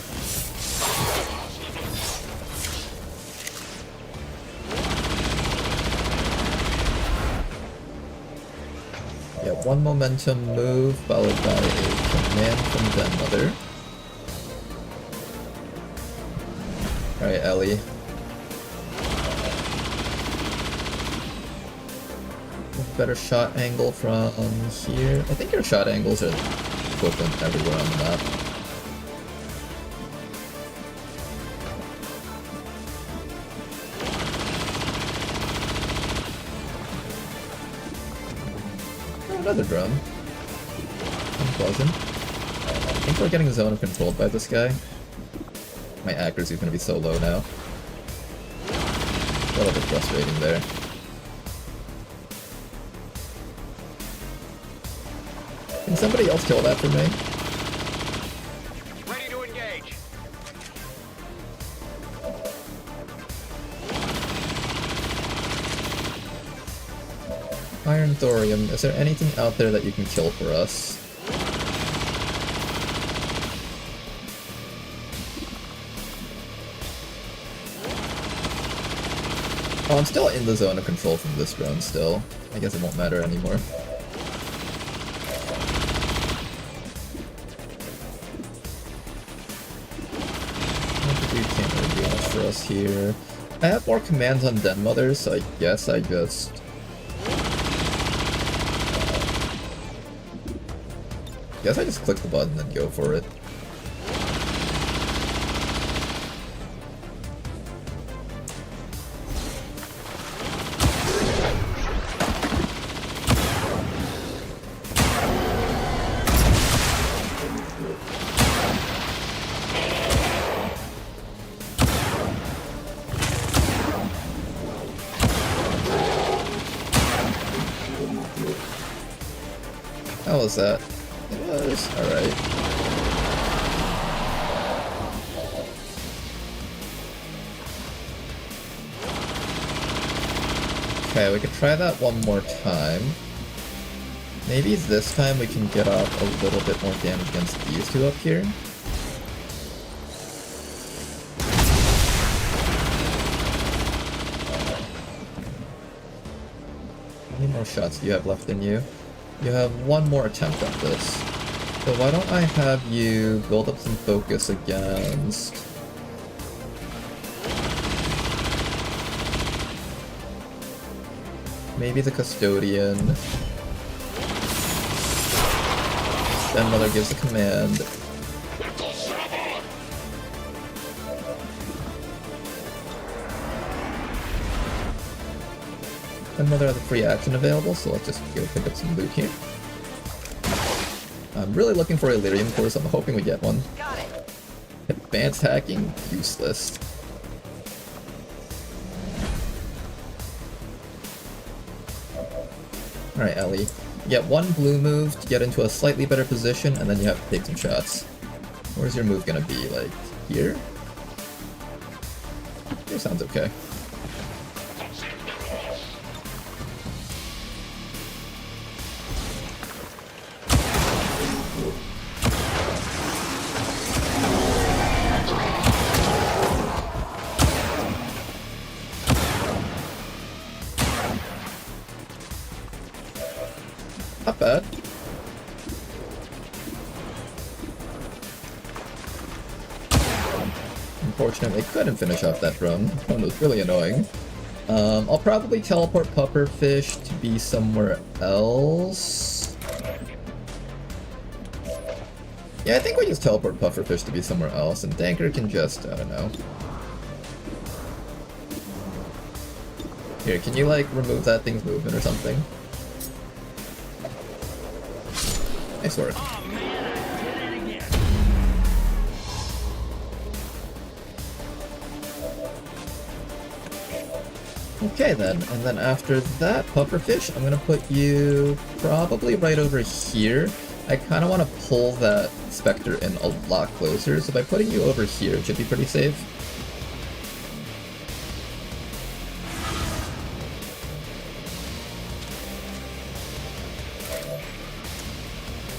Yeah, one momentum move, followed by a command from Denmother. Alright, Ellie. Better shot angle from here. I think your shot angles are equivalent everywhere on the map. Oh, another drone. Unpleasant. I think we're getting zone controlled by this guy. My accuracy is going to be so low now. A little bit frustrating there. Can somebody else kill that for me? Ready to engage. Iron Thorium, is there anything out there that you can kill for us? Oh, I'm still in the zone of control from this drone still. I guess it won't matter anymore. Can't really do much for us here. I have more commands on Denmother, so I guess I just... click the button and go for it. How was that? It was alright. Okay, we could try that one more time. Maybe this time we can get off a little bit more damage against these two up here. How many more shots do you have left in you? You have one more attempt at this. So why don't I have you build up some focus against... maybe the Custodian. Then Mother gives a command. Then Mother has a free action available, so let's just go pick up some loot here. I'm really looking for a Lyrium course, I'm hoping we get one. Got it. Advanced hacking, useless. Alright, Ellie. You get one blue move to get into a slightly better position, and then you have to take some shots. Where's your move gonna be? Like, here? Here sounds okay. bad. Unfortunately, couldn't finish off that drone. That drone was really annoying. I'll probably teleport pufferfish to be somewhere else. Yeah, I think we just teleport pufferfish to be somewhere else, and Danker can just, I don't know. Here, can you, like, remove that thing's movement or something? Nice work. Okay then, and then after that, pufferfish, I'm gonna put you probably right over here. I kind of want to pull that Spectre in a lot closer, so by putting you over here, it should be pretty safe.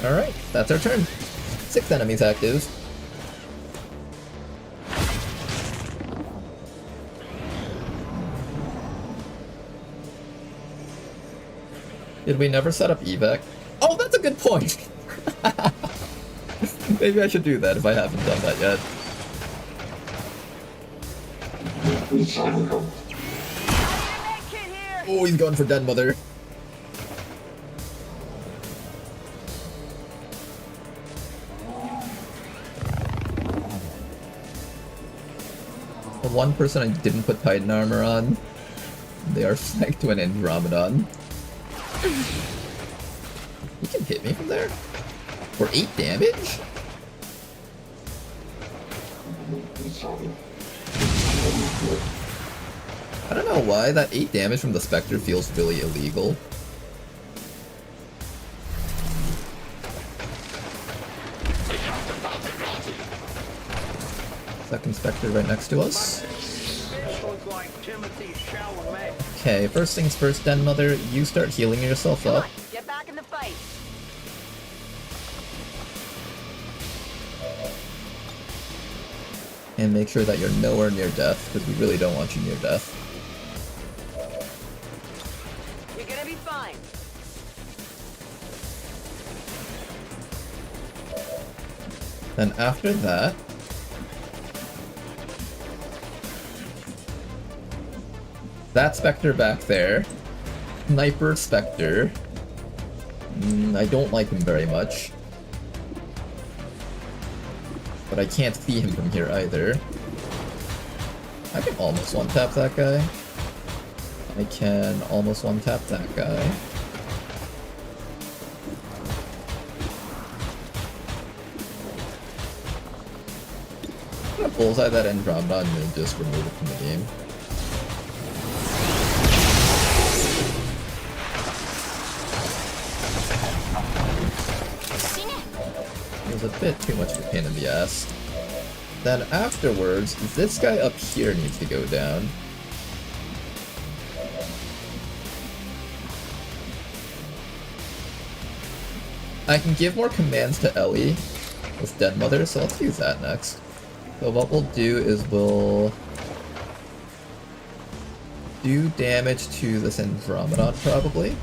Alright, that's our turn. 6 enemies active. Did we never set up evac? Oh, that's a good point! Maybe I should do that if I haven't done that yet. Oh, he's going for Den Mother. The one person I didn't put Titan armor on, they are flanked to an Andromedon. He can hit me from there? For 8 damage? I don't know why that 8 damage from the Spectre feels really illegal. Second Spectre right next to us. Okay, first things first, Den Mother, you start healing yourself up. Get back in the fight. And make sure that you're nowhere near death, because we really don't want you near death. You're gonna be fine. Then after that, that Spectre back there, Sniper Spectre, I don't like him very much. But I can't see him from here either. I can almost one-tap that guy. I can almost one-tap that guy. I'm gonna bullseye that Andromedon and just remove it from the game. A bit too much of a pain in the ass. Then afterwards, this guy up here needs to go down. I can give more commands to Ellie with Den Mother, so let's use that next. So what we'll do is we'll do damage to this Andromedon probably.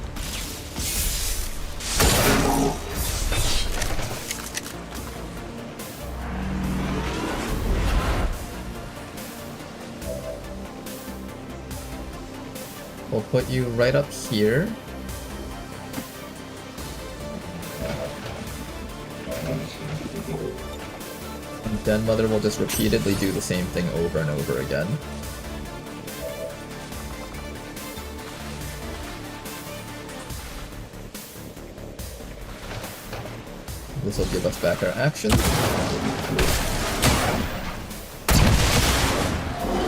We'll put you right up here. And Den Mother will just repeatedly do the same thing over and over again. This will give us back our actions.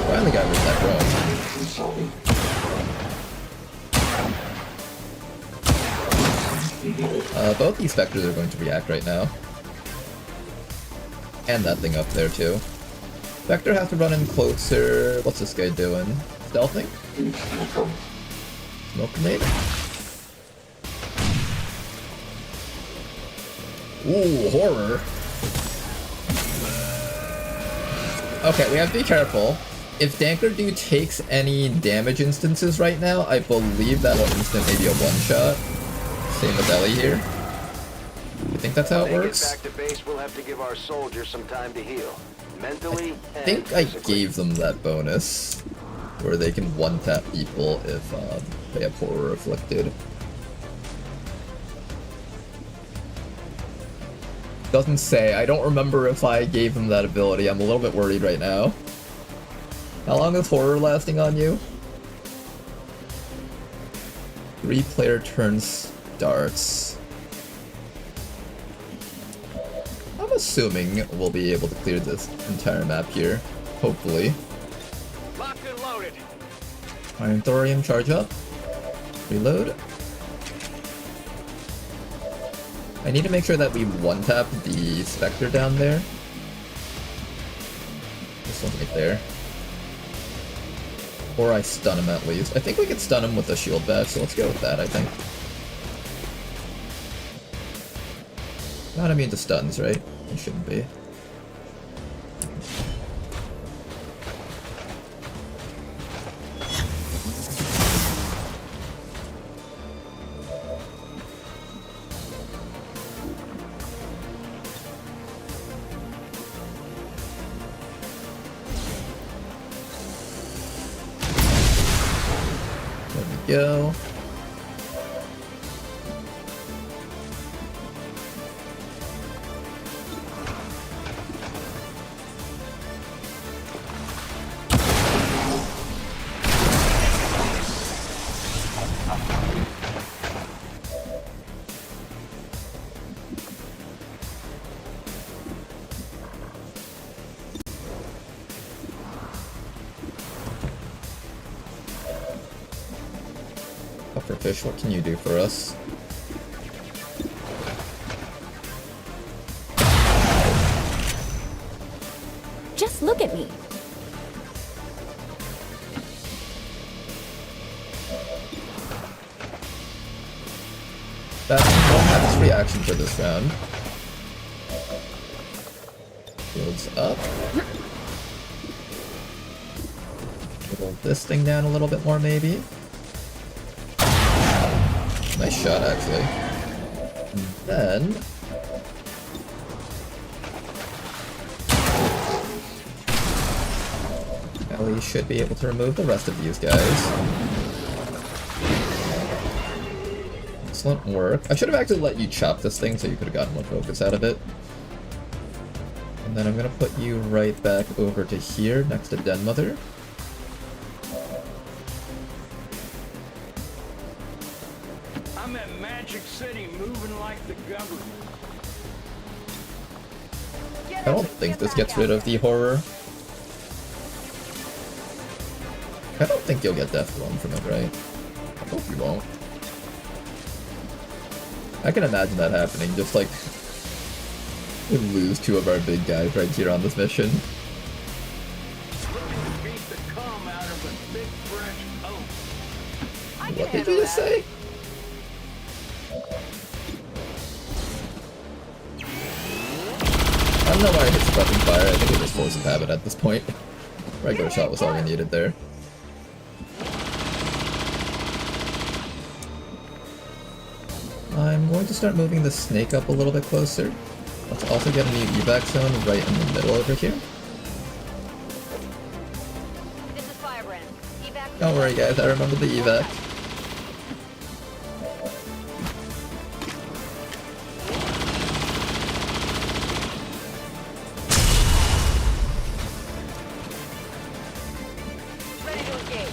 Finally got rid of that drone. Both these Spectres are going to react right now. And that thing up there too. Spectre has to run in closer. What's this guy doing? Stealthing? Smoke grenade? Ooh, horror. Okay, we have to be careful. If Danker Dude takes any damage instances right now, I believe that'll instant maybe a one-shot. Same with Ellie here. You think that's how it When they works? get back to base, we'll have to give our soldiers some time to heal. Mentally I think I gave them that bonus where they can one-tap people if they have horror afflicted. Doesn't say. I don't remember if I gave them that ability. I'm a little bit worried right now. How long is horror lasting on you? 3-player turns starts. I'm assuming we'll be able to clear this entire map here. Hopefully. Locked and loaded. Iron thorium charge up. Reload. I need to make sure that we one-tap the Spectre down there. This one right there. Or I stun him at least. I think we could stun him with a shield bash, so let's go with that, I think. Not immune to stuns, right? It shouldn't be. Go. Pufferfish, what can you do for us? Just look at me. That won't have its reaction for this round. Builds up. Whittle this thing down a little bit more, maybe. Nice shot, actually. And then... Ellie should be able to remove the rest of these guys. Excellent work. I should have actually let you chop this thing so you could have gotten more focus out of it. And then I'm going to put you right back over to here, next to Den Mother. I'm at Magic City moving like the government. I don't think this gets rid of the horror. I don't think you'll get Death Blown from it, right? I hope you won't. I can imagine that happening, just like we lose two of our big guys right here on this mission. Beat the calm out of a big fresh oak. What did you just say? I don't know why I hit suppressing fire. I think it was force of habit at this point. Regular shot was all we needed there. I'm going to start moving the snake up a little bit closer. Let's also get a new evac zone right in the middle over here. This is Firebrand. Evac. Don't worry guys, I remember the evac. Ready to engage.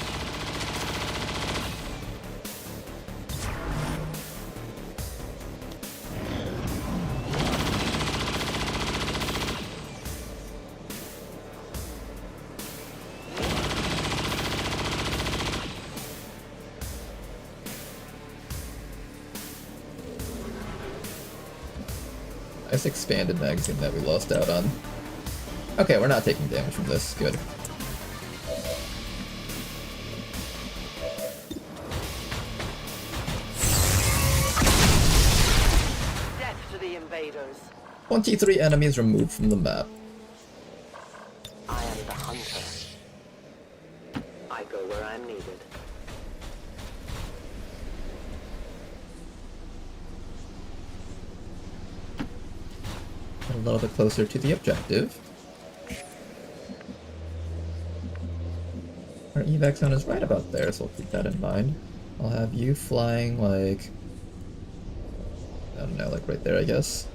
Nice expanded magazine that we lost out on. Okay, we're not taking damage from this. Good. Death to the invaders. 23 enemies removed from the map. I am the hunter. I go where I'm needed. little bit closer to the objective. Our evac zone is right about there, so we'll keep that in mind. I'll have you flying like... I don't know, like right there, I guess.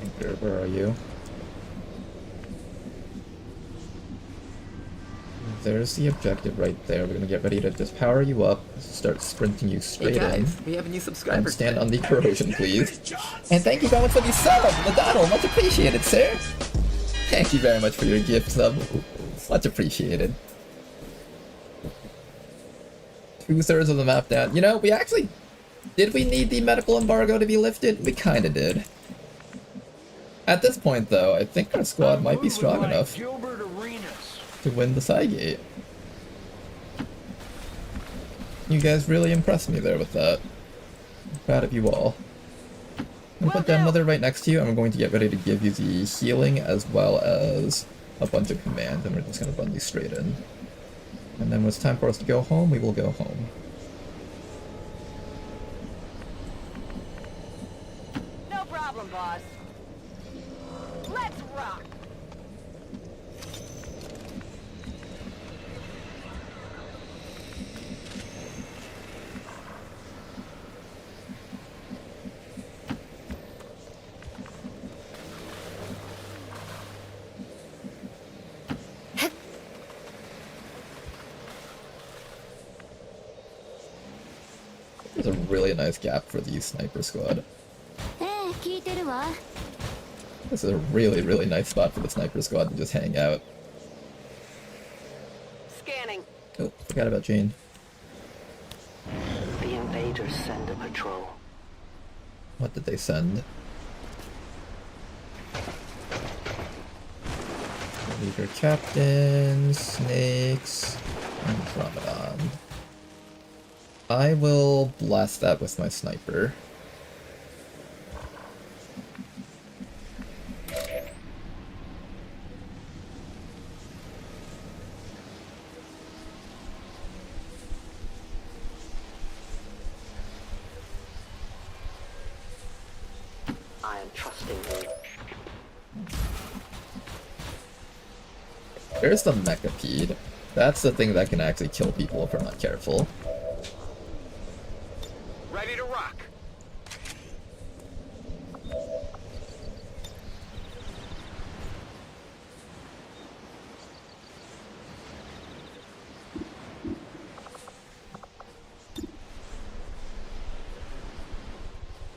Anchor, where are you? There's the objective right there. We're gonna get ready to just power you up, start sprinting you straight in. We have a new subscriber. And stand on the corrosion, please. And thank you very much for the sub, Ladano. Much appreciated, sir. Thank you very much for your gift sub. Much appreciated. 2/3 of the map down. You know, we actually... Did we need the medical embargo to be lifted? We kinda did. At this point, though, I think our squad might be strong enough to win the Cygate. You guys really impressed me there with that. I'm proud of you all. I'm gonna put Denmother right next to you, and we're going to get ready to give you the healing as well as a bunch of commands, and we're just gonna run these straight in. And then when it's time for us to go home, we will go home. No problem, boss. Let's rock! There's a really nice gap for the sniper squad. This is a really, really nice spot for the sniper squad to just hang out. Scanning. Oh, forgot about Jane. The invaders send a patrol. What did they send? Leader Captain, Snakes, and Ramadan. I will blast that with my sniper. I am trusting you. There's the Mechapede. That's the thing that can actually kill people if we're not careful. Ready to rock.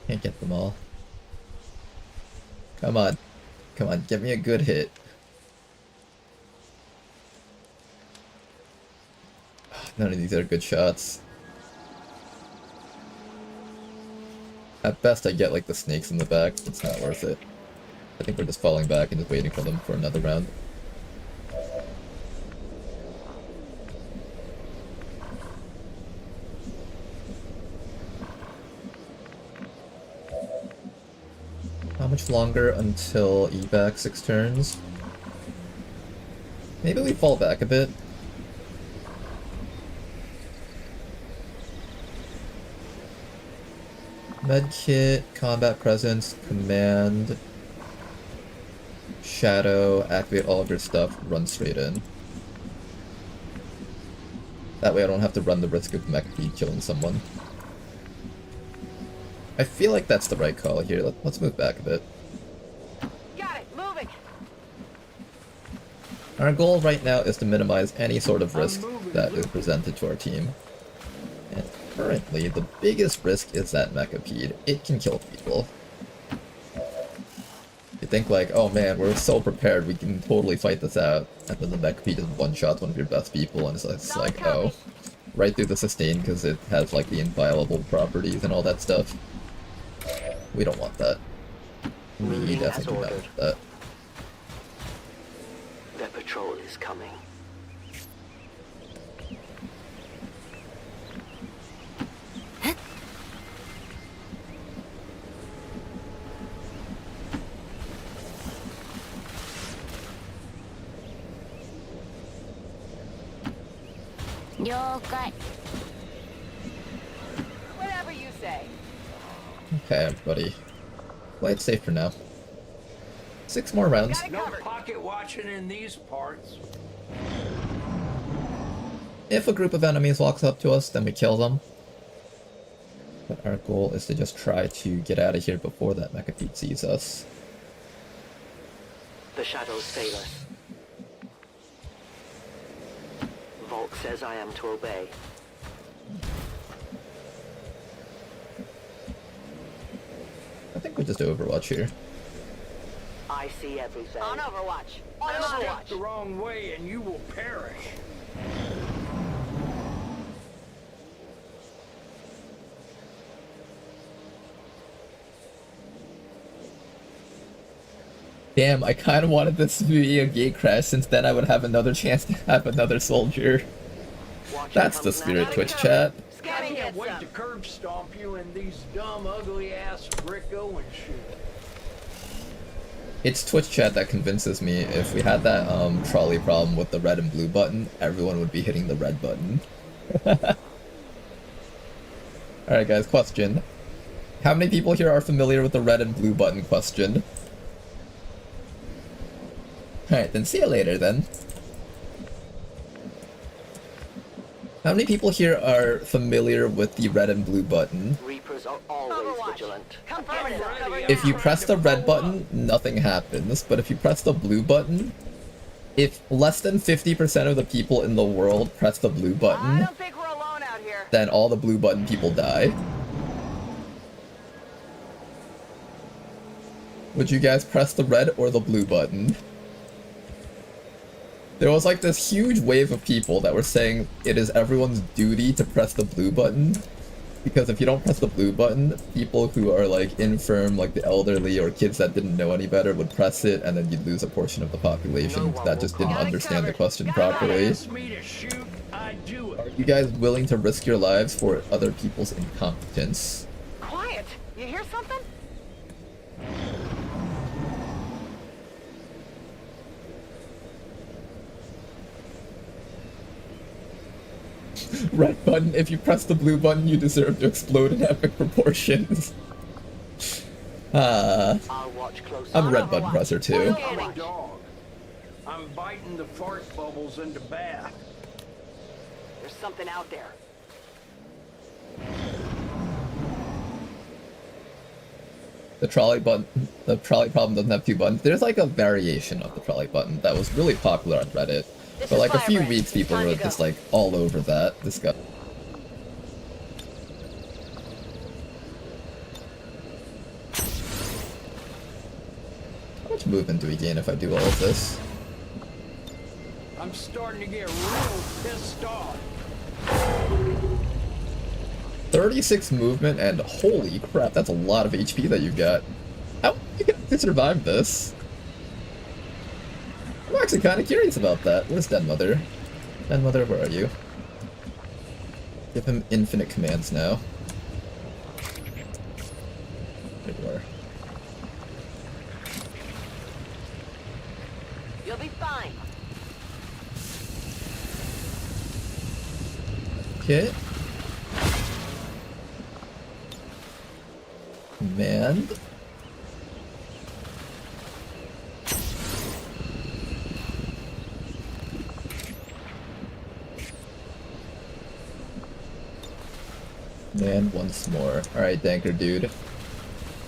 Can't get them all. Come on. Come on, give me a good hit. None of these are good shots. At best I get like the snakes in the back, it's not worth it. I think we're just falling back and just waiting for them for another round. How much longer until evac 6 turns? Maybe we fall back a bit. Medkit, combat presence, command, shadow, activate all of your stuff, run straight in. That way I don't have to run the risk of Mechapede killing someone. I feel like that's the right call here. Let's move back a bit. Got it, moving. Our goal right now is to minimize any sort of risk that is presented to our team. And currently, the biggest risk is that Mechapede. It can kill people. You think like, oh man, we're so prepared, we can totally fight this out. And then the Mechapede just one-shots one of your best people, and it's like, oh. Right through the sustain because it has like the inviolable properties and all that stuff. We don't want that. We definitely do not want that. Their patrol is coming. Whatever you say. Okay, everybody. Play it safe for now. 6 more rounds. No pocket watching in these parts. If a group of enemies walks up to us, then we kill them. But our goal is to just try to get out of here before that mecha feet sees us. The shadows fail us. Volk says I am to obey. I think we just do Overwatch here. I see everything. On Overwatch. On Step Overwatch. the wrong way and you will perish. Damn, I kind of wanted this to be a gate crash, since then I would have another chance to have another soldier. That's the spirit, Twitch chat. I can't wait to curb stomp you in these dumb, ugly ass Rick Owens shit. It's Twitch chat that convinces me if we had that trolley problem with the red and blue button, everyone would be hitting the red button. Alright guys, question. How many people here are familiar with the red and blue button question? Alright, then see you later then. How many people here are familiar with the red and blue button? Reapers are always vigilant. If you press the red button, nothing happens, but if you press the blue button, if less than 50% of the people in the world press the blue button, then all the blue button people die. Would you guys press the red or the blue button? There was like this huge wave of people that were saying it is everyone's duty to press the blue button, because if you don't press the blue button, people who are like infirm, like the elderly or kids that didn't know any better would press it, and then you'd lose a portion of the population that just didn't understand the question properly. Are you guys willing to risk your lives for other people's incompetence? Quiet. You hear something? Red button, if you press the blue button, you deserve to explode in epic proportions. I'm a red button presser too. I'm a dog. I'm biting the fart bubbles into bath. There's something out there. The trolley problem doesn't have 2 buttons. There's like a variation of the trolley button that was really popular on Reddit. For like a few weeks, people were just like all over that. This guy. How much movement do we gain if I do all of this? I'm starting to get real pissed off. 36 movement, and holy crap, that's a lot of HP that you've got. How are you going to survive this? I'm actually kind of curious about that. Where's Denmother? Denmother, where are you? Give him infinite commands now. There you are. You'll be fine. Okay. Command. And once more. Alright, Danker dude.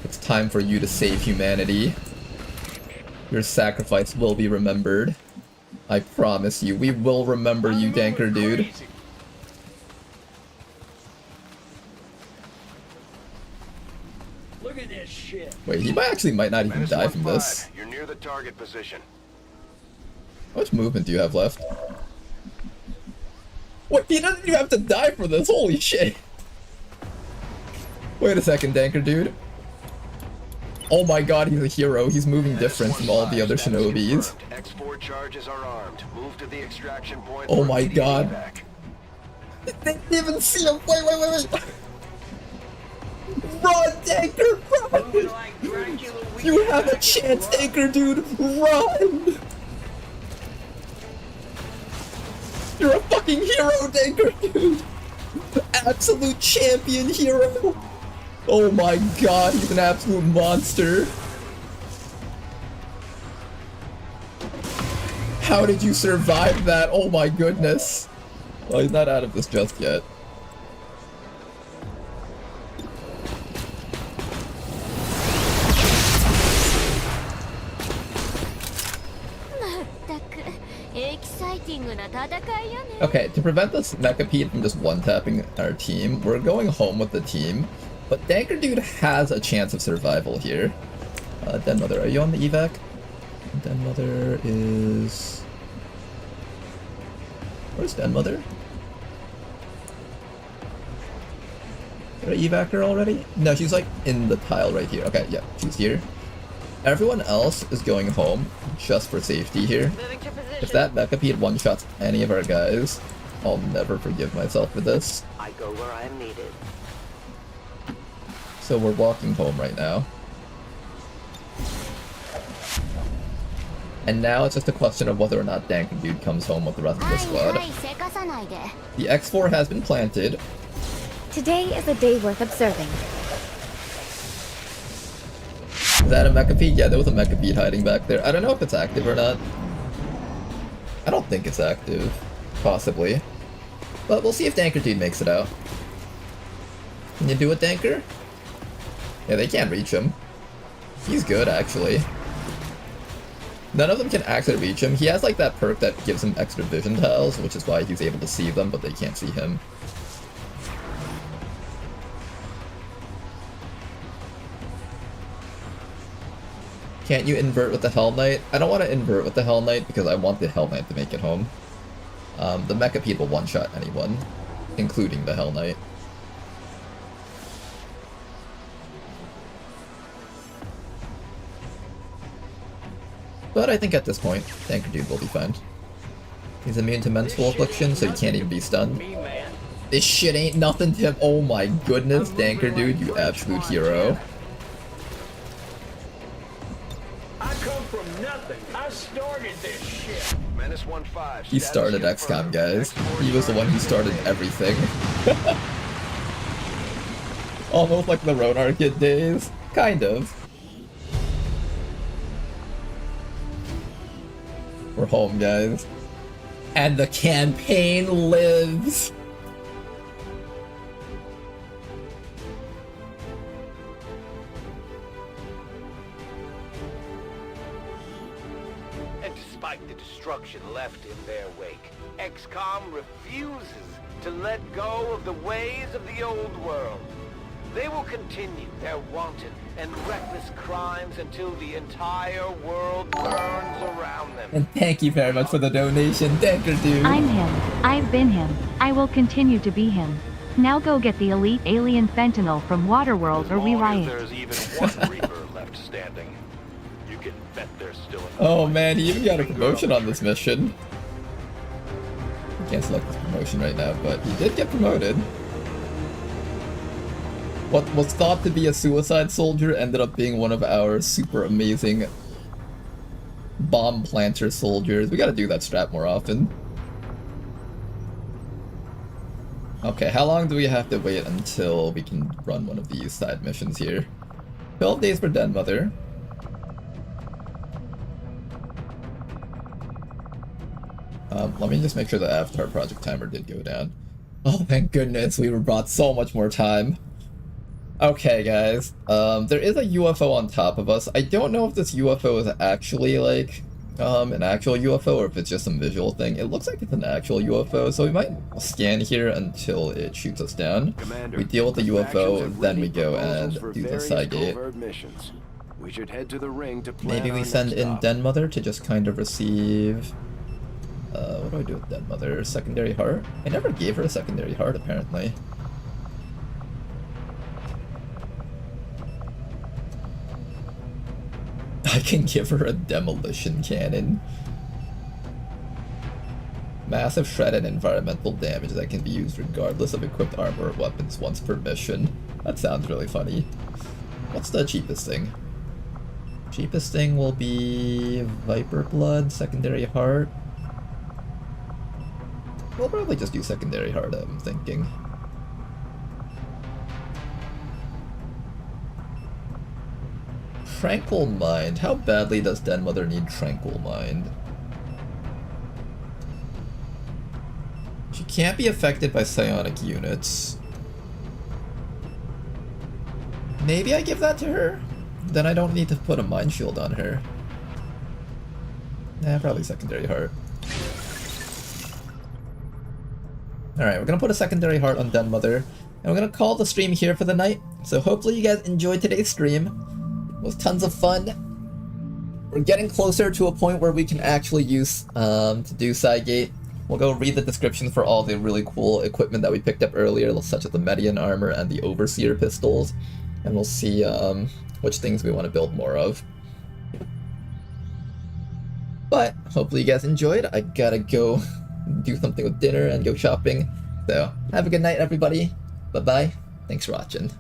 It's time for you to save humanity. Your sacrifice will be remembered. I promise you, we will remember you, Danker dude. Look at this shit. Wait, he might not even die from this. You're near the target position. How much movement do you have left? Wait, he doesn't even have to die for this, holy shit! Wait a second, Danker dude. Oh my god, he's a hero. He's moving different from all the other shinobis. X4 charges are armed. Move to the extraction point. Oh my god. They didn't even see him. Wait. Run, Danker, run! You have a chance, Danker dude. Run! You're a fucking fucking hero, Danker, dude! Absolute champion hero! Oh my god, he's an absolute monster! How did you survive that? Oh my goodness! Well, he's not out of this just yet. Okay, to prevent this Mechapede from just one-tapping our team, we're going home with the team, but Danker Dude has a chance of survival here. Den Mother, are you on the evac? Den Mother is... Where's Den Mother? Did I evac her already? No, she's like in the tile right here. Okay, yeah, she's here. Everyone else is going home, just for safety here. If that Mechapede one-shots any of our guys, I'll never forgive myself for this. I go where I am needed. So we're walking home right now. And now it's just a question of whether or not Danker Dude comes home with the rest of the squad. The X4 has been planted. Today is a day worth observing. Is that a Mechapede? Yeah, there was a Mechapede hiding back there. I don't know if it's active or not. I don't think it's active. Possibly. But we'll see if Danker Dude makes it out. Can you do it, Danker? Yeah, they can't reach him. He's good, actually. None of them can actually reach him. He has like that perk that gives him extra vision tiles, which is why he's able to see them, but they can't see him. Can't you invert with the Hell Knight? I don't want to invert with the Hell Knight because I want the Hell Knight to make it home. The Mechapede will one-shot anyone, including the Hell Knight. But I think at this point, Danker Dude will be fine. He's immune to mental affliction, so he can't even be stunned. This shit ain't nothing to him. Oh my goodness, Danker Dude, you absolute hero. I come from nothing. I started this shit. Menace 1-5. He started XCOM, guys. He was the one who started everything. Almost like the Road Arcade days. Kind of. We're home, guys. And the campaign lives! And despite the destruction left in their wake, XCOM refuses to let go of the ways of the old world. They will continue their wanton and reckless crimes until the entire world burns around them. And thank you very much for the donation, Danker Dude. I'm him. I've been him. I will continue to be him. Now go get the elite alien fentanyl from Waterworld or we riot. There's even one Reaper left standing. You can bet there's still an Oh man, he even got a promotion on this mission. I can't select this promotion right now, but he did get promoted. What was thought to be a suicide soldier ended up being one of our super amazing bomb planter soldiers. We gotta do that strat more often. Okay, how long do we have to wait until we can run one of these side missions here? 12 days for Den Mother. Let me just make sure the Avatar project timer did go down. Oh, thank goodness, we were brought so much more time. Okay, guys, there is a UFO on top of us. I don't know if this UFO is actually, like, an actual UFO or if it's just some visual thing. It looks like it's an actual UFO, so we might scan here until it shoots us down. Commander, We deal with the UFO, then we go and do the side gate. We should head to the ring to plan Maybe we our send next in stop. Den Mother to just kind of receive... what do I do with Den Mother? Secondary heart? I never gave her a secondary heart, apparently. I can give her a demolition cannon. Massive shred and environmental damage that can be used regardless of equipped armor or weapons once per mission. That sounds really funny. What's the cheapest thing? Cheapest thing will be Viper Blood, secondary heart. We'll probably just do secondary heart, I'm thinking. Tranquil Mind. How badly does Den Mother need Tranquil Mind? She can't be affected by psionic units. Maybe I give that to her? Then I don't need to put a mind shield on her. Nah, probably secondary heart. Alright, we're gonna put a secondary heart on Den Mother, and we're gonna call the stream here for the night. So hopefully you guys enjoyed today's stream. It was tons of fun. We're getting closer to a point where we can actually use to do Cygate. We'll go read the description for all the really cool equipment that we picked up earlier, such as the Median armor and the Overseer pistols. And we'll see which things we want to build more of. But hopefully you guys enjoyed. I gotta go do something with dinner and go shopping. So have a good night, everybody. Bye-bye. Thanks for watching.